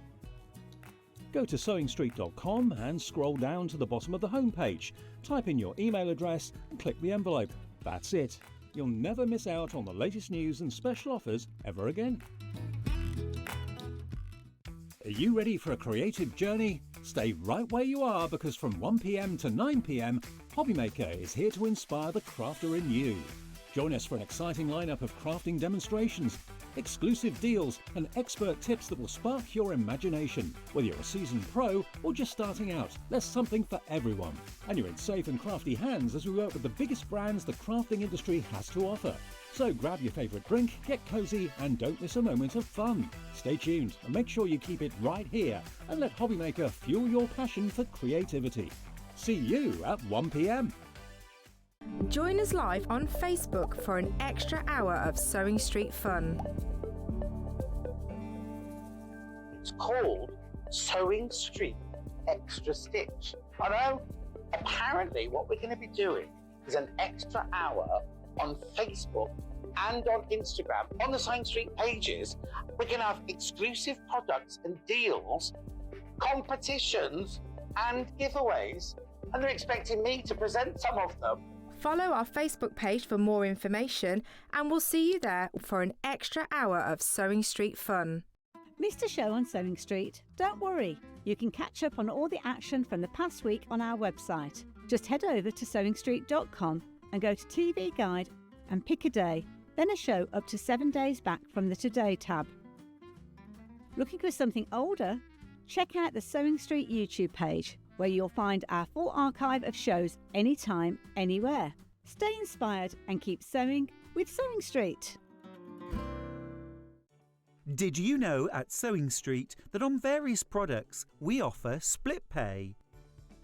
Go to sewingstreet.com and scroll down to the bottom of the homepage. Type in your email address and click the envelope. That's it. You'll never miss out on the latest news and special offers ever again. Are you ready for a creative journey? Stay right where you are, because from 1 PM to 9 PM, Hobbymaker is here to inspire the crafter in you. Join us for an exciting lineup of crafting demonstrations, exclusive deals and expert tips that will spark your imagination. Whether you're a seasoned pro or just starting out, there's something for everyone. And you're in safe and crafty hands as we work with the biggest brands the crafting industry has to offer. So grab your favourite drink, get cosy and don't miss a moment of fun. Stay tuned and make sure you keep it right here and let Hobbymaker fuel your passion for creativity. See you at 1 PM. Join us live on Facebook for an extra hour of Sewing Street fun. It's called Sewing Street Extra Stitch. I know. Apparently what we're going to be doing is an extra hour on Facebook and on Instagram. On the Sewing Street pages, we're going to have exclusive products and deals, competitions and giveaways. And they're expecting me to present some of them. Follow our Facebook page for more information, and we'll see you there for an extra hour of Sewing Street fun. Missed a show on Sewing Street? Don't worry, you can catch up on all the action from the past week on our website. Just head over to sewingstreet.com and go to TV Guide and pick a day, then a show up to 7 days back from the Today tab. Looking for something older? Check out the Sewing Street YouTube page, where you'll find our full archive of shows anytime, anywhere. Stay inspired and keep sewing with Sewing Street. Did you know at Sewing Street that on various products we offer split pay?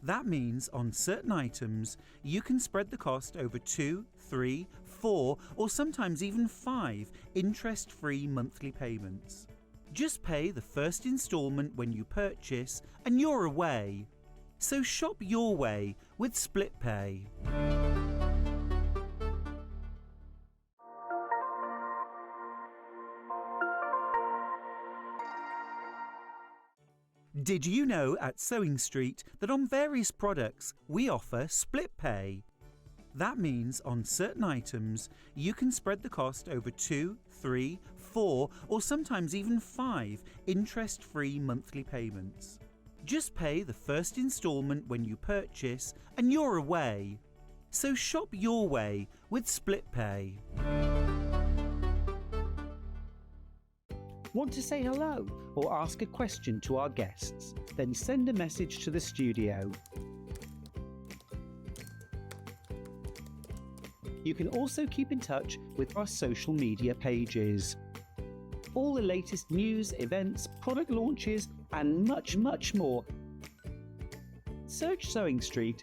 That means on certain items you can spread the cost over 2, 3, 4 or sometimes even 5 interest-free monthly payments. Just pay the first instalment when you purchase and you're away. So shop your way with split pay. Did you know at Sewing Street that on various products we offer split pay? That means on certain items you can spread the cost over 2, 3, 4 or sometimes even 5 interest-free monthly payments. Just pay the first instalment when you purchase and you're away. So shop your way with split pay. Want to say hello or ask a question to our guests? Then send a message to the studio. You can also keep in touch with our social media pages. All the latest news, events, product launches, and much, much more. Search Sewing Street.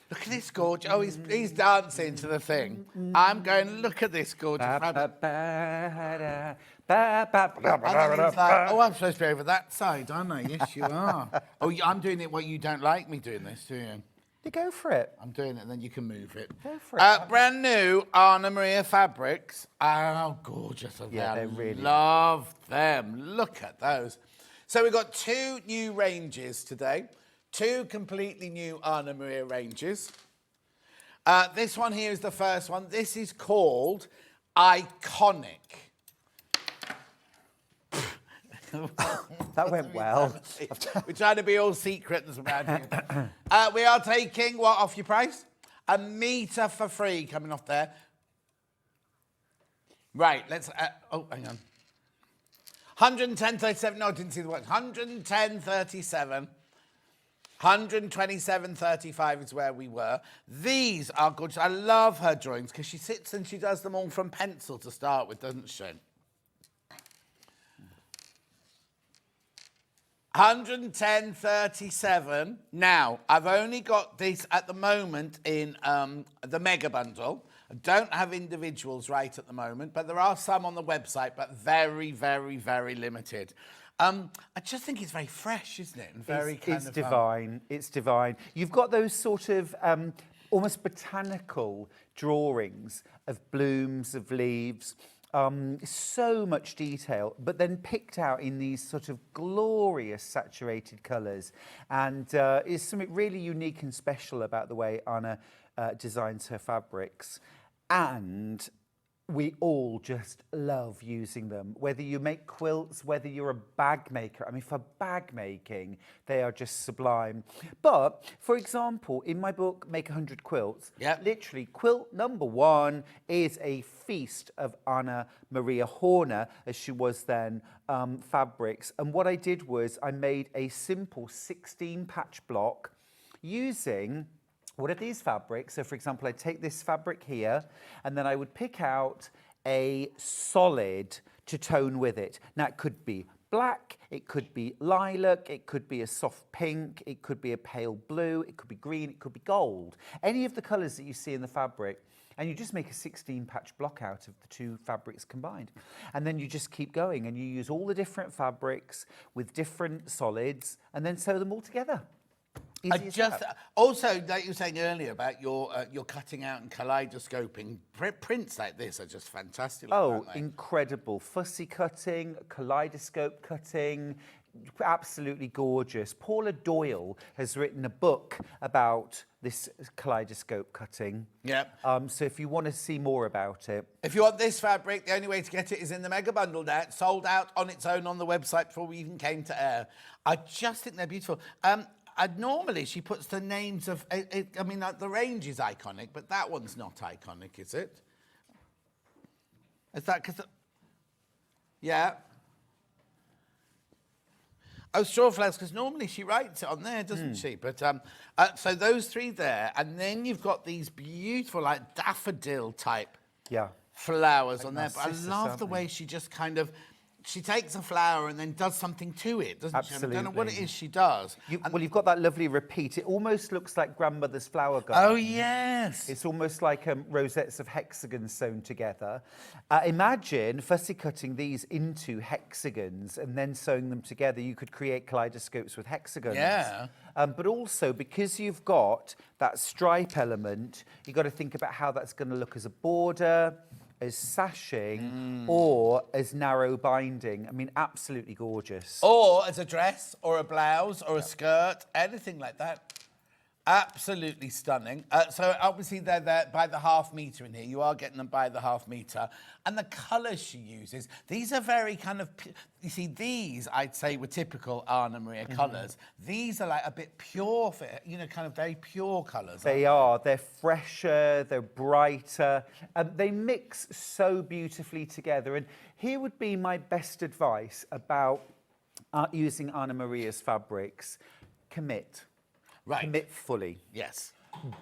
Look at this gorgeous. Oh, he's dancing to the thing. I'm going, look at this gorgeous rabbit. And then he's like, oh, I'm supposed to be over that side, aren't I? Yes, you are. Oh, I'm doing it. What, you don't like me doing this, do you? You go for it. I'm doing it, and then you can move it. Go for it. Brand new Anna Maria fabrics. Oh, gorgeous. Yeah, they really love them. Look at those. So we've got 2 new ranges today. 2 completely new Anna Maria ranges. This one here is the first one. This is called Iconic. That went well. We're trying to be all secret around here. We are taking, what, off your price? A metre for free coming off there. Right, let's, oh, hang on. 110.37, no, I didn't see the word. 110.37. 127.35 is where we were. These are gorgeous. I love her drawings because she sits and she does them all from pencil to start with, doesn't she? 110.37. Now, I've only got this at the moment in the mega bundle. I don't have individuals right at the moment, but there are some on the website, but very, very, very limited. I just think it's very fresh, isn't it? And very it's divine. It's divine. You've got those sort of almost botanical drawings of blooms, of leaves. So much detail, but then picked out in these sort of glorious saturated colours. And there's something really unique and special about the way Anna designs her fabrics. And we all just love using them. Whether you make quilts, whether you're a bag maker. I mean, for bag making, they are just sublime. But, for example, in my book, Make 100 Quilts, literally, quilt number 1 is a feast of Anna Maria Horner, as she was then, fabrics. And what I did was I made a simple 16 patch block using one of these fabrics. So, for example, I take this fabric here, and then I would pick out a solid to tone with it. Now, it could be black, it could be lilac, it could be a soft pink, it could be a pale blue, it could be green, it could be gold. Any of the colours that you see in the fabric, and you just make a 16-patch block out of the 2 fabrics combined. And then you just keep going, and you use all the different fabrics with different solids, and then sew them all together. Also, like you were saying earlier about your cutting out and kaleidoscoping, prints like this are just fantastic. Oh, incredible. Fussy cutting, kaleidoscope cutting, absolutely gorgeous. Paula Doyle has written a book about this kaleidoscope cutting. Yep. So if you want to see more about it. If you want this fabric, the only way to get it is in the mega bundle now. It's sold out on its own on the website before we even came to air. I just think they're beautiful. Normally she puts the names of, I mean, the range is iconic, but that one's not iconic, is it? Is that because... Yeah. Oh, straw flowers, because normally she writes it on there, doesn't she? But so those three there, and then you've got these beautiful, like, daffodil type flowers on there. But I love the way she just kind of... She takes a flower and then does something to it, doesn't she? I don't know what it is she does. Well, you've got that lovely repeat. It almost looks like grandmother's flower garden. Oh, yes. It's almost like rosettes of hexagons sewn together. Imagine fussy cutting these into hexagons and then sewing them together. You could create kaleidoscopes with hexagons. Yeah. But also, because you've got that stripe element, you've got to think about how that's going to look as a border, as sashing, or as narrow binding. I mean, absolutely gorgeous. Or as a dress, or a blouse, or a skirt, anything like that. Absolutely stunning. So obviously they're there by the ½ metre in here. You are getting them by the ½ metre. And the colours she uses, these are very kind of, you see, these I'd say were typical Anna Maria colours. These are like a bit pure, you know, kind of very pure colours. They are. They're fresher, they're brighter. They mix so beautifully together. And here would be my best advice about using Anna Maria's fabrics. Commit. Right. Commit fully. Yes.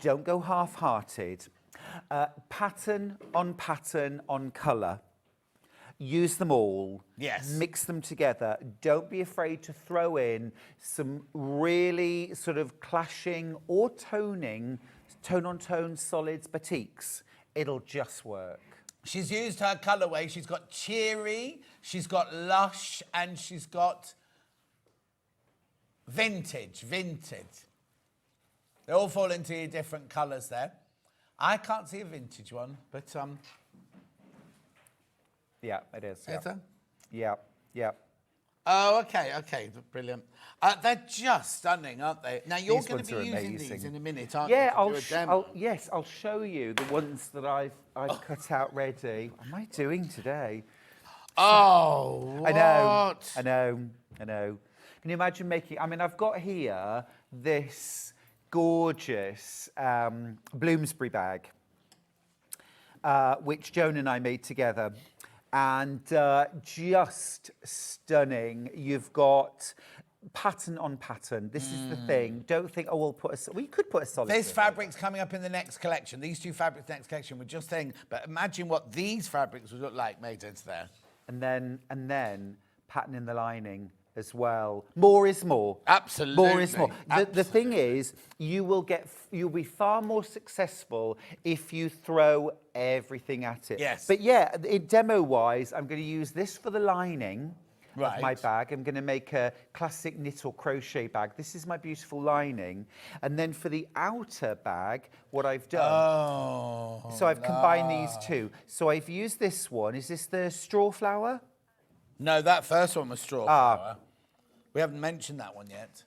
Don't go half-hearted. Pattern on colour. Use them all. Yes. Mix them together. Don't be afraid to throw in some really sort of clashing or toning, tone-on-tone solids batiks. It'll just work. She's used her colourway. She's got cheery, she's got lush, and she's got vintage. They all fall into different colours there. I can't see a vintage one, but yeah, it is. Is there? Yeah. Oh, okay, brilliant. They're just stunning, aren't they? Now you're going to be using these in a minute, aren't you? Yeah, I'll show you the ones that I've cut out ready. What am I doing today? Oh, what? I know. Can you imagine making? I mean, I've got here this gorgeous Bloomsbury bag, which Joan and I made together, and just stunning. You've got pattern on pattern. This is the thing. Don't think, oh, we could put a solid. This fabric's coming up in the next collection. These two fabrics next collection. We're just saying, but imagine what these fabrics would look like made into there. And then pattern in the lining as well. More is more. Absolutely. More is more. The thing is, you'll be far more successful if you throw everything at it. Yes. But yeah, demo-wise, I'm going to use this for the lining of my bag. I'm going to make a classic knit or crochet bag. This is my beautiful lining. And then for the outer bag, what I've done... So I've combined these two. So I've used this one. Is this the straw flower? No, that first one was straw flower. We haven't mentioned that one yet.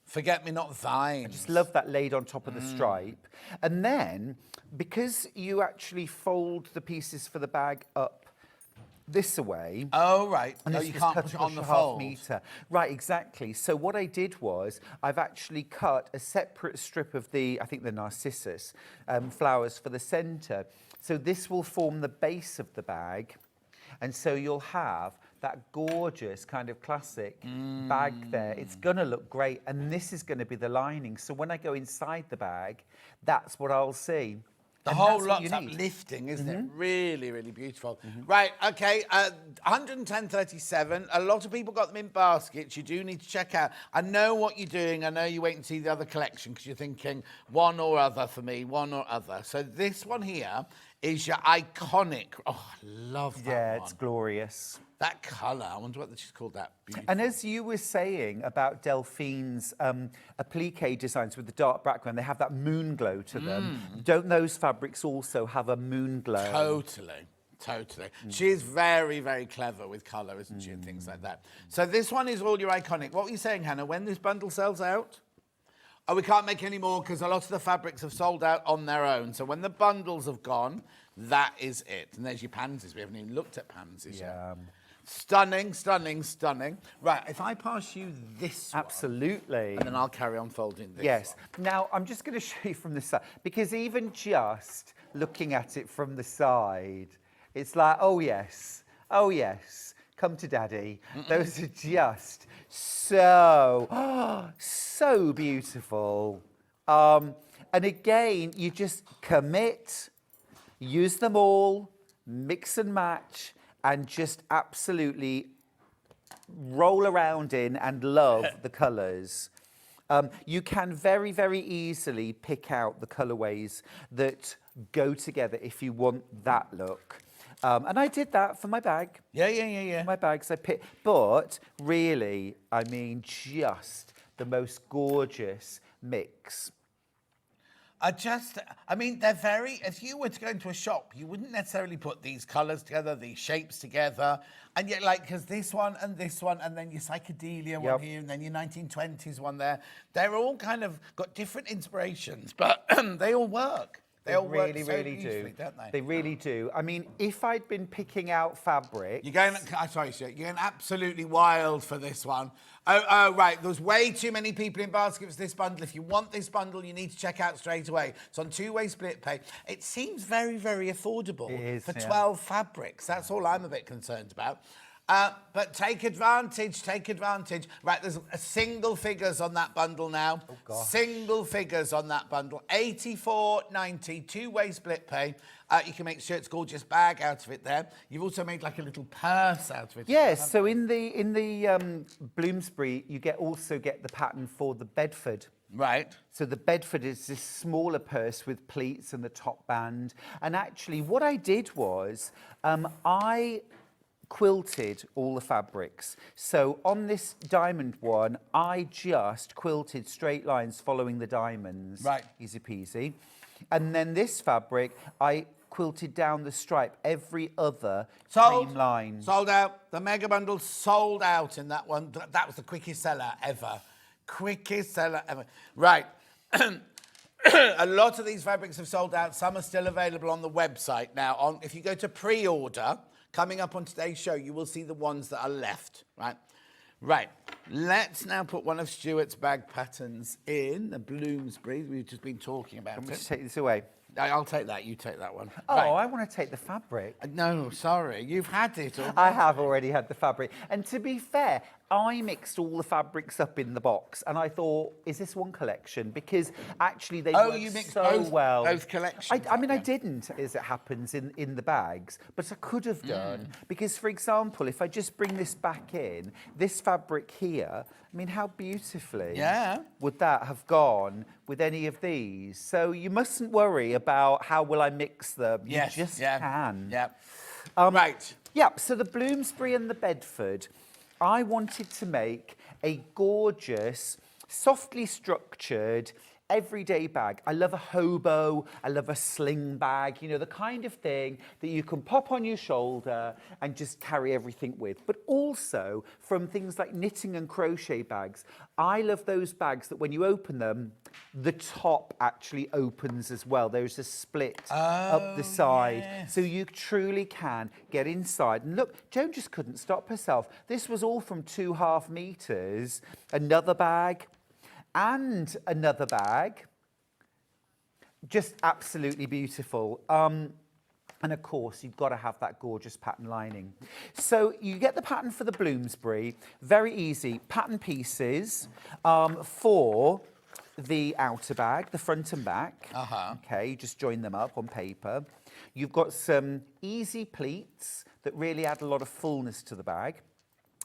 Forget-me-not vines. I just love that laid on top of the stripe. And then, because you actually fold the pieces for the bag up this way. Oh, right. And you can't put it on the fold. ½ metre. Right, exactly. So what I did was, I've actually cut a separate strip of the narcissus flowers for the centre. So this will form the base of the bag. And so you'll have that gorgeous kind of classic bag there. It's going to look great. And this is going to be the lining. So when I go inside the bag, that's what I'll see. The whole lot's uplifting, isn't it? Really, really beautiful. Right, okay, 110.37. A lot of people got them in baskets. You do need to check out. I know what you're doing. I know you wait and see the other collection because you're thinking one or other for me, one or other. So this one here is your iconic. Oh, I love that one. Yeah, it's glorious. That colour, I wonder what she's called that. Beautiful. And as you were saying about Delphine's applique designs with the dark background, they have that moon glow to them. Don't those fabrics also have a moon glow? Totally. She is very, very clever with colour, isn't she, and things like that. So this one is all your iconic. What were you saying, Hannah, when this bundle sells out? Oh, we can't make any more because a lot of the fabrics have sold out on their own. So when the bundles have gone, that is it. And there's your pansies. We haven't even looked at pansies yet. Stunning. Right, if I pass you this Absolutely. one, and then I'll carry on folding this Yes. one. Now, I'm just going to show you from the side, because even just looking at it from the side, it's like, oh, yes, come to Daddy. Those are just so beautiful. And again, you just commit, use them all, mix and match, and just absolutely roll around in and love the colours. You can very, very easily pick out the colourways that go together if you want that look. And I did that for my bag. Yeah. For my bags, I picked. But really, I mean, just the most gorgeous mix. I mean, they're very, if you were to go into a shop, you wouldn't necessarily put these colours together, these shapes together. And yet, like, because this one, and then your psychedelia one here, and then your 1920s one there. They're all kind of got different inspirations, but they all work. They all work so beautifully, don't they? They really do. I mean, if I'd been picking out fabric... You're going absolutely wild for this one. Oh, right. There's way too many people in baskets for this bundle. If you want this bundle, you need to check out straight away. It's on two-way split pay. It seems very, very affordable for 12 fabrics. That's all I'm a bit concerned about. But take advantage. Right, there's single figures on that bundle now. Oh, gosh. Single figures on that bundle. $84.90, two-way split pay. You can make Stuart's gorgeous bag out of it there. You've also made like a little purse out of it. Yes, so in the Bloomsbury, you also get the pattern for the Bedford. Right. So the Bedford is this smaller purse with pleats and the top band. And actually, what I did was I quilted all the fabrics. So on this diamond one, I just quilted straight lines following the diamonds. Right. Easy peasy. And then this fabric, I quilted down the stripe every other cream line. Sold out. The mega bundle sold out in that one. That was the quickest seller ever. Right. A lot of these fabrics have sold out. Some are still available on the website now. If you go to pre-order, coming up on today's show, you will see the ones that are left, right? Right, let's now put one of Stuart's bag patterns in, the Bloomsbury. We've just been talking about I'm it. going to take this away. I'll take that, you take that one. Oh, Right. I want to take the fabric. No, sorry, you've had it already. I have already had the fabric. And to be fair, I mixed all the fabrics up in the box and I thought, is this one collection? Because actually they work you mixed so well. both collections. I mean, I didn't, as it happens, in the bags, but I could have done. Because, for example, if I just bring this back in, this fabric here, I mean, how beautifully would that have gone with any of these? So you mustn't worry about how will I mix them. Yes, You just can. Yeah. Right. Yeah, so the Bloomsbury and the Bedford, I wanted to make a gorgeous, softly structured, everyday bag. I love a hobo, I love a sling bag, you know, the kind of thing that you can pop on your shoulder and just carry everything with. But also from things like knitting and crochet bags, I love those bags that when you open them, the top actually opens as well. There's a split up the side. So you truly can get inside. And look, Joan just couldn't stop herself. This was all from 2.5 meters. Another bag. And another bag, just absolutely beautiful. And of course, you've got to have that gorgeous pattern lining. So you get the pattern for the Bloomsbury, very easy. Pattern pieces for the outer bag, the front and back. Okay, you just join them up on paper. You've got some easy pleats that really add a lot of fullness to the bag.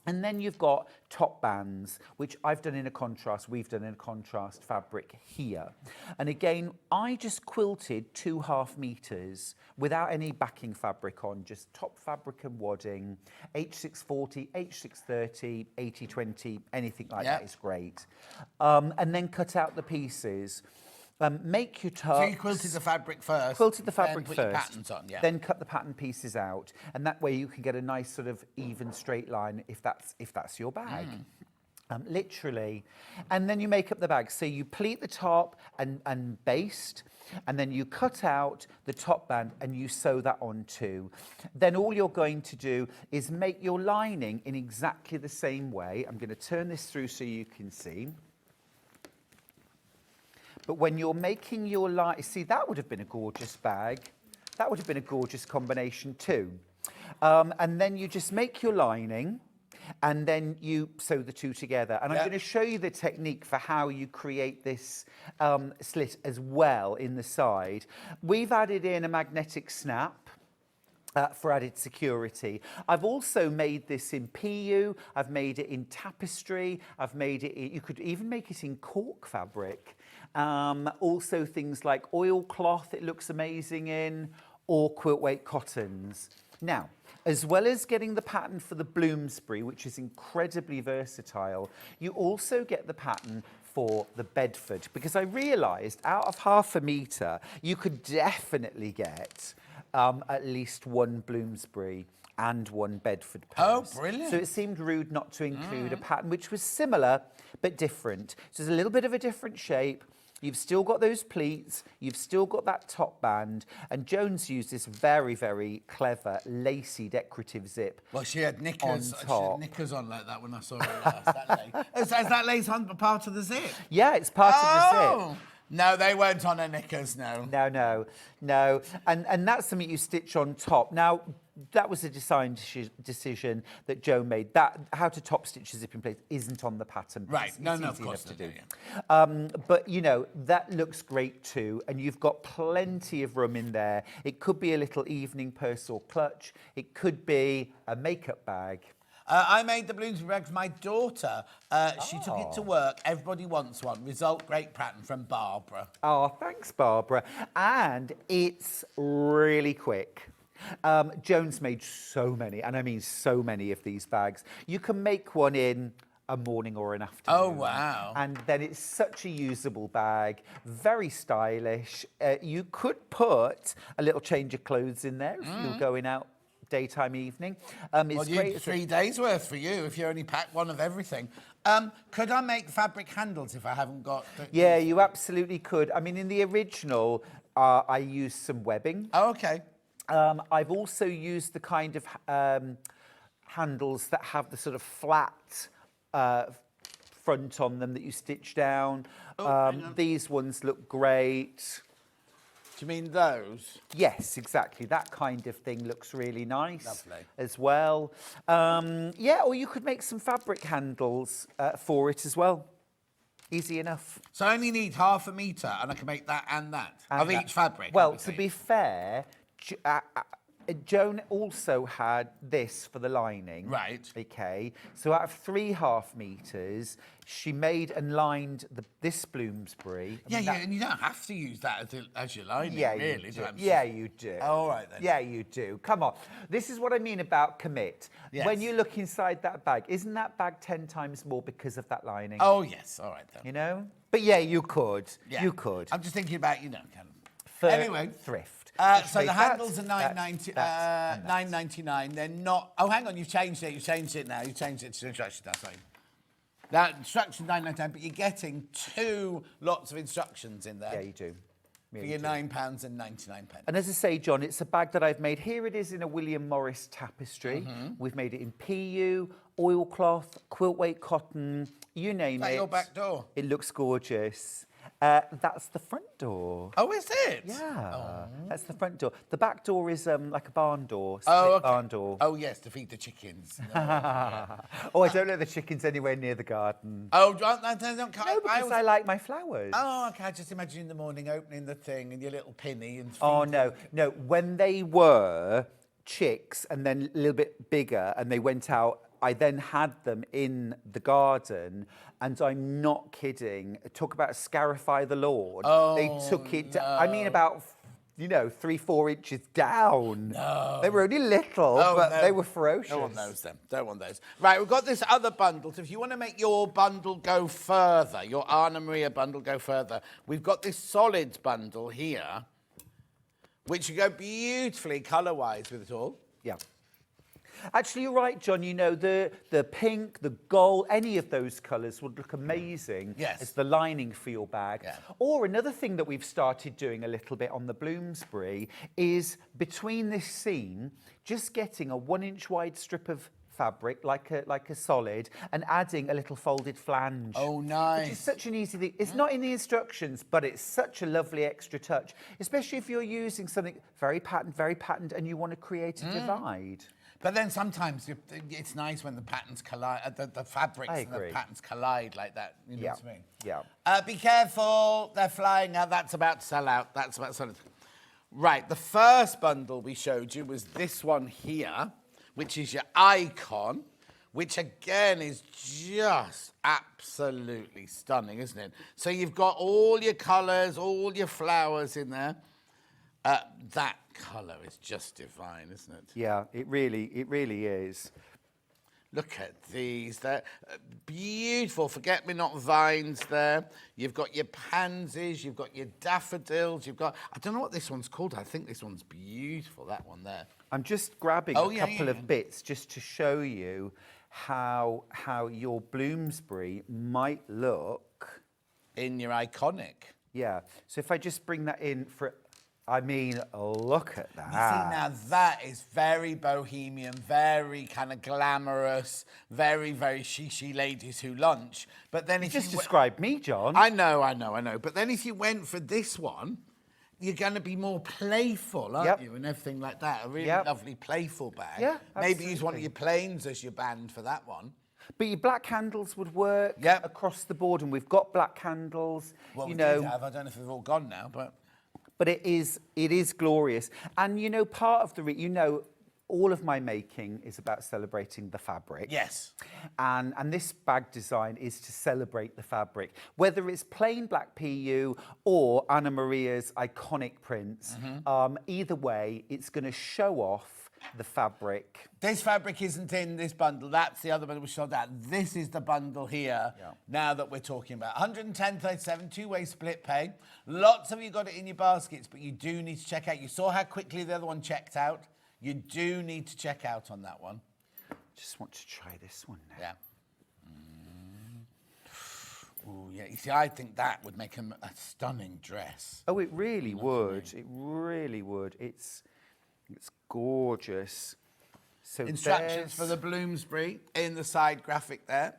And then you've got top bands, which I've done in a contrast, we've done in a contrast fabric here. And again, I just quilted 2.5 meters without any backing fabric on, just top fabric and wadding, H640, H630, 8020, anything like that is great. And then cut out the pieces. Make your tucks. So you quilted the fabric first. Quilted the fabric then put first. Your patterns on, yeah. Then cut the pattern pieces out, and that way you can get a nice sort of even straight line if that's your bag. Literally. And then you make up the bag. So you pleat the top and baste, and then you cut out the top band and you sew that on too. Then all you're going to do is make your lining in exactly the same way. I'm going to turn this through so you can see. But when you're making your line, see, that would have been a gorgeous bag. That would have been a gorgeous combination too. And then you just make your lining, and then you sew the two together. And I'm going to show you the technique for how you create this slit as well in the side. We've added in a magnetic snap for added security. I've also made this in PU, I've made it in tapestry, I've made it in, you could even make it in cork fabric. Also things like oilcloth, it looks amazing in, or quilt weight cottons. Now, as well as getting the pattern for the Bloomsbury, which is incredibly versatile, you also get the pattern for the Bedford, because I realised out of 1/2 metre, you could definitely get at least one Bloomsbury and one Bedford purse. Oh, brilliant. So it seemed rude not to include a pattern which was similar but different. So it's a little bit of a different shape. You've still got those pleats, you've still got that top band, and Jones used this very, very clever, lacy, decorative zip. Well, she had knickers. On She top. had knickers on like that when I saw her last. That lace. Is that lace on part of the zip? Yeah, it's part of the zip. No, they weren't on her knickers, no. No. And that's something you stitch on top. Now, that was a design decision that Joe made. That how to top stitch a zip in place isn't on the pattern. Right, It's no, easy of course enough to not, do. yeah. But, you know, that looks great too. And you've got plenty of room in there. It could be a little evening purse or clutch. It could be a makeup bag. I made the Bloomsbury bag for my daughter. She took it to work. Everybody wants one. Result, great pattern from Barbara. Oh, thanks, Barbara. And it's really quick. Jones made so many, and I mean so many of these bags. You can make one in a morning or an afternoon. Oh, wow. And then it's such a usable bag, very stylish. You could put a little change of clothes in there if you're going out daytime, evening. It's great. 3 days worth for you if you only pack one of everything. Could I make fabric handles if I haven't got... Yeah, you absolutely could. I mean, in the original, I used some webbing. Oh, okay. I've also used the kind of handles that have the sort of flat front on them that you stitch down. These ones look great. Do you mean those? Yes, exactly. That kind of thing looks really nice. Lovely. As well. Yeah, or you could make some fabric handles for it as well. Easy enough. So I only need 1/2 metre and I can make that and that of each fabric. Well, to be fair, Joan also had this for the lining. Right. Okay. So out of 3.5 meters, she made and lined this Bloomsbury. And you don't have to use that as your lining, really. You do. Yeah, you do. All right, then. Yeah, you do. Come on. This is what I mean about commit. Yes. When you look inside that bag, isn't that bag 10 times more because of that lining? Oh, yes. All right, then. You know? But yeah, you could. Yeah. You could. I'm just thinking about, kind of... Anyway. Thrift. So the handles are $9.99. They're not... Oh, hang on. You've changed it. You've changed it now. You've changed it to instructions. That's right. That instruction $9.99, but you're getting 2 lots of instructions in there. Yeah, you do. For your £9.99. And as I say, John, it's a bag that I've made. Here it is in a William Morris tapestry. We've made it in PU, oilcloth, quilt weight cotton, you name it. Is that your back door? It looks gorgeous. That's the front door. Oh, is it? Yeah, that's the front door. The back door is like a barn door, barn door. Oh, yes, to feed the chickens. Oh, I don't let the chickens anywhere near the garden. Oh, don't No, because I like my flowers. Oh, okay. I just imagine in the morning opening the thing and your little pinny and... Oh, no. When they were chicks and then a little bit bigger and they went out I then had them in the garden, and I'm not kidding. Talk about scarify the lawn. Oh, they took it. I mean, about 3-4 inches down. No. They were only little, but they were ferocious. No one knows them. Don't want those. Right, we've got this other bundle. So if you want to make your bundle go further, your Anna Maria bundle go further, we've got this solids bundle here, which you go beautifully colour-wise with it all. Yeah. Actually, you're right, John. You know, the pink, the gold, any of those colours would look amazing as the lining for your bag. Yeah. Or another thing that we've started doing a little bit on the Bloomsbury is between this seam, just getting a 1-inch wide strip of fabric, like a solid, and adding a little folded flange. Oh, nice. Which is such an easy thing. It's not in the instructions, but it's such a lovely extra touch, especially if you're using something very patterned, and you want to create a divide. But then sometimes it's nice when the patterns collide, the fabrics and the patterns collide like that. You know what I mean? Yeah. Be careful, they're flying out. That's about to sell out. That's about to sell out. Right, the first bundle we showed you was this one here, which is your icon, which again is just absolutely stunning, isn't it? So you've got all your colours, all your flowers in there. That colour is just divine, isn't it? Yeah, it really is. Look at these. They're beautiful forget-me-not vines there. You've got your pansies, you've got your daffodils, you've got... I don't know what this one's called. I think this one's beautiful, that one there. I'm just grabbing a couple of bits just to show you how your Bloomsbury might look. In your iconic. Yeah. So if I just bring that in for... I mean, look at that. You see, now that is very bohemian, very kind of glamorous, very, very she ladies who lunch. But then if you just described me, John. I know. But then if you went for this one, you're going to be more playful, aren't you? And everything like that. A really lovely playful bag. Yeah, maybe use one of your plains as your band for that one. But your black candles would work across the board, and we've got black candles. Well, you we know, did have. I don't know if they've all gone now, but... But it is glorious. And, you know, part of the... all of my making is about celebrating the fabric. Yes. And this bag design is to celebrate the fabric. Whether it's plain black PU or Anna Maria's iconic prints, either way, it's going to show off the fabric. This fabric isn't in this bundle. That's the other bundle we showed that. This is the bundle here, now that we're talking about. 110.37, two-way split pay. Lots of you got it in your baskets, but you do need to check out. You saw how quickly the other one checked out. You do need to check out on that one. Just want to try this one now. Yeah. Oh, yeah. You see, I think that would make a stunning dress. Oh, it really would. It really would. It's gorgeous. So instructions for the Bloomsbury in the side graphic there.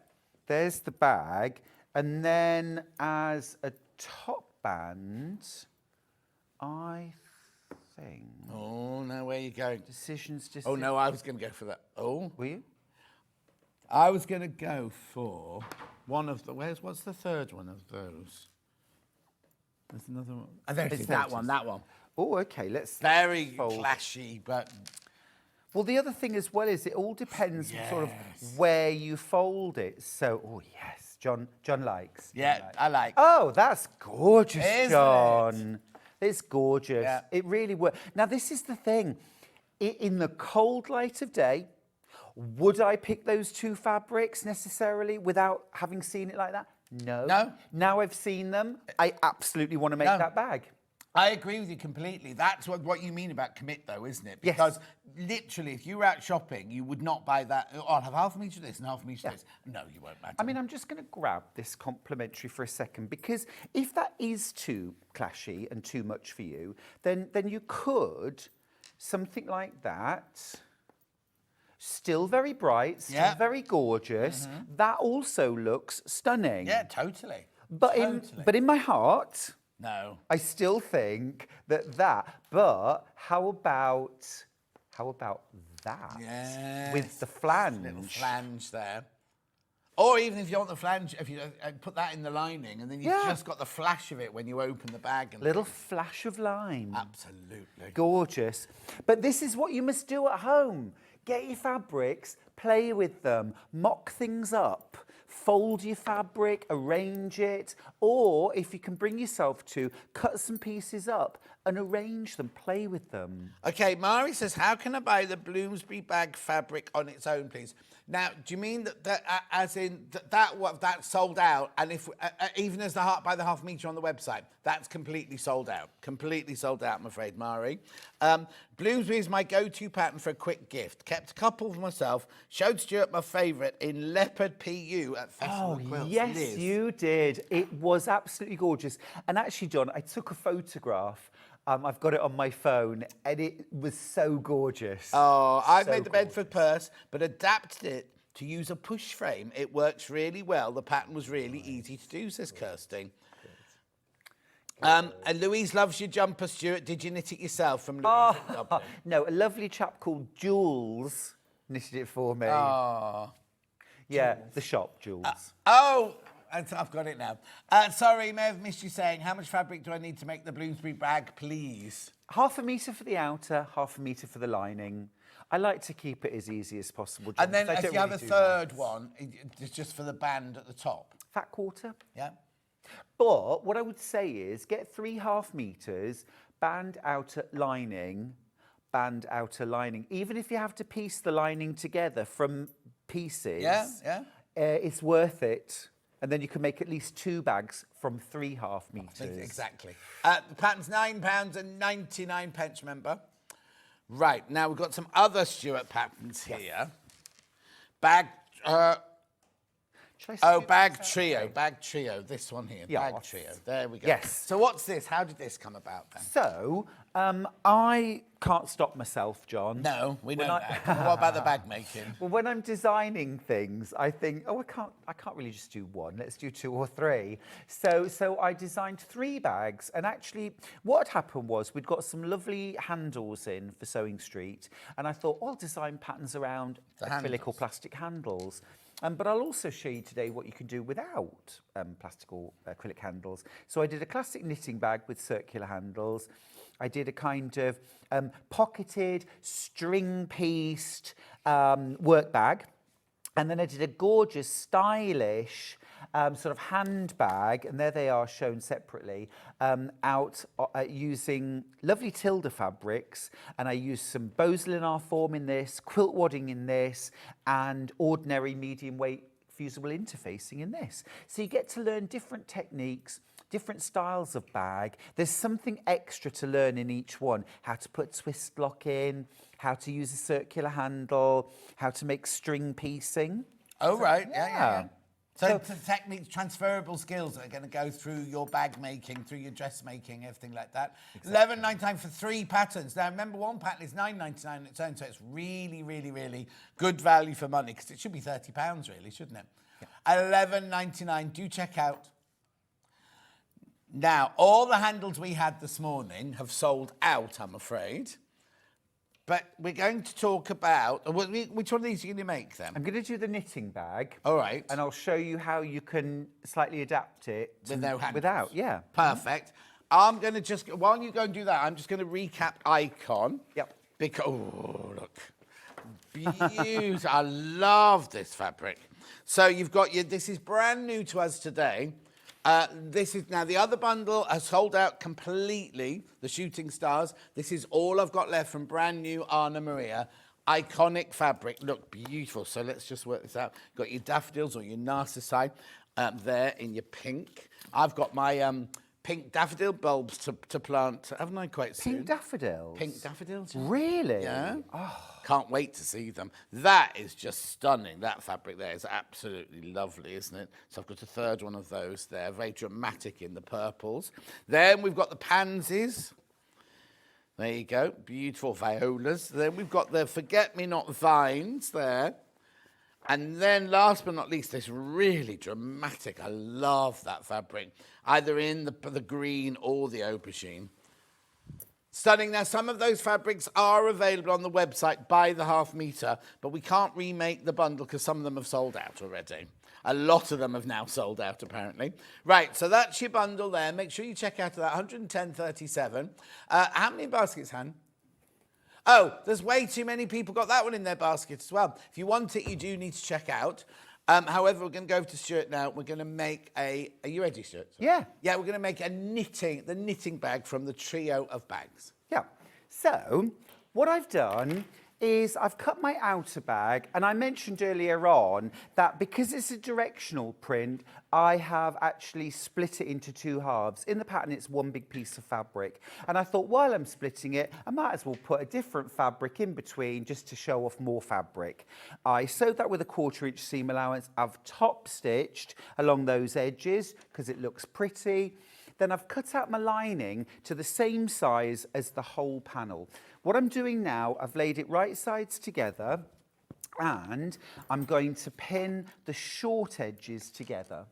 There's the bag. And then as a top band, I think... Oh, no, where are you going? Decisions. Oh, no, I was going to go for that. Oh. Were you? I was going to go for one of the... What's the third one of those? There's another one. Oh, there it is. That one. Oh, OK, let's... Very clashy, but... Well, the other thing as well is it all depends sort of where you fold it. So, oh, yes, John likes. Yeah, I like. Oh, that's gorgeous, Isn't John. It's gorgeous. Yeah. It really works. Now, this is the thing. In the cold light of day, would I pick those two fabrics necessarily without having seen it like that? No. No. Now I've seen them, I absolutely want to make that bag. I agree with you completely. That's what you mean about commit, though, isn't it? Yes. Because literally, if you were out shopping, you would not buy that. Oh, I'll have half of each of this and half of each of this. No, you won't, Madam. I mean, I'm just going to grab this complimentary for a second, because if that is too clashy and too much for you, then you could, something like that, still very bright, still very gorgeous. That also looks stunning. Yeah, totally. But in my heart... No. I still think that. But how about that? Yes. With the flange. Little flange there. Or even if you want the flange, if you put that in the lining, and then you've just got the flash of it when you open the bag. And little flash of lime. Absolutely. Gorgeous. But this is what you must do at home. Get your fabrics, play with them, mock things up, fold your fabric, arrange it, or if you can bring yourself to, cut some pieces up and arrange them, play with them. Okay, Mari says, how can I buy the Bloomsbury bag fabric on its own, please? Now, do you mean that as in that's sold out, and if even as by the half metre on the website, that's completely sold out? Completely sold out, I'm afraid, Mari. Bloomsbury is my go-to pattern for a quick gift. Kept a couple for myself. Showed Stuart my favourite in leopard PU at Festival of Quilts. Yes, Liz. you did. It was absolutely gorgeous. And actually, John, I took a photograph. I've got it on my phone, and it was so gorgeous. Oh, I've made the Bedford purse, but adapted it to use a push frame. It works really well. The pattern was really easy to do, says Kirsty. And Louise loves your jumper, Stuart. Did you knit it yourself from Louise in Dublin? No, a lovely chap called Jules knitted it for me. Oh. Yeah, the shop, Jules. I've got it now. Sorry, may have missed you saying, how much fabric do I need to make the Bloomsbury bag, please? 1/2 metre for the outer, 1/2 metre for the lining. I like to keep it as easy as possible, John, And then if you have a third one, it's just for the band at the top. Fat quarter. Yeah. But what I would say is get 3 1/2 metres, band outer lining, band outer lining. Even if you have to piece the lining together from pieces, it's worth it. And then you can make at least 2 bags from 3 1/2 metres. Exactly. The pattern's £9.99, remember? Right, now we've got some other Stuart patterns here. Bag trio, this one here, bag trio. There we go. Yes. So what's this? How did this come about then? So, I can't stop myself, John. No, we know that. What about the bag making? Well, when I'm designing things, I think, I can't really just do one. Let's do 2 or 3. So I designed 3 bags, and actually, what had happened was we'd got some lovely handles in for Sewing Street, and I thought, I'll design patterns around acrylic or plastic handles. But I'll also show you today what you can do without plastic or acrylic handles. So I did a classic knitting bag with circular handles. I did a kind of pocketed, string-pieced work bag. And then I did a gorgeous, stylish sort of handbag, and there they are shown separately, using lovely Tilda fabrics. And I used some Boselin form in this, quilt wadding in this, and ordinary medium weight fusible interfacing in this. So you get to learn different techniques, different styles of bag. There's something extra to learn in each one. How to put twist lock in, how to use a circular handle, how to make string piecing. Oh, right, yeah. So techniques, transferable skills that are going to go through your bag making, through your dress making, everything like that. Exactly. £11.99 for 3 patterns. Now, remember, one pattern is £9.99 on its own, so it's really, really, really good value for money, because it should be £30, really, shouldn't it? Yeah. £11.99. Do check out. Now, all the handles we had this morning have sold out, I'm afraid. But we're going to talk about... Which one of these are you going to make, then? I'm going to do the knitting bag. All right. And I'll show you how you can slightly adapt it. With no handles? Without, yeah. Perfect. I'm going to just... While you go and do that, I'm just going to recap Icon. Yep. Because... Oh, look. Beautiful. I love this fabric. So you've got your... This is brand new to us today. This is now the other bundle has sold out completely, the Shooting Stars. This is all I've got left from brand new Anna Maria. Iconic fabric. Look, beautiful. So let's just work this out. Got your daffodils or your narcissi there in your pink. I've got my pink daffodil bulbs to plant, haven't I, quite soon? Pink daffodils? Pink daffodils. Really? Yeah. Oh. Can't wait to see them. That is just stunning. That fabric there is absolutely lovely, isn't it? So I've got a third one of those there, very dramatic in the purples. Then we've got the pansies. There you go, beautiful violas. Then we've got the forget-me-not vines there. And then last but not least, this really dramatic, I love that fabric, either in the green or the aubergine. Stunning. Now, some of those fabrics are available on the website by the half metre, but we can't remake the bundle because some of them have sold out already. A lot of them have now sold out, apparently. Right, so that's your bundle there. Make sure you check out that, 110.37. How many baskets, Han? Oh, there's way too many people got that one in their basket as well. If you want it, you do need to check out. However, we're going to go over to Stuart now. We're going to make a... Are you ready, Stuart? Yeah. Yeah, we're going to make the knitting bag from the trio of bags. Yeah. So, what I've done is I've cut my outer bag, and I mentioned earlier on that because it's a directional print, I have actually split it into 2 halves. In the pattern, it's one big piece of fabric. And I thought, while I'm splitting it, I might as well put a different fabric in between just to show off more fabric. I sewed that with a 1/4 inch seam allowance. I've top stitched along those edges because it looks pretty. Then I've cut out my lining to the same size as the whole panel. What I'm doing now, I've laid it right sides together, and I'm going to pin the short edges together,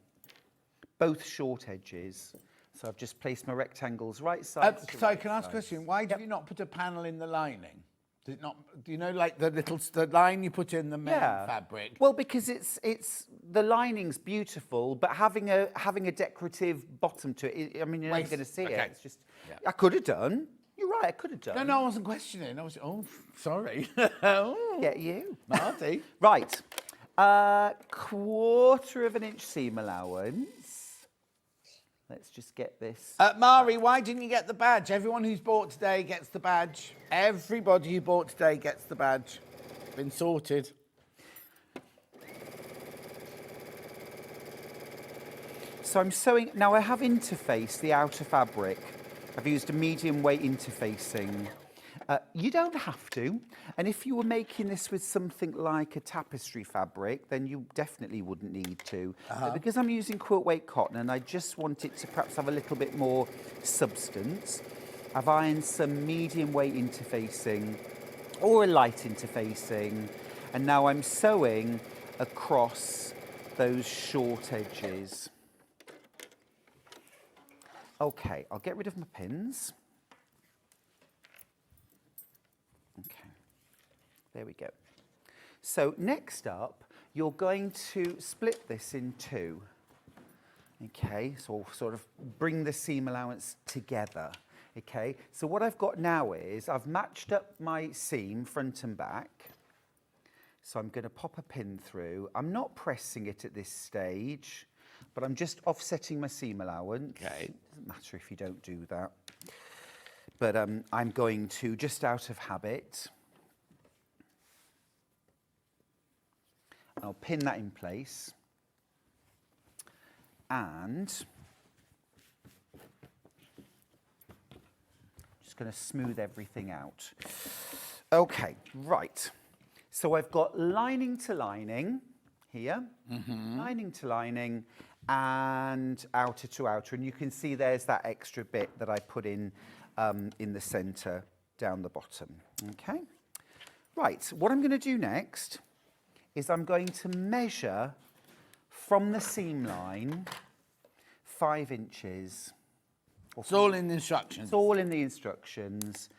both short edges. So I've just placed my rectangles right sides to Sorry, right can I ask a sides. question? Why did you not put a panel in the lining? Did it not? Do you know, like the line you put in the main fabric? Well, because it's the lining's beautiful, but having a decorative bottom to it, I mean, you're never going to see it. It's just, I could have done. You're right, I could have done. No, I wasn't questioning. I was, sorry. Get you. Marty. Right. 1/4 inch seam allowance. Let's just get this. Mari, why didn't you get the badge? Everyone who's bought today gets the badge. Everybody who bought today gets the badge. Been sorted. So I'm sewing, now I have interfaced the outer fabric. I've used a medium weight interfacing. You don't have to, and if you were making this with something like a tapestry fabric, then you definitely wouldn't need to. But because I'm using quilt weight cotton and I just want it to perhaps have a little bit more substance, I've ironed some medium weight interfacing or a light interfacing, and now I'm sewing across those short edges. Okay, I'll get rid of my pins. Okay, there we go. So next up, you're going to split this in 2. Okay, so we'll sort of bring the seam allowance together. Okay, so what I've got now is I've matched up my seam front and back. So I'm going to pop a pin through. I'm not pressing it at this stage, but I'm just offsetting my seam allowance. Okay. Doesn't matter if you don't do that. But I'm going to, just out of habit, I'll pin that in place. And just going to smooth everything out. Okay, right. So I've got lining to lining here, lining to lining, and outer to outer. And you can see there's that extra bit that I put in the centre down the bottom. Okay. Right, what I'm going to do next is I'm going to measure from the seam line 5 inches. It's all in the instructions. It's all in the instructions.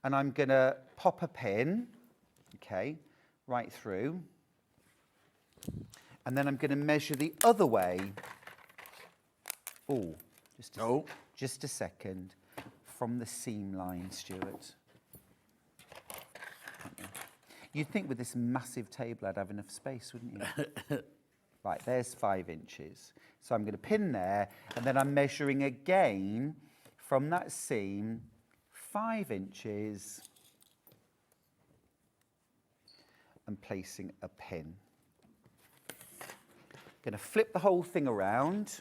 And I'm going to pop a pin, okay, right through. And then I'm going to measure the other way. Oh, just a second. From the seam line, Stuart. You'd think with this massive table I'd have enough space, wouldn't you? Right, there's 5 inches. So I'm going to pin there, and then I'm measuring again from that seam 5 inches and placing a pin. Going to flip the whole thing around,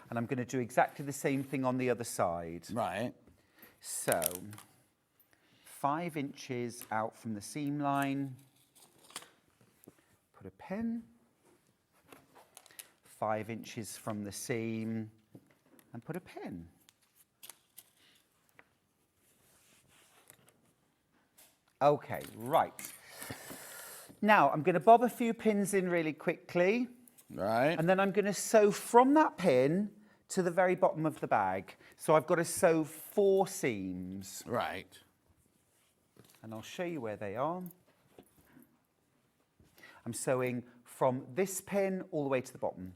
and I'm going to do exactly the same thing on the other side. Right. So 5 inches out from the seam line, put a pin, 5 inches from the seam, and put a pin. Okay, right. Now I'm going to bob a few pins in really quickly. Right. And then I'm going to sew from that pin to the very bottom of the bag. So I've got to sew 4 seams. Right. And I'll show you where they are. I'm sewing from this pin all the way to the bottom,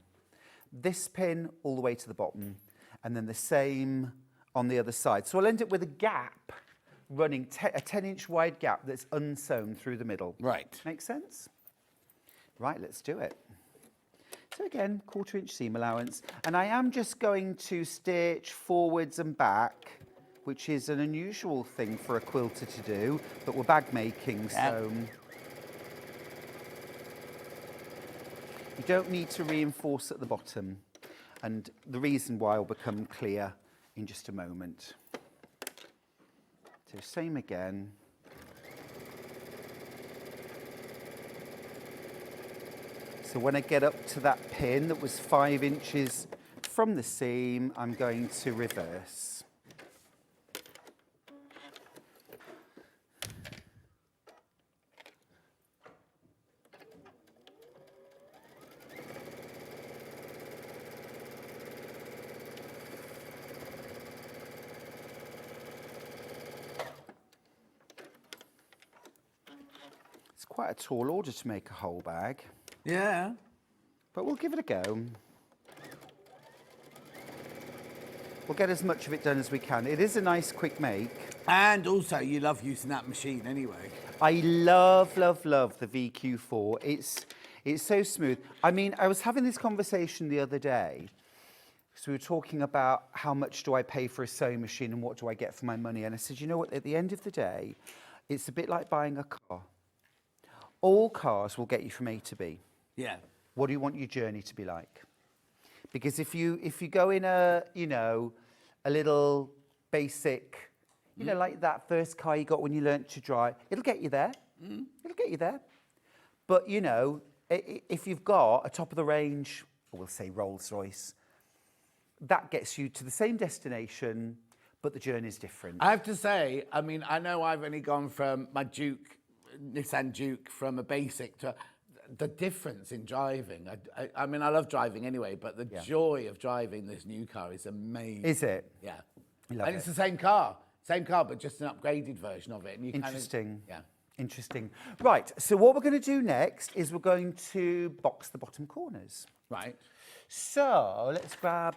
this pin all the way to the bottom, and then the same on the other side. So I'll end up with a gap running a 10-inch wide gap that's unsewn through the middle. Right. Makes sense? Right, let's do it. So again, 1/4 inch seam allowance. And I am just going to stitch forwards and back, which is an unusual thing for a quilter to do, but we're bag making, so you don't need to reinforce at the bottom. And the reason why will become clear in just a moment. So same again. So when I get up to that pin that was 5 inches from the seam, I'm going to reverse. It's quite a tall order to make a whole bag. Yeah. But we'll give it a go. We'll get as much of it done as we can. It is a nice quick make. And also, you love using that machine anyway. I love, love, love the VQ4. It's so smooth. I mean, I was having this conversation the other day. So we were talking about how much do I pay for a sewing machine and what do I get for my money. And I said, you know what, at the end of the day, it's a bit like buying a car. All cars will get you from A to B. Yeah. What do you want your journey to be like? Because if you go in a, a little basic, like that first car you got when you learnt to drive, it'll get you there. It'll get you there. But, if you've got a top of the range, we'll say Rolls Royce, that gets you to the same destination, but the journey's different. I have to say, I mean, I know I've only gone from my Nissan Duke, from a basic to the difference in driving. I mean, I love driving anyway, but the joy of driving this new car is amazing. Is it? Yeah. Love and it's the same car, but just an upgraded version of it. And you Interesting. Yeah. Interesting. Right, so what we're going to do next is we're going to box the bottom corners. Right. So let's grab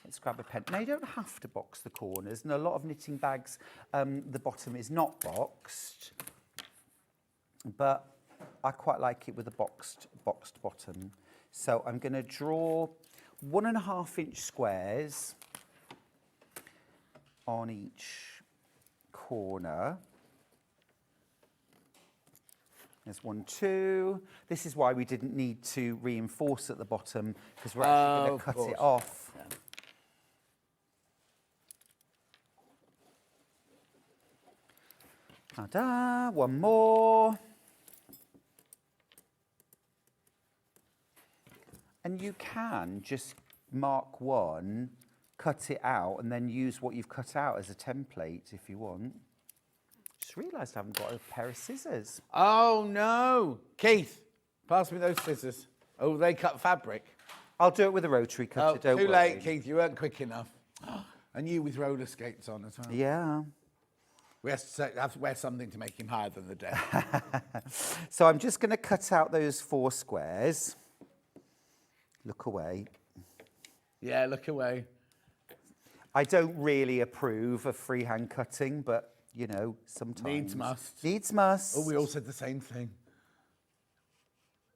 a pen. Now, you don't have to box the corners, and a lot of knitting bags, the bottom is not boxed, but I quite like it with a boxed bottom. So I'm going to draw 1.5 inch squares on each corner. There's 1, 2. This is why we didn't need to reinforce at the bottom, because we're actually going to cut it off. Yeah. Ta-da, 1 more. And you can just mark 1, cut it out, and then use what you've cut out as a template if you want. Just realised I haven't got a pair of scissors. Oh, no. Keith, pass me those scissors. Oh, they cut fabric. I'll do it with a rotary cutter, don't worry. Too late, Keith. You weren't quick enough. And you with roller skates on as well. Yeah. We have to wear something to make him higher than the desk. So I'm just going to cut out those 4 squares. Look away. Yeah, look away. I don't really approve of freehand cutting, but, sometimes. Needs must. Needs must. Oh, we all said the same thing.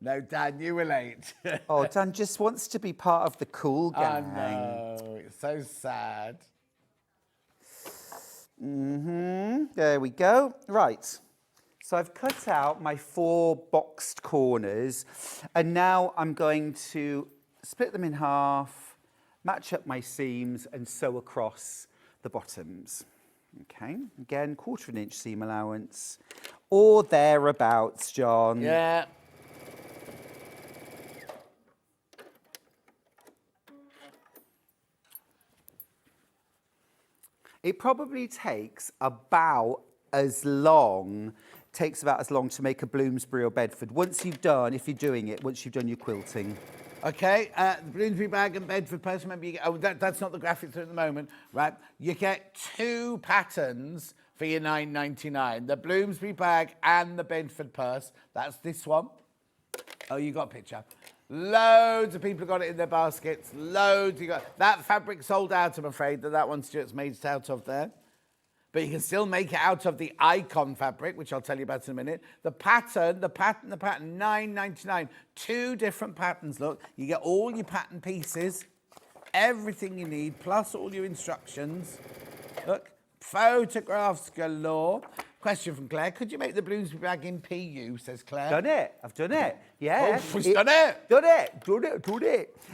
No, Dan, you were late. Oh, Dan just wants to be part of the cool gang. I know. It's so sad. There we go. Right. So I've cut out my 4 boxed corners, and now I'm going to split them in half, match up my seams, and sew across the bottoms. Okay, again, 1/4 inch seam allowance, or thereabouts, John. Yeah. It probably takes about as long to make a Bloomsbury or Bedford once you've done your quilting. Okay, the Bloomsbury bag and Bedford purse, remember you get, that's not the graphics at the moment, right? You get 2 patterns for your $9.99. The Bloomsbury bag and the Bedford purse, that's this one. Oh, you got a picture. Loads of people have got it in their baskets, loads. That fabric sold out, I'm afraid, that one Stuart's made it out of there. but you can still make it out of the Icon fabric, which I'll tell you about in a minute. The pattern, £9.99. 2 different patterns, look. You get all your pattern pieces, everything you need, plus all your instructions. Look, photographs galore. Question from Claire, could you make the Bloomsbury bag in PU, says Claire. Done it. I've done it. Yeah. Oh, she's done it. Done it.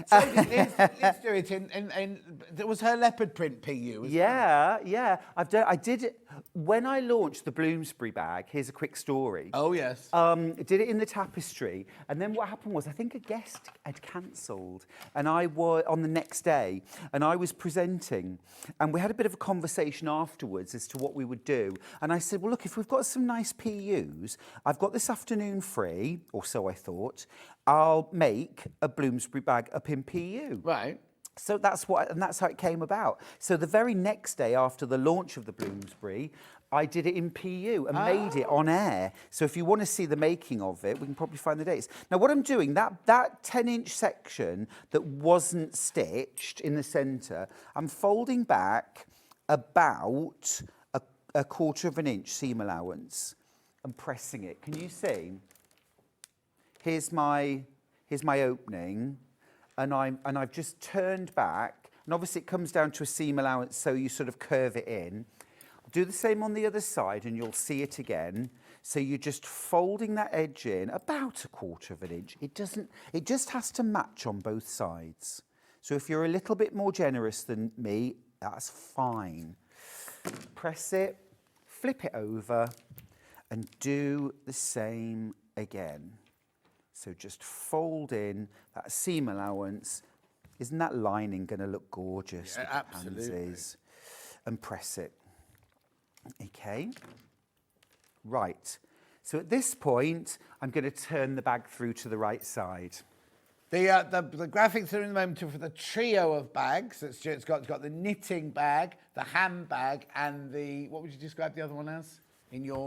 So Liz do it in was her leopard print PU? Yeah. I did it when I launched the Bloomsbury bag. Here's a quick story. Oh yes. Did it in the tapestry, and then what happened was I think a guest had cancelled, and I was on the next day, and I was presenting, and we had a bit of a conversation afterwards as to what we would do, and I said, well, look, if we've got some nice PUs, I've got this afternoon free, or so I thought. I'll make a Bloomsbury bag up in PU. Right. So that's how it came about. So the very next day after the launch of the Bloomsbury, I did it in PU and made it on air. So if you want to see the making of it, we can probably find the dates. Now what I'm doing, that 10-inch section that wasn't stitched in the centre, I'm folding back about a 1/4 inch seam allowance and pressing it. Can you see? Here's my opening. And I've just turned back, and obviously it comes down to a seam allowance, so you sort of curve it in. Do the same on the other side, and you'll see it again. So you're just folding that edge in about a 1/4 inch. It just has to match on both sides. So if you're a little bit more generous than me, that's fine. Press it, flip it over, and do the same again. So just fold in that seam allowance. Isn't that lining going to look gorgeous? Yeah, absolutely. And press it. Okay. Right. So at this point, I'm going to turn the bag through to the right side. The graphics are in the moment for the trio of bags. It's got the knitting bag, the handbag, and the, what would you describe the other one as? In your...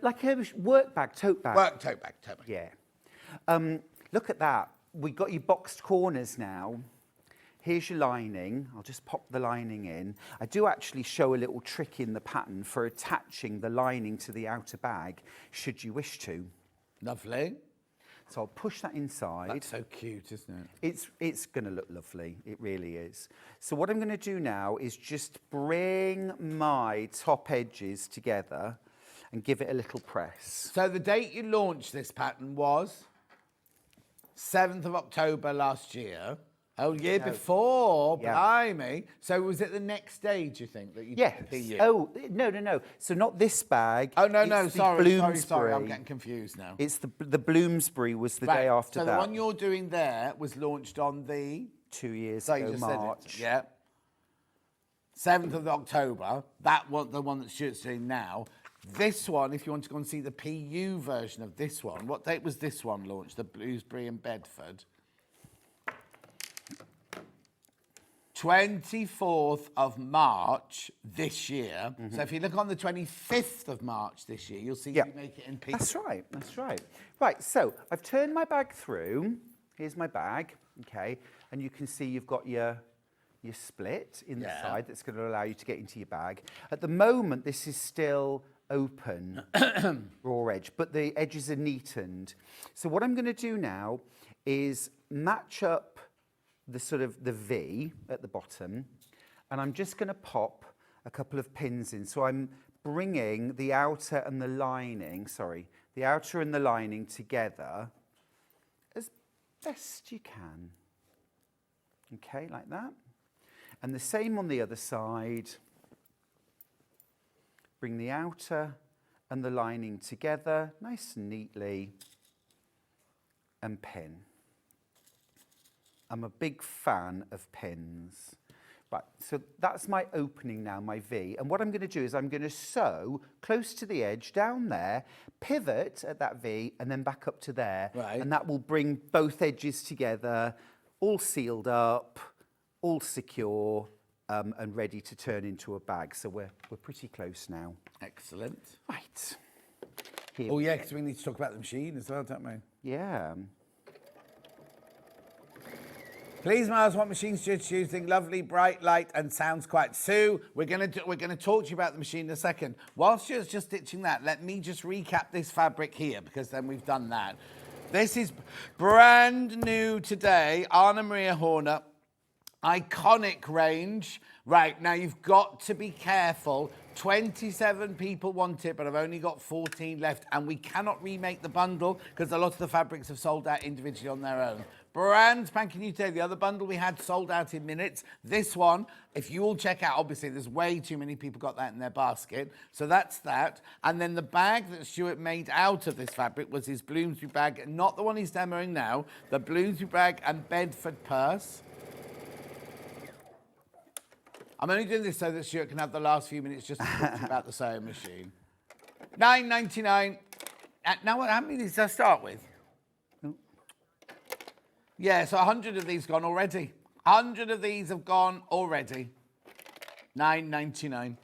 like a work bag, tote bag. Tote bag. Yeah. Look at that. We've got your boxed corners now. Here's your lining. I'll just pop the lining in. I do actually show a little trick in the pattern for attaching the lining to the outer bag, should you wish to. Lovely. So I'll push that inside. That's so cute, isn't it? It's going to look lovely. It really is. So what I'm going to do now is just bring my top edges together and give it a little press. So the date you launched this pattern was 7th of October last year. Oh, year before, blimey. So was it the next day, do you think, that you did the PU? Oh, no. So not this bag. Oh, no, sorry, I'm getting confused now. It's the Bloomsbury was the day after that. So the one you're doing there was launched on the... 2 years ago, March. Yeah. 7th of October, that one, the one that Stuart's doing now. This one, if you want to go and see the PU version of this one, what date was this one launched, the Bloomsbury and Bedford? 24th of March this year. Mm-hmm. So if you look on the 25th of March this year, you'll see you make it in PU. That's right. Right, so I've turned my bag through. Here's my bag, okay? And you can see you've got your split in the side that's going to allow you to get into your bag. At the moment, this is still open, raw edge, but the edges are neatened. So what I'm going to do now is match up the sort of the V at the bottom, and I'm just going to pop a couple of pins in. So I'm bringing the outer and the lining, the outer and the lining together as best you can. Okay, like that. And the same on the other side. Bring the outer and the lining together nice and neatly and pin. I'm a big fan of pins. Right, so that's my opening now, my V. And what I'm going to do is I'm going to sew close to the edge down there, pivot at that V, and then back up to there. Right. And that will bring both edges together, all sealed up, all secure, and ready to turn into a bag. So we're pretty close now. Excellent. Right. Because we need to talk about the machine as well, don't we? Yeah. Please ask what machines you're choosing. Lovely, bright light, and sounds quite. Sue, we're gonna talk to you about the machine in a second. Whilst you're just stitching that, let me just recap this fabric here, because then we've done that. This is brand new today, Anna Maria Horner, iconic range. Right, now you've got to be careful. 27 people want it, but I've only got 14 left, and we cannot remake the bundle because a lot of the fabrics have sold out individually on their own. Brand spanking new today. The other bundle we had sold out in minutes. This one, if you all check out, obviously there's way too many people got that in their basket. So that's that. And then the bag that Stuart made out of this fabric was his Bloomsbury bag, not the one he's demoing now, the Bloomsbury bag and Bedford purse. I'm only doing this so that Stuart can have the last few minutes just to talk to you about the sewing machine. $9.99. Now, how many of these did I start with? Yeah, so 100 of these gone already. 100 of these have gone already. $9.99.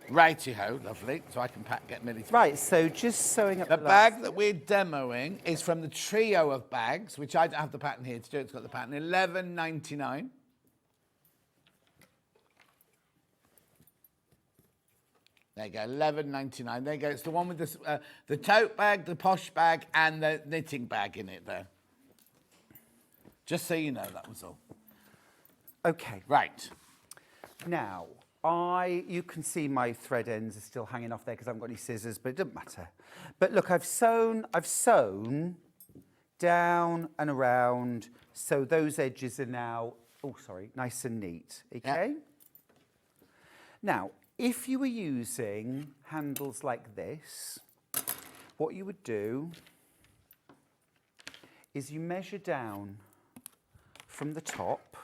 Righty-ho, lovely. So I can get Millie. Right, so just sewing up the bag that we're demoing is from the trio of bags, which I don't have the pattern here. Stuart's got the pattern. $11.99. There you go, $11.99. There you go. It's the one with the tote bag, the posh bag, and the knitting bag in it there. Just so you know, that was all. Okay. Right. Now, you can see my thread ends are still hanging off there because I haven't got any scissors, but it doesn't matter. But look, I've sewn down and around, so those edges are now, nice and neat, okay? Yeah. Now, if you were using handles like this, what you would do is you measure down from the top,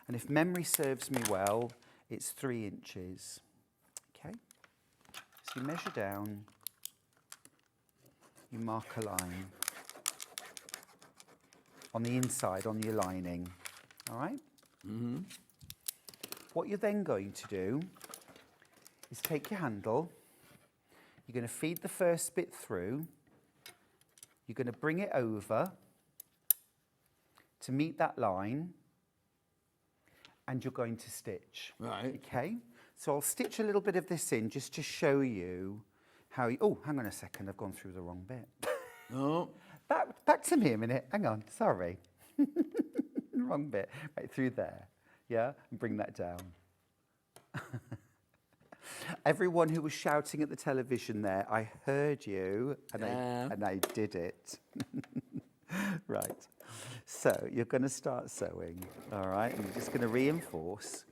and if memory serves me well, it's 3 inches, okay? So you measure down, you mark a line on the inside, on your lining, all right? Mm-hmm. What you're then going to do is take your handle, you're going to feed the first bit through, you're going to bring it over to meet that line, and you're going to stitch. Right. Okay? So I'll stitch a little bit of this in just to show you how you... Oh, hang on a second, I've gone through the wrong bit. Oh. Back to me a minute. Hang on, sorry. Wrong bit. Right, through there. Yeah? And bring that down. Everyone who was shouting at the television there, I heard you, and I did it. Right. So you're going to start sewing, all right? And you're just going to reinforce.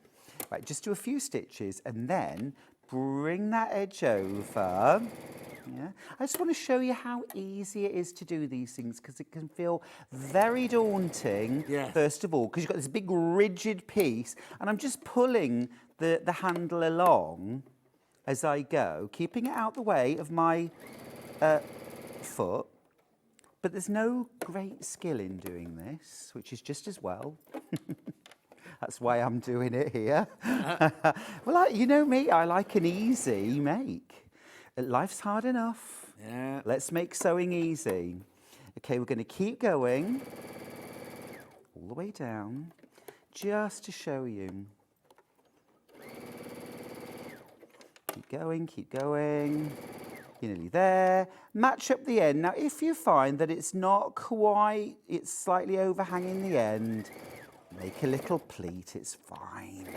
Right, just do a few stitches and then bring that edge over. Yeah. I just want to show you how easy it is to do these things because it can feel very daunting, first of all, because you've got this big rigid piece, and I'm just pulling the handle along as I go, keeping it out the way of my foot. But there's no great skill in doing this, which is just as well. That's why I'm doing it here. Well, you know me, I like an easy make. Life's hard enough. Yeah. Let's make sewing easy. Okay, we're going to keep going all the way down, just to show you. Keep going, keep going. You're nearly there. Match up the end. Now, if you find that it's not quite, it's slightly overhanging the end, make a little pleat, it's fine.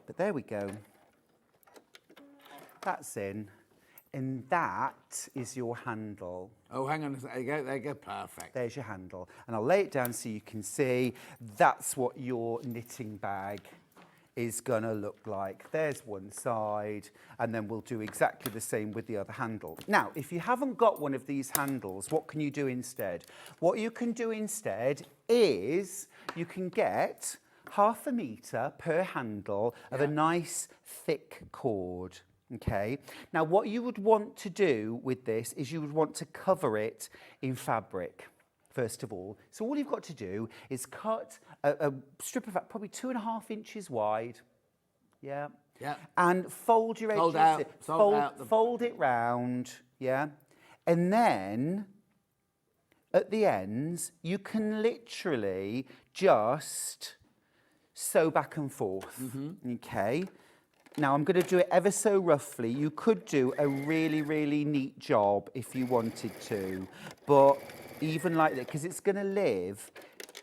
But there we go. That's in. And that is your handle. Oh, hang on a second. There you go, perfect. There's your handle. And I'll lay it down so you can see that's what your knitting bag is going to look like. There's one side, and then we'll do exactly the same with the other handle. Now, if you haven't got one of these handles, what can you do instead? What you can do instead is you can get 1/2 metre per handle of a nice thick cord. Okay. Now, what you would want to do with this is you would want to cover it in fabric, first of all. So all you've got to do is cut a strip of fabric, probably 2.5 inches wide. Yeah. Yeah. And fold your edges. Fold it round. Yeah. And then at the ends, you can literally just sew back and forth, okay? Now, I'm going to do it ever so roughly. You could do a really, really neat job if you wanted to, but even like that, because it's going to live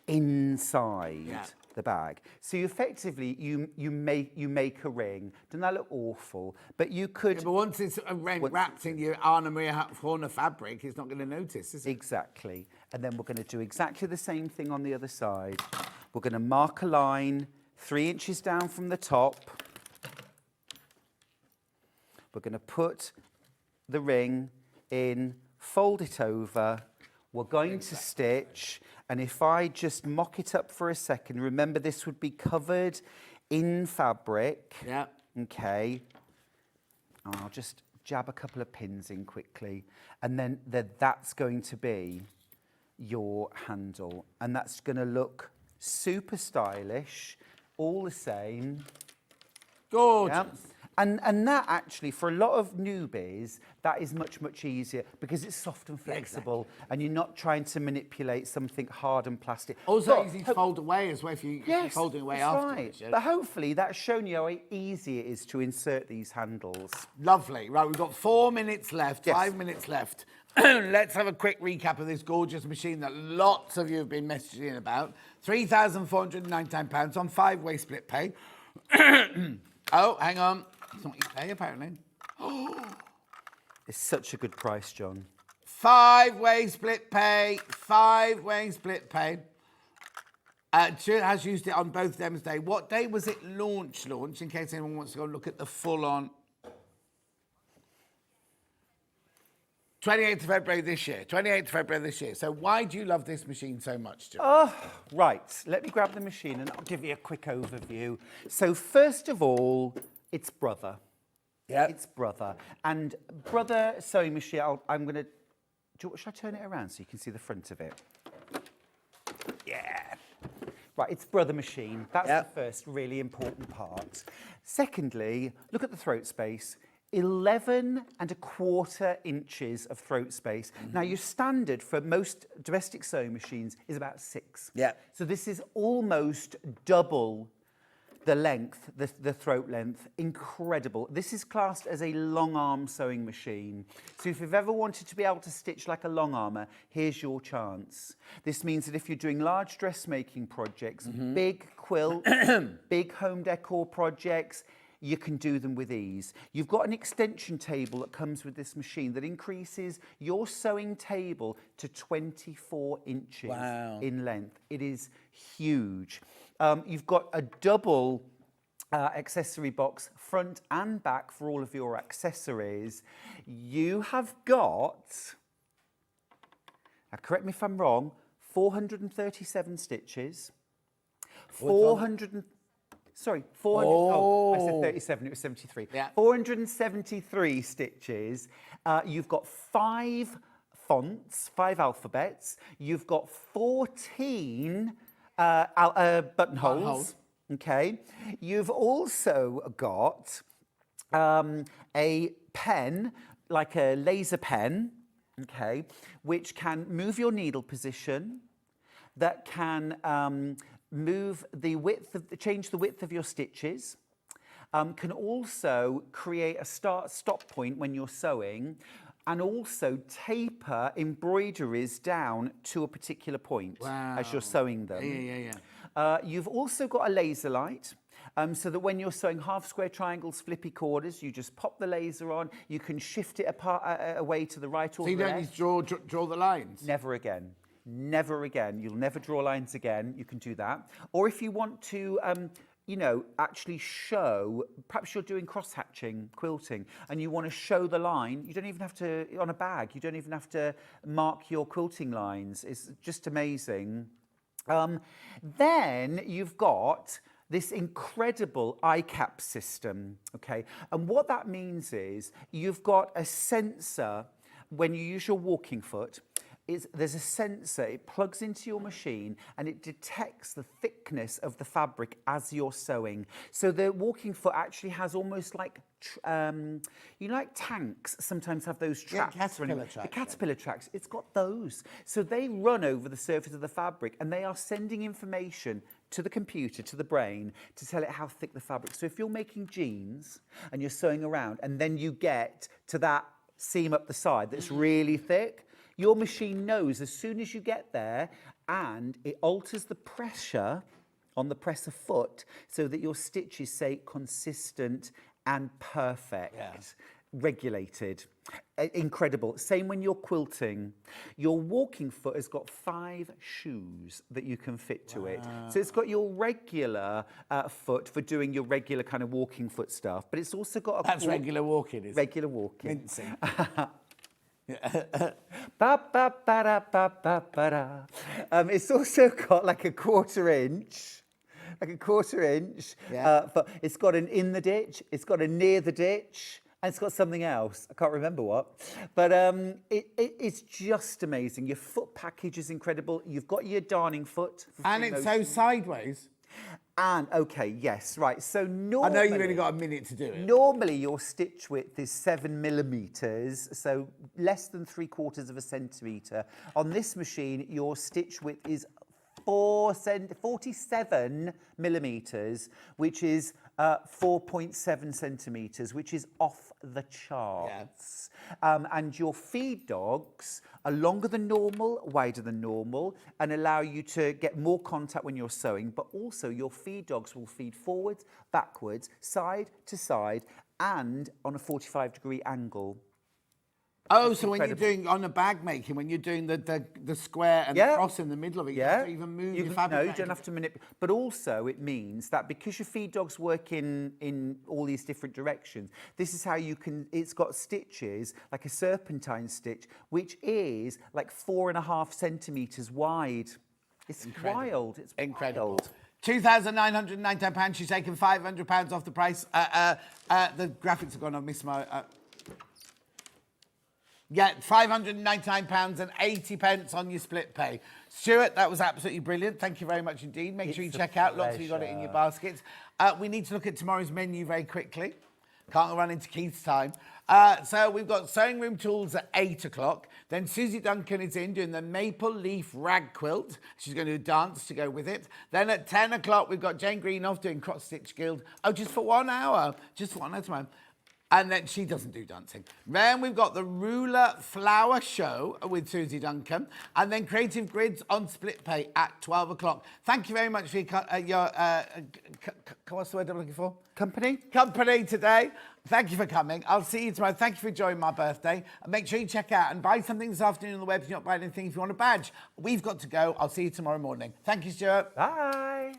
inside the bag. So you effectively, you make a ring. Doesn't that look awful? But you could... Yeah, but once it's wrapped in your Anna Maria Horner fabric, it's not going to notice, is it? Exactly. And then we're going to do exactly the same thing on the other side. We're going to mark a line 3 inches down from the top. We're going to put the ring in, fold it over. We're going to stitch, and if I just mock it up for a second, remember this would be covered in fabric. Yeah. Okay. I'll just jab a couple of pins in quickly, and then that's going to be your handle, and that's going to look super stylish, all the same. Gorgeous. Yeah. And that actually, for a lot of newbies, that is much, much easier because it's soft and flexible, and you're not trying to manipulate something hard and plastic. Also easy to fold away as well if you're folding away afterwards. Right. Yeah. But hopefully that's shown you how easy it is to insert these handles. Lovely. Right, we've got 4 minutes left, 5 minutes left. Let's have a quick recap of this gorgeous machine that lots of you have been messaging in about. £3,499 on 5-way split pay. Oh, hang on. That's not what you pay, apparently. It's such a good price, John. 5-way split pay. 5-way split pay. Stuart has used it on both demos days. What day was it launch, in case anyone wants to go and look at the full-on... 28th of February this year. 28th of February this year. So why do you love this machine so much, Stuart? Oh, right. Let me grab the machine and I'll give you a quick overview. So first of all, it's Brother. Yeah. It's Brother. And Brother sewing machine, I'm going to... Should I turn it around so you can see the front of it? Yeah. Right, it's Brother machine. That's the first really important part. Secondly, look at the throat space. 11¼ inches of throat space. Now, your standard for most domestic sewing machines is about 6. Yeah. So this is almost double the length, the throat length. Incredible. This is classed as a long arm sewing machine. So if you've ever wanted to be able to stitch like a long armer, here's your chance. This means that if you're doing large dressmaking projects, big quilt, big home decor projects, you can do them with ease. You've got an extension table that comes with this machine that increases your sewing table to 24 inches in length. It is huge. You've got a double accessory box, front and back, for all of your accessories. You have got, now correct me if I'm wrong, 437 stitches, 400... Sorry, 400, I said 37, it was 73. Yeah. 473 stitches. You've got 5 fonts, 5 alphabets. You've got 14 buttonholes. Okay. You've also got a pen, like a laser pen, okay, which can move your needle position, that can... move the width, change the width of your stitches, can also create a stop point when you're sewing, and also taper embroideries down to a particular point as you're sewing them. You've also got a laser light, so that when you're sewing half square triangles, flippy quarters, you just pop the laser on, you can shift it away to the right or so you left. don't need to draw the lines? Never again. Never again. You'll never draw lines again. You can do that. Or if you want to, you know, actually show, perhaps you're doing cross-hatching, quilting, and you want to show the line, you don't even have to, on a bag, you don't even have to mark your quilting lines. It's just amazing. Then you've got this incredible ICAP system, okay? And what that means is you've got a sensor when you use your walking foot. there's a sensor, it plugs into your machine and it detects the thickness of the fabric as you're sewing. So the walking foot actually has almost like, like tanks sometimes have those tracks. Caterpillar tracks. The caterpillar tracks, it's got those. So they run over the surface of the fabric and they are sending information to the computer, to the brain, to tell it how thick the fabric. So if you're making jeans and you're sewing around and then you get to that seam up the side that's really thick, your machine knows as soon as you get there, and it alters the pressure on the presser foot so that your stitches stay consistent and perfect. Yeah. Regulated. Incredible. Same when you're quilting. Your walking foot has got 5 shoes that you can fit to it. So it's got your regular foot for doing your regular kind of walking foot stuff, but it's also got a... That's regular walking, isn't it? Regular walking. Mincing. It's also got like a 1/4 inch. Like a 1/4 inch. Yeah. But it's got an in the ditch, it's got a near the ditch, and it's got something else. I can't remember what. But it's just amazing. Your foot package is incredible. You've got your darning foot. And it sews sideways. And, okay, yes, right. So normally... I know you've only got a minute to do it. Normally, your stitch width is 7 millimetres, so less than 3/4 centimetre. On this machine, your stitch width is 47 millimetres, which is 4.7 centimetres, which is off the charts. And your feed dogs are longer than normal, wider than normal, and allow you to get more contact when you're sewing, but also your feed dogs will feed forwards, backwards, side to side, and on a 45-degree angle. Oh, so when you're doing, on a bag making, when you're doing the square and the cross in the middle of it, you have to even move your fabric. No, you don't have to manipulate. But also it means that because your feed dogs work in all these different directions, this is how you can, it's got stitches, like a serpentine stitch, which is like 4.5 centimetres wide. It's wild. It's incredible. £2,999. She's taken £500 off the price. The graphics have gone on. Miss my... Yeah, £599.80 on your split pay. Stuart, that was absolutely brilliant. Thank you very much indeed. Make sure you check out. Lots of you got it in your baskets. We need to look at tomorrow's menu very quickly. Can't run into Keith's time. So we've got sewing room tools at 8 o'clock. Then Susie Duncan is in doing the maple leaf rag quilt. She's going to do a dance to go with it. Then at 10 o'clock, we've got Jane Greenoff doing Cross Stitch Guild. Oh, just for 1 hour. Just for 1 hour tomorrow. And then she doesn't do dancing. Then we've got the Ruler Flower Show with Susie Duncan. And then Creative Grids on split pay at 12 o'clock. Thank you very much for your what's the word I'm looking for? Company today. Thank you for coming. I'll see you tomorrow. Thank you for enjoying my birthday. And make sure you check out and buy something this afternoon on the web if you're not buying anything. If you want a badge, we've got to go. I'll see you tomorrow morning. Thank you, Stuart. Bye.